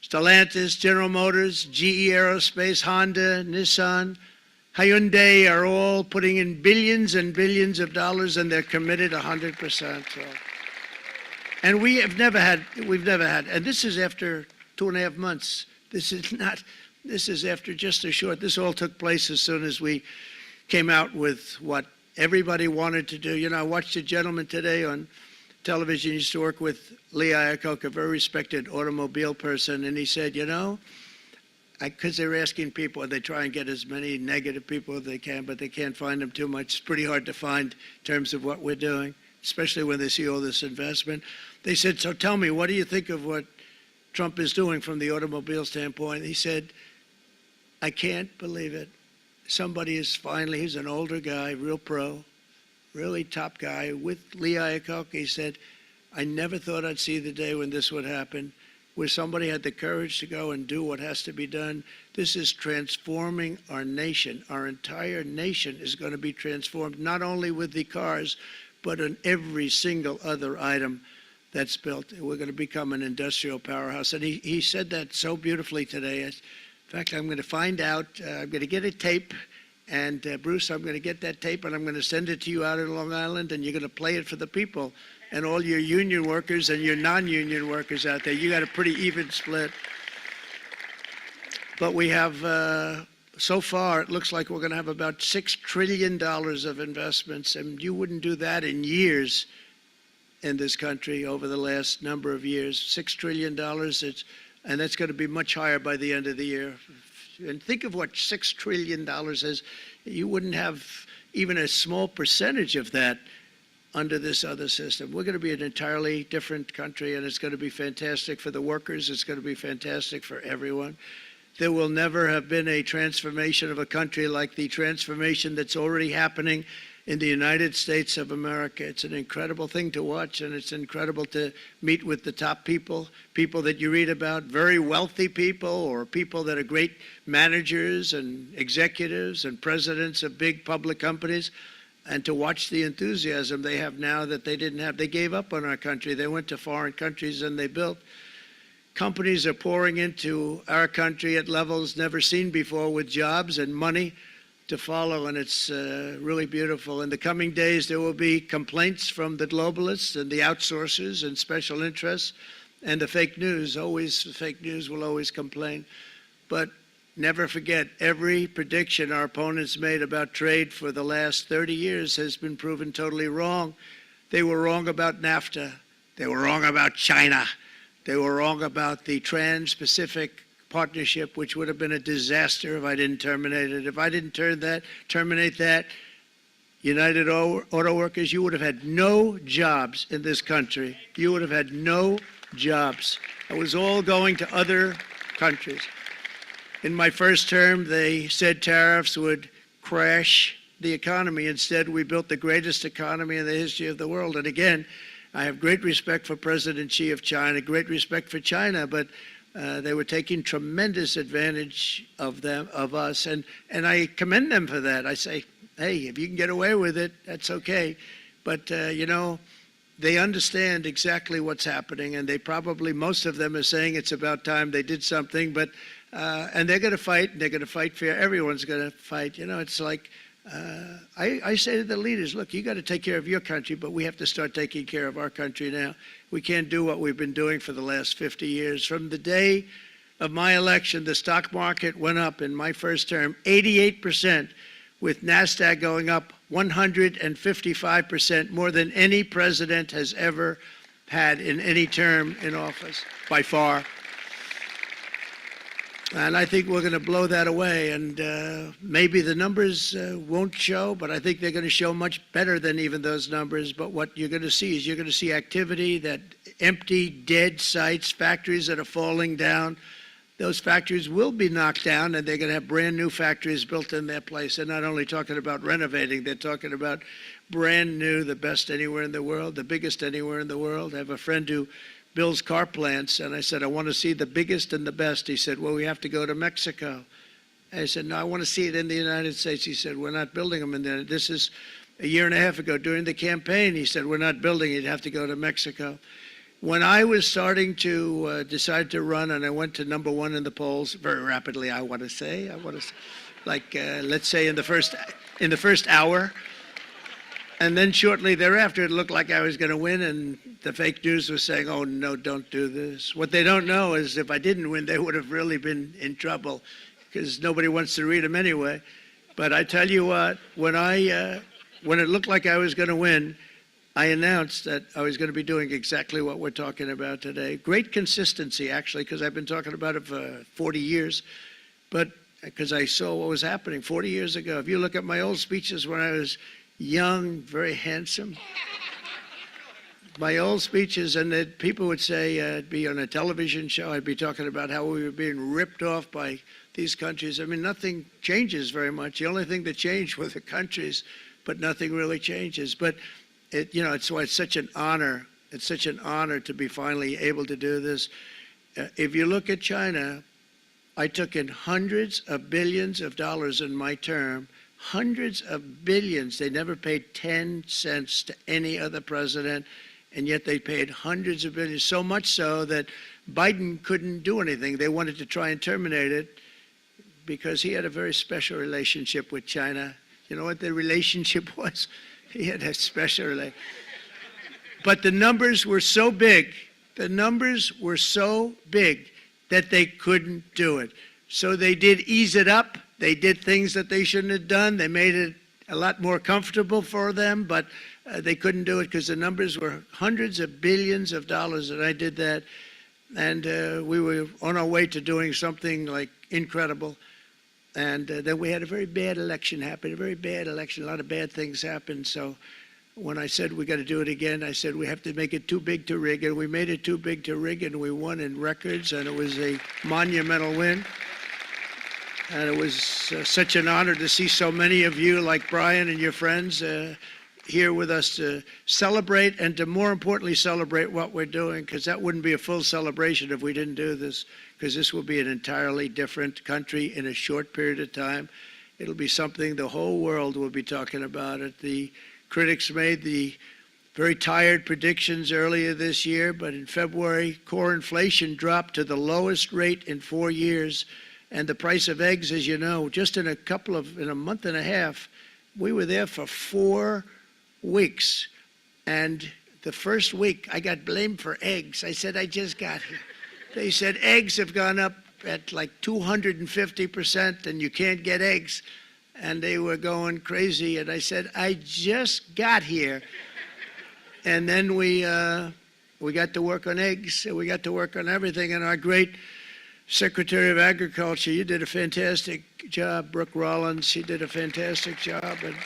Stellantis, General Motors, GE Aerospace, Honda, Nissan, Hyundai are all putting in billions and billions of dollars, and they're committed 100%. And we've never had, and this is after 2.5 months. This is after just a short, this all took place as soon as we came out with what everybody wanted to do. You know, I watched a gentleman today on television, used to work with Lee Iacocca, a very respected automobile person, and he said, you know, because they're asking people, they try and get as many negative people as they can, but they can't find them too much. It's pretty hard to find in terms of what we're doing, especially when they see all this investment. They said, so tell me, what do you think of what Trump is doing from the automobile standpoint? He said, I can't believe it. Somebody is finally, he's an older guy, real pro, really top guy, with Lee Iacocca. He said, I never thought I'd see the day when this would happen, where somebody had the courage to go and do what has to be done. This is transforming our nation. Our entire nation is going to be transformed, not only with the cars, but on every single other item that's built. We're going to become an industrial powerhouse. And he said that so beautifully today. In fact, I'm going to find out, I'm going to get a tape, and Bruce, I'm going to get that tape, and I'm going to send it to you out in Long Island, and you're going to play it for the people. And all your union workers and your non-union workers out there, you got a pretty even split. But we have, so far, it looks like we're going to have about $6 trillion of investments, and you wouldn't do that in years in this country over the last number of years. $6 trillion, and that's going to be much higher by the end of the year. And think of what $6 trillion is. You wouldn't have even a small percentage of that under this other system. We're going to be an entirely different country, and it's going to be fantastic for the workers. It's going to be fantastic for everyone. There will never have been a transformation of a country like the transformation that's already happening in the United States of America. It's an incredible thing to watch, and it's incredible to meet with the top people, people that you read about, very wealthy people, or people that are great managers and executives and presidents of big public companies, and to watch the enthusiasm they have now that they didn't have. They gave up on our country. They went to foreign countries and they built. Companies are pouring into our country at levels never seen before, with jobs and money to follow, and it's really beautiful. In the coming days, there will be complaints from the globalists and the outsourcers and special interests and the fake news. Always, the fake news will always complain. But never forget, every prediction our opponents made about trade for the last 30 years has been proven totally wrong. They were wrong about NAFTA. They were wrong about China. They were wrong about the Trans-Pacific Partnership, which would have been a disaster if I didn't terminate it. If I didn't terminate that, United Auto Workers, you would have had no jobs in this country. You would have had no jobs. It was all going to other countries. In my first term, they said tariffs would crash the economy. Instead, we built the greatest economy in the history of the world. And again, I have great respect for President Xi of China, great respect for China, but they were taking tremendous advantage of us, and I commend them for that. I say, hey, if you can get away with it, that's okay. But, you know, they understand exactly what's happening, and they probably, most of them are saying it's about time they did something, but and they're going to fight, and they're going to fight fair. Everyone's going to fight. You know, it's like, I say to the leaders, look, you got to take care of your country, but we have to start taking care of our country now. We can't do what we've been doing for the last 50 years. From the day of my election, the stock market went up in my first term 88%, with NASDAQ going up 155%, more than any president has ever had in any term in office, by far. And I think we're going to blow that away. And maybe the numbers won't show, but I think they're going to show much better than even those numbers. But what you're going to see is you're going to see activity, that empty, dead sites, factories that are falling down. Those factories will be knocked down, and they're going to have brand new factories built in their place. They're not only talking about renovating, they're talking about brand new, the best anywhere in the world, the biggest anywhere in the world. I have a friend who builds car plants, and I said, I want to see the biggest and the best. He said, well, we have to go to Mexico. I said, no, I want to see it in the United States. He said, we're not building them in there. This is a year and a half ago during the campaign. He said, we're not building it. You have to go to Mexico. When I was starting to decide to run, and I went to number one in the polls very rapidly, I want to say, like, let's say in the first hour. And then shortly thereafter, it looked like I was going to win, and the fake news was saying, oh, no, don't do this. What they don't know is if I didn't win, they would have really been in trouble, because nobody wants to read them anyway. But I tell you what, when I when it looked like I was going to win, I announced that I was going to be doing exactly what we're talking about today. Great consistency, actually, because I've been talking about it for 40 years, but because I saw what was happening 40 years ago. If you look at my old speeches when I was young, very handsome, my old speeches, and that people would say, I'd be on a television show, I'd be talking about how we were being ripped off by these countries. I mean, nothing changes very much. The only thing that changed were the countries, but nothing really changes. But it's why it's such an honor. It's such an honor to be finally able to do this. If you look at China, I took in hundreds of billions of dollars in my term, hundreds of billions. They never paid 10 cents to any other president, and yet they paid hundreds of billions, so much so that Biden couldn't do anything. They wanted to try and terminate it because he had a very special relationship with China. You know what the relationship was? He had a special relationship. But the numbers were so big, that they couldn't do it. So they did ease it up. They did things that they shouldn't have done. They made it a lot more comfortable for them, but they couldn't do it because the numbers were hundreds of billions of dollars, and I did that. And we were on our way to doing something like incredible. And then we had a very bad election happen, a very bad election. A lot of bad things happened. So when I said we got to do it again, I said we have to make it too big to rig. And we made it too big to rig, and we won in records, and it was a monumental win. And it was such an honor to see so many of you, like Brian and your friends, here with us to celebrate, and to more importantly celebrate what we're doing, because that wouldn't be a full celebration if we didn't do this, because this will be an entirely different country in a short period of time. It'll be something the whole world will be talking about it. The critics made the very tired predictions earlier this year, but in February, core inflation dropped to the lowest rate in 4 years. And the price of eggs, as you know, just in a month and a half, we were there for 4 weeks. And the first week, I got blamed for eggs. I said, I just got here. They said eggs have gone up at like 250%, and you can't get eggs. And they were going crazy. And I said, I just got here. And then we got to work on eggs. We got to work on everything. And our great Secretary of Agriculture, you did a fantastic job. Brooke Rollins, she did a fantastic job. And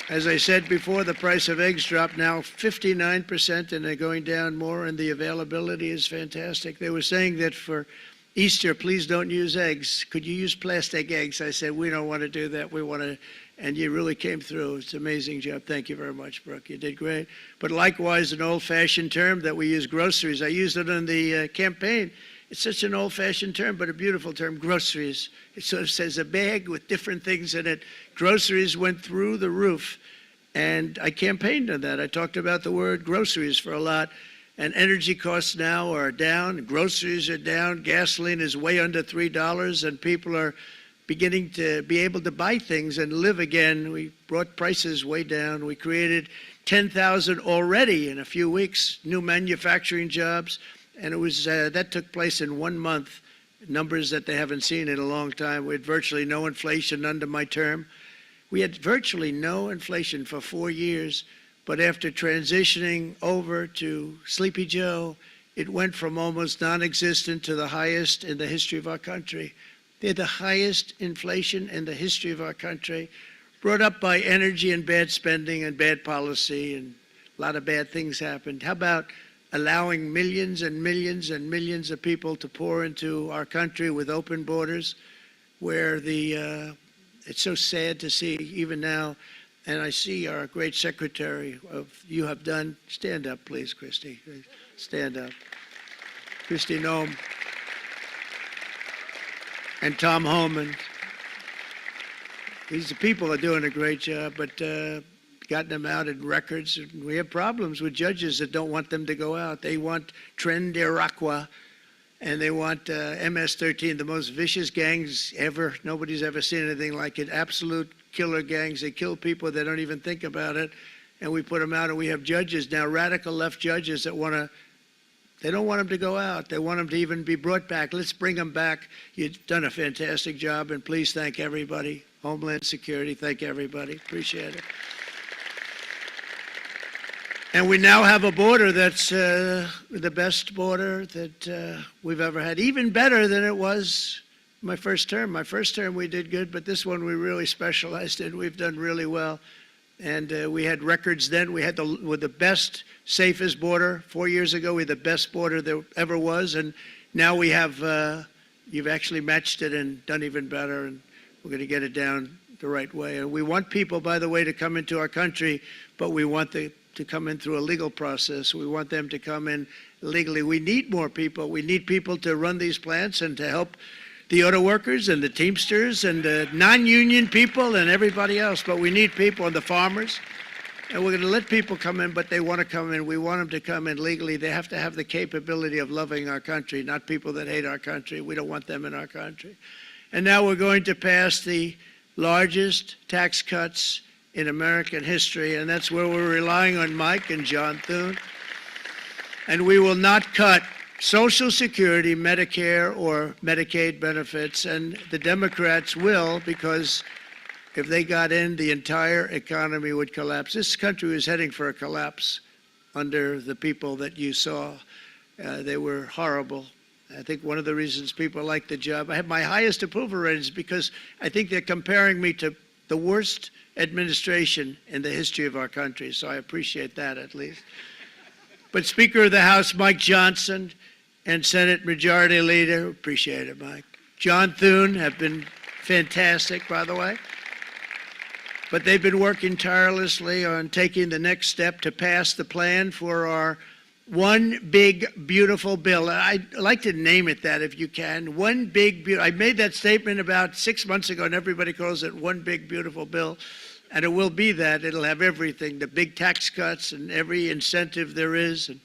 as I said before, the price of eggs dropped now 59%, and they're going down more, and the availability is fantastic. They were saying that for Easter, please don't use eggs. Could you use plastic eggs? I said, we don't want to do that. We want to, and you really came through. It's an amazing job. Thank you very much, Brooke. You did great. But likewise, an old-fashioned term that we use, groceries. I used it in the campaign. It's such an old-fashioned term, but a beautiful term, groceries. It sort of says a bag with different things in it. Groceries went through the roof, and I campaigned on that. I talked about the word groceries for a lot, and energy costs now are down, groceries are down, gasoline is way under $3, and people are beginning to be able to buy things and live again. We brought prices way down. We created 10,000 already in a few weeks, new manufacturing jobs. And it was that took place in 1 month, numbers that they haven't seen in a long time. We had virtually no inflation under my term. We had virtually no inflation for 4 years, but after transitioning over to Sleepy Joe, it went from almost non-existent to the highest in the history of our country. They're the highest inflation in the history of our country, brought up by energy and bad spending and bad policy, and a lot of bad things happened. How about allowing millions and millions and millions of people to pour into our country with open borders, where it's so sad to see even now. And I see our great secretary you have done. Stand up, please, Christy. Stand up. Kristi Noem and Tom Homan. These people are doing a great job, but gotten them out in records. We have problems with judges that don't want them to go out. They want Tren de Aragua, and they want MS-13, the most vicious gangs ever. Nobody's ever seen anything like it. Absolute killer gangs. They kill people. They don't even think about it. And we put them out, and we have judges now, radical left judges that they don't want them to go out. They want them to even be brought back. Let's bring them back. You've done a fantastic job, and please thank everybody. Homeland Security. Thank you, everybody. Appreciate it. And we now have a border that's the best border that we've ever had, even better than it was my first term. My first term we did good, but this one we really specialized in. We've done really well. And we had records then. We had the best, safest border. 4 years ago, we had the best border there ever was. And now we have, you've actually matched it and done even better. And we're going to get it down the right way. And we want people, by the way, to come into our country, but we want to come in through a legal process. We want them to come in legally. We need more people. We need people to run these plants and to help the auto workers and the Teamsters and the non-union people and everybody else. But we need people and the farmers. And we're going to let people come in, but they want to come in. We want them to come in legally. They have to have the capability of loving our country, not people that hate our country. We don't want them in our country. And now we're going to pass the largest tax cuts in American history, and that's where we're relying on Mike and John Thune. And we will not cut Social Security, Medicare, or Medicaid benefits, and the Democrats will, because if they got in, the entire economy would collapse. This country was heading for a collapse under the people that you saw. They were horrible. I think one of the reasons people like the job, I have my highest approval ratings because I think they're comparing me to the worst administration in the history of our country, so I appreciate that at least. But Speaker of the House Mike Johnson and Senate Majority Leader, appreciate it, Mike. John Thune have been fantastic, by the way. But they've been working tirelessly on taking the next step to pass the plan for our one big, beautiful bill. I'd like to name it that if you can. One big, I made that statement about 6 months ago, and everybody calls it one big, beautiful bill. And it will be that. It'll have everything, the big tax cuts and every incentive there is. And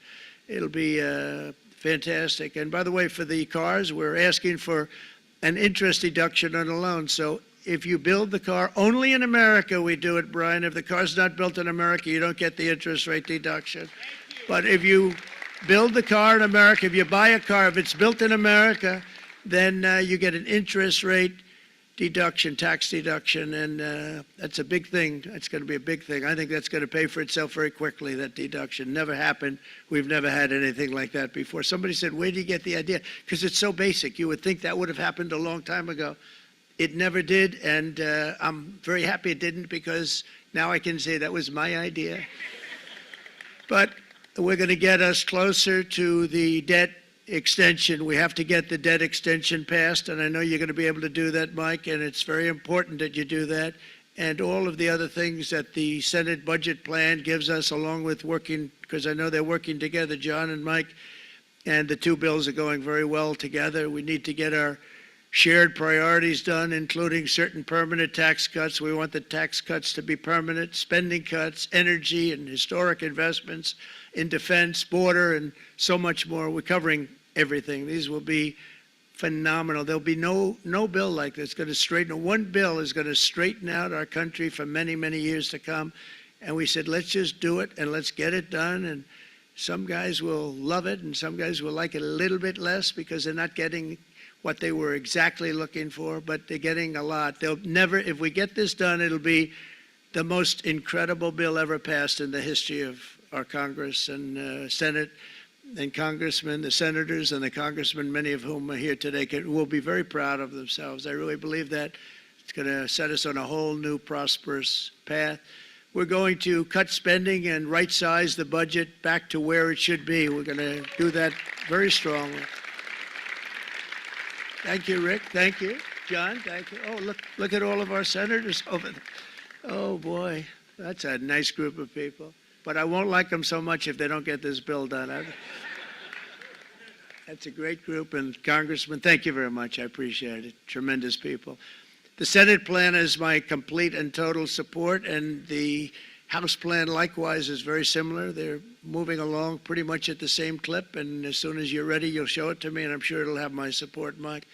it'll be fantastic. And by the way, for the cars, we're asking for an interest deduction on a loan. So if you build the car, only in America we do it, Brian. If the car's not built in America, you don't get the interest rate deduction. But if you build the car in America, if you buy a car, if it's built in America, then you get an interest rate deduction, tax deduction, and that's a big thing. It's going to be a big thing. I think that's going to pay for itself very quickly, that deduction. Never happened. We've never had anything like that before. Somebody said, where do you get the idea? Because it's so basic. You would think that would have happened a long time ago. It never did, and I'm very happy it didn't, because now I can say that was my idea. But we're going to get us closer to the debt extension. We have to get the debt extension passed, and I know you're going to be able to do that, Mike, and it's very important that you do that. And all of the other things that the Senate budget plan gives us, along with working, because I know they're working together, John and Mike, and the two bills are going very well together. We need to get our shared priorities done, including certain permanent tax cuts. We want the tax cuts to be permanent, spending cuts, energy and historic investments in defense, border, and so much more. We're covering everything. These will be phenomenal. There'll be no bill like this going to straighten. One bill is going to straighten out our country for many, many years to come. And we said, let's just do it and let's get it done. And some guys will love it and some guys will like it a little bit less because they're not getting what they were exactly looking for, but they're getting a lot. They'll never, if we get this done, it'll be the most incredible bill ever passed in the history of our Congress and Senate and congressmen, the senators and the congressmen, many of whom are here today, will be very proud of themselves. I really believe that. It's going to set us on a whole new prosperous path. We're going to cut spending and right-size the budget back to where it should be. We're going to do that very strongly. Thank you, Rick. Thank you. John, thank you. Oh, look at all of our senators over there. Oh, boy. That's a nice group of people. But I won't like them so much if they don't get this bill done. That's a great group. And Congressman, thank you very much. I appreciate it. Tremendous people. The Senate plan is my complete and total support, and the House plan likewise is very similar. They're moving along pretty much at the same clip, and as soon as you're ready, you'll show it to me, and I'm sure it'll have my support, Mike.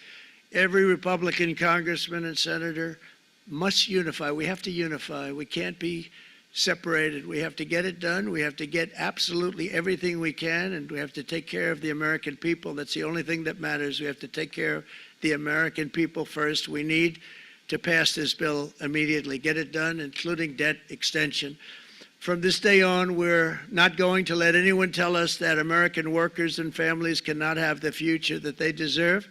Every Republican congressman and senator must unify. We have to unify. We can't be separated. We have to get it done. We have to get absolutely everything we can, and we have to take care of the American people. That's the only thing that matters. We have to take care of the American people first. We need to pass this bill immediately, get it done, including debt extension. From this day on, we're not going to let anyone tell us that American workers and families cannot have the future that they deserve.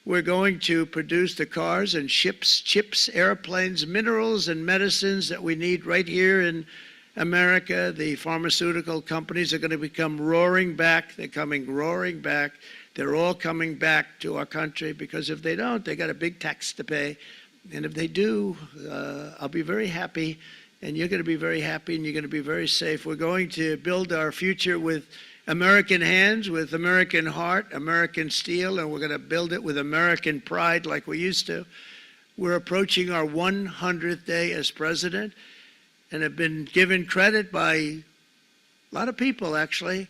We're going to produce the cars and ships, chips, airplanes, minerals, and medicines that we need right here in America. The pharmaceutical companies are going to become roaring back. They're coming roaring back. They're all coming back to our country, because if they don't, they got a big tax to pay. And if they do, I'll be very happy, and you're going to be very happy, and you're going to be very safe. We're going to build our future with American hands, with American heart, American steel, and we're going to build it with American pride like we used to. We're approaching our 100th day as president and have been given credit by a lot of people, actually,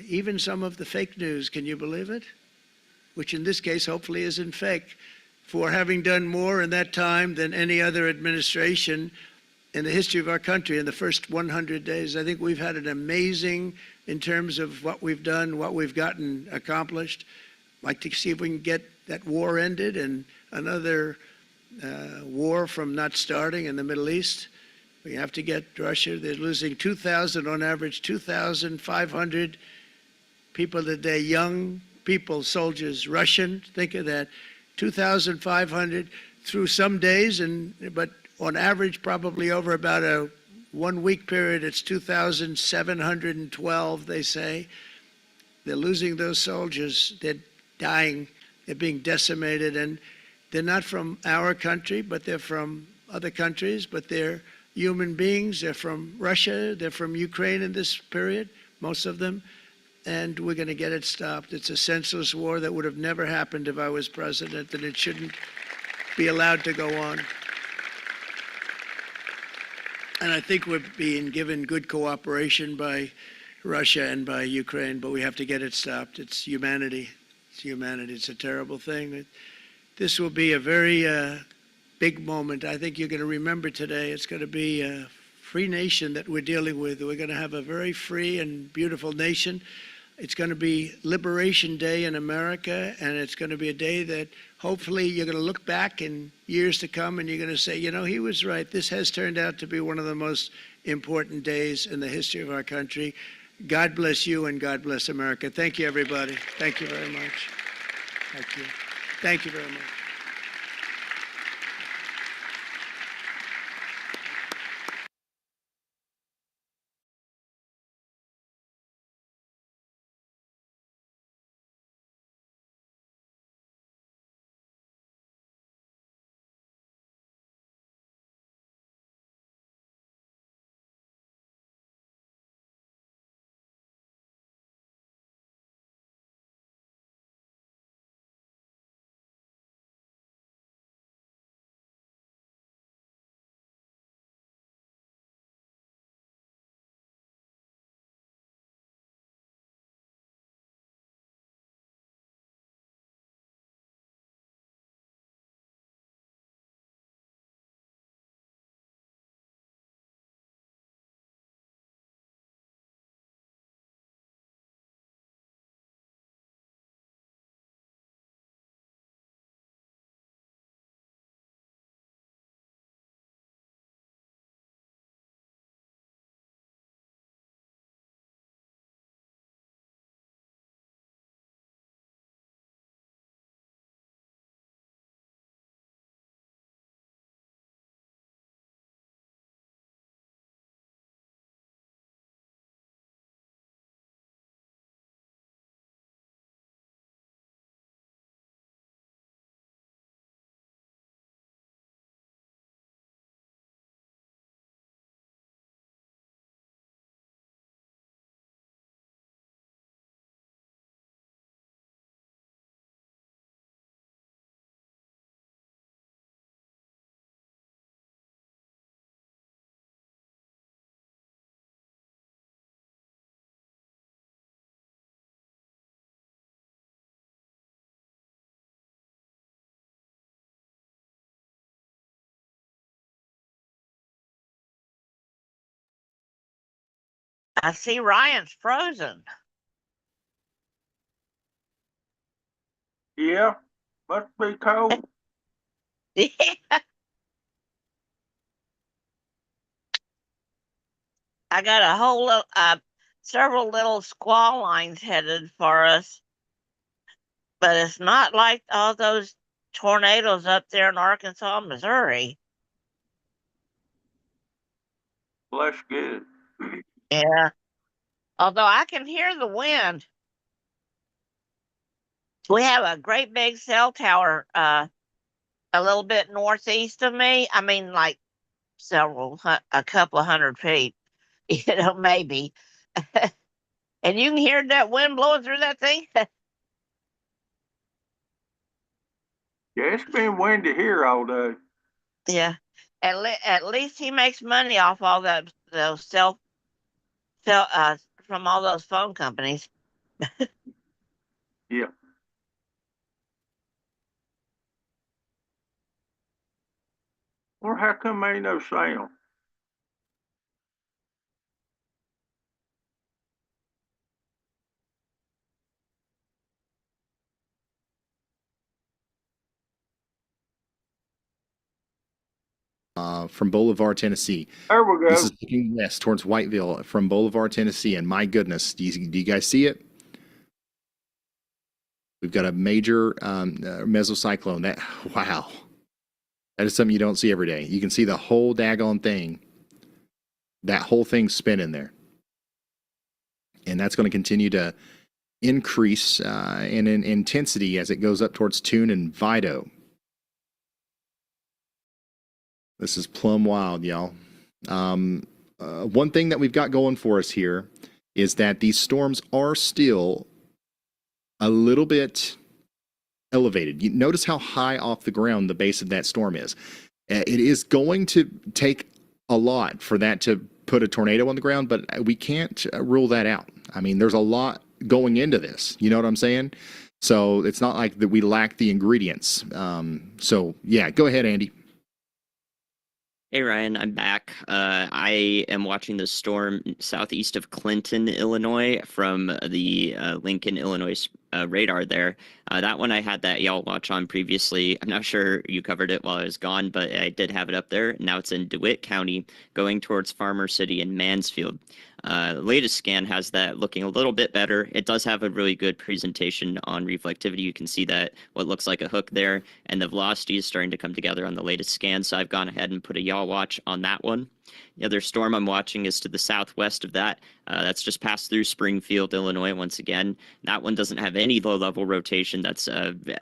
even some of the fake news, can you believe it? Which in this case hopefully isn't fake, for having done more in that time than any other administration in the history of our country in the first 100 days. I think we've had an amazing, in terms of what we've done, what we've gotten accomplished. I'd like to see if we can get that war ended and another war from not starting in the Middle East. We have to get Russia. They're losing 2,000 on average, 2,500 people a day, young people, soldiers, Russian, think of that, 2,500 through some days, but on average, probably over about a 1 week period, it's 2,712, they say. They're losing those soldiers. They're dying. They're being decimated. And they're not from our country, but they're from other countries. But they're human beings. They're from Russia. They're from Ukraine in this period, most of them. And we're going to get it stopped. It's a senseless war that would have never happened if I was president, and it shouldn't be allowed to go on. And I think we're being given good cooperation by Russia and by Ukraine, but we have to get it stopped. It's humanity. It's humanity. It's a terrible thing. This will be a very big moment. I think you're going to remember today. It's going to be a free nation that we're dealing with. We're going to have a very free and beautiful nation. It's going to be Liberation Day in America, and it's going to be a day that hopefully you're going to look back in years to come and you're going to say, you know, he was right. This has turned out to be one of the most important days in the history of our country. God bless you and God bless America. Thank you, everybody. Thank you very much. Thank you. Thank you very much. I see Ryan's frozen. Yeah, must be cold. I got a whole several little squall lines headed for us, but it's not like all those tornadoes up there in Arkansas, Missouri. Well, that's good. Yeah. Although I can hear the wind. We have a great big cell tower a little bit northeast of me. I mean, like a couple of 100 feet, maybe. And you can hear that wind blowing through that thing. Yeah, it's been windy here all day. Yeah. At least he makes money off all those from all those phone companies. Yeah. Or how come ain't no sound? From Bolivar, Tennessee. There we go. This is looking west towards Whiteville from Bolivar, Tennessee. And my goodness, do you guys see it? We've got a major mesocyclone. Wow. That is something you don't see every day. You can see the whole daggone thing. That whole thing's spinning there. And that's going to continue to increase in intensity as it goes up towards Tune and Vido. This is plumb wild, y'all. One thing that we've got going for us here is that these storms are still a little bit elevated. You notice how high off the ground the base of that storm is. It is going to take a lot for that to put a tornado on the ground, but we can't rule that out. I mean, there's a lot going into this. You know what I'm saying? So it's not like that we lack the ingredients. So yeah, go ahead, Andy. Hey Ryan, I'm back. I am watching the storm southeast of Clinton, Illinois, from the Lincoln, Illinois radar there. That one I had that y'all watch on previously. I'm not sure you covered it while I was gone, but I did have it up there. Now it's in DeWitt County, going towards Farmer City and Mansfield. The latest scan has that looking a little bit better. It does have a really good presentation on reflectivity. You can see that what looks like a hook there, and the velocity is starting to come together on the latest scan. So I've gone ahead and put a yaw watch on that one. The other storm I'm watching is to the southwest of that. That's just passed through Springfield, Illinois once again. That one doesn't have any low-level rotation that's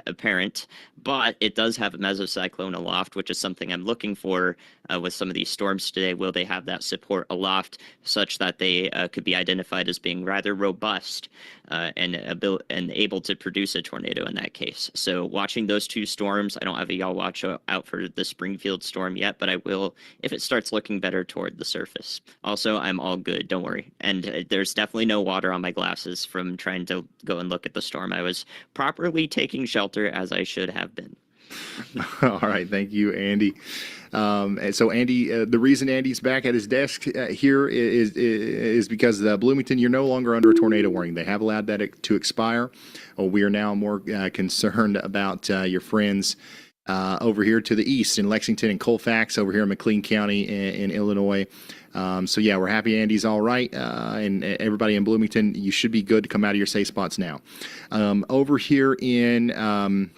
apparent, but it does have a mesocyclone aloft, which is something I'm looking for with some of these storms today. Will they have that support aloft such that they could be identified as being rather robust and able to produce a tornado in that case? So watching those two storms, I don't have a yaw watch out for the Springfield storm yet, but I will if it starts looking better toward the surface. Also, I'm all good, don't worry. And there's definitely no water on my glasses from trying to go and look at the storm. I was properly taking shelter as I should have been. All right, thank you, Andy. And so, Andy, the reason Andy's back at his desk here is because Bloomington, you're no longer under a tornado warning. They have allowed that to expire. We are now more concerned about your friends over here to the east in Lexington and Colfax, over here in McLean County in Illinois. So yeah, we're happy Andy's all right, and everybody in Bloomington, you should be good to come out of your safe spots now. Over here in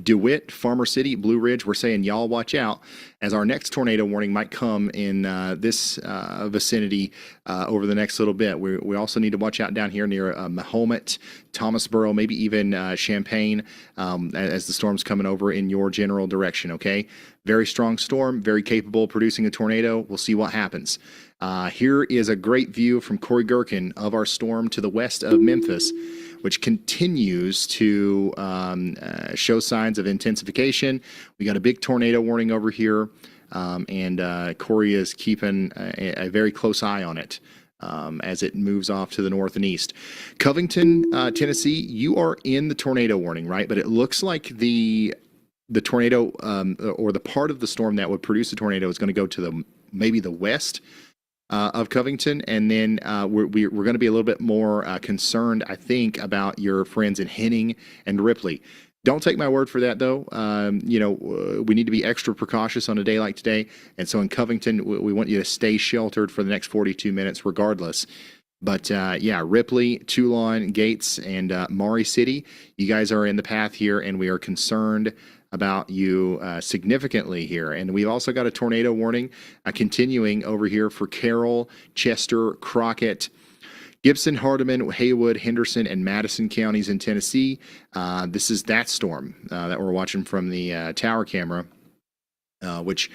DeWitt, Farmer City, Blue Ridge, we're saying y'all watch out as our next tornado warning might come in this vicinity over the next little bit. We also need to watch out down here near Mahomet, Thomasboro, maybe even Champaign as the storm's coming over in your general direction, okay? Very strong storm, very capable of producing a tornado. We'll see what happens. Here is a great view from Corey Gherkin of our storm to the west of Memphis, which continues to show signs of intensification. We got a big tornado warning over here, and Corey is keeping a very close eye on it as it moves off to the north and east. Covington, Tennessee, you are in the tornado warning, right? But it looks like the tornado or the part of the storm that would produce a tornado is going to go to maybe the west of Covington, and then we're going to be a little bit more concerned, I think, about your friends in Henning and Ripley. Don't take my word for that, though. We need to be extra precautious on a day like today. And so in Covington, we want you to stay sheltered for the next 42 minutes regardless. But Ripley, Toulon, Gates, and Maury City, you guys are in the path here, and we are concerned about you significantly here. And we've also got a tornado warning continuing over here for Carroll, Chester, Crockett, Gibson, Hardeman, Haywood, Henderson, and Madison counties in Tennessee. This is that storm that we're watching from the tower camera, which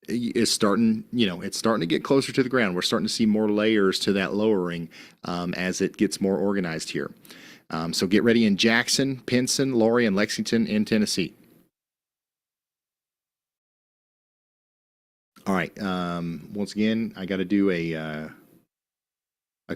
is starting, it's starting to get closer to the ground. We're starting to see more layers to that lowering as it gets more organized here. So get ready in Jackson, Pinson, Laurie, and Lexington in Tennessee. All right. Once again, I got to do a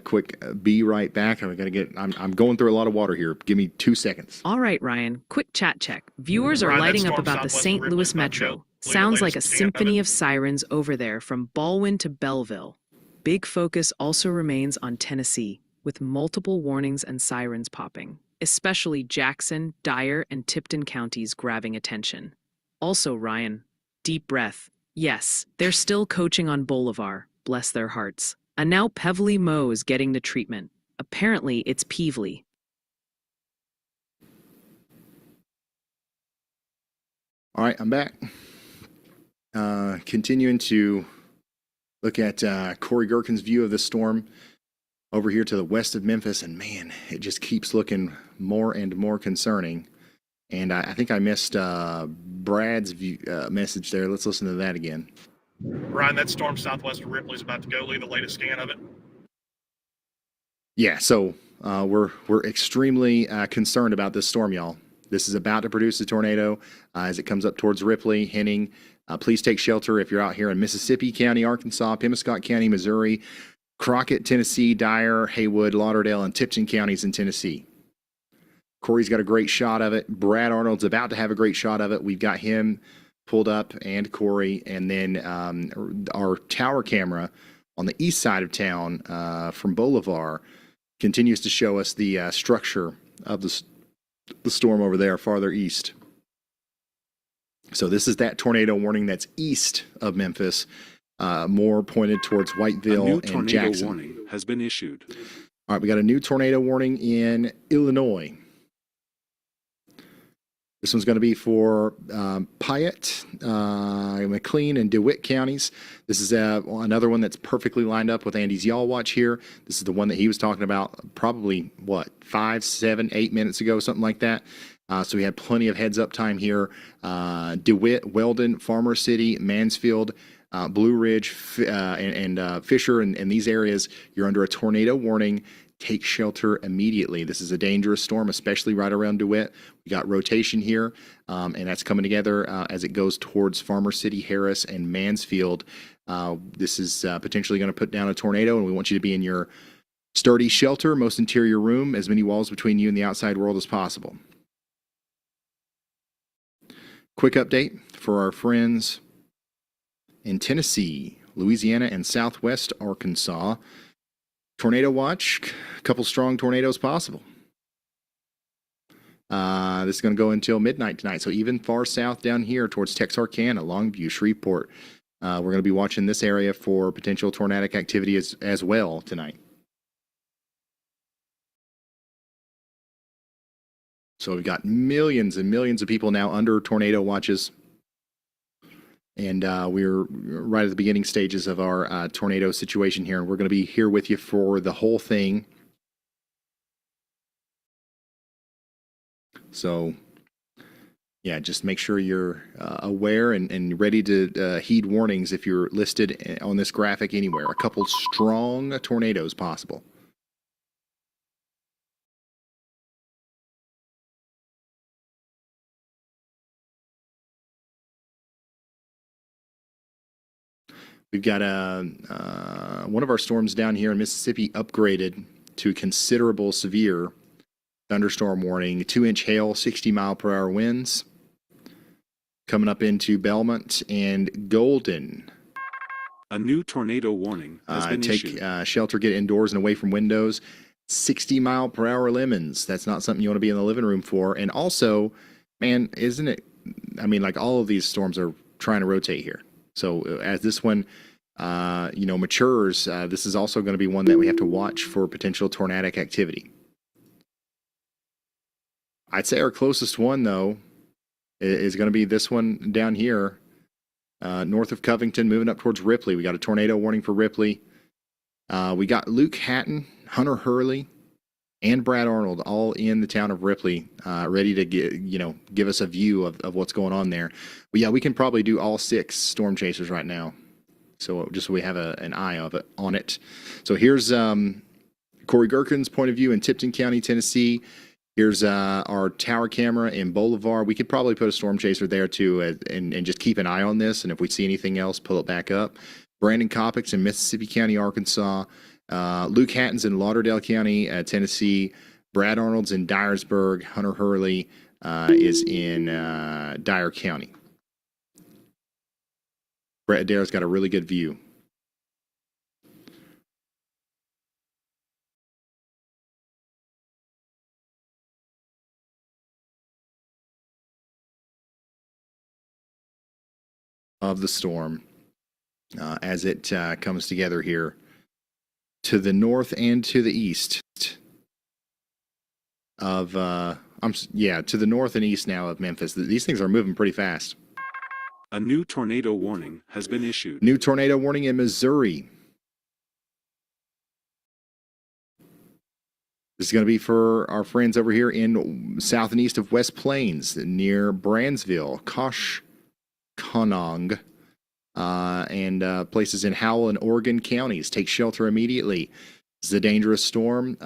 quick be right back. I'm going through a lot of water here. Give me 2 seconds. All right, Ryan, quick chat check. Viewers are Ryan, that lighting up storm about the southwest St. of Louis Ripley's about to Metro. go. Sounds Later like a today, I have symphony it. of sirens over there from Baldwin to Belleville. Big focus also remains on Tennessee, with multiple warnings and sirens popping, especially Jackson, Dyer, and Tipton counties grabbing attention. Also, Ryan, deep breath. Yes, they're still coaching on Bolivar, bless their hearts. And now Pevely Moe is getting the treatment. Apparently, it's Peevely. All right, I'm back. Continuing to look at Corey Gherkin's view of the storm over here to the west of Memphis, and man, it just keeps looking more and more concerning. And I think I missed Brad's message there. Let's listen to that again. Ryan, that storm southwest of Ripley is about to go. Leave the latest scan of it. Yeah, so we're extremely concerned about this storm, y'all. This is about to produce a tornado as it comes up towards Ripley, Henning. Please take shelter if you're out here in Mississippi County, Arkansas, Pemiscot County, Missouri, Crockett, Tennessee, Dyer, Haywood, Lauderdale, and Tipton counties in Tennessee. Corey's got a great shot of it. Brad Arnold's about to have a great shot of it. We've got him pulled up and Corey, and then our tower camera on the east side of town from Bolivar continues to show us the structure of the storm over there farther east. So this is that tornado warning that's east of Memphis, more pointed towards Whiteville A new and tornado Jackson. warning has been issued. All right, we got a new tornado warning in Illinois. This one's going to be for Piatt, McLean, and DeWitt counties. This is another one that's perfectly lined up with Andy's Y'all Watch here. This is the one that he was talking about probably, 5, 7, 8 minutes ago, something like that. So we had plenty of heads up time here. DeWitt, Weldon, Farmer City, Mansfield, Blue Ridge, and Fisher, and these areas, you're under a tornado warning. Take shelter immediately. This is a dangerous storm, especially right around DeWitt. We got rotation here, and that's coming together as it goes towards Farmer City, Harris, and Mansfield. This is potentially going to put down a tornado, and we want you to be in your sturdy shelter, most interior room, as many walls between you and the outside world as possible. Quick update for our friends in Tennessee, Louisiana, and Southwest Arkansas. Tornado watch, a couple strong tornadoes possible. This is going to go until midnight tonight. So even far south down here towards Texarkana, Longview, Shreveport, we're going to be watching this area for potential tornadic activity as well tonight. So we've got millions and millions of people now under tornado watches. And we're right at the beginning stages of our tornado situation here. And we're going to be here with you for the whole thing. So, yeah, just make sure you're aware and ready to heed warnings if you're listed on this graphic anywhere. A couple strong tornadoes possible. We've got one of our storms down here in Mississippi upgraded to considerable severe thunderstorm warning. 2-inch hail, 60-mile-per-hour winds. Coming up into Belmont and Golden. A new tornado warning has been issued. Take shelter, get indoors and away from windows. 60-mile-per-hour lemons. That's not something you want to be in the living room for. And also, man, isn't it? I mean, like all of these storms are trying to rotate here. So as this one, matures, this is also going to be one that we have to watch for potential tornadic activity. I'd say our closest one, though, is going to be this one down here, north of Covington, moving up towards Ripley. We got a tornado warning for Ripley. We got Luke Hatton, Hunter Hurley, and Brad Arnold all in the town of Ripley, ready to give us a view of what's going on there. But yeah, we can probably do all 6 storm chasers right now. So just so we have an eye on it. So here's Corey Gherkin's point of view in Tipton County, Tennessee. Here's our tower camera in Bolivar. We could probably put a storm chaser there too, and just keep an eye on this. And if we see anything else, pull it back up. Brandon Coppix in Mississippi County, Arkansas. Luke Hatton's in Lauderdale County, Tennessee. Brad Arnold's in Dyersburg. Hunter Hurley is in Dyer County. Brett Adair's got a really good view. Of the storm as it comes together here to the north and to the east of to the north and east now of Memphis. These things are moving pretty fast. A new tornado warning has been issued. New tornado warning in Missouri. This is going to be for our friends over here in south and east of West Plains near Brandsville, Koshkonong, and places in Howell and Oregon counties. Take shelter immediately. This is a dangerous storm.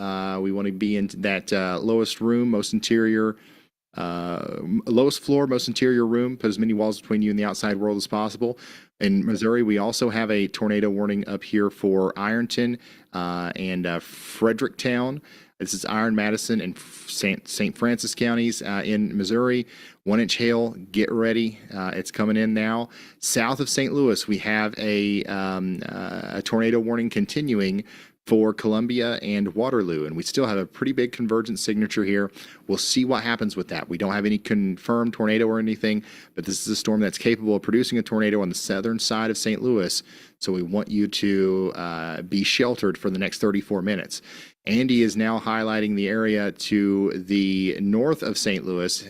We want to be in that lowest room, lowest floor, most interior room. Put as many walls between you and the outside world as possible. In Missouri, we also have a tornado warning up here for Ironton and Fredericktown. This is Iron, Madison, and St. Francis counties in Missouri. 1-inch hail, get ready. It's coming in now. South of St. Louis, we have a tornado warning continuing for Columbia and Waterloo, and we still have a pretty big convergence signature here. We'll see what happens with that. We don't have any confirmed tornado or anything, but this is a storm that's capable of producing a tornado on the southern side of St. Louis, so we want you to be sheltered for the next 34 minutes. Andy is now highlighting the area to the north of St. Louis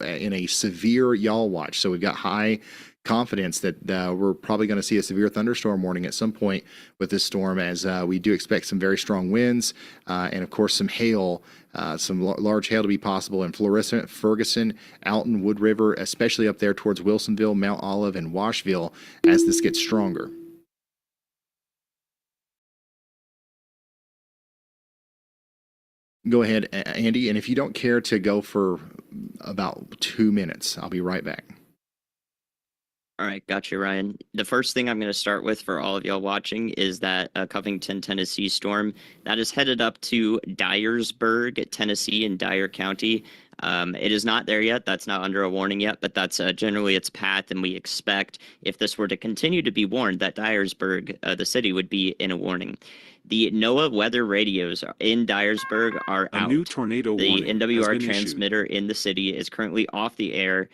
in a severe yaw watch, so we've got high confidence that we're probably going to see a severe thunderstorm warning at some point with this storm, as we do expect some very strong winds and of course some hail, some large hail to be possible in Florissant, Ferguson, Alton, Wood River, especially up there towards Wilsonville, Mount Olive, and Washville as this gets stronger. Go ahead, Andy, and if you don't care to go for about 2 minutes, I'll be right back. All right, gotcha, Ryan. The first thing I'm going to start with for all of y'all watching is that Covington, Tennessee storm that is headed up to Dyersburg, Tennessee, in Dyer County. It is not there yet. That's not under a warning yet, but that's generally its path, and we expect if this were to continue to be warned, that Dyersburg, the city, would be in a warning. The NOAA weather radios in Dyersburg are out. A new tornado warning The has NWR been transmitter in the city is currently off the air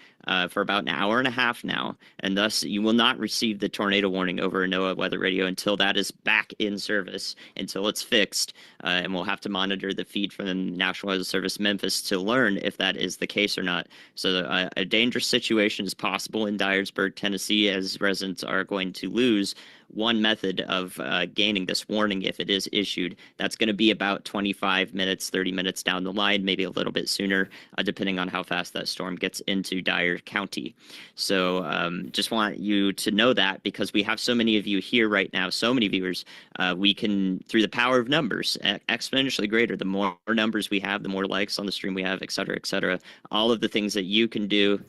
for about an hour and a half now, and thus you will not receive the tornado warning over a NOAA weather radio until that is back in service, until it's fixed, and we'll have to monitor the feed from the National Weather Service Memphis to learn if that is the case or not. So a dangerous situation is possible in Dyersburg, Tennessee, as residents are going to lose one method of gaining this warning if it is issued. That's going to be about 25 minutes, 30 minutes down the line, maybe a little bit sooner, depending on how fast that storm gets into Dyer County. So just want you to know that, because we have so many of you here right now, so many viewers, we can, through the power of numbers, exponentially greater, the more numbers we have, the more likes on the stream we have, et cetera, all of the things that you can do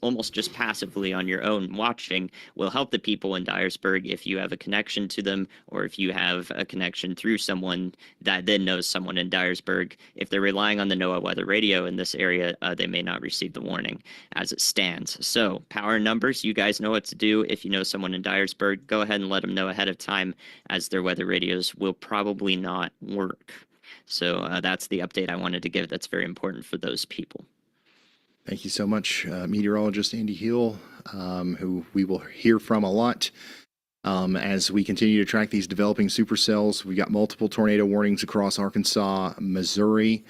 almost just passively on your own watching will help the people in Dyersburg if you have a connection to them, or if you have a connection through someone that then knows someone in Dyersburg. If they're relying on the NOAA weather radio in this area, they may not receive the warning as it stands. So power in numbers, you guys know what to do. If you know someone in Dyersburg, go ahead and let them know ahead of time, as their weather radios will probably not work. So that's the update I wanted to give. That's very important for those people. Thank you so much, meteorologist Andy Hill, who we will hear from a lot as we continue to track these developing supercells. We got multiple tornado warnings across Arkansas, Missouri.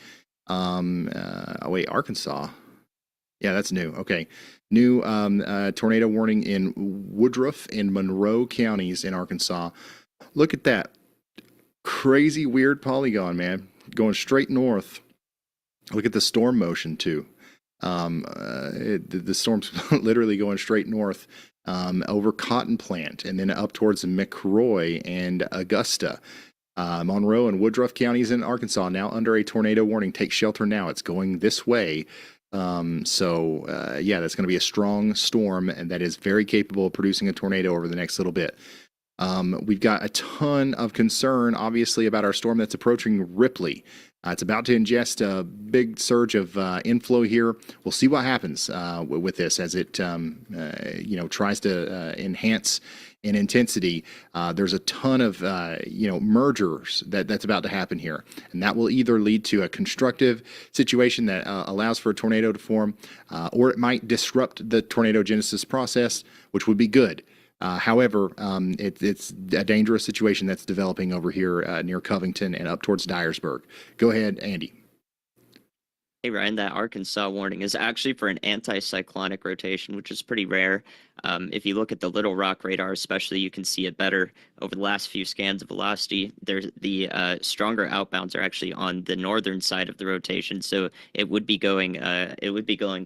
Arkansas. Yeah, that's new. Okay. New tornado warning in Woodruff and Monroe counties in Arkansas. Look at that. Crazy, weird polygon, man. Going straight north. Look at the storm motion, too. The storm's literally going straight north over Cotton Plant and then up towards McRoy and Augusta. Monroe and Woodruff counties in Arkansas now under a tornado warning. Take shelter now. It's going this way. That's going to be a strong storm, and that is very capable of producing a tornado over the next little bit. We've got a ton of concern, obviously, about our storm that's approaching Ripley. It's about to ingest a big surge of inflow here. We'll see what happens with this as it tries to enhance in intensity. There's a ton of mergers that's about to happen here, and that will either lead to a constructive situation that allows for a tornado to form, or it might disrupt the tornadogenesis process, which would be good. However, it's a dangerous situation that's developing over here near Covington and up towards Dyersburg. Go ahead, Andy. Hey, Ryan, that Arkansas warning is actually for an anticyclonic rotation, which is pretty rare. If you look at the Little Rock radar, especially, you can see it better over the last few scans of velocity. The stronger outbounds are actually on the northern side of the rotation, so it would be going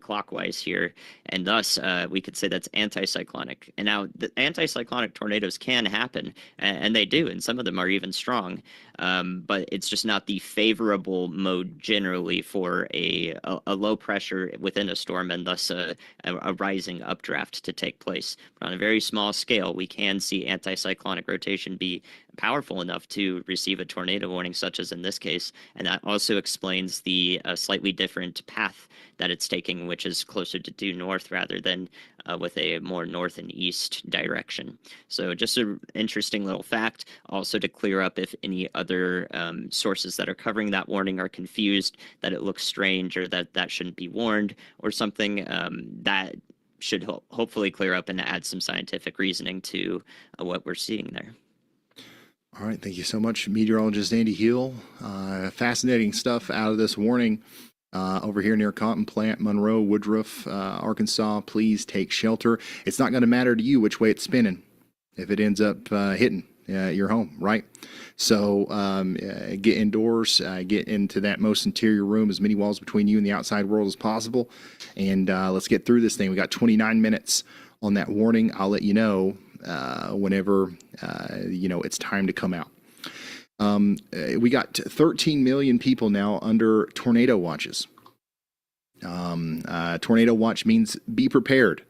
clockwise here, and thus we could say that's anticyclonic. And now the anticyclonic tornadoes can happen, and they do, and some of them are even strong. But it's just not the favorable mode generally for a low pressure within a storm, and thus a rising updraft to take place. But on a very small scale, we can see anticyclonic rotation be powerful enough to receive a tornado warning, such as in this case, and that also explains the slightly different path that it's taking, which is closer to due north rather than with a more north and east direction. So just an interesting little fact, also to clear up if any other sources that are covering that warning are confused, that it looks strange or that shouldn't be warned or something. That should hopefully clear up and add some scientific reasoning to what we're seeing there. All right, thank you so much, meteorologist Andy Hill. Fascinating stuff out of this warning over here near Cotton Plant, Monroe, Woodruff, Arkansas. Please take shelter. It's not going to matter to you which way it's spinning if it ends up hitting your home, right? So get indoors, get into that most interior room, as many walls between you and the outside world as possible, and let's get through this thing. We got 29 minutes on that warning. I'll let you know whenever it's time to come out. We got 13 million people now under tornado watches. Tornado watch means be prepared.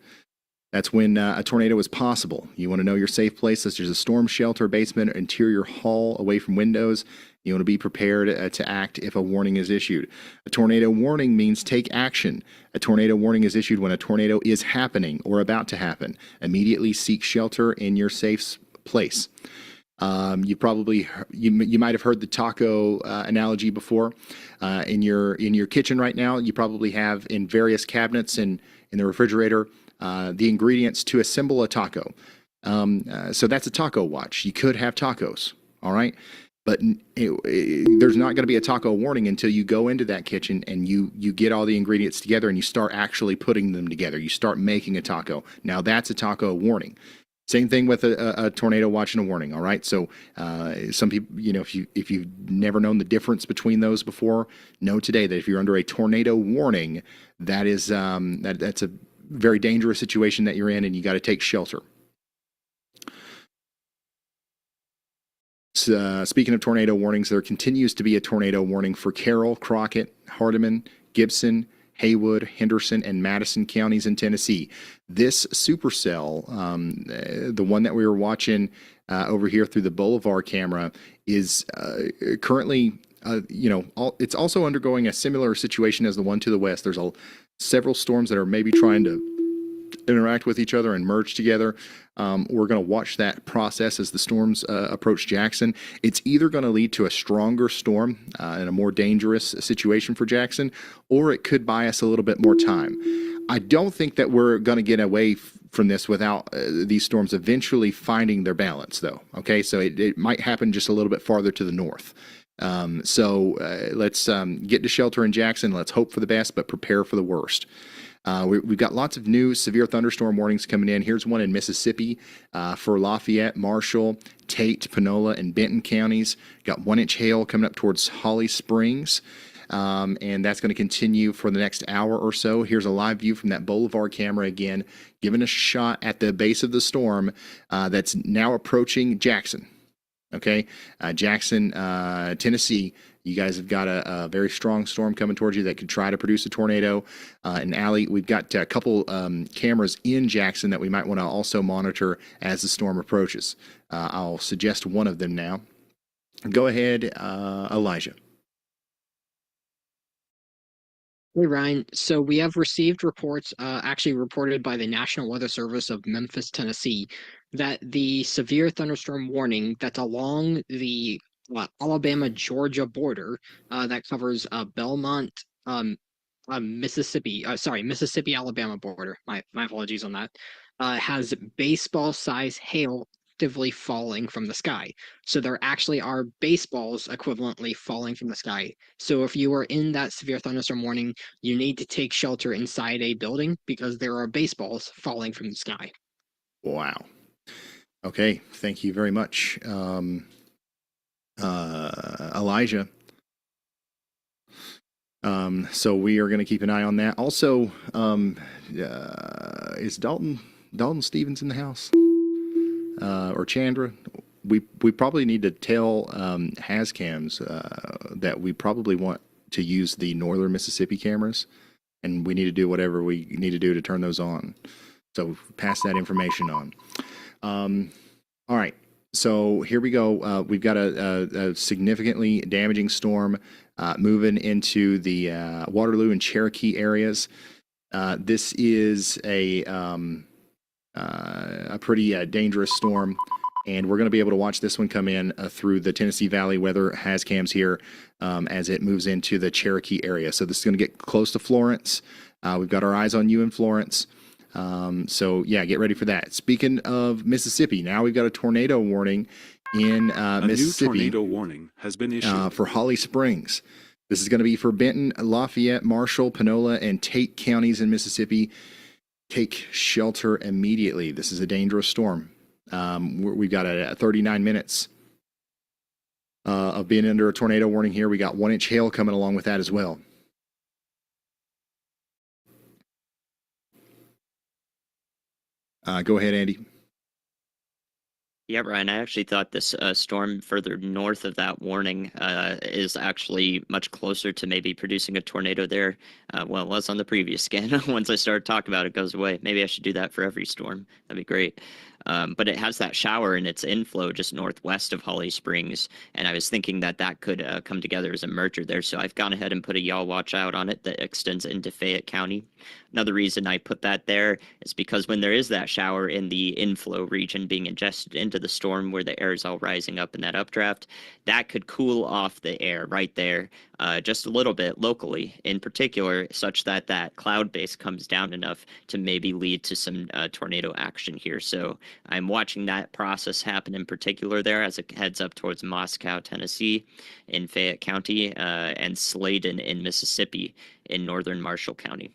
That's when a tornado is possible. You want to know your safe place, such as a storm shelter, basement, or interior hall away from windows. You want to be prepared to act if a warning is issued. A tornado warning means take action. A tornado warning is issued when a tornado is happening or about to happen. Immediately seek shelter in your safe place. You might have heard the taco analogy before. In your kitchen right now, you probably have in various cabinets and in the refrigerator the ingredients to assemble a taco. So that's a taco watch. You could have tacos, all right? But there's not going to be a taco warning until you go into that kitchen and you get all the ingredients together and you start actually putting them together. You start making a taco. Now that's a taco warning. Same thing with a tornado watch and a warning. All right. So some people, if you've never known the difference between those before, know today that if you're under a tornado warning, that is that's a very dangerous situation that you're in, and you got to take shelter. Speaking of tornado warnings, there continues to be a tornado warning for Carroll, Crockett, Hardeman, Gibson, Haywood, Henderson, and Madison counties in Tennessee. This supercell, the one that we were watching over here through the Boulevard camera, is currently, it's also undergoing a similar situation as the one to the west. There's several storms that are maybe trying to interact with each other and merge together. We're going to watch that process as the storms approach Jackson. It's either going to lead to a stronger storm and a more dangerous situation for Jackson, or it could buy us a little bit more time. I don't think that we're going to get away from this without these storms eventually finding their balance, though. Okay, so it might happen just a little bit farther to the north. Let's get to shelter in Jackson. Let's hope for the best, but prepare for the worst. We've got lots of new severe thunderstorm warnings coming in. Here's one in Mississippi for Lafayette, Marshall, Tate, Panola, and Benton counties. Got 1-inch hail coming up towards Holly Springs. And that's going to continue for the next hour or so. Here's a live view from that Boulevard camera again, giving a shot at the base of the storm that's now approaching Jackson. Okay, Jackson, Tennessee. You guys have got a very strong storm coming towards you that could try to produce a tornado. And Allie, we've got a couple cameras in Jackson that we might want to also monitor as the storm approaches. I'll suggest one of them now. Go ahead, Elijah. Hey, Ryan. So we have received reports, actually reported by the National Weather Service of Memphis, Tennessee, that the severe thunderstorm warning that's along the Alabama-Georgia border that covers Belmont, Mississippi-Alabama border. My apologies on that. Has baseball-size hail actively falling from the sky. So there actually are baseballs equivalently falling from the sky. So if you are in that severe thunderstorm warning, you need to take shelter inside a building because there are baseballs falling from the sky. Wow. Okay, thank you very much, Elijah. So we are going to keep an eye on that. Also, is Dalton Stevens in the house? Or Chandra? We probably need to tell Hazcams that we probably want to use the northern Mississippi cameras, and we need to do whatever we need to do to turn those on. So pass that information on. All right. So here we go. We've got a significantly damaging storm moving into the Waterloo and Cherokee areas. This is a pretty dangerous storm, and we're going to be able to watch this one come in through the Tennessee Valley Weather Hazcams here as it moves into the Cherokee area. So this is going to get close to Florence. We've got our eyes on you in Florence. So yeah, get ready for that. Speaking of Mississippi, now we've got a tornado warning in Mississippi. A new tornado warning has been issued for Holly Springs. This is going to be for Benton, Lafayette, Marshall, Panola, and Tate counties in Mississippi. Take shelter immediately. This is a dangerous storm. We've got 39 minutes of being under a tornado warning here. We got 1-inch hail coming along with that as well. Go ahead, Andy. Yeah, Brian, I actually thought this storm further north of that warning is actually much closer to maybe producing a tornado there. Well, it was on the previous scan. Once I started talking about it, it goes away. Maybe I should do that for every storm. That'd be great. But it has that shower in its inflow just northwest of Holly Springs, and I was thinking that that could come together as a merger there. So I've gone ahead and put a y'all watch out on it that extends into Fayette County. Another reason I put that there is because when there is that shower in the inflow region being ingested into the storm where the air is all rising up in that updraft, that could cool off the air right there just a little bit locally in particular, such that that cloud base comes down enough to maybe lead to some tornado action here. So I'm watching that process happen in particular there as it heads up towards Moscow, Tennessee in Fayette County and Sladen in Mississippi in northern Marshall County.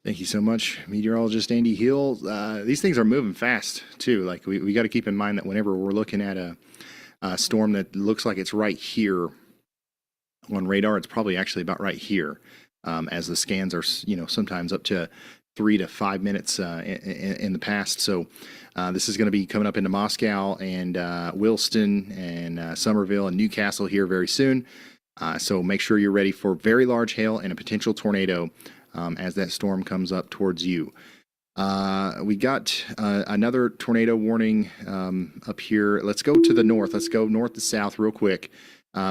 Thank you so much, meteorologist Andy Hill. These things are moving fast, too. Like, we got to keep in mind that whenever we're looking at a storm that looks like it's right here on radar, it's probably actually about right here, as the scans are, sometimes up to 3 to 5 minutes in the past. So this is going to be coming up into Moscow and Williston and Somerville and Newcastle here very soon. So make sure you're ready for very large hail and a potential tornado as that storm comes up towards you. We got another tornado warning up here. Let's go to the north. Let's go north to south real quick.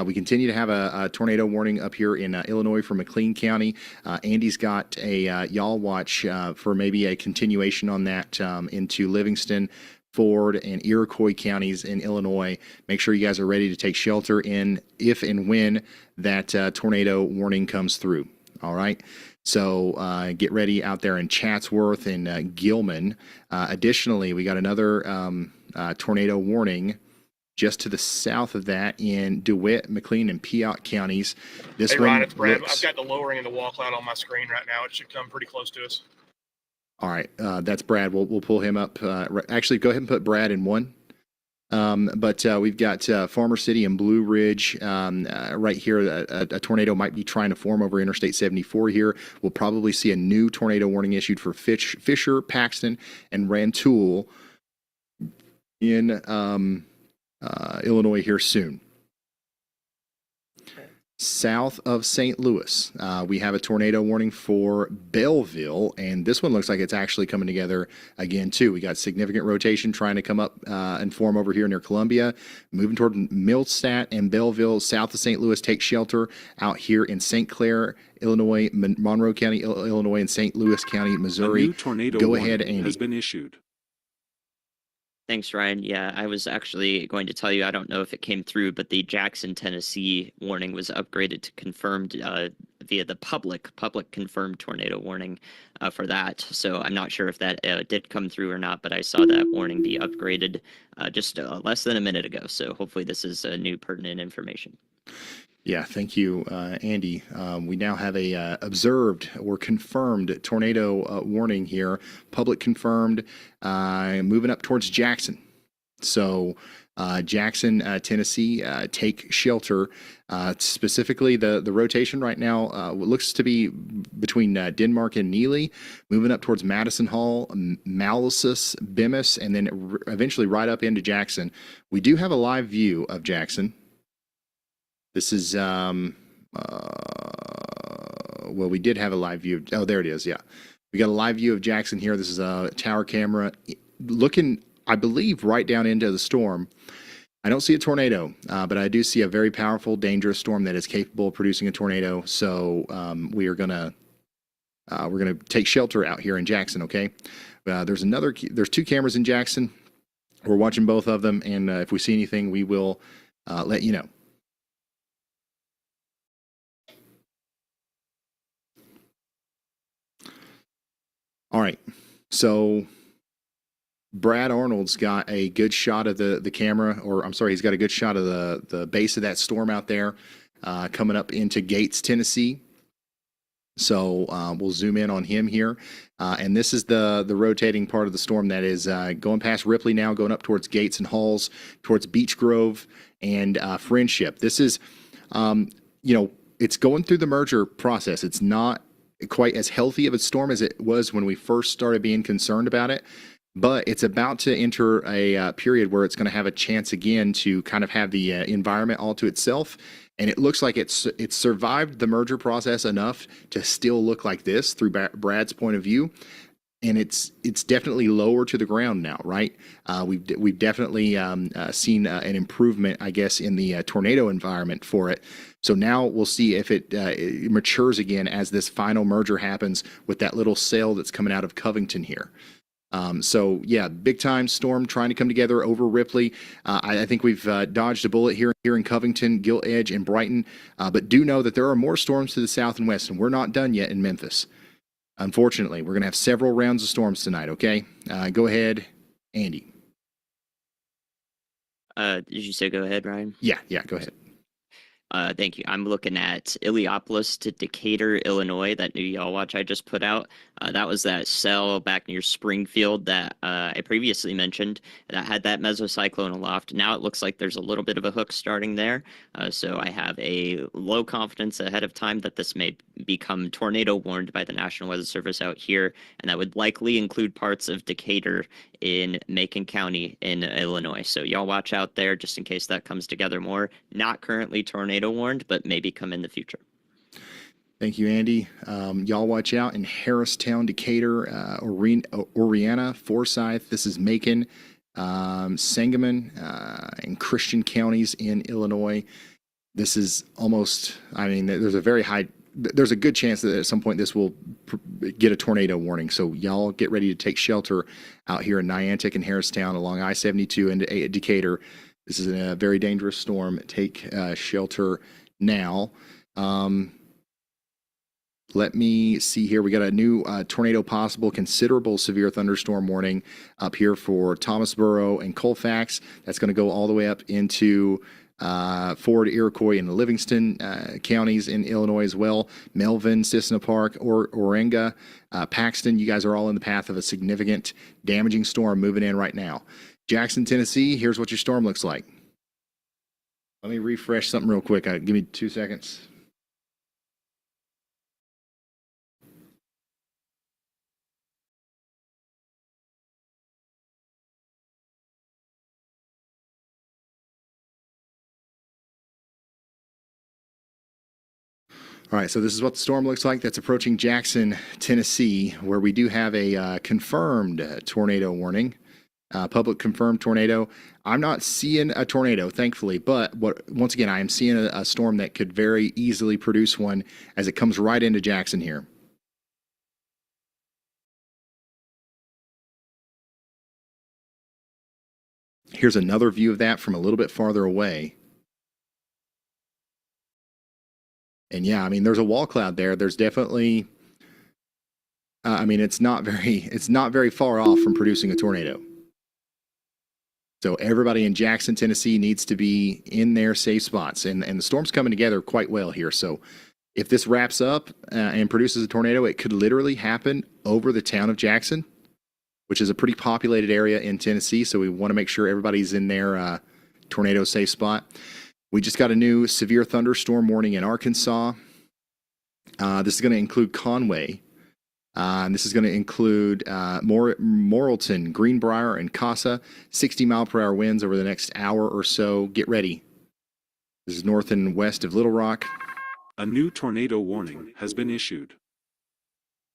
We continue to have a tornado warning up here in Illinois for McLean County. Andy's got a y'all watch for maybe a continuation on that into Livingston, Ford, and Iroquois counties in Illinois. Make sure you guys are ready to take shelter in if and when that tornado warning comes through. All right. So get ready out there in Chatsworth and Gilman. Additionally, we got another tornado warning just to the south of that in DeWitt, McLean, and Piatt counties. This Hey, one Ryan, it's Brad. looks- I've got the lowering of the wall cloud on my screen right now. It should come pretty close to us. All right, that's Brad. We'll pull him up. Actually, go ahead and put Brad in one. But we've got Farmer City and Blue Ridge right here. A tornado might be trying to form over Interstate 74 here. We'll probably see a new tornado warning issued for Fisher, Paxton, and Rantoul in Illinois here soon. South of St. Louis, we have a tornado warning for Belleville, and this one looks like it's actually coming together again, too. We got significant rotation trying to come up and form over here near Columbia, moving toward Millstadt and Belleville. South of St. Louis, take shelter out here in St. Clair, Illinois, Monroe County, Illinois, and St. Louis County, Missouri. A new tornado Go warning ahead, Andy. has been issued. Thanks, Ryan. Yeah, I was actually going to tell you, I don't know if it came through, but the Jackson, Tennessee warning was upgraded to confirmed via the public confirmed tornado warning for that. So I'm not sure if that did come through or not, but I saw that warning be upgraded just less than a minute ago. So hopefully this is new pertinent information. Yeah, thank you, Andy. We now have a observed or confirmed tornado warning here, public confirmed, moving up towards Jackson. So Jackson, Tennessee, take shelter. Specifically, the rotation right now looks to be between Denmark and Neely, moving up towards Madison Hall, Mallesus, Bemis, and then eventually right up into Jackson. We do have a live view of Jackson. This is, well, we did have a live view. Oh, there it is. Yeah. We got a live view of Jackson here. This is a tower camera looking, I believe, right down into the storm. I don't see a tornado, but I do see a very powerful, dangerous storm that is capable of producing a tornado. So we're gonna take shelter out here in Jackson. Okay. There's two cameras in Jackson. We're watching both of them. And if we see anything, we will let you know. All right, so Brad Arnold's got a good shot of the camera, or I'm sorry, he's got a good shot of the base of that storm out there coming up into Gates, Tennessee. So we'll zoom in on him here. And this is the rotating part of the storm that is going past Ripley now, going up towards Gates and Halls, towards Beech Grove and Friendship. This is, it's going through the merger process. It's not quite as healthy of a storm as it was when we first started being concerned about it, but it's about to enter a period where it's going to have a chance again to kind of have the environment all to itself. And it looks like it's survived the merger process enough to still look like this through Brad's point of view. And it's definitely lower to the ground now, right? We've definitely seen an improvement, I guess, in the tornado environment for it. So now we'll see if it matures again as this final merger happens with that little sail that's coming out of Covington here. So yeah, big time storm trying to come together over Ripley. I think we've dodged a bullet here in Covington, Gilt Edge, and Brighton. But do know that there are more storms to the south and west, and we're not done yet in Memphis. Unfortunately, we're going to have several rounds of storms tonight, okay? Go ahead, Andy. Did you say go ahead, Ryan? Yeah, go ahead. Thank you. I'm looking at Illiopolis to Decatur, Illinois, that new Y'all Watch I just put out. That was that cell back near Springfield that I previously mentioned that had that mesocyclone aloft. Now it looks like there's a little bit of a hook starting there. So I have a low confidence ahead of time that this may become tornado warned by the National Weather Service out here. And that would likely include parts of Decatur in Macon County in Illinois. So y'all watch out there just in case that comes together more. Not currently tornado warned, but maybe come in the future. Thank you, Andy. Y'all watch out in Harristown, Decatur, Oriana, Forsyth. This is Macon, Sangamon, and Christian counties in Illinois. this is almost, I mean, there's a good chance that at some point this will get a tornado warning. So y'all get ready to take shelter out here in Niantic and Harristown along I-72 into Decatur. This is a very dangerous storm. Take shelter now. Let me see here. We got a new tornado possible, considerable severe thunderstorm warning up here for Thomasboro and Colfax. That's going to go all the way up into Ford, Iroquois, and Livingston counties in Illinois as well. Melvin, Cissna Park, Orenga, Paxton. You guys are all in the path of a significant damaging storm moving in right now. Jackson, Tennessee, here's what your storm looks like. Let me refresh something real quick. Give me 2 seconds. All right, so this is what the storm looks like that's approaching Jackson, Tennessee, where we do have a confirmed tornado warning, public confirmed tornado. I'm not seeing a tornado, thankfully, but once again, I am seeing a storm that could very easily produce one as it comes right into Jackson here. Here's another view of that from a little bit farther away. And yeah, I mean, there's a wall cloud there. There's definitely, I mean, it's not very far off from producing a tornado. So everybody in Jackson, Tennessee needs to be in their safe spots. And the storm's coming together quite well here. So if this wraps up and produces a tornado, it could literally happen over the town of Jackson, which is a pretty populated area in Tennessee. So we want to make sure everybody's in their tornado safe spot. We just got a new severe thunderstorm warning in Arkansas. This is going to include Conway. This is going to include Morrilton, Greenbrier, and Casa. 60-mile-per-hour winds over the next hour or so. Get ready. This is north and west of Little Rock. A new tornado warning has been issued.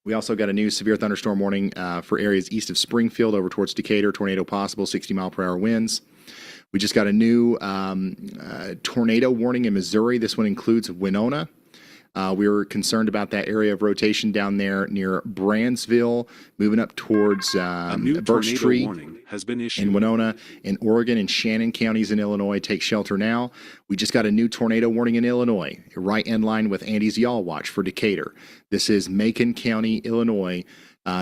We also got a new severe thunderstorm warning for areas east of Springfield over towards Decatur. Tornado possible, 60-mile-per-hour winds. We just got a new tornado warning in Missouri. This one includes Winona. We were concerned about that area of rotation down there near Brandsville, moving up towards Birch Tree has been issued in Winona, in Oregon, and Shannon counties in Illinois. Take shelter now. We just got a new tornado warning in Illinois, right in line with Andy's Y'all Watch for Decatur. This is Macon County, Illinois.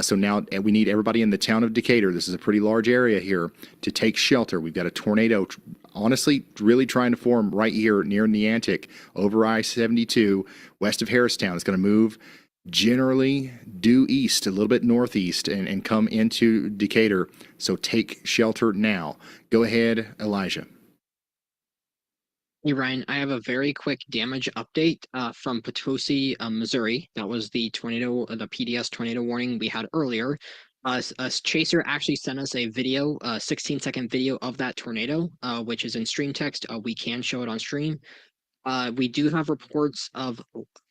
So now we need everybody in the town of Decatur. This is a pretty large area here to take shelter. We've got a tornado, honestly, really trying to form right here near Neantic over I-72 west of Harristown. It's going to move generally due east, a little bit northeast, and come into Decatur. So take shelter now. Go ahead, Elijah. Hey, Ryan, I have a very quick damage update from Potosi, Missouri. That was the tornado, the PDS tornado warning we had earlier. A chaser actually sent us a video, a 16-second video of that tornado, which is in stream text. We can show it on stream. We do have reports of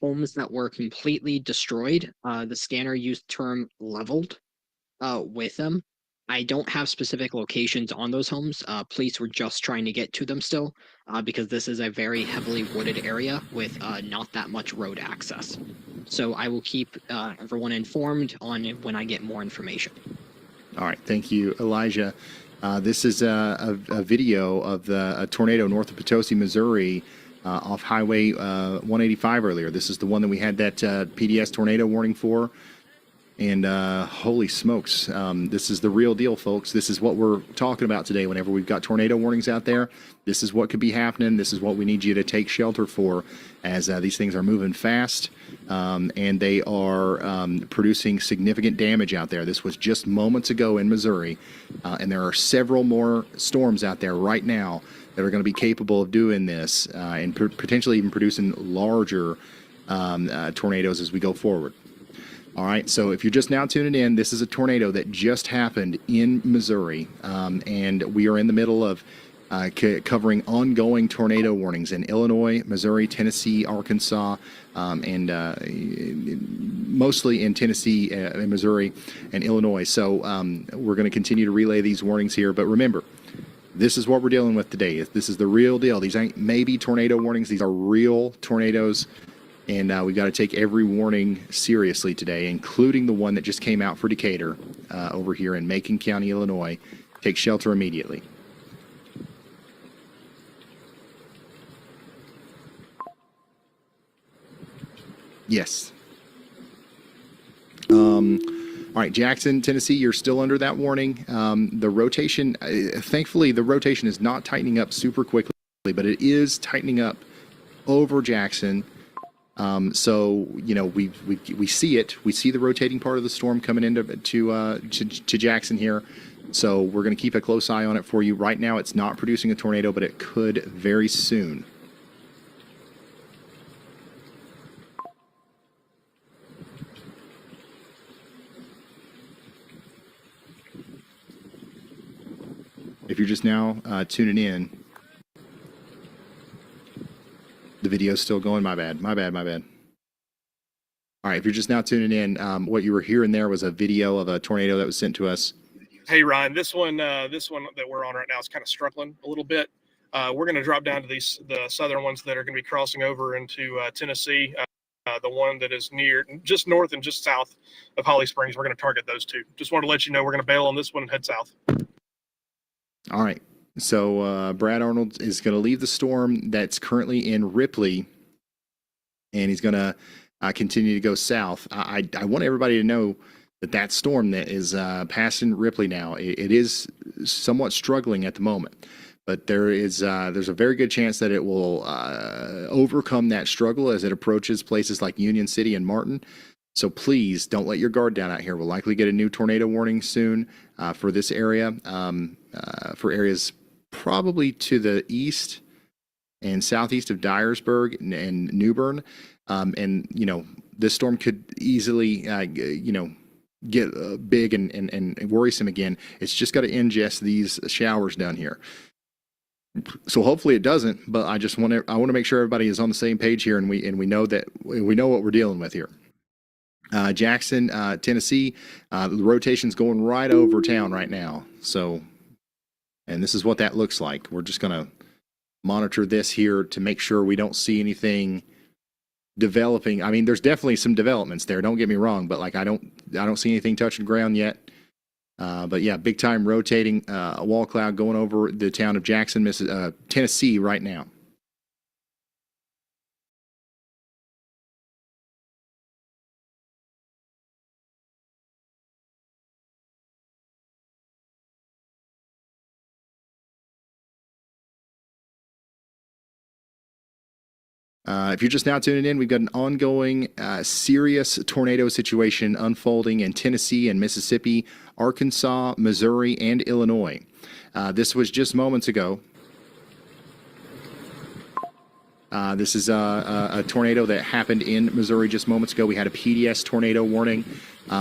homes that were completely destroyed. The scanner used the term leveled with them. I don't have specific locations on those homes. Police were just trying to get to them still because this is a very heavily wooded area with not that much road access. So I will keep everyone informed on it when I get more information. All right. Thank you, Elijah. This is a video of a tornado north of Potosi, Missouri, off Highway 185 earlier. This is the one that we had that PDS tornado warning for. And holy smokes, this is the real deal, folks. This is what we're talking about today. Whenever we've got tornado warnings out there, this is what could be happening. This is what we need you to take shelter for, as these things are moving fast and they are producing significant damage out there. This was just moments ago in Missouri, and there are several more storms out there right now that are going to be capable of doing this and potentially even producing larger tornadoes as we go forward. All right, so if you're just now tuning in, this is a tornado that just happened in Missouri, and we are in the middle of covering ongoing tornado warnings in Illinois, Missouri, Tennessee, Arkansas, and mostly in Tennessee, and Missouri, and Illinois. So we're going to continue to relay these warnings here, but remember, This is what we're dealing with today. This is the real deal. These ain't maybe tornado warnings. These are real tornadoes. And we've got to take every warning seriously today, including the one that just came out for Decatur over here in Macon County, Illinois. Take shelter immediately. Yes. All right, Jackson, Tennessee, you're still under that warning. The rotation, thankfully, the rotation is not tightening up super quickly, but it is tightening up over Jackson. So you know we see it. We see the rotating part of the storm coming into to Jackson here. So we're going to keep a close eye on it for you. Right now, it's not producing a tornado, but it could very soon. If you're just now tuning in, the video's still going. My bad. All right, if you're just now tuning in, what you were hearing there was a video of a tornado that was sent to us. Hey Ryan, this one that we're on right now is kind of struggling a little bit. We're going to drop down to the southern ones that are going to be crossing over into Tennessee. The one that is just north and just south of Holly Springs, we're going to target those two. Just wanted to let you know we're going to bail on this one and head south. All right. So Brad Arnold is going to leave the storm that's currently in Ripley, and he's going to continue to go south. I want everybody to know that storm that is passing Ripley now, it is somewhat struggling at the moment. But there's a very good chance that it will overcome that struggle as it approaches places like Union City and Martin. So please don't let your guard down out here. We'll likely get a new tornado warning soon for this area, for areas probably to the east and southeast of Dyersburg and New Bern. And, you know, this storm could easily, get big and worrisome again. It's just got to ingest these showers down here. So hopefully it doesn't, but I want to make sure everybody is on the same page here, and we know what we're dealing with here. Jackson, Tennessee, the rotation's going right over town right now. So, and this is what that looks like. We're just going to monitor this here to make sure we don't see anything developing. I mean, there's definitely some developments there. Don't get me wrong, but like I don't see anything touching ground yet. But yeah, big time rotating wall cloud going over the town of Jackson, Tennessee right now. If you're just now tuning in, we've got an ongoing serious tornado situation unfolding in Tennessee and Mississippi, Arkansas, Missouri, and Illinois. This was just moments ago. This is a tornado that happened in Missouri just moments ago. We had a PDS tornado warning.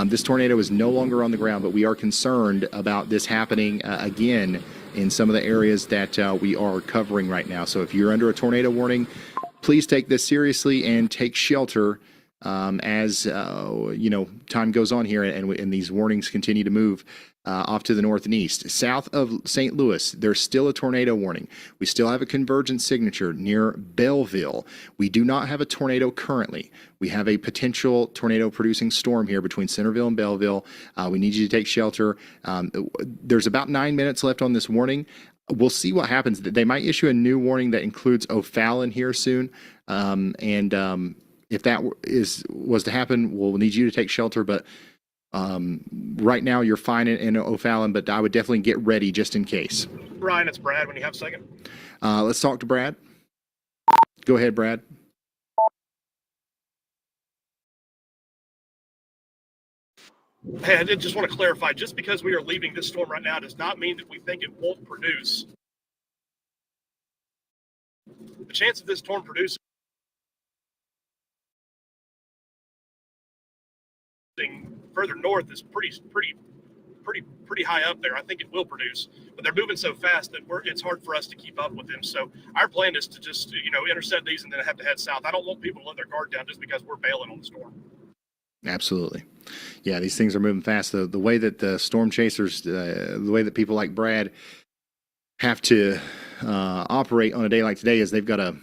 This tornado is no longer on the ground, but we are concerned about this happening again in some of the areas that we are covering right now. So if you're under a tornado warning, please take this seriously and take shelter as time goes on here and these warnings continue to move off to the north and east. South of St. Louis, there's still a tornado warning. We still have a convergence signature near Belleville. We do not have a tornado currently. We have a potential tornado-producing storm here between Centerville and Belleville. We need you to take shelter. There's about 9 minutes left on this warning. We'll see what happens. They might issue a new warning that includes O'Fallon here soon. If that was to happen, we'll need you to take shelter. But right now, you're fine in O'Fallon, but I would definitely get ready just in case. Ryan, it's Brad when you have a second. Let's talk to Brad. Go ahead, Brad. Hey, I did just want to clarify, just because we are leaving this storm right now does not mean that we think it won't produce. The chance of this storm producing further north is pretty high up there. I think it will produce, but they're moving so fast that it's hard for us to keep up with them. So our plan is to just, intercept these and then have to head south. I don't want people to let their guard down just because we're bailing on the storm. Absolutely. Yeah, these things are moving fast. The way that the storm chasers, the way that people like Brad have to operate on a day like today is they've got to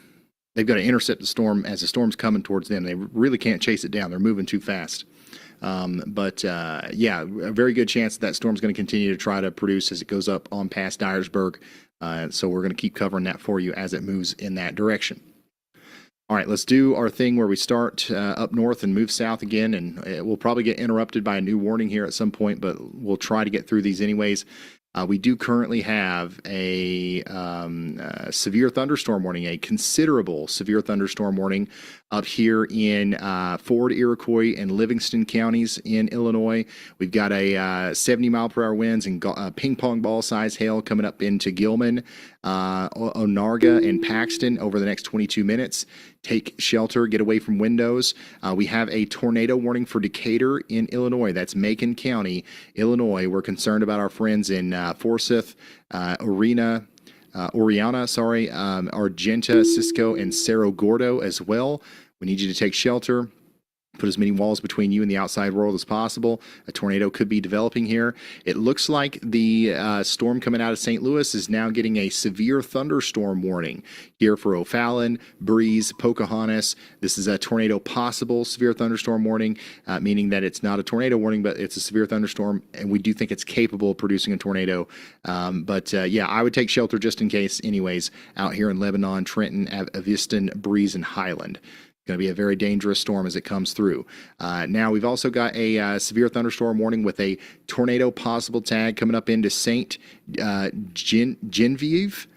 intercept the storm as the storm's coming towards them. They really can't chase it down. They're moving too fast. Yeah, a very good chance that storm's going to continue to try to produce as it goes up on past Dyersburg. So we're going to keep covering that for you as it moves in that direction. All right, let's do our thing where we start up north and move south again, and we'll probably get interrupted by a new warning here at some point, but we'll try to get through these anyways. We do currently have a severe thunderstorm warning, a considerable severe thunderstorm warning up here in Ford, Iroquois, and Livingston counties in Illinois. We've got a 70-mile-per-hour winds and ping pong ball size hail coming up into Gilman, Onarga, and Paxton over the next 22 minutes. Take shelter, get away from windows. We have a tornado warning for Decatur in Illinois. That's Macon County, Illinois. We're concerned about our friends in Forsyth, Oriana, Argenta, Cisco, and Cerro Gordo as well. We need you to take shelter. Put as many walls between you and the outside world as possible. A tornado could be developing here. It looks like the storm coming out of St. Louis is now getting a severe thunderstorm warning here for O'Fallon, Breeze, Pocahontas. This is a tornado possible severe thunderstorm warning, meaning that it's not a tornado warning, but it's a severe thunderstorm, and we do think it's capable of producing a tornado. Yeah, I would take shelter just in case anyways out here in Lebanon, Trenton, Aviston, Breeze, and Highland. Going to be a very dangerous storm as it comes through. Now, we've also got a severe thunderstorm warning with a tornado possible tag coming up into St. Genevieve,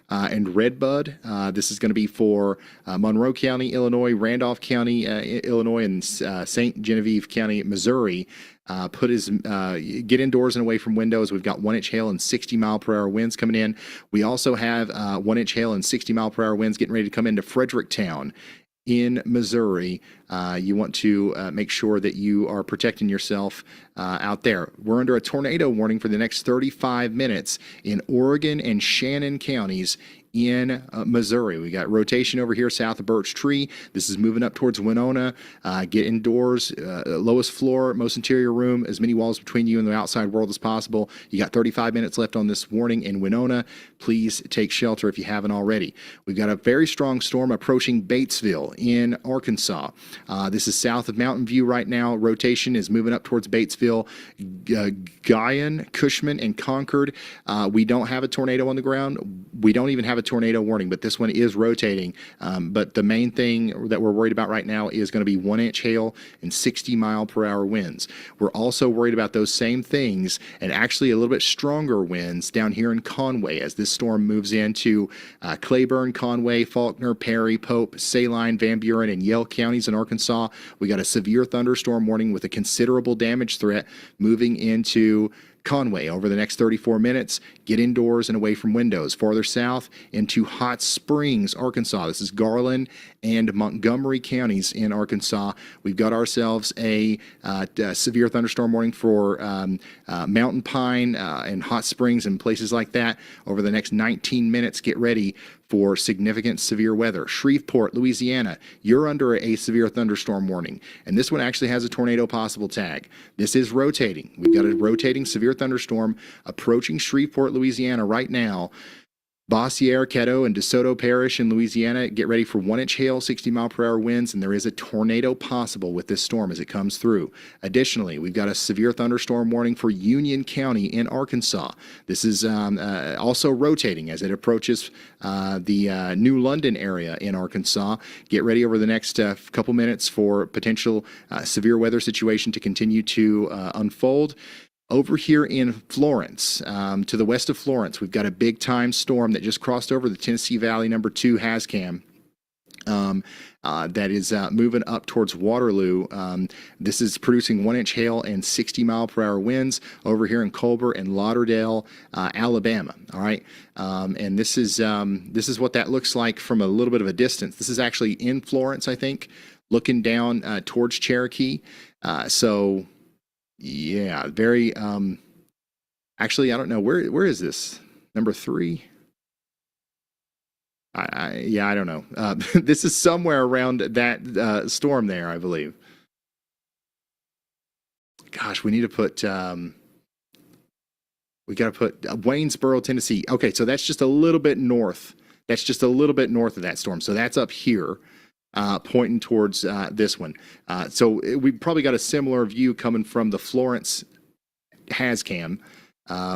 and Redbud. This is going to be for Monroe County, Illinois, Randolph County, Illinois, and St. Genevieve County, Missouri. Get indoors and away from windows. We've got 1-inch hail and 60-mile-per-hour winds coming in. We also have 1-inch hail and 60-mile-per-hour winds getting ready to come into Fredericktown in Missouri. You want to make sure that you are protecting yourself out there. We're under a tornado warning for the next 35 minutes in Oregon and Shannon counties in Missouri. We got rotation over here south of Birch Tree. This is moving up towards Winona. Get indoors, lowest floor, most interior room, as many walls between you and the outside world as possible. You got 35 minutes left on this warning in Winona. Please take shelter if you haven't already. We've got a very strong storm approaching Batesville in Arkansas. This is south of Mountain View right now. Rotation is moving up towards Batesville, Guyan, Cushman, and Concord. We don't have a tornado on the ground. We don't even have a tornado warning, but this one is rotating. But the main thing that we're worried about right now is going to be 1-inch hail and 60-mile-per-hour winds. We're also worried about those same things and actually a little bit stronger winds down here in Conway as this storm moves into Claiborne, Conway, Faulkner, Perry, Pope, Saline, Van Buren, and Yell counties in Arkansas. We got a severe thunderstorm warning with a considerable damage threat moving into Conway over the next 34 minutes. Get indoors and away from windows. Farther south into Hot Springs, Arkansas. This is Garland and Montgomery counties in Arkansas. We've got ourselves a severe thunderstorm warning for Mountain Pine and Hot Springs and places like that. Over the next 19 minutes, get ready for significant severe weather. Shreveport, Louisiana, you're under a severe thunderstorm warning. And this one actually has a tornado possible tag. This is rotating. We've got a rotating severe thunderstorm approaching Shreveport, Louisiana right now. Bossier, Caddo, and DeSoto Parish in Louisiana, get ready for 1-inch hail, 60-mile-per-hour winds, and there is a tornado possible with this storm as it comes through. Additionally, we've got a severe thunderstorm warning for Union County in Arkansas. This is also rotating as it approaches the New London area in Arkansas. Get ready over the next couple minutes for potential severe weather situation to continue to unfold. Over here in Florence, to the west of Florence, we've got a big-time storm that just crossed over the Tennessee Valley #2 HAZCAM. That is moving up towards Waterloo. This is producing 1-inch hail and 60-mile-per-hour winds over here in Colbert and Lauderdale, Alabama. All right, and this is what that looks like from a little bit of a distance. This is actually in Florence, I think, looking down towards Cherokee. Yeah, very. Actually, I don't know where is this #3. I don't know. This is somewhere around that storm there, I believe. Gosh, we need to put We got to put Waynesboro, Tennessee. Okay, so that's just a little bit north. That's just a little bit north of that storm. So that's up here, pointing towards this one. So we probably got a similar view coming from the Florence HazCam,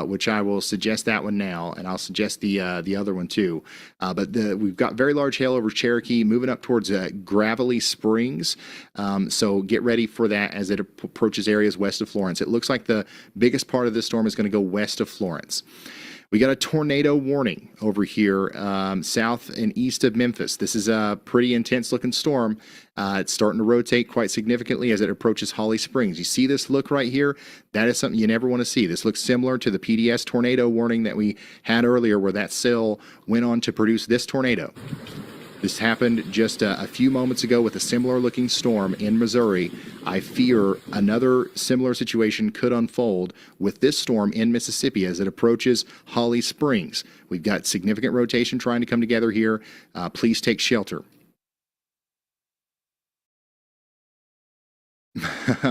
which I will suggest that one now, and I'll suggest the other one too. But we've got very large hail over Cherokee, moving up towards Gravelly Springs. So get ready for that as it approaches areas west of Florence. It looks like the biggest part of this storm is going to go west of Florence. We got a tornado warning over here, south and east of Memphis. This is a pretty intense looking storm. It's starting to rotate quite significantly as it approaches Holly Springs. You see this look right here? That is something you never want to see. This looks similar to the PDS tornado warning that we had earlier, where that cell went on to produce this tornado. This happened just a few moments ago with a similar looking storm in Missouri. I fear another similar situation could unfold with this storm in Mississippi as it approaches Holly Springs. We've got significant rotation trying to come together here. Please take shelter.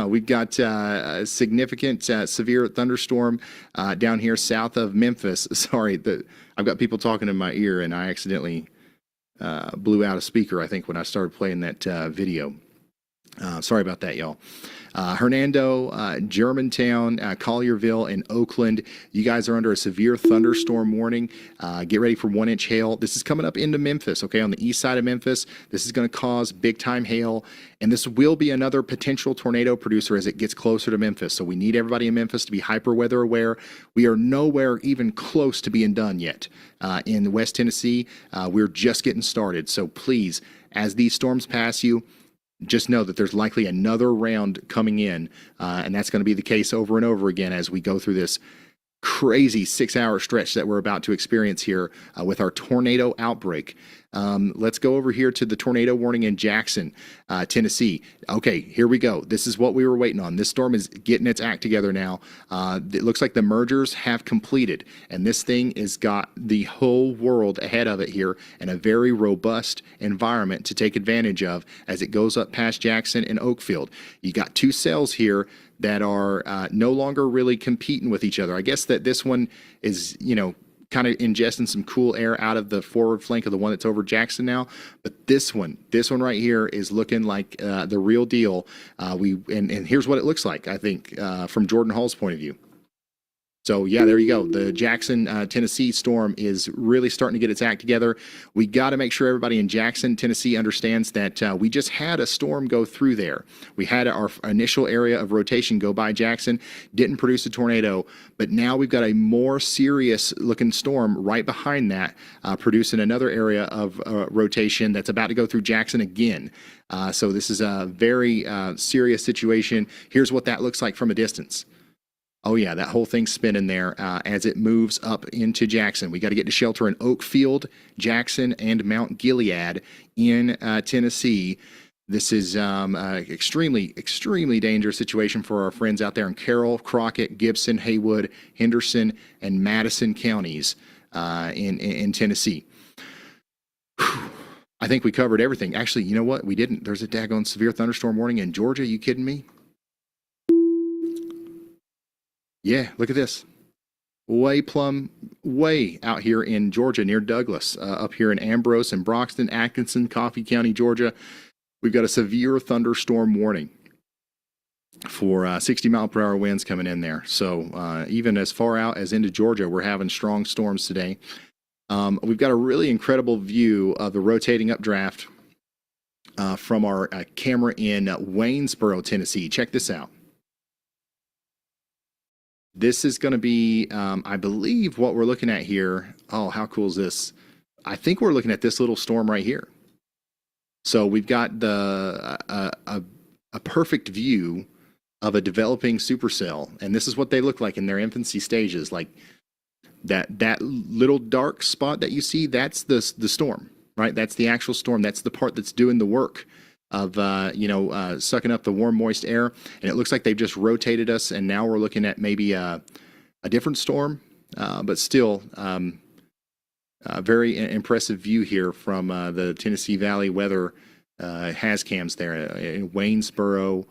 We've got a significant severe thunderstorm down here south of Memphis. Sorry, I've got people talking in my ear and I accidentally blew out a speaker, I think, when I started playing that video. Sorry about that, y'all. Hernando, Germantown, Collierville, and Oakland. You guys are under a severe thunderstorm warning. Get ready for 1-inch hail. This is coming up into Memphis, okay, on the east side of Memphis. This is going to cause big-time hail, and this will be another potential tornado producer as it gets closer to Memphis. So we need everybody in Memphis to be hyper-weather aware. We are nowhere even close to being done yet. In West Tennessee, we're just getting started. So please, as these storms pass you, just know that there's likely another round coming in, and that's going to be the case over and over again as we go through this crazy 6-hour stretch that we're about to experience here with our tornado outbreak. Let's go over here to the tornado warning in Jackson, Tennessee. Okay, here we go. This is what we were waiting on. This storm is getting its act together now. It looks like the mergers have completed, and this thing has got the whole world ahead of it here and a very robust environment to take advantage of as it goes up past Jackson and Oakfield. You got two cells here that are no longer really competing with each other. I guess that this one is, kind of ingesting some cool air out of the forward flank of the one that's over Jackson now. But this one right here is looking like the real deal. And here's what it looks like, I think, from Jordan Hall's point of view. So, yeah, there you go. The Jackson, Tennessee storm is really starting to get its act together. We got to make sure everybody in Jackson, Tennessee understands that we just had a storm go through there. We had our initial area of rotation go by Jackson, didn't produce a tornado, but now we've got a more serious looking storm right behind that, producing another area of rotation that's about to go through Jackson again. So this is a very serious situation. Here's what that looks like from a distance. Oh, yeah, that whole thing's spinning there as it moves up into Jackson. We got to get to shelter in Oakfield, Jackson, and Mount Gilead in Tennessee. This is extremely, extremely dangerous situation for our friends out there in Carroll, Crockett, Gibson, Haywood, Henderson, and Madison counties in Tennessee. Whew. I think we covered everything. Actually, you know what? We didn't. There's a daggone severe thunderstorm warning in Georgia. You kidding me? Yeah, look at this. Way out here in Georgia near Douglas, up here in Ambrose and Broxton, Atkinson, Coffee County, Georgia. We've got a severe thunderstorm warning for 60-mile-per-hour winds coming in there. So even as far out as into Georgia, we're having strong storms today. We've got a really incredible view of the rotating updraft from our camera in Waynesboro, Tennessee. Check this out. This is going to be, I believe, what we're looking at here. Oh, how cool is this? I think we're looking at this little storm right here. So we've got a perfect view of a developing supercell, and this is what they look like in their infancy stages. Like that little dark spot that you see, that's the storm, right? That's the actual storm. That's the part that's doing the work of sucking up the warm, moist air. And it looks like they've just rotated us, and now we're looking at maybe a different storm, but still a very impressive view here from the Tennessee Valley weather HazCams there in Waynesboro,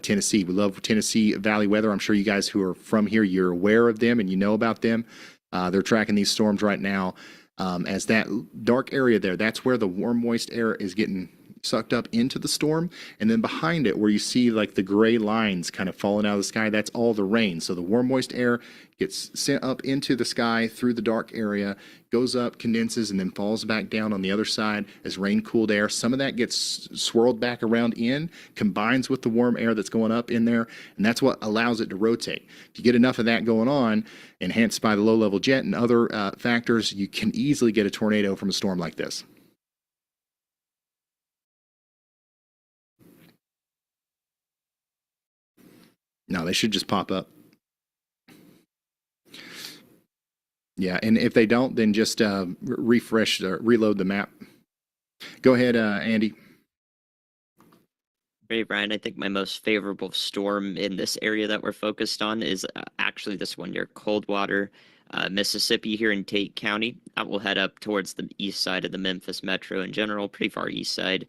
Tennessee. We love Tennessee Valley Weather. I'm sure you guys who are from here, you're aware of them and you know about them. They're tracking these storms right now. As that dark area there, that's where the warm, moist air is getting sucked up into the storm. And then behind it, where you see like the gray lines kind of falling out of the sky, that's all the rain. So the warm, moist air gets sent up into the sky through the dark area, goes up, condenses, and then falls back down on the other side as rain cooled air. Some of that gets swirled back around in, combines with the warm air that's going up in there, and that's what allows it to rotate. If you get enough of that going on, enhanced by the low level jet and other factors, you can easily get a tornado from a storm like this. No, they should just pop up. Yeah, and if they don't, then just refresh or reload the map. Go ahead, Andy. Hey, Brian, I think my most favorable storm in this area that we're focused on is actually this one near Coldwater, Mississippi, here in Tate County. That will head up towards the east side of the Memphis metro in general, pretty far east side.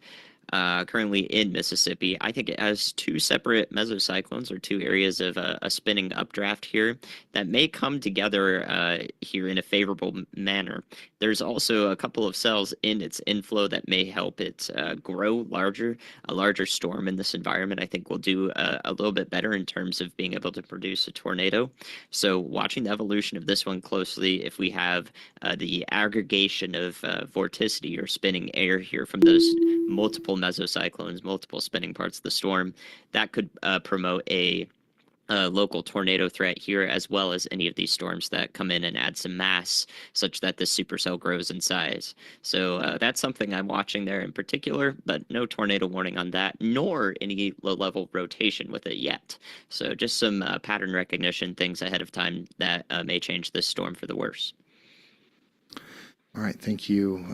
Currently in Mississippi. I think it has two separate mesocyclones, or two areas of a spinning updraft here that may come together here in a favorable manner. There's also a couple of cells in its inflow that may help it grow larger. A larger storm in this environment, I think, will do a little bit better in terms of being able to produce a tornado. So watching the evolution of this one closely, if we have the aggregation of vorticity or spinning air here from those multiple mesocyclones, multiple spinning parts of the storm, that could promote a local tornado threat here, as well as any of these storms that come in and add some mass such that the supercell grows in size. So that's something I'm watching there in particular, but no tornado warning on that, nor any low-level rotation with it yet. So just some pattern recognition things ahead of time that may change this storm for the worse. All right, thank you,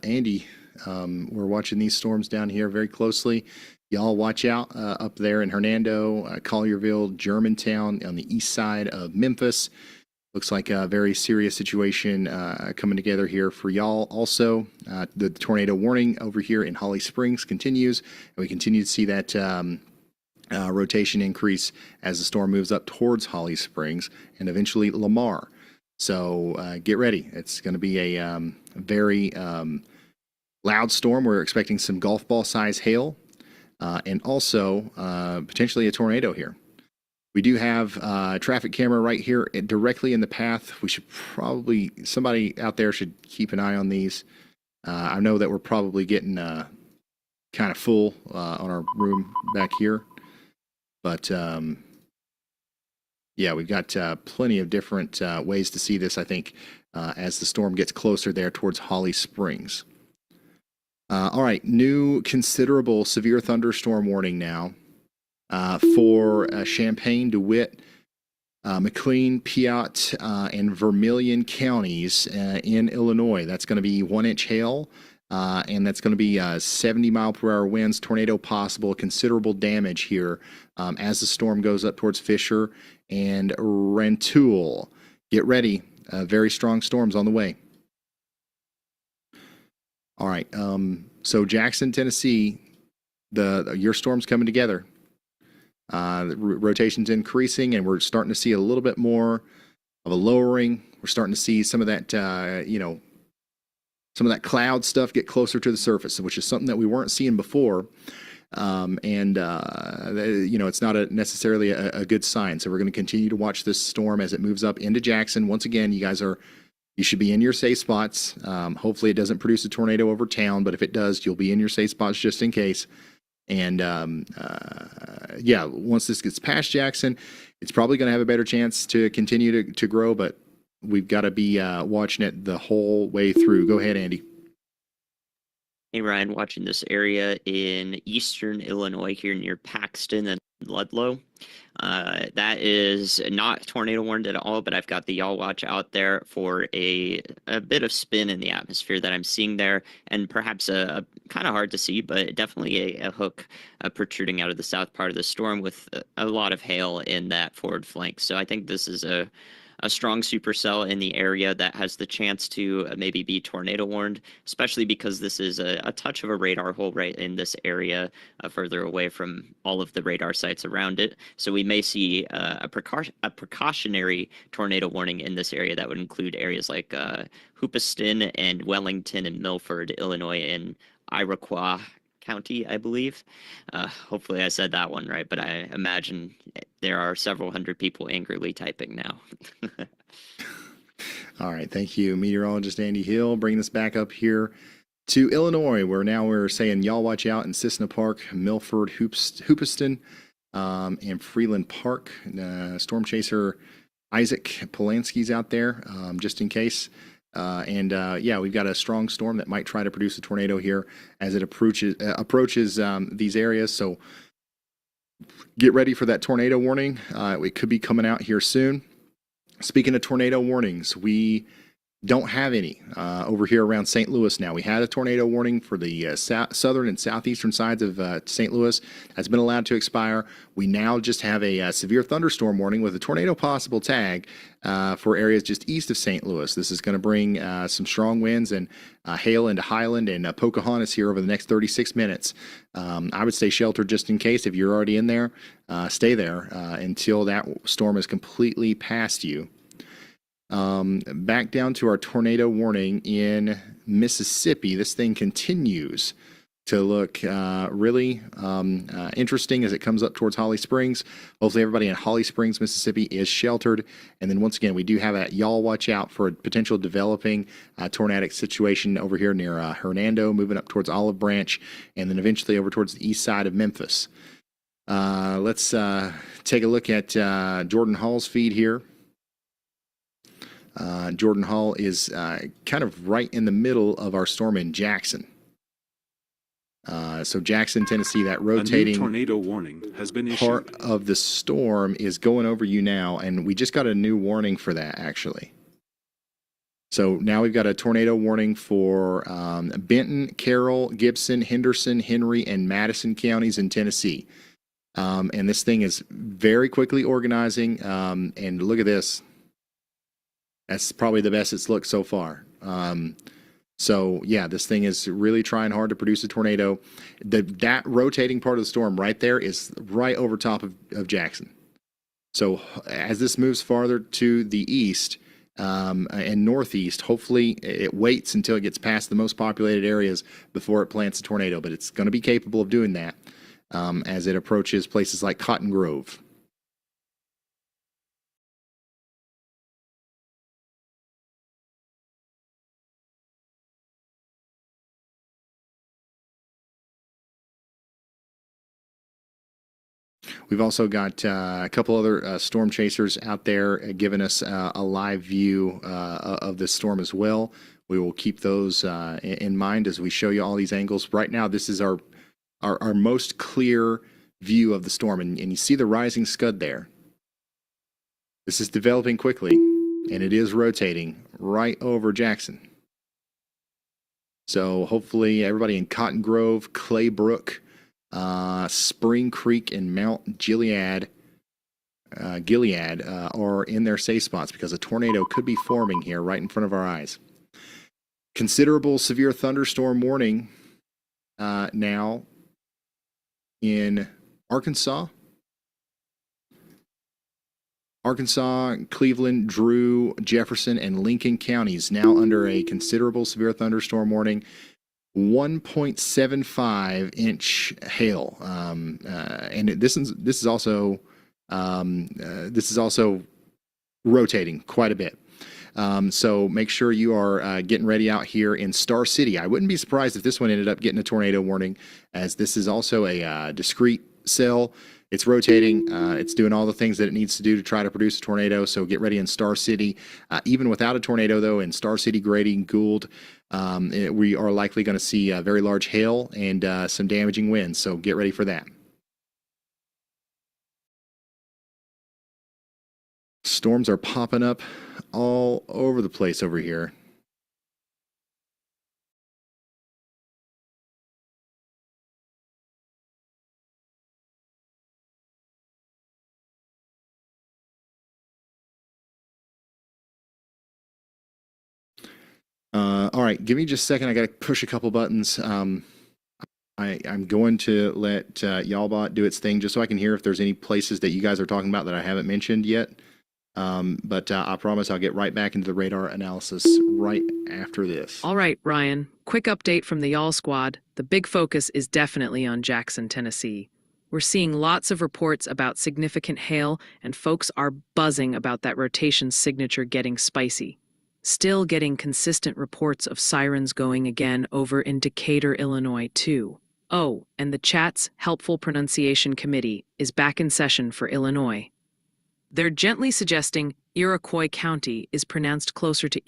Andy. We're watching these storms down here very closely. Y'all watch out up there in Hernando, Collierville, Germantown on the east side of Memphis. Looks like a very serious situation coming together here for y'all. Also, the tornado warning over here in Holly Springs continues, and we continue to see that rotation increase as the storm moves up towards Holly Springs and eventually Lamar. So get ready. It's going to be a very loud storm. We're expecting some golf ball size hail and also potentially a tornado here. We do have a traffic camera right here directly in the path. We should probably, somebody out there should keep an eye on these. I know that we're probably getting kind of full on our room back here, but yeah, we've got plenty of different ways to see this, I think, as the storm gets closer there towards Holly Springs. All right, new considerable severe thunderstorm warning now for Champaign, DeWitt, McLean, Piatt, and Vermilion counties in Illinois. That's going to be 1-inch hail, and that's going to be 70-mile-per-hour winds, tornado possible, considerable damage here as the storm goes up towards Fisher and Rantoul. Get ready, very strong storms on the way. All right, so Jackson, Tennessee, your storm's coming together. The rotation's increasing, and we're starting to see a little bit more of a lowering. We're starting to see some of that, some of that cloud stuff get closer to the surface, which is something that we weren't seeing before. It's not necessarily a good sign. So we're going to continue to watch this storm as it moves up into Jackson. Once again, you should be in your safe spots. Hopefully it doesn't produce a tornado over town, but if it does, you'll be in your safe spots just in case. And once this gets past Jackson, it's probably going to have a better chance to continue to grow, but we've got to be watching it the whole way through. Go ahead, Andy. Hey, Ryan, watching this area in eastern Illinois here near Paxton and Ludlow. That is not tornado warned at all, but I've got the y'all watch out there for a bit of spin in the atmosphere that I'm seeing there, and perhaps a kind of hard to see, but definitely a hook protruding out of the south part of the storm with a lot of hail in that forward flank. So I think this is a a strong supercell in the area that has the chance to maybe be tornado warned, especially because this is a touch of a radar hole right in this area, further away from all of the radar sites around it. So we may see a precautionary tornado warning in this area that would include areas like Hoopeston and Wellington and Milford, Illinois, and Iroquois County, I believe. Hopefully I said that one right, but I imagine there are several hundred people angrily typing now. All right, thank you, meteorologist Andy Hill. Bringing us back up here to Illinois, where now we're saying y'all watch out in Cissna Park, Milford, Hoopeston, and Freeland Park. Storm chaser Isaac Polanski's out there, just in case. Yeah, we've got a strong storm that might try to produce a tornado here as it approaches these areas. So get ready for that tornado warning. It could be coming out here soon. Speaking of tornado warnings, we don't have any over here around St. Louis now. We had a tornado warning for the southern and southeastern sides of St. Louis. That's been allowed to expire. We now just have a severe thunderstorm warning with a tornado possible tag for areas just east of St. Louis. This is going to bring some strong winds and hail into Highland and Pocahontas here over the next 36 minutes. I would stay sheltered just in case. If you're already in there, stay there until that storm is completely past you. Back down to our tornado warning in Mississippi. This thing continues to look really interesting as it comes up towards Holly Springs. Hopefully everybody in Holly Springs, Mississippi is sheltered. And then once again, we do have that y'all watch out for a potential developing tornadic situation over here near Hernando, moving up towards Olive Branch, and then eventually over towards the east side of Memphis. Let's take a look at Jordan Hall's feed here. Jordan Hall is kind of right in the middle of our storm in Jackson. So Jackson, Tennessee, that rotating a new tornado warning has been issued. Part of the storm is going over you now, and we just got a new warning for that, actually. So now we've got a tornado warning for Benton, Carroll, Gibson, Henderson, Henry, and Madison counties in Tennessee. And this thing is very quickly organizing, and look at this. That's probably the best it's looked so far. So yeah, this thing is really trying hard to produce a tornado. That rotating part of the storm right there is right over top of Jackson. So as this moves farther to the east and northeast, hopefully it waits until it gets past the most populated areas before it plants a tornado. But it's going to be capable of doing that as it approaches places like Cotton Grove. We've also got a couple other storm chasers out there giving us a live view of this storm as well. We will keep those in mind as we show you all these angles. Right now, this is our most clear view of the storm, and you see the rising scud there. This is developing quickly, and it is rotating right over Jackson. So hopefully everybody in Cotton Grove, Claybrook, Spring Creek, and Mount Gilead are in their safe spots because a tornado could be forming here right in front of our eyes. Considerable severe thunderstorm warning now in Arkansas, Cleveland, Drew, Jefferson, and Lincoln counties now under a considerable severe thunderstorm warning. 1.75 inch hail, and this is also rotating quite a bit. So make sure you are getting ready out here in Star City. I wouldn't be surprised if this one ended up getting a tornado warning, as this is also a discrete cell. It's rotating. It's doing all the things that it needs to do to try to produce a tornado. So get ready in Star City. Even without a tornado, though, in Star City, Grady, Gould, we are likely going to see very large hail and some damaging winds. So get ready for that. Storms are popping up all over the place over here. All right, give me just a second. I got to push a couple buttons. I'm going to let YAWLBot do its thing just so I can hear if there's any places that you guys are talking about that I haven't mentioned yet. But I promise I'll get right back into the radar analysis right after this. All right, Ryan, quick update from the Y'all Squad. The big focus is definitely on Jackson, Tennessee. We're seeing lots of reports about significant hail, and folks are buzzing about that rotation signature getting spicy. Still getting consistent reports of sirens going again over in Decatur, Illinois, too. Oh, and the chat's Helpful Pronunciation Committee is back in session for Illinois. They're gently suggesting Iroquois County is pronounced closer to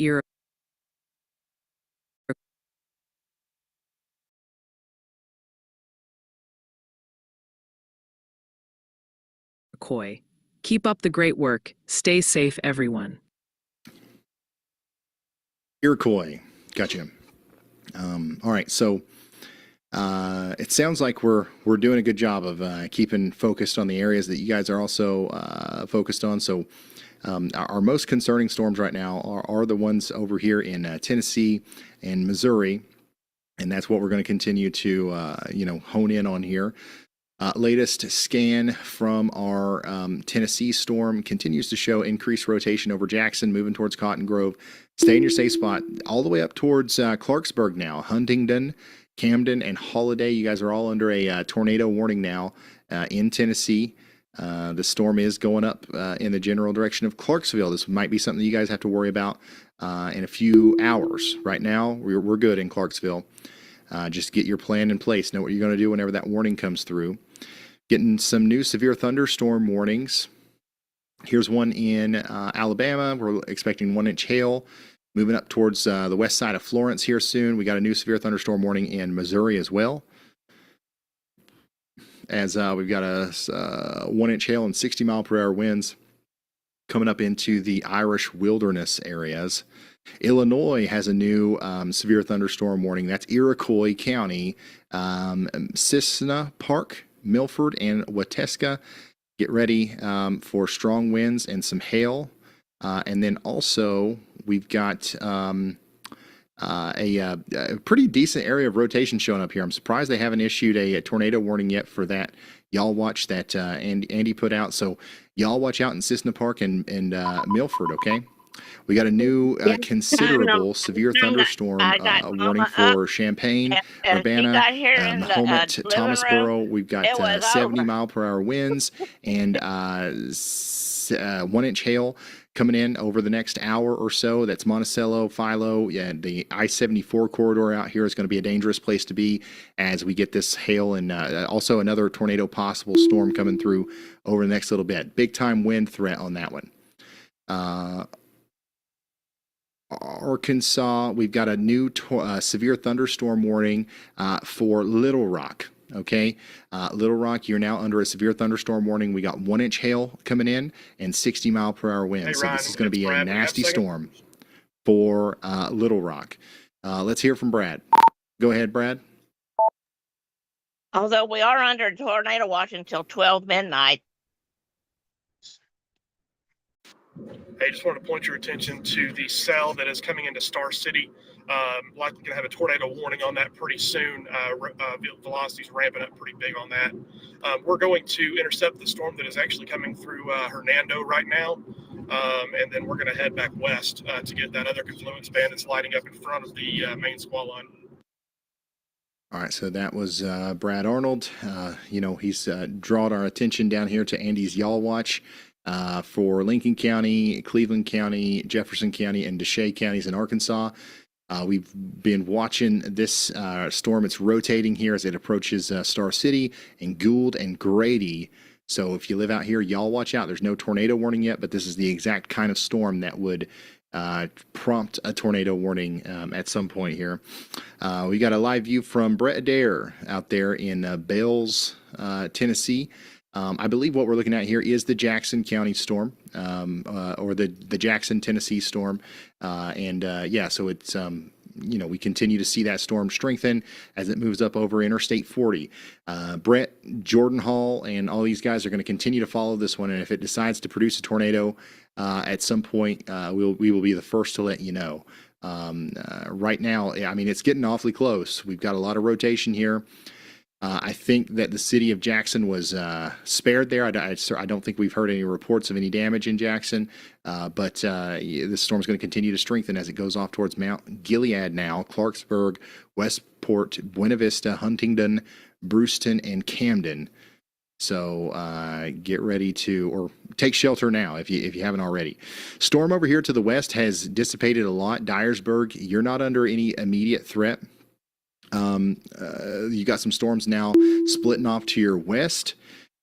Iroquois. Keep up the great work. Stay safe, everyone. Iroquois. Gotcha. All right, so it sounds like we're doing a good job of keeping focused on the areas that you guys are also focused on. So our most concerning storms right now are the ones over here in Tennessee and Missouri, and that's what we're going to continue to hone in on here. Latest scan from our Tennessee storm continues to show increased rotation over Jackson, moving towards Cotton Grove. Stay in your safe spot all the way up towards Clarksburg now. Huntingdon, Camden, and Holiday. You guys are all under a tornado warning now in Tennessee. The storm is going up in the general direction of Clarksville. This might be something you guys have to worry about in a few hours. Right now, we're good in Clarksville. Just get your plan in place. Know what you're going to do whenever that warning comes through. Getting some new severe thunderstorm warnings. Here's one in Alabama. We're expecting 1-inch hail. Moving up towards the west side of Florence here soon. We got a new severe thunderstorm warning in Missouri as well. As we've got a 1-inch hail and 60-mile-per-hour winds coming up into the Irish wilderness areas. Illinois has a new severe thunderstorm warning. That's Iroquois County, Cissna Park, Milford, and Wateska. Get ready for strong winds and some hail. And then also we've got a pretty decent area of rotation showing up here. I'm surprised they haven't issued a tornado warning yet for that Y'all Watch that Andy put out. So y'all watch out in Cissna Park and Milford, okay? We got a new considerable severe thunderstorm warning for Champaign, Urbana, Mahomet, Thomasboro. We've got 70-mile-per-hour winds and 1-inch hail coming in over the next hour or so. That's Monticello, Philo. Yeah, the I-74 corridor out here is going to be a dangerous place to be as we get this hail and also another tornado possible storm coming through over the next little bit. Big time wind threat on that one. Arkansas, we've got a new severe thunderstorm warning for Little Rock. Okay, Little Rock, you're now under a severe thunderstorm warning. We got 1-inch hail coming in and 60-mile-per-hour winds. Hey, so Ryan, this is going to be Brad, a nasty storm for Little Rock. Let's hear from Brad. Go ahead, Brad. Although we are under tornado watch until 12 midnight. Hey, just wanted to point your attention to the cell that is coming into Star City. Likely going to have a tornado warning on that pretty soon. Velocity's ramping up pretty big on that. We're going to intercept the storm that is actually coming through Hernando right now. And then we're going to head back west to get that other confluence band that's lighting up in front of the main squall line. All right, so that was Brad Arnold. He's drawn our attention down here to Andy's Y'all Watch. For Lincoln County, Cleveland County, Jefferson County, and Deshay counties in Arkansas. We've been watching this storm. It's rotating here as it approaches Star City and Gould and Grady. So if you live out here, y'all watch out. There's no tornado warning yet, but this is the exact kind of storm that would prompt a tornado warning at some point here. We got a live view from Brett Adair out there in Bales, Tennessee. I believe what we're looking at here is the Jackson County storm, or the Jackson, Tennessee storm. So it's, we continue to see that storm strengthen as it moves up over Interstate 40. Brett, Jordan Hall, and all these guys are going to continue to follow this one. And if it decides to produce a tornado at some point, we will be the first to let you know. Right now, I mean, it's getting awfully close. We've got a lot of rotation here. I think that the city of Jackson was spared there. I don't think we've heard any reports of any damage in Jackson, but this storm's going to continue to strengthen as it goes off towards Mount Gilead now, Clarksburg, Westport, Buena Vista, Huntingdon, Brewston, and Camden. So get ready to, or take shelter now if you haven't already. Storm over here to the west has dissipated a lot. Dyersburg, you're not under any immediate threat. You got some storms now splitting off to your west,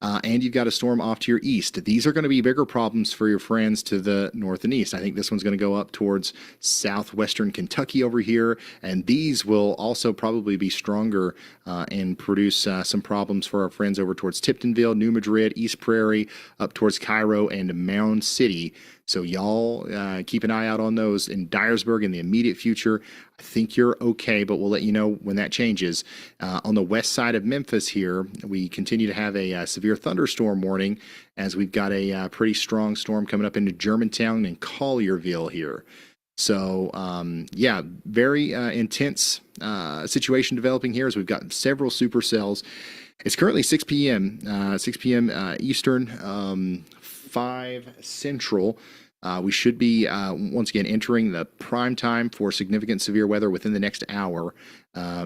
and you've got a storm off to your east. These are going to be bigger problems for your friends to the north and east. I think this one's going to go up towards southwestern Kentucky over here, and these will also probably be stronger and produce some problems for our friends over towards Tiptonville, New Madrid, East Prairie, up towards Cairo and Mound City. So y'all keep an eye out on those. In Dyersburg in the immediate future, I think you're okay, but we'll let you know when that changes. On the west side of Memphis here, we continue to have a severe thunderstorm warning as we've got a pretty strong storm coming up into Germantown and Collierville here. So, yeah, very intense situation developing here as we've got several supercells. It's currently 6 p.m. Eastern, 5 Central. We should be, once again, entering the prime time for significant severe weather within the next hour,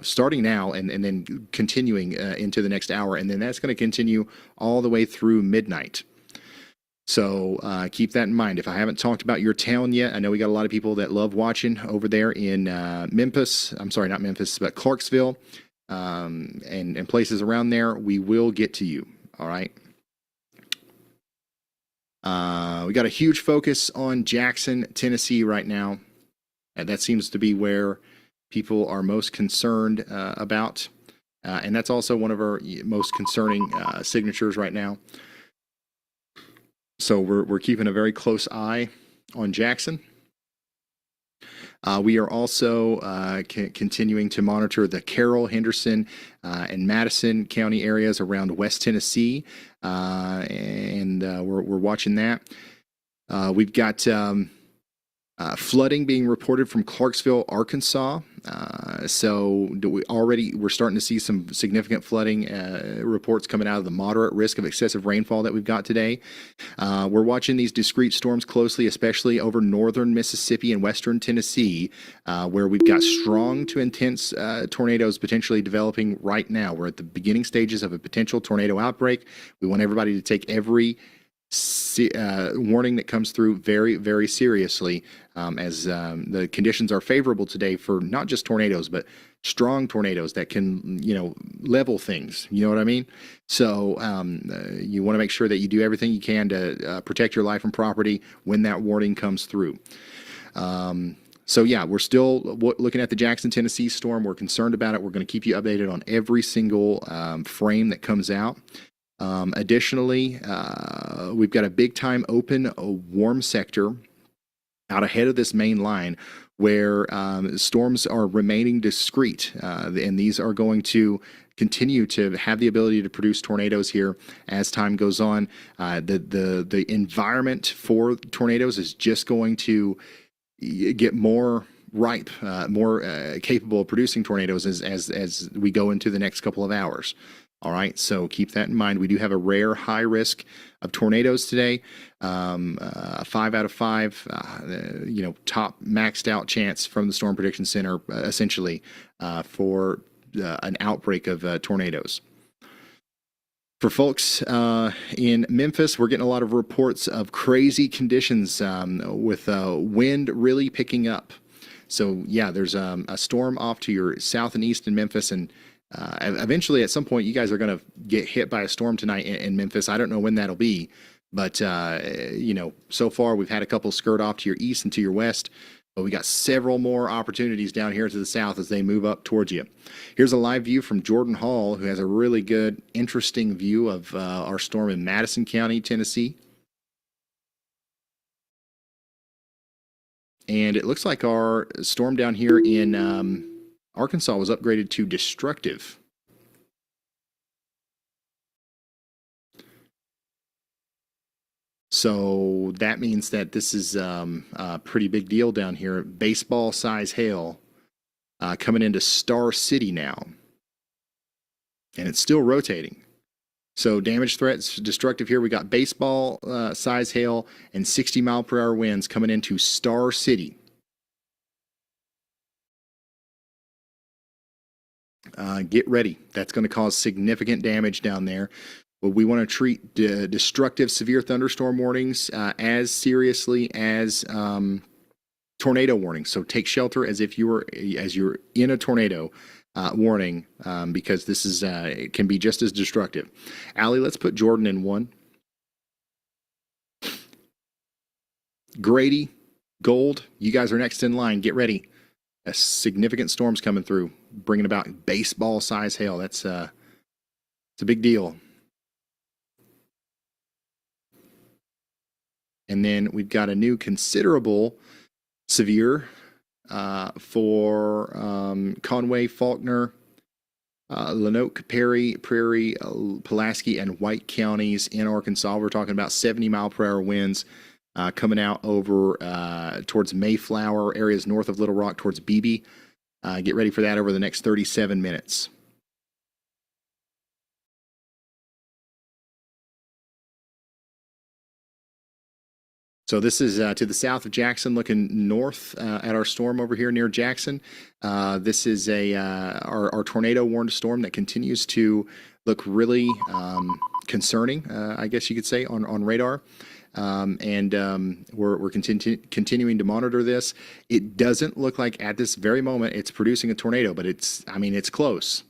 starting now and then continuing into the next hour. And then that's going to continue all the way through midnight. So keep that in mind. If I haven't talked about your town yet, I know we got a lot of people that love watching over there in Memphis. I'm sorry, not Memphis, but Clarksville and places around there. We will get to you. All right. We got a huge focus on Jackson, Tennessee right now. And that seems to be where people are most concerned about. And that's also one of our most concerning signatures right now. So we're keeping a very close eye on Jackson. We are also continuing to monitor the Carroll, Henderson, and Madison County areas around West Tennessee, and we're watching that. We've got flooding being reported from Clarksville, Arkansas. So we're starting to see some significant flooding reports coming out of the moderate risk of excessive rainfall that we've got today. We're watching these discrete storms closely, especially over northern Mississippi and western Tennessee, where we've got strong to intense tornadoes potentially developing right now. We're at the beginning stages of a potential tornado outbreak. We want everybody to take every warning that comes through very, very seriously, as the conditions are favorable today for not just tornadoes, but strong tornadoes that can, level things. You know what I mean? So you want to make sure that you do everything you can to protect your life and property when that warning comes through. So yeah, we're still looking at the Jackson, Tennessee storm. We're concerned about it. We're going to keep you updated on every single frame that comes out. Additionally, we've got a big time open warm sector out ahead of this main line where storms are remaining discrete, and these are going to continue to have the ability to produce tornadoes here as time goes on. The environment for tornadoes is just going to get more ripe, more capable of producing tornadoes as we go into the next couple of hours. All right, so keep that in mind. We do have a rare high risk of tornadoes today. 5 out of 5, top maxed out chance from the Storm Prediction Center, essentially, for an outbreak of tornadoes. For folks in Memphis, we're getting a lot of reports of crazy conditions with wind really picking up. So yeah, there's a storm off to your south and east in Memphis, and eventually, at some point, you guys are going to get hit by a storm tonight in Memphis. I don't know when that'll be, but, so far we've had a couple skirt off to your east and to your west, but we got several more opportunities down here to the south as they move up towards you. Here's a live view from Jordan Hall, who has a really good, interesting view of our storm in Madison County, Tennessee. And it looks like our storm down here in Arkansas was upgraded to destructive. So that means that this is a pretty big deal down here. Baseball size hail coming into Star City now. And it's still rotating. So damage threats, destructive here. We got baseball size hail and 60-mile-per-hour winds coming into Star City. Get ready. That's going to cause significant damage down there. But we want to treat destructive severe thunderstorm warnings as seriously as tornado warnings. So take shelter as if you're in a tornado warning, because this is it can be just as destructive. Allie, let's put Jordan in 1. Grady, Gold, you guys are next in line. Get ready. A significant storm's coming through, bringing about baseball size hail. That's it's a big deal. And then we've got a new considerable severe for Conway, Faulkner, Lanoke, Perry, Prairie, Pulaski, and White counties in Arkansas. We're talking about 70-mile-per-hour winds coming out over towards Mayflower, areas north of Little Rock towards Beebe. Get ready for that over the next 37 minutes. So this is to the south of Jackson, looking north at our storm over here near Jackson. This is our tornado warned storm that continues to look really concerning, I guess you could say, on radar. We're continuing to monitor this. It doesn't look like at this very moment it's producing a tornado, but it's close.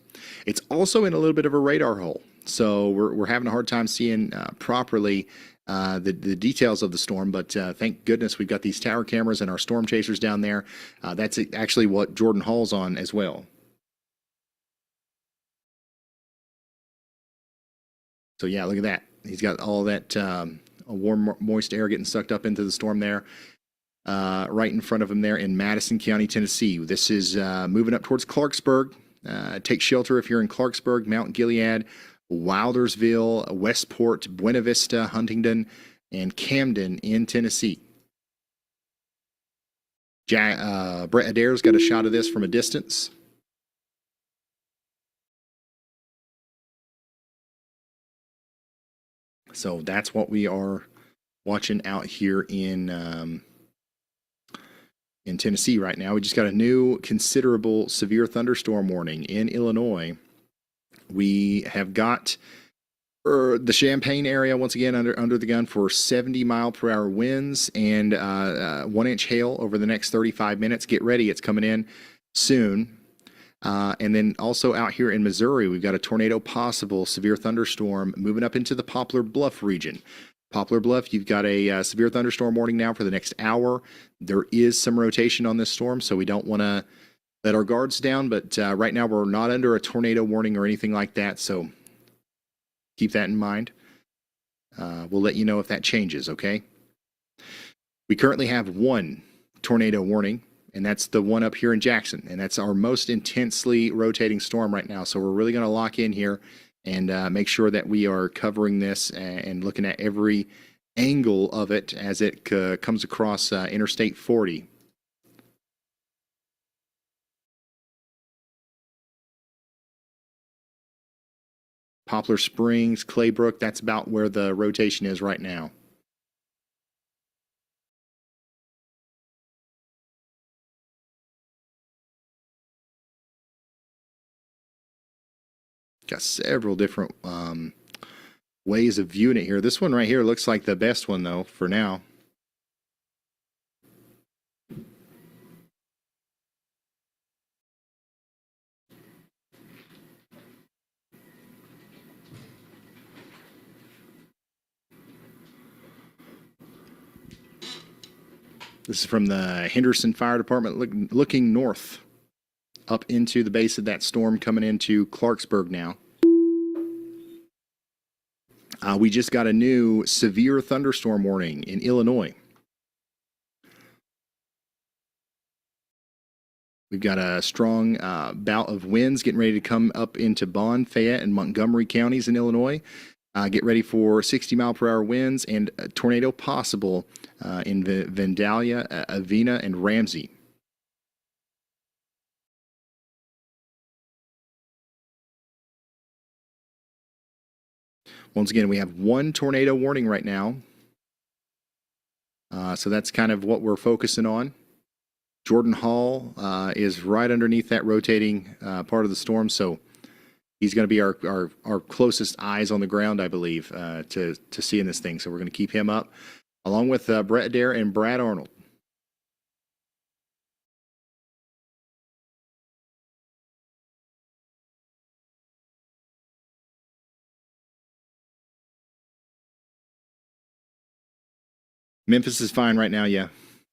It's also in a little bit of a radar hole, so we're having a hard time seeing properly the details of the storm, but thank goodness we've got these tower cameras and our storm chasers down there. That's actually what Jordan Hall's on as well. So yeah, look at that. He's got all that warm, moist air getting sucked up into the storm there. Right in front of him there in Madison County, Tennessee. This is moving up towards Clarksburg. Take shelter if you're in Clarksburg, Mount Gilead, Wildersville, Westport, Buena Vista, Huntingdon, and Camden in Tennessee. Brett Adair's got a shot of this from a distance. So that's what we are watching out here in Tennessee right now. We just got a new considerable severe thunderstorm warning in Illinois. We have got the Champaign area once again under the gun for 70-mile-per-hour winds and 1-inch hail over the next 35 minutes. Get ready, it's coming in soon. And then also out here in Missouri, we've got a tornado possible severe thunderstorm moving up into the Poplar Bluff region. Poplar Bluff, you've got a severe thunderstorm warning now for the next hour. There is some rotation on this storm, so we don't want to let our guards down, but right now we're not under a tornado warning or anything like that, so keep that in mind. We'll let you know if that changes, okay? We currently have 1 tornado warning, and that's the one up here in Jackson, and that's our most intensely rotating storm right now, so we're really going to lock in here and make sure that we are covering this and looking at every angle of it as it comes across Interstate 40. Poplar Springs, Claybrook, that's about where the rotation is right now. Got several different ways of viewing it here. This one right here looks like the best one, though, for now. This is from the Henderson Fire Department looking north up into the base of that storm coming into Clarksburg now. We just got a new severe thunderstorm warning in Illinois. We've got a strong bout of winds getting ready to come up into Bond, Fayette, and Montgomery counties in Illinois. Get ready for 60-mile-per-hour winds and a tornado possible in Vandalia, Avena, and Ramsey. Once again, we have one tornado warning right now. So that's kind of what we're focusing on. Jordan Hall is right underneath that rotating part of the storm, so he's going to be our closest eyes on the ground, I believe, to seeing this thing. So we're going to keep him up, along with Brett Adair and Brad Arnold. Memphis is fine right now. Yeah,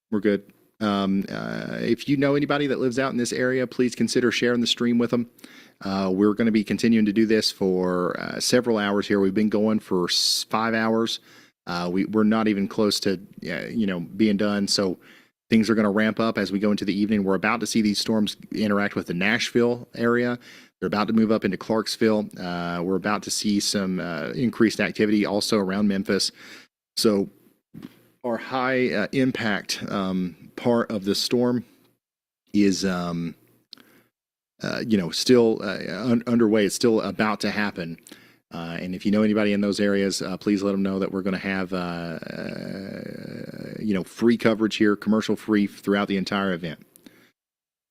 we're good. If you know anybody that lives out in this area, please consider sharing the stream with them. We're going to be continuing to do this for several hours here. We've been going for 5 hours. We're not even close to being done. So things are going to ramp up as we go into the evening. We're about to see these storms interact with the Nashville area. They're about to move up into Clarksville. We're about to see some increased activity also around Memphis. So our high impact part of the storm is, still underway. It's still about to happen. And if you know anybody in those areas, please let them know that we're going to have, free coverage here, commercial free throughout the entire event.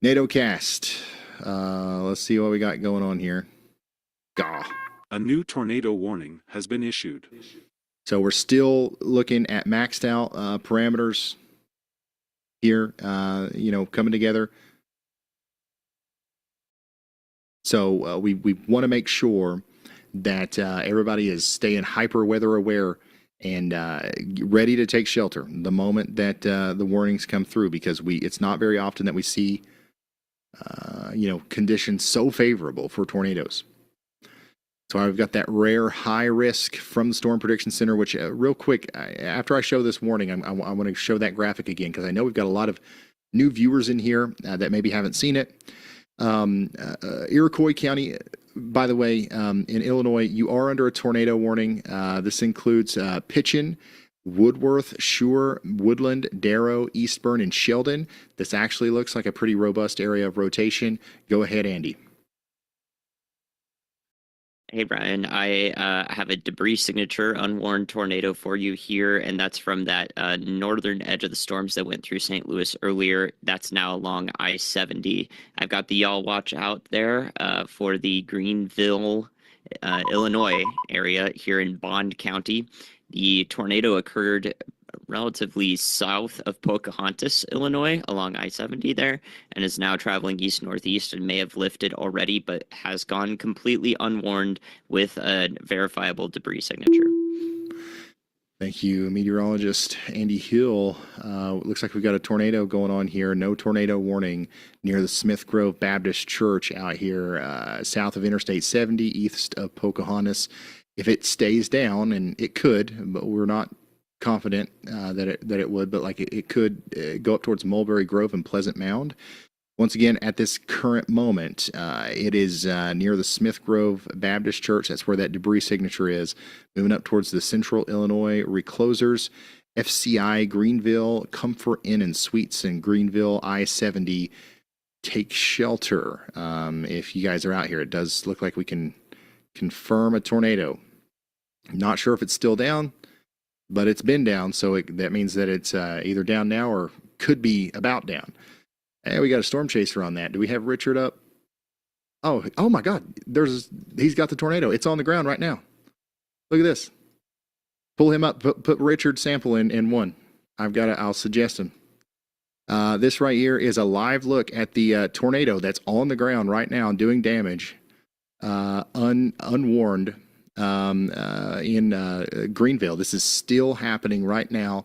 NATOcast. Let's see what we got going on here. Gah. A new tornado warning has been issued. So we're still looking at maxed out parameters here, coming together. So we want to make sure that everybody is staying hyper weather aware and ready to take shelter the moment that the warnings come through, because it's not very often that we see conditions so favorable for tornadoes. So I've got that rare high risk from the Storm Prediction Center, which real quick, after I show this warning, I want to show that graphic again, because I know we've got a lot of new viewers in here that maybe haven't seen it. Iroquois County, by the way, in Illinois, you are under a tornado warning. This includes Pitchen, Woodworth, Shure, Woodland, Darrow, Eastburn, and Sheldon. This actually looks like a pretty robust area of rotation. Go ahead, Andy. Hey, Brian, I have a debris signature unwarned tornado for you here, and that's from that northern edge of the storms that went through St. Louis earlier. That's now along I-70. I've got the y'all watch out there for the Greenville, Illinois area here in Bond County. The tornado occurred relatively south of Pocahontas, Illinois, along I-70 there, and is now traveling east-northeast and may have lifted already, but has gone completely unwarned with a verifiable debris signature. Thank you, meteorologist Andy Hill. Looks like we've got a tornado going on here. No tornado warning near the Smith Grove Baptist Church out here south of Interstate 70, east of Pocahontas. If it stays down, and it could, but we're not confident that it would, but it could go up towards Mulberry Grove and Pleasant Mound. Once again, at this current moment, it is near the Smith Grove Baptist Church. That's where that debris signature is. Moving up towards the Central Illinois Reclosers, FCI Greenville, Comfort Inn and Suites in Greenville, I-70. Take shelter. If you guys are out here, it does look like we can confirm a tornado. Not sure if it's still down, but it's been down, so that means that it's either down now or could be about down. Hey, we got a storm chaser on that. Do we have Richard up? Oh my God! He's got the tornado. It's on the ground right now. Look at this. Pull him up. Put Richard's sample in one. I'll suggest him. This right here is a live look at the tornado that's on the ground right now doing damage, unwarned. In Greenville. This is still happening right now.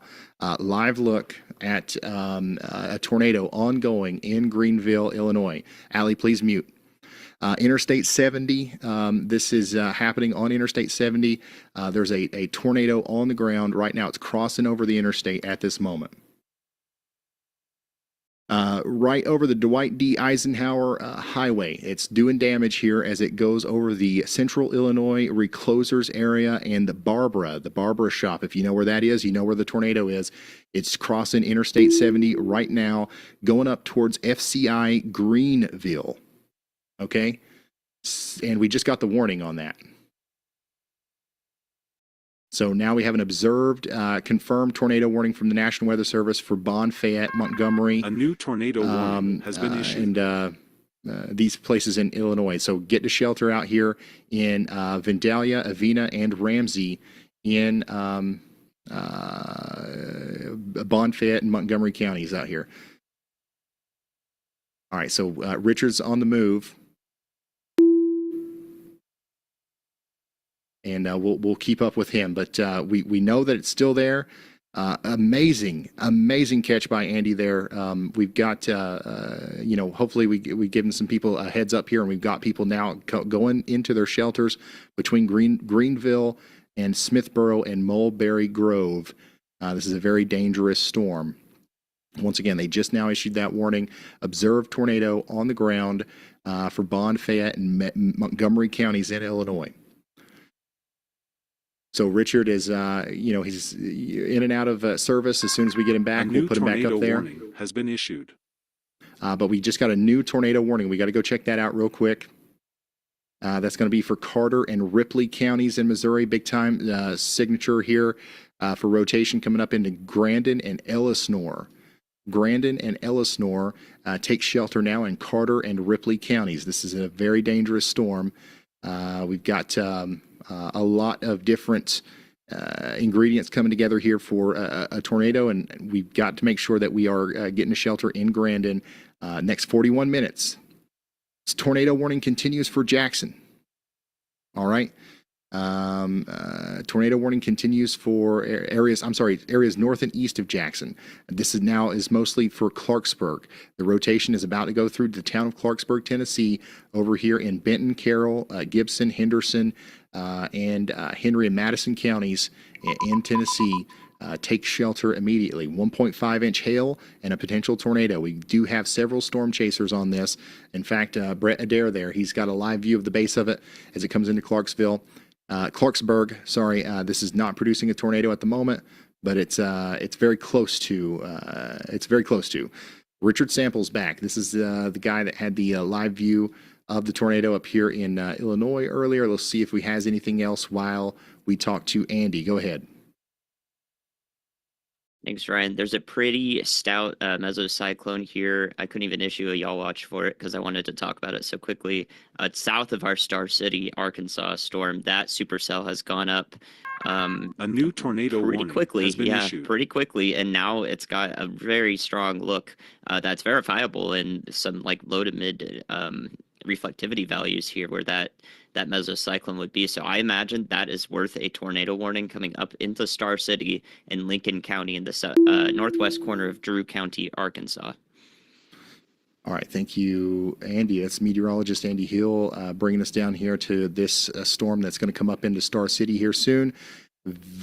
Live look at a tornado ongoing in Greenville, Illinois. Allie, please mute. Interstate 70, this is happening on Interstate 70. There's a tornado on the ground right now. It's crossing over the interstate at this moment. right over the Dwight D. Eisenhower Highway. It's doing damage here as it goes over the Central Illinois Reclosers area and the Barbara shop. If you know where that is, you know where the tornado is. It's crossing Interstate 70 right now, going up towards FCI Greenville. Okay? And we just got the warning on that. So now we have an observed, confirmed tornado warning from the National Weather Service for Bond, Fayette, Montgomery. A new tornado warning has been issued. And these places in Illinois. So get to shelter out here in Vandalia, Avina, and Ramsey in Bond, Fayette, and Montgomery counties out here. All right, so Richard's on the move. And we'll keep up with him, but we know that it's still there. Amazing catch by Andy there. We've got hopefully we given some people a heads up here, and we've got people now going into their shelters between Greenville and Smithboro and Mulberry Grove. This is a very dangerous storm. Once again, they just now issued that warning. Observed tornado on the ground for Bond, Fayette, and Montgomery counties in Illinois. So Richard is, he's in and out of service. As soon as we get him back, we'll put him back up there. Warning has been issued. But we just got a new tornado warning. We got to go check that out real quick. That's going to be for Carter and Ripley counties in Missouri. Big time signature here for rotation coming up into Grandin and Ellisnore. Grandin and Ellisnore take shelter now in Carter and Ripley counties. This is a very dangerous storm. We've got a lot of different ingredients coming together here for a tornado, and we've got to make sure that we are getting a shelter in Grandin next 41 minutes. This tornado warning continues for Jackson. All right. Tornado warning continues for areas north and east of Jackson. This is mostly for Clarksburg. The rotation is about to go through the town of Clarksburg, Tennessee, over here in Benton, Carroll, Gibson, Henderson, and Henry and Madison counties in Tennessee. Take shelter immediately. 1.5-inch hail and a potential tornado. We do have several storm chasers on this. In fact, Brett Adair there, he's got a live view of the base of it as it comes into Clarksburg. This is not producing a tornado at the moment, but it's very close to. Richard Sample's back. This is the guy that had the live view of the tornado up here in Illinois earlier. Let's see if we has anything else while we talk to Andy. Go ahead. Thanks, Ryan. There's a pretty stout mesocyclone here. I couldn't even issue a y'all watch for it because I wanted to talk about it so quickly. It's south of our Star City, Arkansas storm. That supercell has gone up a new tornado pretty quickly. Has been issued. Pretty quickly, and now it's got a very strong look that's verifiable in some like low to mid reflectivity values here where that mesocyclone would be. So I imagine that is worth a tornado warning coming up into Star City in Lincoln County in the northwest corner of Drew County, Arkansas. All right, thank you, Andy. That's meteorologist Andy Hill bringing us down here to this storm that's going to come up into Star City here soon.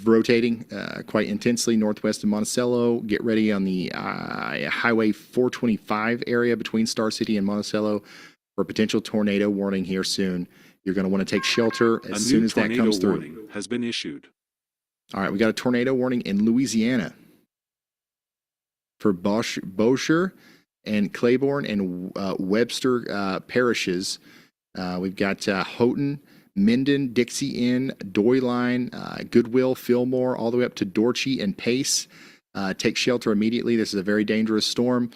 Rotating quite intensely northwest of Monticello. Get ready on the Highway 425 area between Star City and Monticello for a potential tornado warning here soon. You're going to want to take shelter as soon as that comes through. A new tornado warning has been issued. All right, we got a tornado warning in Louisiana for Bossier and Claiborne and Webster parishes. We've got Houghton, Minden, Dixie Inn, Doyline, Goodwill, Fillmore, all the way up to Dorchy and Pace. Take shelter immediately. This is a very dangerous storm.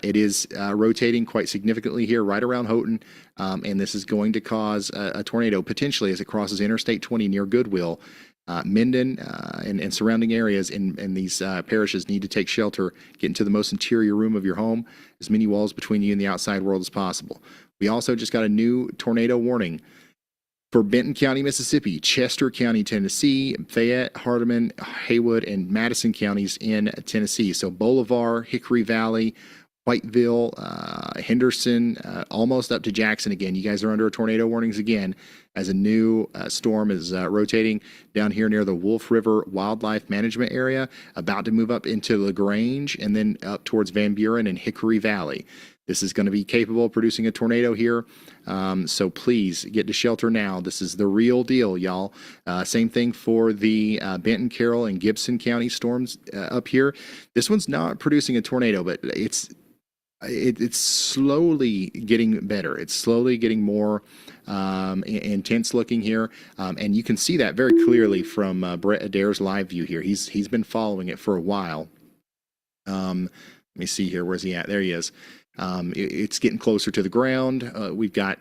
It is rotating quite significantly here right around Houghton, and this is going to cause a tornado potentially as it crosses Interstate 20 near Goodwill. Minden and surrounding areas in these parishes need to take shelter, get into the most interior room of your home, as many walls between you and the outside world as possible. We also just got a new tornado warning for Benton County, Mississippi, Chester County, Tennessee, Fayette, Hardeman, Haywood, and Madison counties in Tennessee. So Bolivar, Hickory Valley, Whiteville, Henderson, almost up to Jackson again. You guys are under tornado warnings again as a new storm is rotating down here near the Wolf River Wildlife Management Area, about to move up into LaGrange and then up towards Van Buren and Hickory Valley. This is going to be capable of producing a tornado here, so please get to shelter now. This is the real deal, y'all. Same thing for the Benton, Carroll, and Gibson County storms up here. This one's not producing a tornado, but it's slowly getting better. It's slowly getting more intense looking here, and you can see that very clearly from Brett Adair's live view here. He's been following it for a while. Let me see here. Where's he at? There he is. It's getting closer to the ground. We've got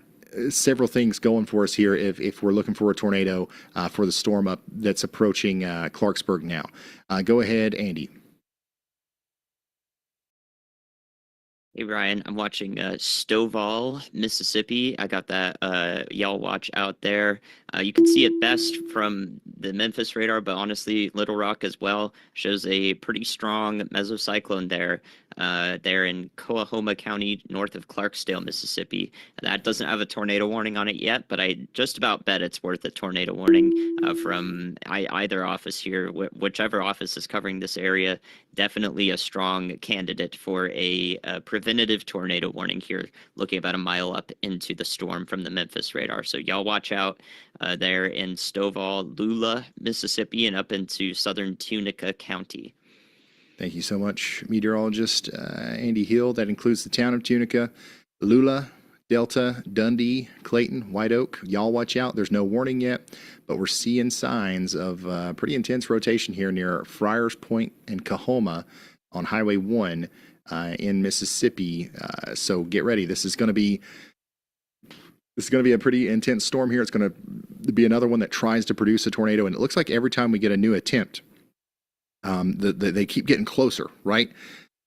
several things going for us here if we're looking for a tornado for the storm up that's approaching Clarksburg now. Go ahead, Andy. Hey Ryan, I'm watching Stovall, Mississippi. I got that y'all watch out there. You can see it best from the Memphis radar, but honestly, Little Rock as well shows a pretty strong mesocyclone there. There in Coahoma County, north of Clarksdale, Mississippi. That doesn't have a tornado warning on it yet, but I just about bet it's worth a tornado warning from either office here. Whichever office is covering this area, definitely a strong candidate for a preventative tornado warning here, looking about a mile up into the storm from the Memphis radar. So y'all watch out there in Stovall, Lula, Mississippi, and up into southern Tunica County. Thank you so much, meteorologist Andy Hill. That includes the town of Tunica, Lula, Delta, Dundee, Clayton, White Oak. Y'all watch out. There's no warning yet, but we're seeing signs of pretty intense rotation here near Friars Point and Coahoma on Highway 1 in Mississippi. So get ready. This is going to be a pretty intense storm here. It's going to be another one that tries to produce a tornado, and it looks like every time we get a new attempt, they keep getting closer, right?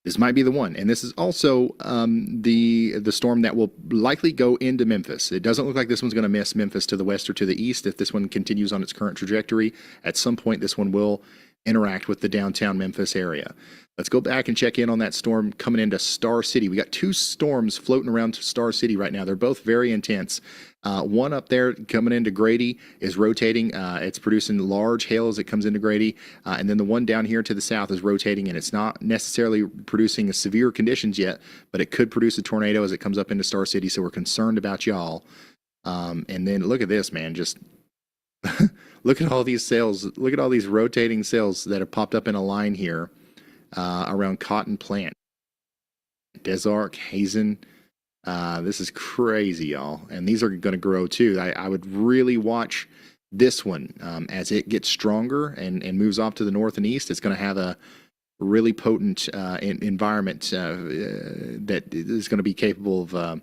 This might be the one. And this is also the storm that will likely go into Memphis. It doesn't look like this one's going to miss Memphis to the west or to the east. If this one continues on its current trajectory, at some point this one will interact with the downtown Memphis area. Let's go back and check in on that storm coming into Star City. We got two storms floating around Star City right now. They're both very intense. One up there coming into Grady is rotating. It's producing large hail as it comes into Grady. And then the one down here to the south is rotating, and it's not necessarily producing severe conditions yet, but it could produce a tornado as it comes up into Star City. So we're concerned about y'all. And then look at this, man. Just look at all these sails. Look at all these rotating sails that have popped up in a line here around Cotton Plant, Des Arc, Hazen. This is crazy, y'all. And these are going to grow too. I would really watch this one as it gets stronger and moves off to the north and east. It's going to have a really potent environment that is going to be capable of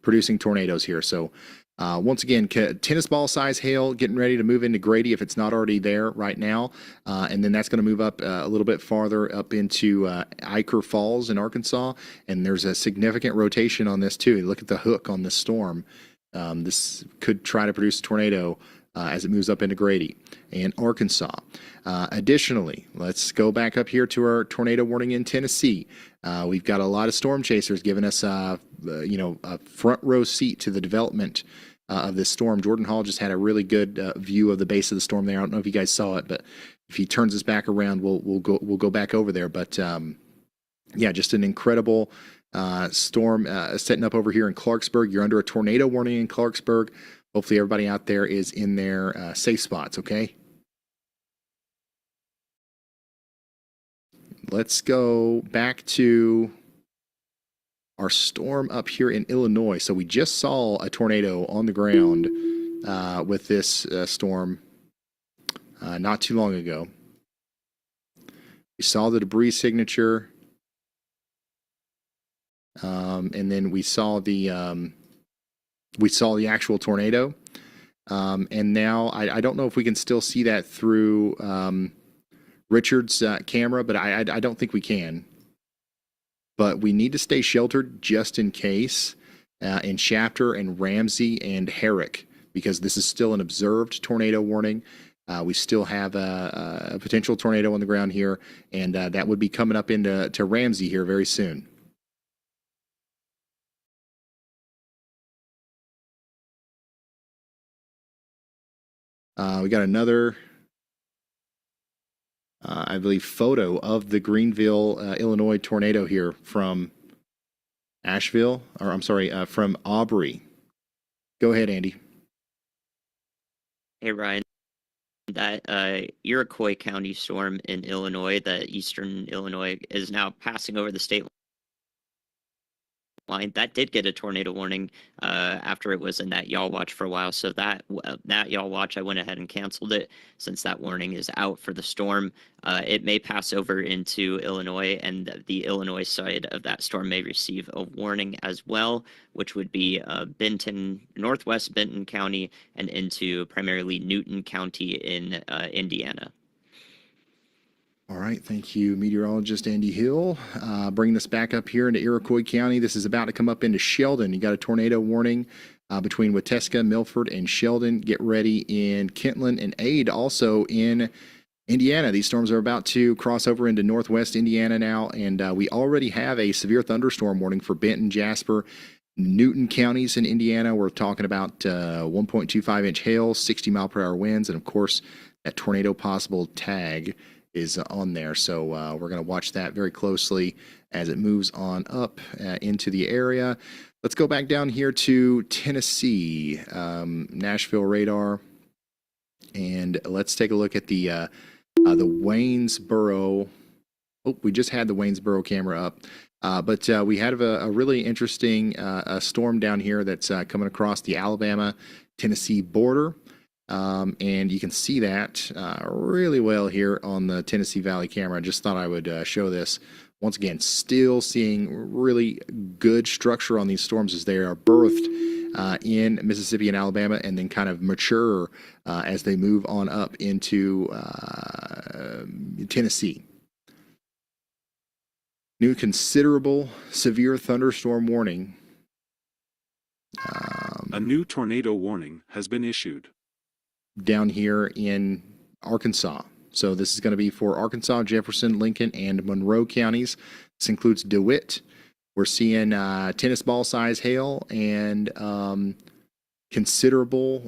producing tornadoes here. So once again, tennis ball size hail getting ready to move into Grady if it's not already there right now. And then that's going to move up a little bit farther up into Iker Falls in Arkansas. And there's a significant rotation on this too. Look at the hook on this storm. This could try to produce a tornado as it moves up into Grady and Arkansas. Additionally, let's go back up here to our tornado warning in Tennessee. We've got a lot of storm chasers giving us a front row seat to the development of this storm. Jordan Hall just had a really good view of the base of the storm there. I don't know if you guys saw it, but if he turns us back around, we'll go back over there. But yeah, just an incredible storm setting up over here in Clarksburg. You're under a tornado warning in Clarksburg. Hopefully everybody out there is in their safe spots, okay? Let's go back to our storm up here in Illinois. So we just saw a tornado on the ground with this storm not too long ago. We saw the debris signature, and then we saw the actual tornado. And now I don't know if we can still see that through Richard's camera, but I don't think we can. But we need to stay sheltered just in case in Shafter and Ramsey and Herrick, because this is still an observed tornado warning. We still have a potential tornado on the ground here, and that would be coming up into Ramsey here very soon. We got another, I believe, photo of the Greenville, Illinois tornado here from Asheville, or I'm sorry, from Aubrey. Go ahead, Andy. Hey, Ryan. That Iroquois County storm in Illinois, that eastern Illinois, is now passing over the state line. That did get a tornado warning after it was in that y'all watch for a while. So that y'all watch, I went ahead and canceled it since that warning is out for the storm. It may pass over into Illinois, and the Illinois side of that storm may receive a warning as well, which would be Benton, northwest Benton County, and into primarily Newton County in Indiana. All right, thank you, meteorologist Andy Hill. Bringing this back up here into Iroquois County. This is about to come up into Sheldon. You got a tornado warning between Witeska, Milford, and Sheldon. Get ready in Kentland and Ade, also in Indiana. These storms are about to cross over into northwest Indiana now, and we already have a severe thunderstorm warning for Benton, Jasper, Newton counties in Indiana. We're talking about 1.25-inch hail, 60-mile-per-hour winds, and of course, that tornado possible tag is on there. So we're going to watch that very closely as it moves on up into the area. Let's go back down here to Tennessee, Nashville radar, and let's take a look at the Waynesboro. Oh, we just had the Waynesboro camera up, but we had a really interesting storm down here that's coming across the Alabama-Tennessee border. And you can see that really well here on the Tennessee Valley camera. I just thought I would show this. Once again, still seeing really good structure on these storms as they are birthed in Mississippi and Alabama, and then kind of mature as they move on up into Tennessee. New considerable severe thunderstorm warning. A new tornado warning has been issued Down here in Arkansas. So this is going to be for Arkansas, Jefferson, Lincoln, and Monroe counties. This includes DeWitt. We're seeing tennis ball size hail and considerable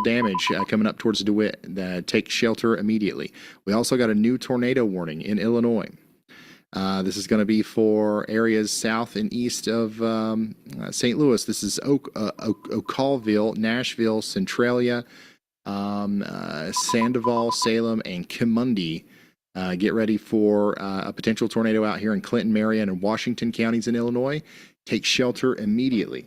damage coming up towards DeWitt. Take shelter immediately. We also got a new tornado warning in Illinois. This is going to be for areas south and east of St. Louis. This is Ocalville, Nashville, Centralia, Sandoval, Salem, and Kimundi. Get ready for a potential tornado out here in Clinton, Marion, and Washington counties in Illinois. Take shelter immediately.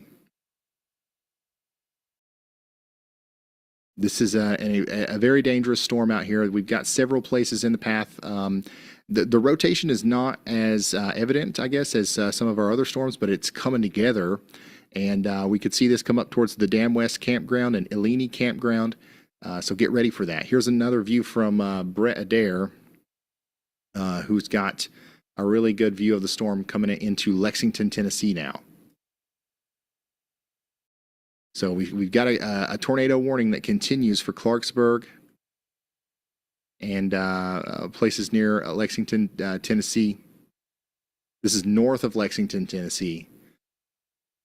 This is a very dangerous storm out here. We've got several places in the path. The rotation is not as evident, I guess, as some of our other storms, but it's coming together. And we could see this come up towards the Dam West campground and Eleni campground. So get ready for that. Here's another view from Brett Adair, who's got a really good view of the storm coming into Lexington, Tennessee now. So we've got a tornado warning that continues for Clarksburg and places near Lexington, Tennessee. This is north of Lexington, Tennessee.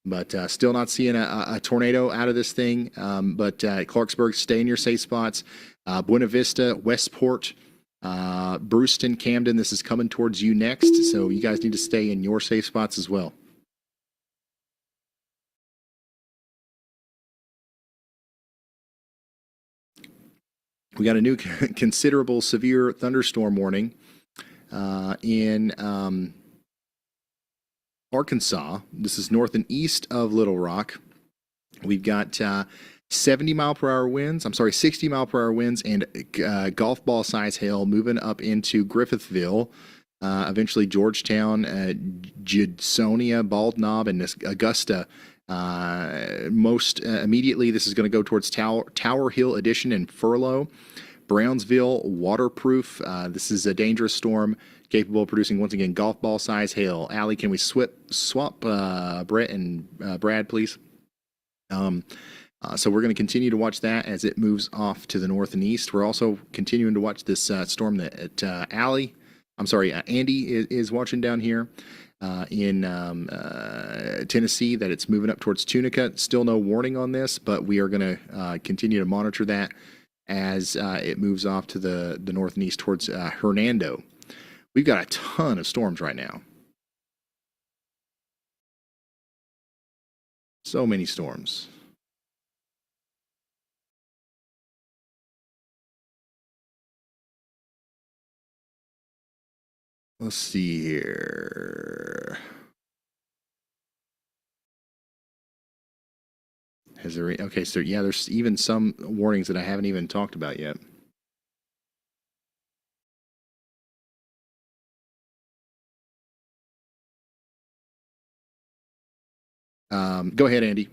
But still not seeing a tornado out of this thing. But Clarksburg, stay in your safe spots. Buena Vista, Westport, Brewston, Camden, this is coming towards you next. So you guys need to stay in your safe spots as well. We got a new considerable severe thunderstorm warning in Arkansas. This is north and east of Little Rock. We've got 60 mile per hour winds and golf ball size hail moving up into Griffithville, eventually Georgetown, Judsonia, Bald Knob, and Augusta. Most immediately, this is going to go towards Tower Hill Addition and Furlough. Brownsville, Waterproof. This is a dangerous storm capable of producing, once again, golf ball size hail. Allie, can we swap Brett and Brad, please? So we're going to continue to watch that as it moves off to the north and east. We're also continuing to watch this storm that Andy is watching down here. in Tennessee that it's moving up towards Tunica. Still no warning on this, but we are going to continue to monitor that as it moves off to the north and east towards Hernando. We've got a ton of storms right now. So many storms. Let's see here. Has there? Okay, so yeah, there's even some warnings that I haven't even talked about yet. Go ahead, Andy.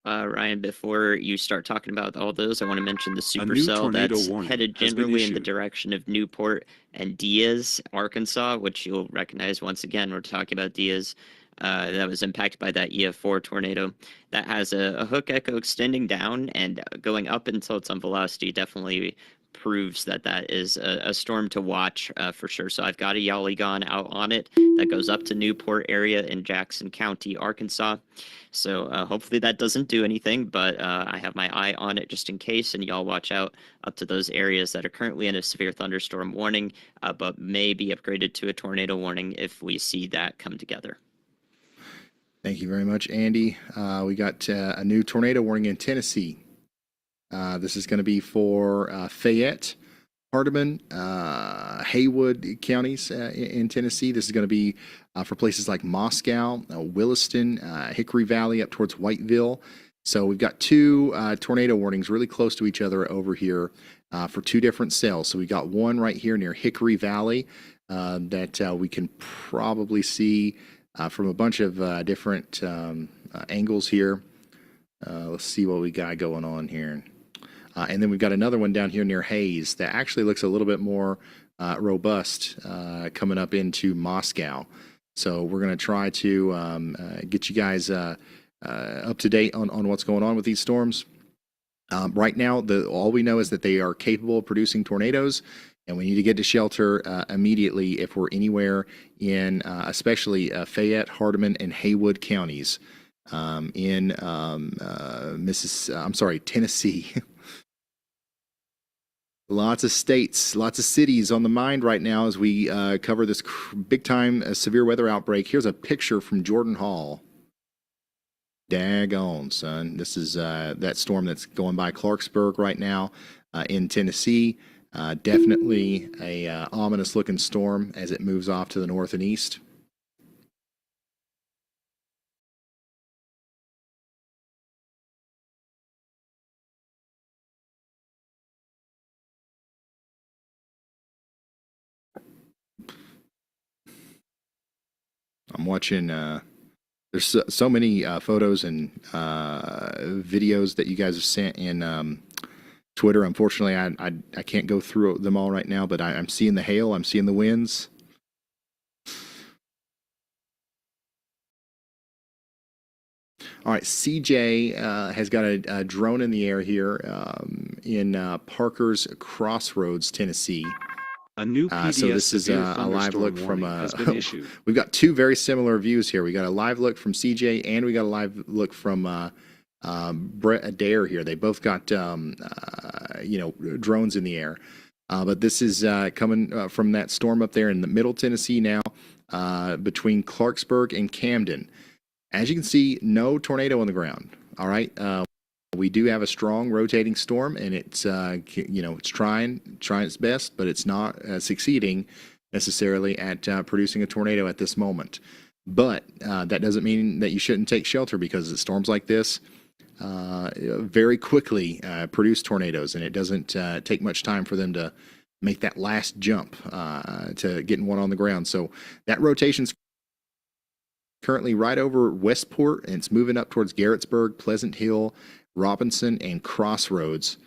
Ryan, before you start talking about all those, I want to mention the new supercell tornado that's warning headed has been generally in the issued. direction of Newport and Diaz, Arkansas, which you'll recognize once again. We're talking about Diaz. That was impacted by that EF4 tornado. That has a hook echo extending down and going up until it's on velocity. Definitely proves that that is a storm to watch for sure. So I've got a Yaligon out on it that goes up to Newport area in Jackson County, Arkansas. So hopefully that doesn't do anything, but I have my eye on it just in case, and y'all watch out up to those areas that are currently in a severe thunderstorm warning, but may be upgraded to a tornado warning if we see that come together. Thank you very much, Andy. We got a new tornado warning in Tennessee. This is going to be for Fayette, Hardeman, Haywood counties in Tennessee. This is going to be for places like Moscow, Williston, Hickory Valley up towards Whiteville. So we've got two tornado warnings really close to each other over here for two different cells. So we got one right here near Hickory Valley that we can probably see from a bunch of different angles here. Let's see what we got going on here. And then we've got another one down here near Hayes that actually looks a little bit more robust coming up into Moscow. So we're going to try to get you guys up to date on what's going on with these storms. Right now, all we know is that they are capable of producing tornadoes, and we need to get to shelter immediately if we're anywhere in especially Fayette, Hardeman, and Haywood counties in Tennessee. Lots of states, lots of cities on the mind right now as we cover this big-time severe weather outbreak. Here's a picture from Jordan Hall. Daggone, son. This is that storm that's going by Clarksburg right now in Tennessee. Definitely a ominous-looking storm as it moves off to the north and east. I'm watching, there's so many photos and videos that you guys have sent in Twitter. Unfortunately, I can't go through them all right now, but I'm seeing the hail, I'm seeing the winds. All right, CJ has got a drone in the air here in Parker's Crossroads, Tennessee. A new PDS so this is severe a live look thunderstorm from warning has been issued. We've got two very similar views here. We got a live look from CJ and we got a live look from Brett Adair here. They both got drones in the air. But this is coming from that storm up there in the middle Tennessee now between Clarksburg and Camden. As you can see, no tornado on the ground. All right. We do have a strong rotating storm, and it's it's trying its best, but it's not succeeding necessarily at producing a tornado at this moment. But that doesn't mean that you shouldn't take shelter, because storms like this very quickly produce tornadoes, and it doesn't take much time for them to make that last jump to getting one on the ground. So that rotation's currently right over Westport, and it's moving up towards Garrettsburg, Pleasant Hill, Robinson, and Crossroads.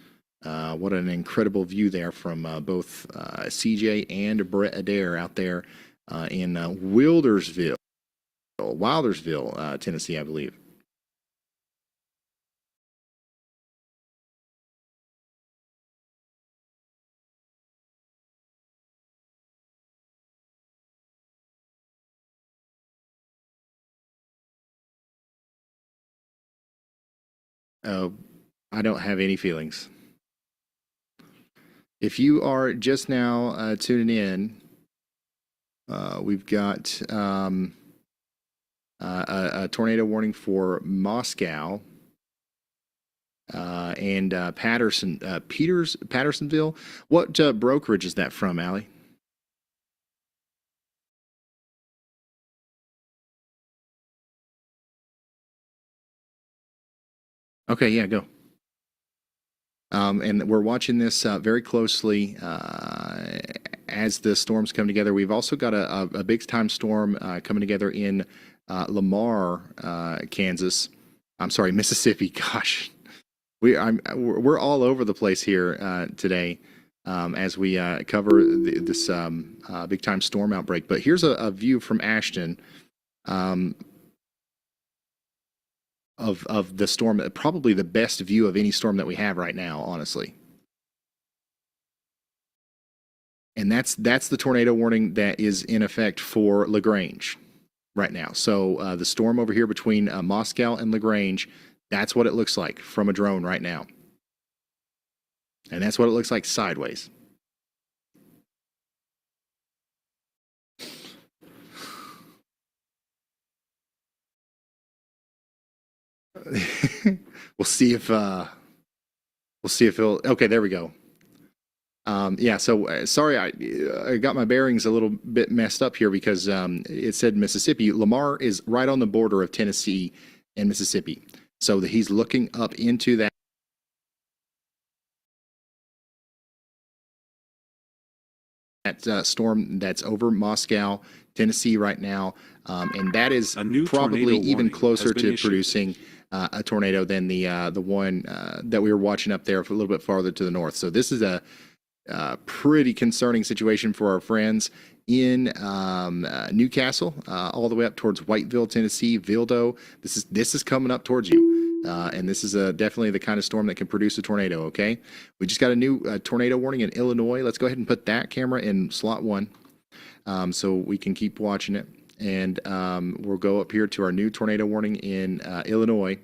What an incredible view there from both CJ and Brett Adair out there in Wildersville, Tennessee, I believe. Oh, I don't have any feelings. If you are just now tuning in, we've got a tornado warning for Moscow and Pattersonville. What brokerage is that from, Allie? Okay, yeah, go. And we're watching this very closely as the storms come together. We've also got a big time storm coming together in Lamar, Kansas. I'm sorry, Mississippi. Gosh, we're all over the place here today as we cover this big time storm outbreak. But here's a view from Ashton. Of the storm, probably the best view of any storm that we have right now, honestly. And that's the tornado warning that is in effect for LaGrange right now. So the storm over here between Moscow and LaGrange, that's what it looks like from a drone right now. And that's what it looks like sideways. We'll see if he'll. Okay, there we go. Yeah. So sorry, I got my bearings a little bit messed up here because it said Mississippi. Lamar is right on the border of Tennessee and Mississippi, so he's looking up into that. Storm that's over Moscow, Tennessee right now, and that is probably even closer to producing a tornado than the one that we were watching up there for a little bit farther to the north. So this is a pretty concerning situation for our friends in Newcastle, all the way up towards Whiteville, Tennessee, Vildo. This is coming up towards you, and this is definitely the kind of storm that can produce a tornado. Okay, we just got a new tornado warning in Illinois. Let's go ahead and put that camera in slot 1, so we can keep watching it. And we'll go up here to our new tornado warning in Illinois.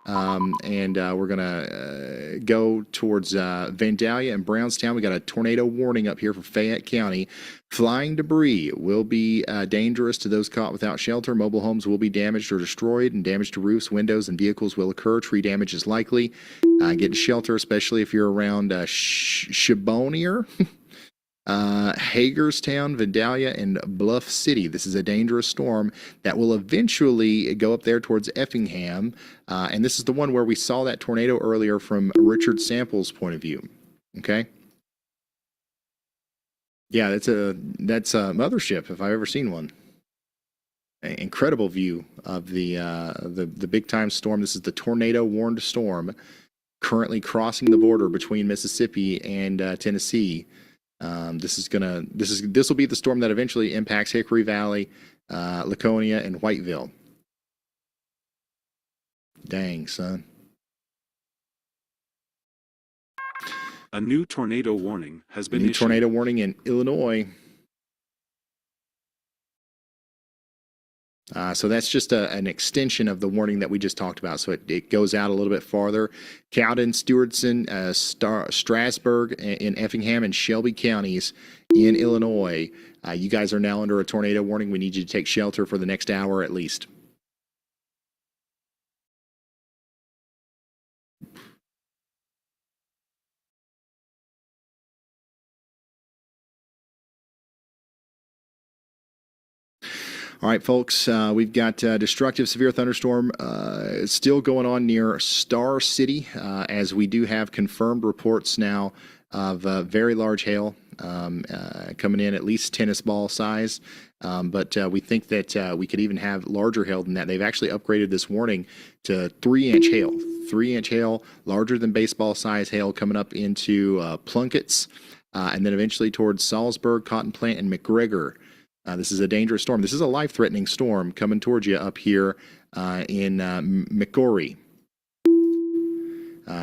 And we're going to go towards Vandalia and Brownstown. We got a tornado warning up here for Fayette County. Flying debris will be dangerous to those caught without shelter. Mobile homes will be damaged or destroyed, and damage to roofs, windows, and vehicles will occur. Tree damage is likely. Get to shelter, especially if you're around Shibonier. Hagerstown, Vandalia, and Bluff City. This is a dangerous storm that will eventually go up there towards Effingham. And this is the one where we saw that tornado earlier from Richard Sample's point of view. Okay. Yeah, that's a mothership if I've ever seen one. Incredible view of the big time storm. This is the tornado warned storm currently crossing the border between Mississippi and Tennessee. This will be the storm that eventually impacts Hickory Valley, Laconia, and Whiteville. Dang, son. A new tornado warning has been issued. Tornado warning in Illinois. So that's just an extension of the warning that we just talked about. So it goes out a little bit farther. Cowden, Stewardson, Strasburg, in Effingham, and Shelby counties in Illinois. You guys are now under a tornado warning. We need you to take shelter for the next hour at least. All right, folks, we've got destructive severe thunderstorm still going on near Star City, as we do have confirmed reports now of very large hail coming in, at least tennis ball size. But we think that we could even have larger hail than that. They've actually upgraded this warning to 3-inch hail. 3-inch hail, larger than baseball size hail coming up into Plunkett's, and then eventually towards Salzburg, Cotton Plant, and McGregor. This is a dangerous storm. This is a life-threatening storm coming towards you up here in McGorry.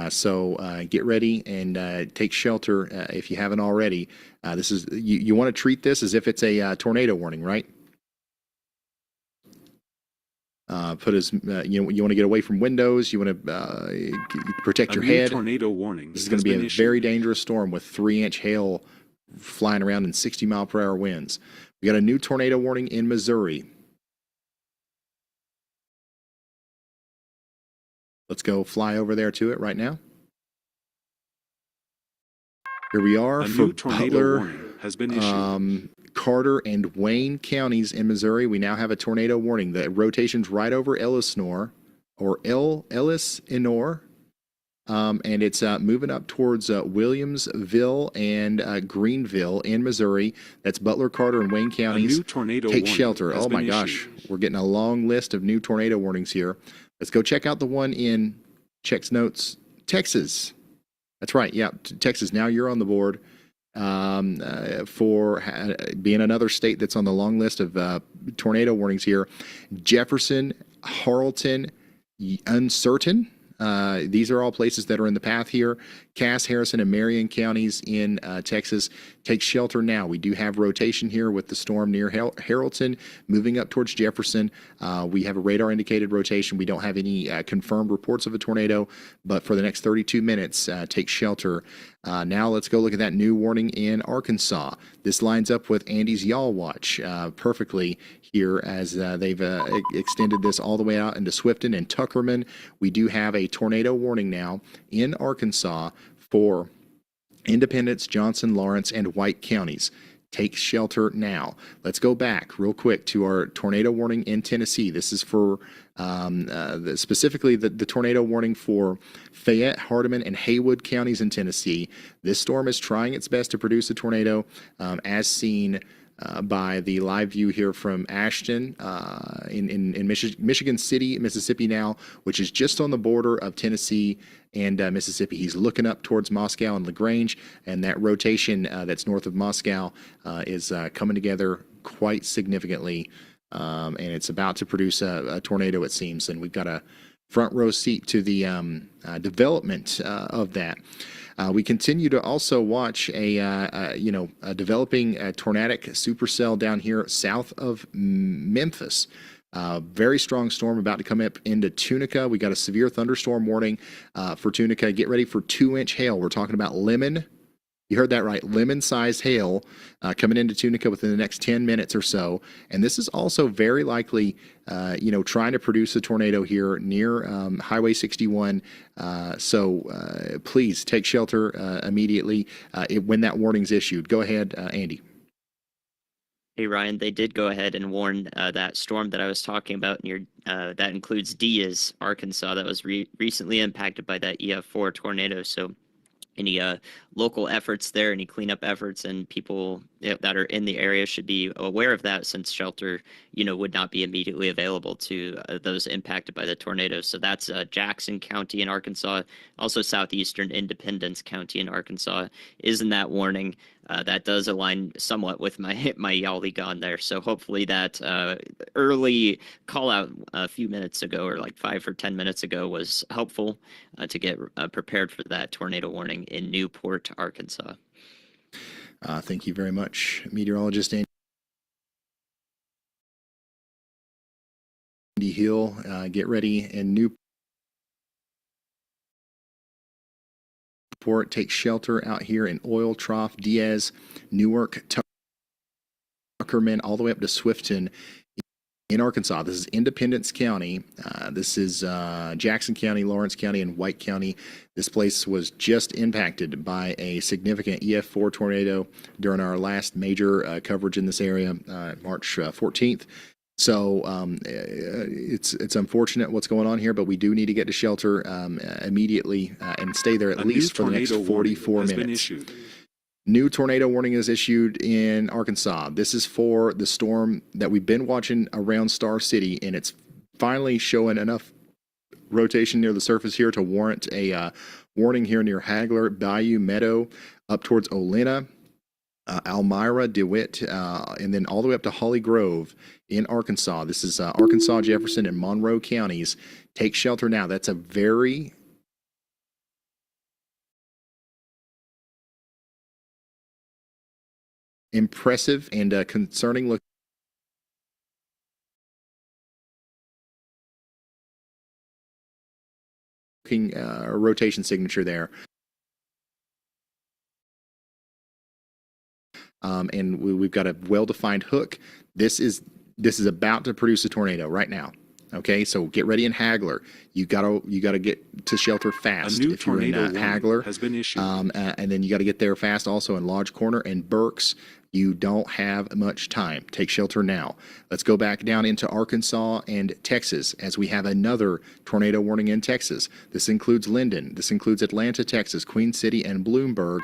So get ready and take shelter if you haven't already. This is you want to treat this as if it's a tornado warning, right? Put as you want to get away from windows. You want to protect your new head. tornado warning This is has going to be been a issued. very dangerous storm with 3-inch hail flying around in 60-mile-per-hour winds. We got a new tornado warning in Missouri. Let's go fly over there to it right now. Here we are A for new tornado Butler, warning has been issued. Carter, and Wayne counties in Missouri. We now have a tornado warning. The rotation's right over Ellisnor, or Ellis-Inor, and it's moving up towards Williamsville and Greenville in Missouri. That's Butler, Carter, and Wayne A counties. new tornado Take warning shelter. has Oh my been gosh, issued. we're getting a long list of new tornado warnings here. Let's go check out the one in checks notes, Texas. That's right. Yeah, Texas. Now you're on the board for being another state that's on the long list of tornado warnings here. Jefferson, Harleton, Uncertain. These are all places that are in the path here. Cass, Harrison, and Marion counties in Texas. Take shelter now. We do have rotation here with the storm near Harleton moving up towards Jefferson. We have a radar indicated rotation. We don't have any confirmed reports of a tornado, but for the next 32 minutes, take shelter. Now let's go look at that new warning in Arkansas. This lines up with Andy's Y'all Watch perfectly here as they've extended this all the way out into Swifton and Tuckerman. We do have a tornado warning now in Arkansas for Independence, Johnson, Lawrence, and White counties. Take shelter now. Let's go back real quick to our tornado warning in Tennessee. This is for specifically the tornado warning for Fayette, Hardeman, and Haywood counties in Tennessee. This storm is trying its best to produce a tornado, as seen by the live view here from Ashton in Michigan City, Mississippi now, which is just on the border of Tennessee and Mississippi. He's looking up towards Moscow and LaGrange, and that rotation that's north of Moscow is coming together quite significantly, and it's about to produce a tornado, it seems, and we've got a front row seat to the development of that. We continue to also watch a developing tornadic supercell down here south of Memphis. Very strong storm about to come up into Tunica. We got a severe thunderstorm warning for Tunica. Get ready for 2-inch hail. We're talking about lemon. You heard that right. Lemon-sized hail coming into Tunica within the next 10 minutes or so. And this is also very likely, trying to produce a tornado here near Highway 61. So please take shelter immediately when that warning's issued. Go ahead, Andy. Hey Ryan, they did go ahead and warn that storm that I was talking about near that includes Diaz, Arkansas, that was recently impacted by that EF4 tornado. So any local efforts there, any cleanup efforts, and people that are in the area should be aware of that, since shelter, would not be immediately available to those impacted by the tornado. So that's Jackson County in Arkansas, also southeastern Independence County in Arkansas is in that warning. That does align somewhat with my Yali gone there. So hopefully that early call out a few minutes ago, or like 5 or 10 minutes ago, was helpful to get prepared for that tornado warning in Newport, Arkansas. Thank you very much, meteorologist Andy Hill. Get ready in Newport. Take shelter out here in Oil Trough, Diaz, Newark, Tuckerman, all the way up to Swifton in Arkansas. This is Independence County. This is Jackson County, Lawrence County, and White County. This place was just impacted by a significant EF4 tornado during our last major coverage in this area, March 14th. So it's unfortunate what's going on here, but we do need to get to shelter immediately and stay there at least for the next 44 minutes. New tornado warning is issued in Arkansas. This is for the storm that we've been watching around Star City, and it's finally showing enough rotation near the surface here to warrant a warning here near Hagler, Bayou Meadow, up towards Olena, Elmira, DeWitt, and then all the way up to Holly Grove in Arkansas. This is Arkansas, Jefferson, and Monroe counties. Take shelter now. That's a very impressive and concerning look rotation signature there. And we've got a well-defined hook. This is about to produce a tornado right now. Okay, so get ready in Hagler. You gotta get to shelter fast A new if you're in tornado warning Hagler. has been issued. And then you got to get there fast also in Lodge Corner and Berks. You don't have much time. Take shelter now. Let's go back down into Arkansas and Texas as we have another tornado warning in Texas. This includes Linden. This includes Atlanta, Texas, Queen City, and Bloomberg.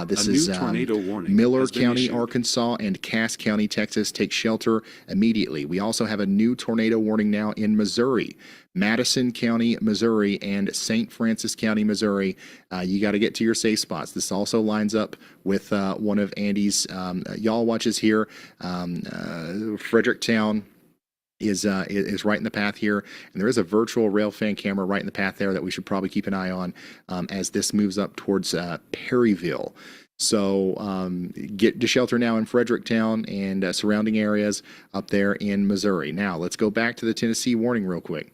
This A is new tornado warning Miller has been County, issued. Arkansas, and Cass County, Texas. Take shelter immediately. We also have a new tornado warning now in Missouri. Madison County, Missouri, and St. Francis County, Missouri. You got to get to your safe spots. This also lines up with one of Andy's y'all watches here. Fredericktown is right in the path here, and there is a virtual rail fan camera right in the path there that we should probably keep an eye on as this moves up towards Perryville. So get to shelter now in Fredericktown and surrounding areas up there in Missouri. Now let's go back to the Tennessee warning real quick.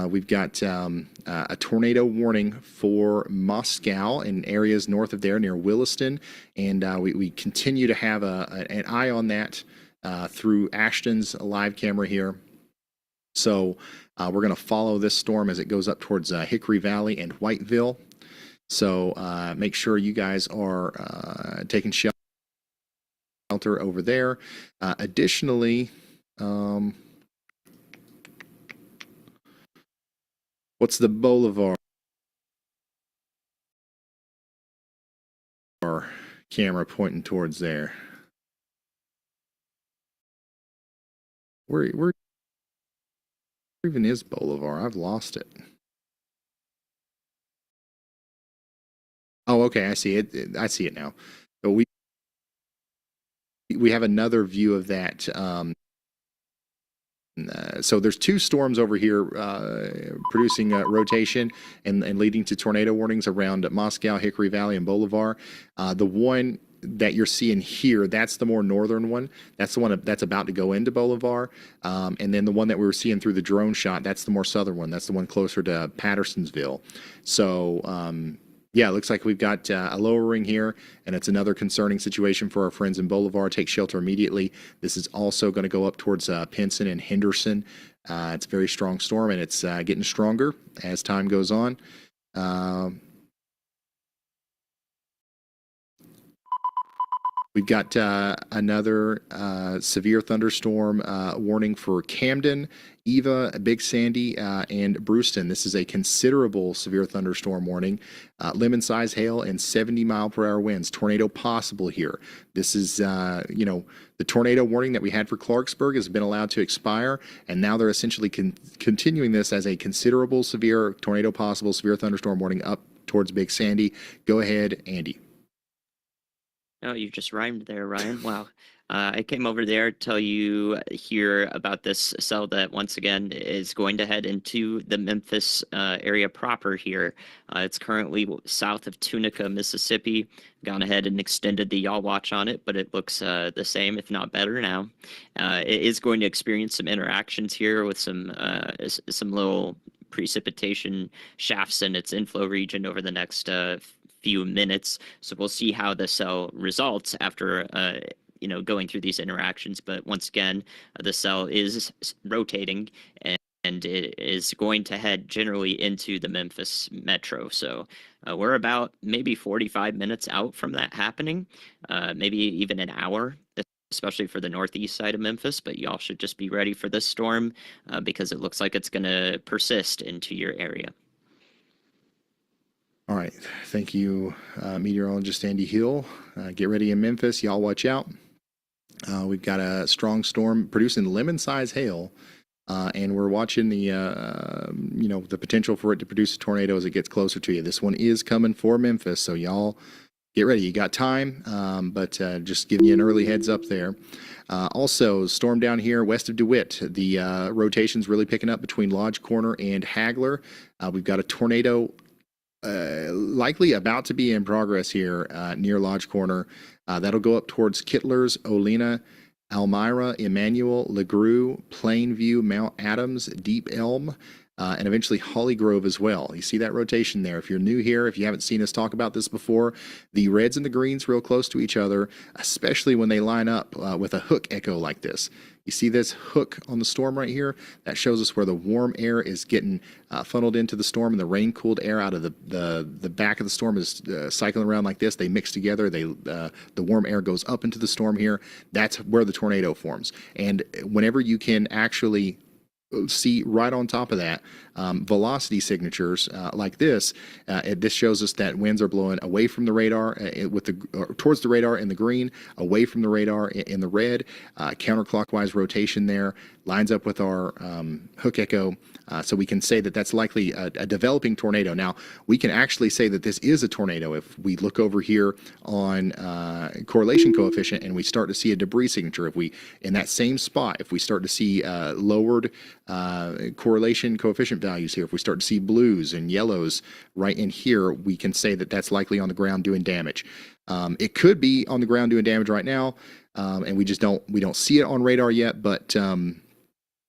We've got a tornado warning for Moscow and areas north of there near Williston, and we continue to have an eye on that through Ashton's live camera here. So we're going to follow this storm as it goes up towards Hickory Valley and Whiteville. So make sure you guys are taking shelter over there. Additionally, what's the Bolivar camera pointing towards there? Where even is Bolivar? I've lost it. Oh, okay, I see it. I see it now. So we have another view of that. So there's two storms over here producing rotation and leading to tornado warnings around Moscow, Hickory Valley, and Bolivar. The one that you're seeing here, that's the more northern one. That's the one that's about to go into Bolivar. And then the one that we were seeing through the drone shot, that's the more southern one. That's the one closer to Pattersonville. So yeah, it looks like we've got a lowering here, and it's another concerning situation for our friends in Bolivar. Take shelter immediately. This is also going to go up towards Pinson and Henderson. It's a very strong storm, and it's getting stronger as time goes on. We've got another severe thunderstorm warning for Camden, Eva, Big Sandy, and Brewston. This is a considerable severe thunderstorm warning. Lemon-size hail and 70-mile-per-hour winds. Tornado possible here. This is, the tornado warning that we had for Clarksburg has been allowed to expire, and now they're essentially continuing this as a considerable severe tornado possible severe thunderstorm warning up towards Big Sandy. Go ahead, Andy. Oh, you just rhymed there, Ryan. Wow. I came over there to tell you here about this cell that once again is going to head into the Memphis area proper here. It's currently south of Tunica, Mississippi. Gone ahead and extended the yaw watch on it, but it looks the same, if not better now. It is going to experience some interactions here with some little precipitation shafts in its inflow region over the next few minutes. So we'll see how the cell results after going through these interactions. But once again, the cell is rotating and it is going to head generally into the Memphis metro. So we're about maybe 45 minutes out from that happening, maybe even an hour, especially for the northeast side of Memphis. But y'all should just be ready for this storm because it looks like it's going to persist into your area. All right. Thank you, meteorologist Andy Hill. Get ready in Memphis. Y'all watch out. We've got a strong storm producing lemon-sized hail, and we're watching the potential for it to produce a tornado as it gets closer to you. This one is coming for Memphis, so y'all get ready. You got time, but just giving you an early heads up there. Also, storm down here west of DeWitt. The rotation's really picking up between Lodge Corner and Hagler. We've got a tornado likely about to be in progress here near Lodge Corner. That'll go up towards Kittlers, Olena, Elmira, Emmanuel, LeGroux, Plainview, Mount Adams, Deep Elm. and eventually Holly Grove as well. You see that rotation there. If you're new here, if you haven't seen us talk about this before, the reds and the greens real close to each other, especially when they line up with a hook echo like this. You see this hook on the storm right here? That shows us where the warm air is getting funneled into the storm, and the rain-cooled air out of the back of the storm is cycling around like this. They mix together. The warm air goes up into the storm here. That's where the tornado forms. And whenever you can actually see right on top of that velocity signatures like this. This shows us that winds are blowing away from the radar towards the radar in the green, away from the radar in the red. Counterclockwise rotation there lines up with our hook echo. So we can say that that's likely a developing tornado. Now, we can actually say that this is a tornado if we look over here on correlation coefficient and we start to see a debris signature. If we, in that same spot, if we start to see lowered correlation coefficient values here, if we start to see blues and yellows right in here, we can say that that's likely on the ground doing damage. It could be on the ground doing damage right now, and we don't see it on radar yet, but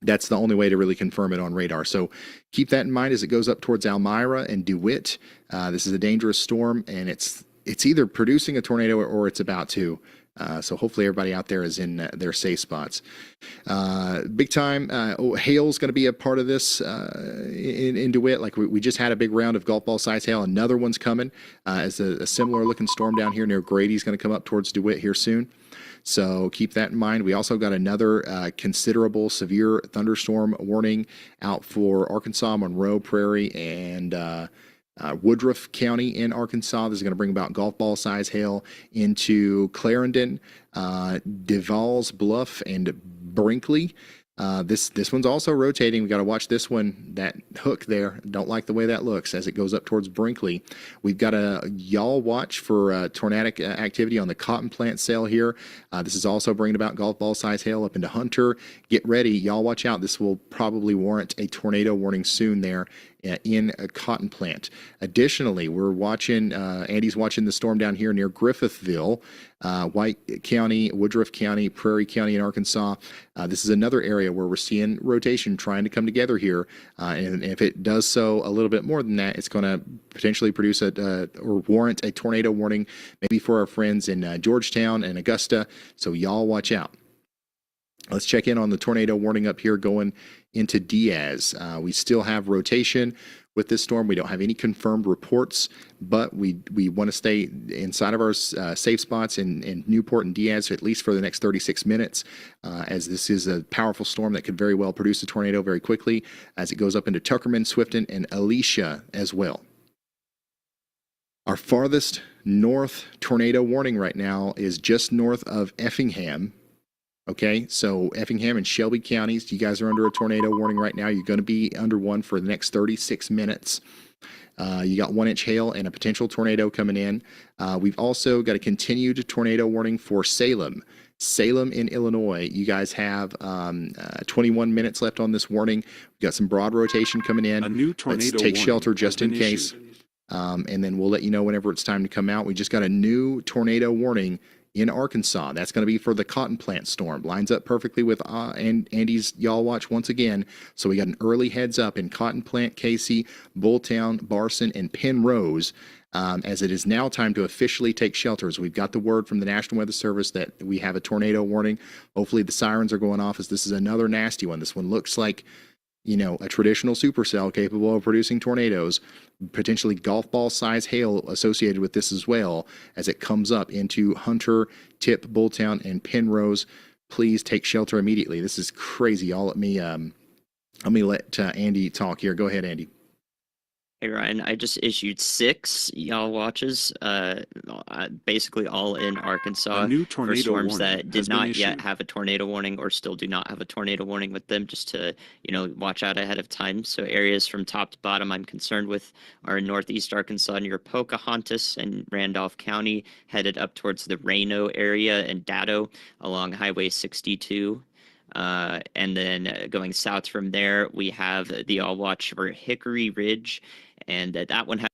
that's the only way to really confirm it on radar. So keep that in mind as it goes up towards Elmira and DeWitt. This is a dangerous storm, and it's either producing a tornado or it's about to. So hopefully everybody out there is in their safe spots. Big time hail's going to be a part of this in DeWitt. Like we just had a big round of golf ball size hail. Another one's coming as a similar looking storm down here near Grady's going to come up towards DeWitt here soon. So keep that in mind. We also got another considerable severe thunderstorm warning out for Arkansas, Monroe, Prairie, and Woodruff County in Arkansas. This is going to bring about golf ball size hail into Clarendon, Devals Bluff, and Brinkley. This one's also rotating. We got to watch this one. That hook there, don't like the way that looks as it goes up towards Brinkley. We've got a y'all watch for tornadic activity on the cotton plant cell here. This is also bringing about golf ball size hail up into Hunter. Get ready, y'all watch out. This will probably warrant a tornado warning soon there in a cotton plant. Additionally, we're watching, Andy's watching the storm down here near Griffithville, White County, Woodruff County, Prairie County in Arkansas. This is another area where we're seeing rotation trying to come together here. And if it does so a little bit more than that, it's going to potentially produce or warrant a tornado warning, maybe for our friends in Georgetown and Augusta. So y'all watch out. Let's check in on the tornado warning up here going into Diaz. We still have rotation with this storm. We don't have any confirmed reports, but we want to stay inside of our safe spots in Newport and Diaz at least for the next 36 minutes, as this is a powerful storm that could very well produce a tornado very quickly as it goes up into Tuckerman, Swifton, and Alicia as well. Our farthest north tornado warning right now is just north of Effingham. Okay, so Effingham and Shelby counties, you guys are under a tornado warning right now. You're going to be under one for the next 36 minutes. You got 1-inch hail and a potential tornado coming in. We've also got a continued tornado warning for Salem. Salem in Illinois, you guys have 21 minutes left on this warning. We've got some broad rotation coming in. A new tornado Let's take shelter just in case. And then we'll let you know whenever it's time to come out. We just got a new tornado warning in Arkansas. That's going to be for the cotton plant storm. Lines up perfectly with Andy's y'all watch once again. So we got an early heads up in Cotton Plant, Casey, Bulltown, Barson, and Penrose. As it is now time to officially take shelters. We've got the word from the National Weather Service that we have a tornado warning. Hopefully the sirens are going off as this is another nasty one. This one looks like, you know, a traditional supercell capable of producing tornadoes, potentially golf ball size hail associated with this as well as it comes up into Hunter, Tip, Bulltown, and Penrose. Please take shelter immediately. This is crazy. Y'all let me let Andy talk here. Go ahead, Andy. Hey Ryan, I just issued 6 y'all watches, basically all in Arkansas A new for tornado storms warning that has did been not yet issued. have a tornado warning or still do not have a tornado warning with them, just to, you know, watch out ahead of time. So areas from top to bottom I'm concerned with are in northeast Arkansas near Pocahontas and Randolph County, headed up towards the Reno area and Dado along Highway 62. And then going south from there, we have the all watch for Hickory Ridge, and that one has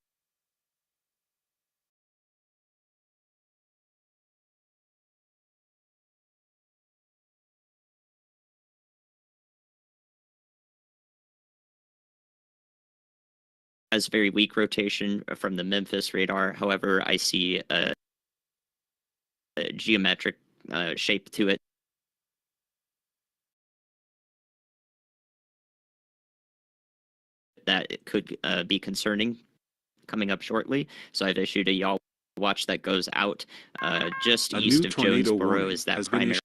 has very weak rotation from the Memphis radar. However, I see a geometric shape to it that it could be concerning coming up shortly. So I've issued a yaw watch that goes out just east of Jonesboro is that primary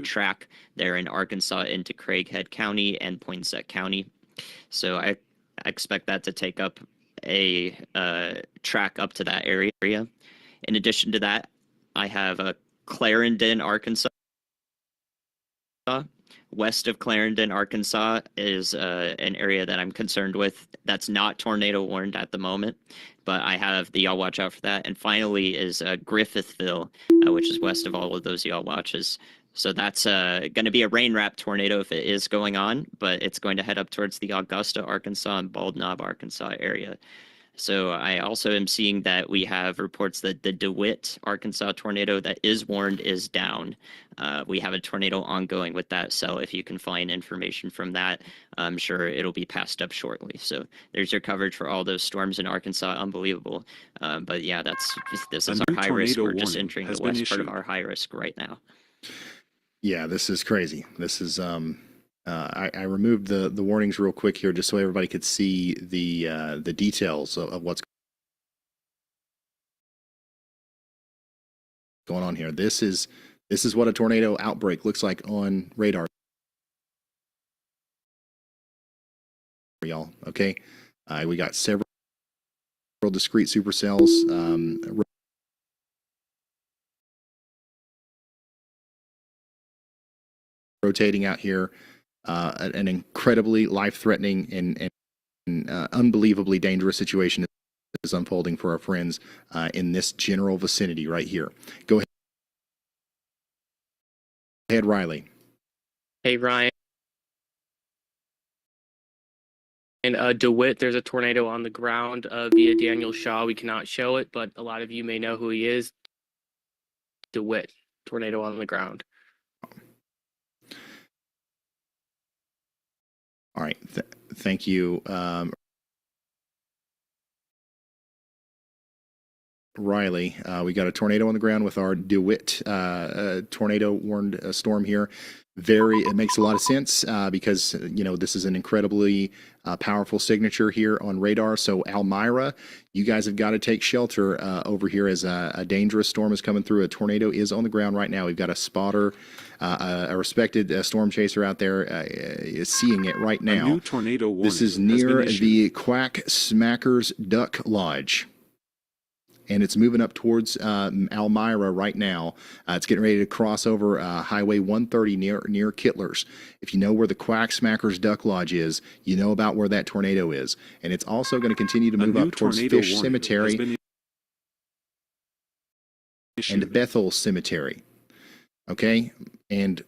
track there in Arkansas into Craighead County and Poinsett County. So I expect that to take up a track up to that area. In addition to that, I have a Clarendon, Arkansas. West of Clarendon, Arkansas is an area that I'm concerned with. That's not tornado warned at the moment, but I have the yaw watch out for that. And finally is Griffithville, which is west of all of those yaw watches. So that's going to be a rain wrap tornado if it is going on, but it's going to head up towards the Augusta, Arkansas and Bald Knob, Arkansas area. So I also am seeing that we have reports that the DeWitt, Arkansas tornado that is warned is down. We have a tornado ongoing with that. So if you can find information from that, I'm sure it'll be passed up shortly. So there's your coverage for all those storms in Arkansas. Unbelievable. But yeah, this is our high risk. We're just entering the west part of our high risk right now. Yeah, this is crazy. This is I removed the warnings real quick here just so everybody could see the details of what's going on here. This is what a tornado outbreak looks like on radar, y'all. Okay, we got several discrete supercells. Rotating out here, an incredibly life-threatening and unbelievably dangerous situation is unfolding for our friends in this general vicinity right here. Go ahead, Riley. Hey, Ryan. And DeWitt, there's a tornado on the ground via Daniel Shaw. We cannot show it, but a lot of you may know who he is. DeWitt, tornado on the ground. All right, thank you, Riley. We got a tornado on the ground with our DeWitt tornado warned storm here. It makes a lot of sense because this is an incredibly powerful signature here on radar. So Elmira, you guys have got to take shelter over here as a dangerous storm is coming through. A tornado is on the ground right now. We've got a spotter, a respected storm chaser out there is seeing it right now. A new tornado warning this is near the Quack Smackers Duck Lodge. And it's moving up towards Elmira right now. It's getting ready to cross over Highway 130 near Kittlers. If you know where the Quack Smackers Duck Lodge is, you know about where that tornado is. And it's also going to continue to move up towards Fish Cemetery and Bethel Cemetery. Okay? And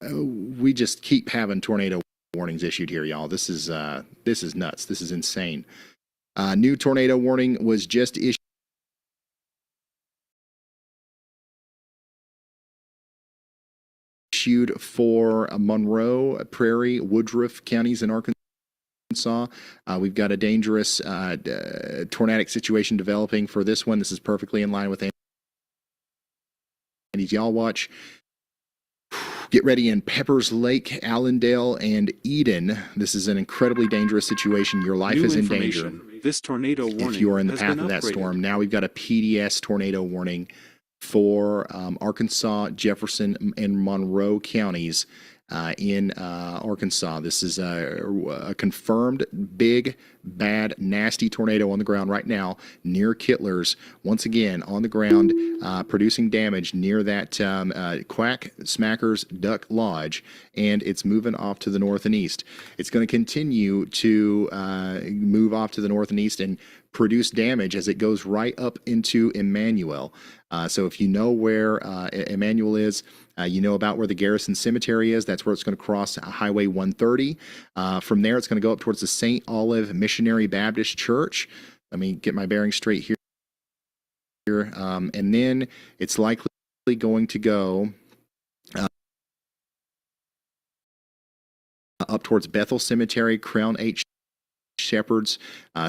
we just keep having tornado warnings issued here, y'all. This is nuts. This is insane. New tornado warning was just issued for Monroe, Prairie, Woodruff counties in Arkansas. We've got a dangerous tornadic situation developing for this one. This is perfectly in line with Andy's Y'all Watch. Get ready in Peppers Lake, Allendale, and Eden. This is an incredibly dangerous situation. Your life is in danger. This tornado warning if you are in the path of that storm. Now we've got a PDS tornado warning for Arkansas, Jefferson, and Monroe counties in Arkansas. This is a confirmed big, bad, nasty tornado on the ground right now near Kittlers. Once again, on the ground, producing damage near that Quack Smackers Duck Lodge, and it's moving off to the north and east. It's going to continue to move off to the north and east and produce damage as it goes right up into Emmanuel. So if you know where Emmanuel is, you know about where the Garrison Cemetery is. That's where it's going to cross Highway 130. From there, it's going to go up towards the St. Olive Missionary Baptist Church. Let me get my bearings straight here. And then it's likely going to go up towards Bethel Cemetery, Crown H. Shepherds,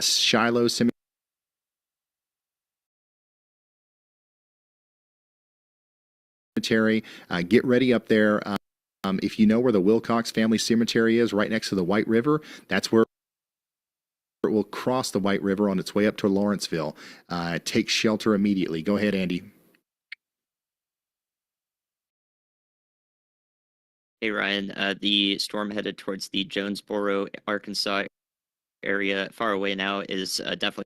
Shiloh Cemetery. Get ready up there. If you know where the Wilcox Family Cemetery is, right next to the White River, that's where it will cross the White River on its way up to Lawrenceville. Take shelter immediately. Go ahead, Andy. Hey, Ryan. The storm headed towards the Jonesboro, Arkansas area, far away now, is definitely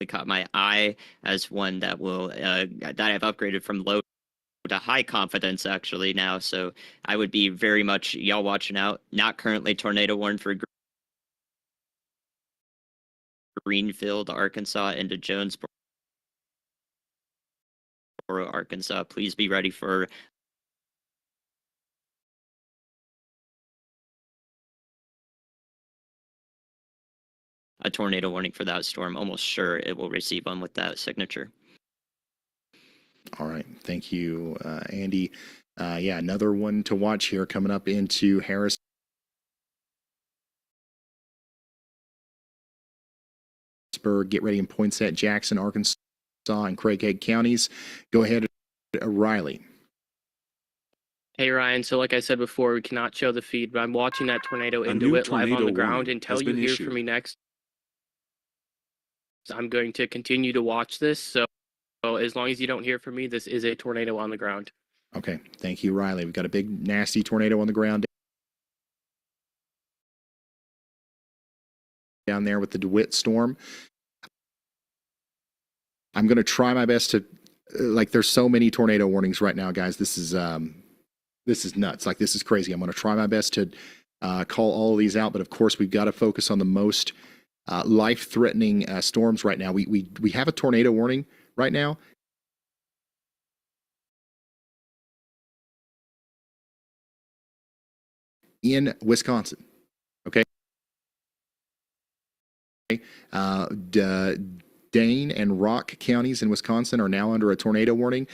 caught my eye as one that will that I've upgraded from low to high confidence actually now. So I would be very much y'all watching out. Not currently tornado warned for Greenfield, Arkansas, into Jonesboro, Arkansas. Please be ready for a tornado warning for that storm. Almost sure it will receive one with that signature. All right. Thank you, Andy. Yeah, another one to watch here coming up into Harrisburg. Get ready in Poinsett, Jackson, Arkansas, and Craighead counties. Go ahead, Riley. Hey Ryan, so like I said before, we cannot show the feed, but I'm watching that tornado A into new it live on tornado the ground. warning Until has you been hear issued. from me next, I'm going to continue to watch this. So as long as you don't hear from me, this is a tornado on the ground. Okay. Thank you, Riley. We've got a big, nasty tornado on the ground down there with the DeWitt storm. I'm going to try my best to, like, there's so many tornado warnings right now, guys. This is nuts. Like, this is crazy. I'm going to try my best to call all of these out, but of course we've got to focus on the most life-threatening storms right now. We have a tornado warning right now. In Wisconsin, okay? Dane and Rock counties in Wisconsin are now under a tornado warning.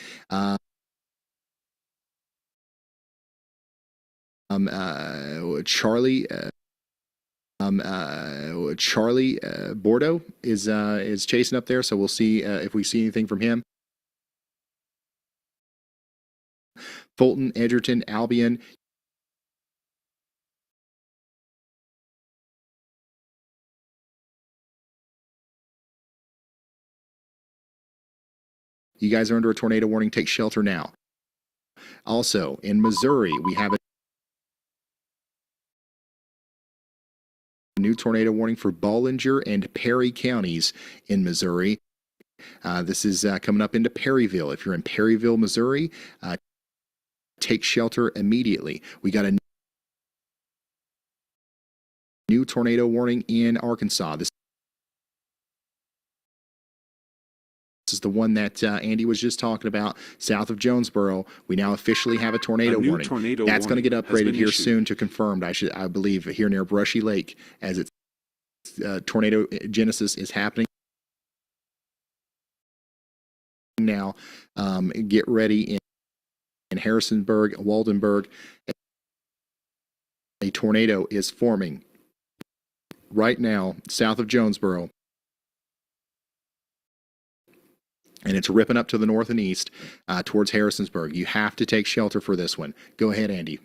Charlie Bordeaux is chasing up there, so we'll see if we see anything from him. Fulton, Edgerton, Albion. You guys are under a tornado warning. Take shelter now. Also, in Missouri, we have a new tornado warning for Bollinger and Perry counties in Missouri. This is coming up into Perryville. If you're in Perryville, Missouri, take shelter immediately. We got a new tornado warning in Arkansas. This is the one that Andy was just talking about, south of Jonesboro. We now officially have a tornado warning. That's going to get upgraded here soon to confirmed. I believe here near Brushy Lake, as it's tornado genesis is happening now. Get ready in Harrisonburg, Waldenburg. A tornado is forming right now south of Jonesboro. And it's ripping up to the north and east towards Harrisonburg. You have to take shelter for this one. Go ahead, Andy.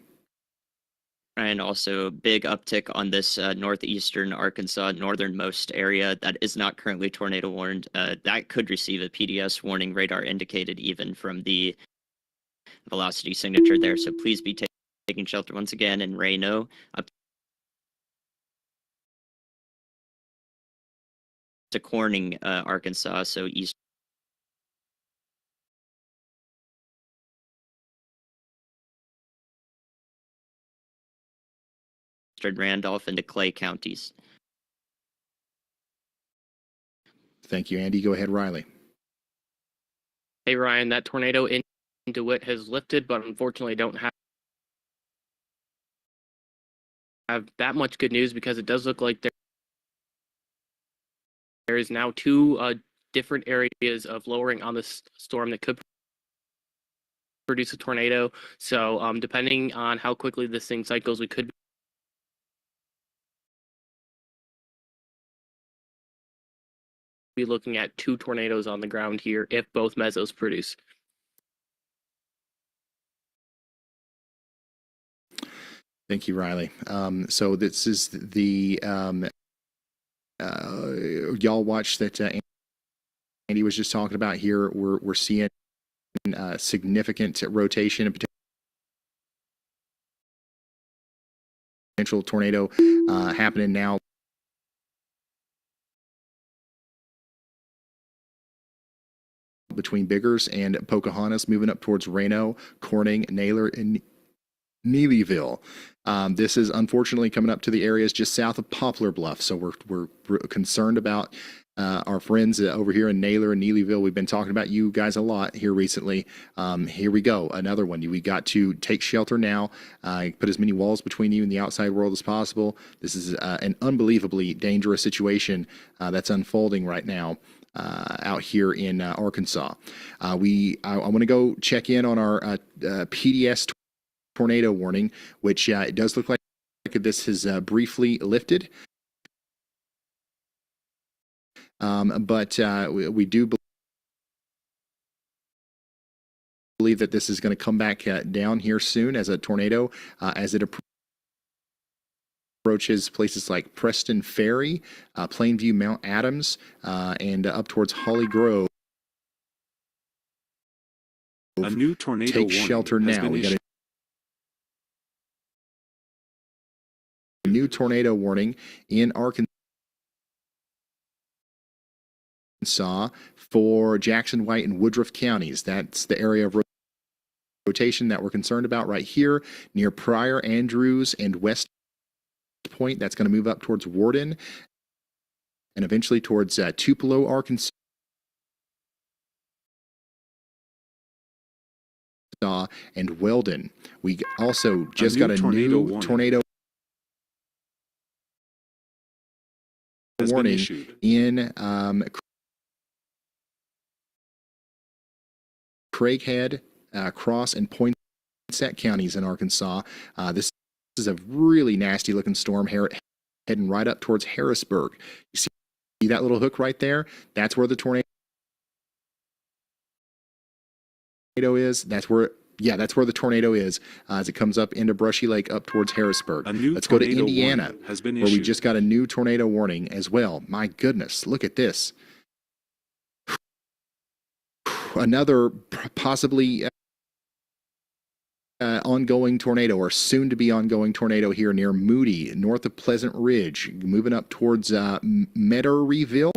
And also big uptick on this northeastern Arkansas northernmost area that is not currently tornado warned. That could receive a PDS warning, radar indicated even from the velocity signature there. So please be taking shelter once again in Reno up to Corning, Arkansas. So east. Randolph into Clay counties. Thank you, Andy. Go ahead, Riley. Hey Ryan, that tornado in DeWitt has lifted, but unfortunately don't have that much good news, because it does look like there is now two different areas of lowering on the storm that could produce a tornado. So depending on how quickly this thing cycles, we could be looking at 2 tornadoes on the ground here if both mesos produce. Thank you, Riley. So this is the y'all watch that Andy was just talking about here. We're seeing significant rotation and potential tornado happening now. Between Biggers and Pocahontas, moving up towards Reno, Corning, Naylor, and Neelyville. This is unfortunately coming up to the areas just south of Poplar Bluff, so we're concerned about our friends over here in Naylor and Neelyville. We've been talking about you guys a lot here recently. Here we go, another one. We got to take shelter now, put as many walls between you and the outside world as possible. This is an unbelievably dangerous situation that's unfolding right now. Out here in Arkansas. I want to go check in on our PDS tornado warning, which it does look like this has briefly lifted. But we do believe that this is going to come back down here soon as a tornado as it approaches places like Preston Ferry, Plainview, Mount Adams, and up towards Holly Grove. A new tornado Take warning shelter has now. been We got issued. a new tornado warning in Arkansas for Jackson, White, and Woodruff counties. That's the area of rotation that we're concerned about right here near Pryor, Andrews, and West Point. That's going to move up towards Warden and eventually towards Tupelo, Arkansas, and Weldon. We also just got a new tornado warning in Craighead, Cross, and Poinsett counties in Arkansas. This is a really nasty looking storm heading right up towards Harrisburg. You see that little hook right there? That's where the tornado is. That's where the tornado is as it comes up into Brushy Lake up towards Harrisburg. Let's go to Indiana, where we just got a new tornado warning as well. My goodness, look at this. Another possibly ongoing tornado or soon to be ongoing tornado here near Moody, north of Pleasant Ridge, moving up towards Metairie.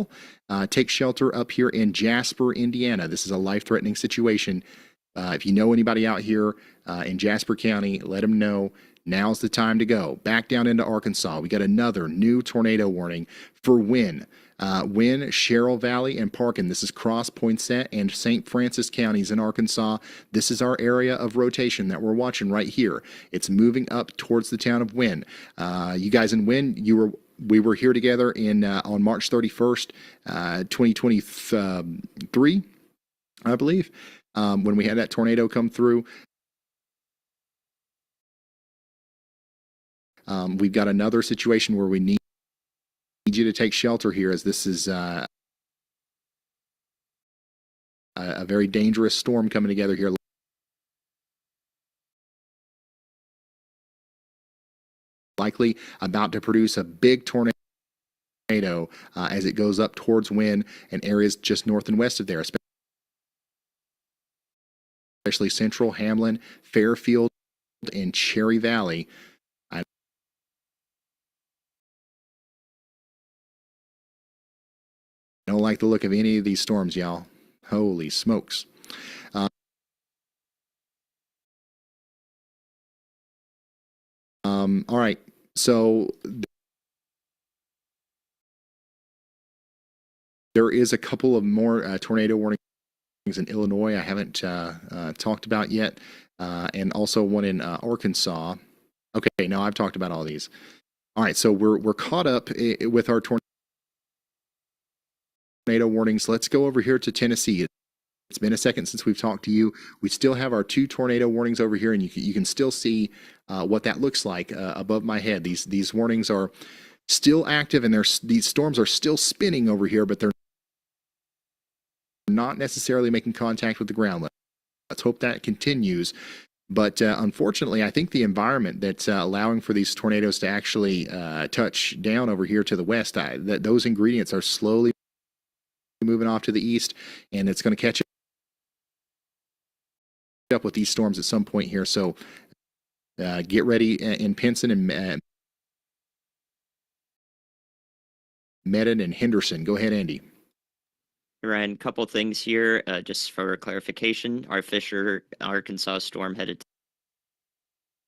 Take shelter up here in Jasper, Indiana. This is a life-threatening situation. If you know anybody out here in Jasper County, let them know. Now's the time to go. Back down into Arkansas. We got another new tornado warning for Wynne, Sherrill Valley, and Parkin. This is Cross, Poinsett, and St. Francis counties in Arkansas. This is our area of rotation that we're watching right here. It's moving up towards the town of Wynne. You guys in Wynne, we were here together on March 31st, 2023, I believe, when we had that tornado come through. We've got another situation where we need you to take shelter here, as this is a very dangerous storm coming together here. Likely about to produce a big tornado as it goes up towards Wynne and areas just north and west of there, especially Central, Hamlin, Fairfield, and Cherry Valley. I don't like the look of any of these storms, y'all. Holy smokes. All right, so there is a couple of more tornado warnings in Illinois I haven't talked about yet, and also one in Arkansas. Okay, no, I've talked about all these. All right, so we're caught up with our tornado warnings. Let's go over here to Tennessee. It's been a second since we've talked to you. We still have our 2 tornado warnings over here, and you can still see what that looks like above my head. These warnings are still active, and these storms are still spinning over here, but they're not necessarily making contact with the ground. Let's hope that continues. But unfortunately, I think the environment that's allowing for these tornadoes to actually touch down over here to the west, those ingredients are slowly moving off to the east, and it's going to catch up with these storms at some point here. So get ready in Pinson and Medon and Henderson. Go ahead, Andy. Ryan, a couple things here, just for clarification. Our Fisher, Arkansas storm headed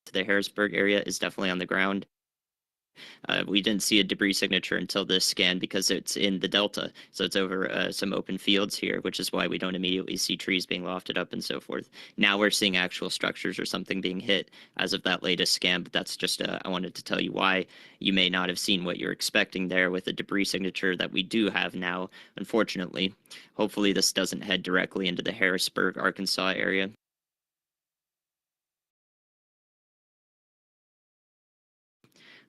to the Harrisburg area is definitely on the ground. We didn't see a debris signature until this scan because it's in the delta, so it's over some open fields here, which is why we don't immediately see trees being lofted up and so forth. Now we're seeing actual structures or something being hit as of that latest scan, but that's just I wanted to tell you why you may not have seen what you're expecting there with a debris signature that we do have now, unfortunately. Hopefully this doesn't head directly into the Harrisburg, Arkansas area.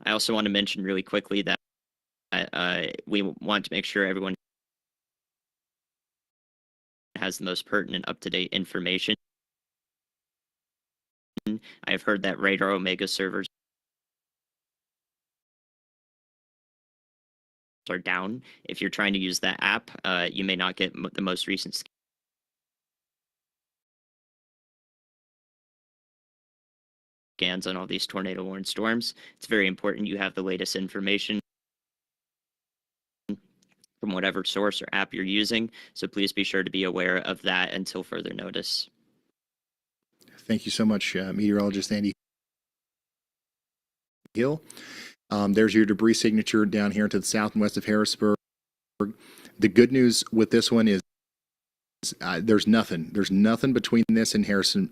I also want to mention really quickly that we want to make sure everyone has the most pertinent, up-to-date information. I've heard that Radar Omega servers are down. If you're trying to use that app, you may not get the most recent scans on all these tornado warned storms. It's very important you have the latest information from whatever source or app you're using. So please be sure to be aware of that until further notice. Thank you so much, meteorologist Andy Hill. There's your debris signature down here to the south and west of Harrisburg. The good news with this one is there's nothing between this and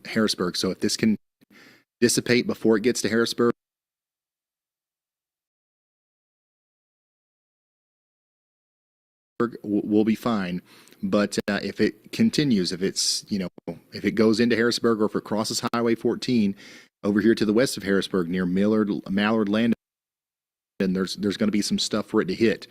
Harrisburg. So if this can dissipate before it gets to Harrisburg, we'll be fine. But if it continues, if it goes into Harrisburg, or if it crosses Highway 14 over here to the west of Harrisburg near Mallard Landing, then there's going to be some stuff for it to hit.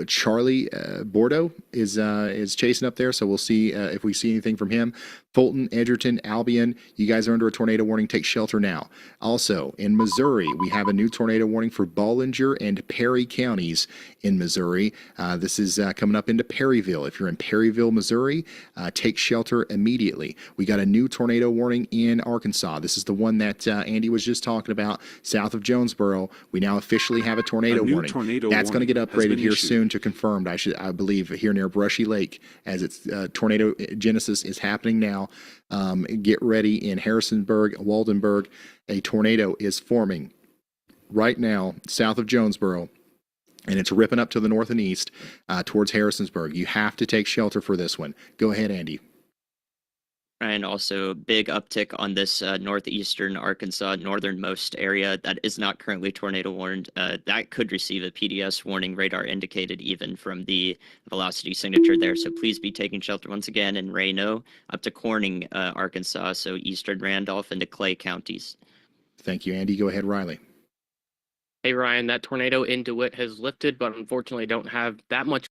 Charlie Bordeaux is chasing up there, so we'll see if we see anything from him. Fulton, Edgerton, Albion, you guys are under a tornado warning. Take shelter now. Also, in Missouri, we have a new tornado warning for Bollinger and Perry counties in Missouri. This is coming up into Perryville. If you're in Perryville, Missouri, take shelter immediately. We got a new tornado warning in Arkansas. This is the one that Andy was just talking about, south of Jonesboro. We now officially have a tornado warning. That's going to get upgraded here soon to confirmed, I believe, here near Brushy Lake, as its tornado genesis is happening now. Get ready in Harrisonburg, Waldenburg. A tornado is forming right now south of Jonesboro, and it's ripping up to the north and east towards Harrisonburg. You have to take shelter for this one. Go ahead, Andy. And also big uptick on this northeastern Arkansas northernmost area that is not currently tornado warned. That could receive a PDS warning, radar indicated even from the velocity signature there. So please be taking shelter once again in Reno up to Corning, Arkansas, so eastern Randolph into Clay counties. Thank you, Andy. Go ahead, Riley. Hey, Ryan, that tornado in DeWitt has lifted, but unfortunately don't have that much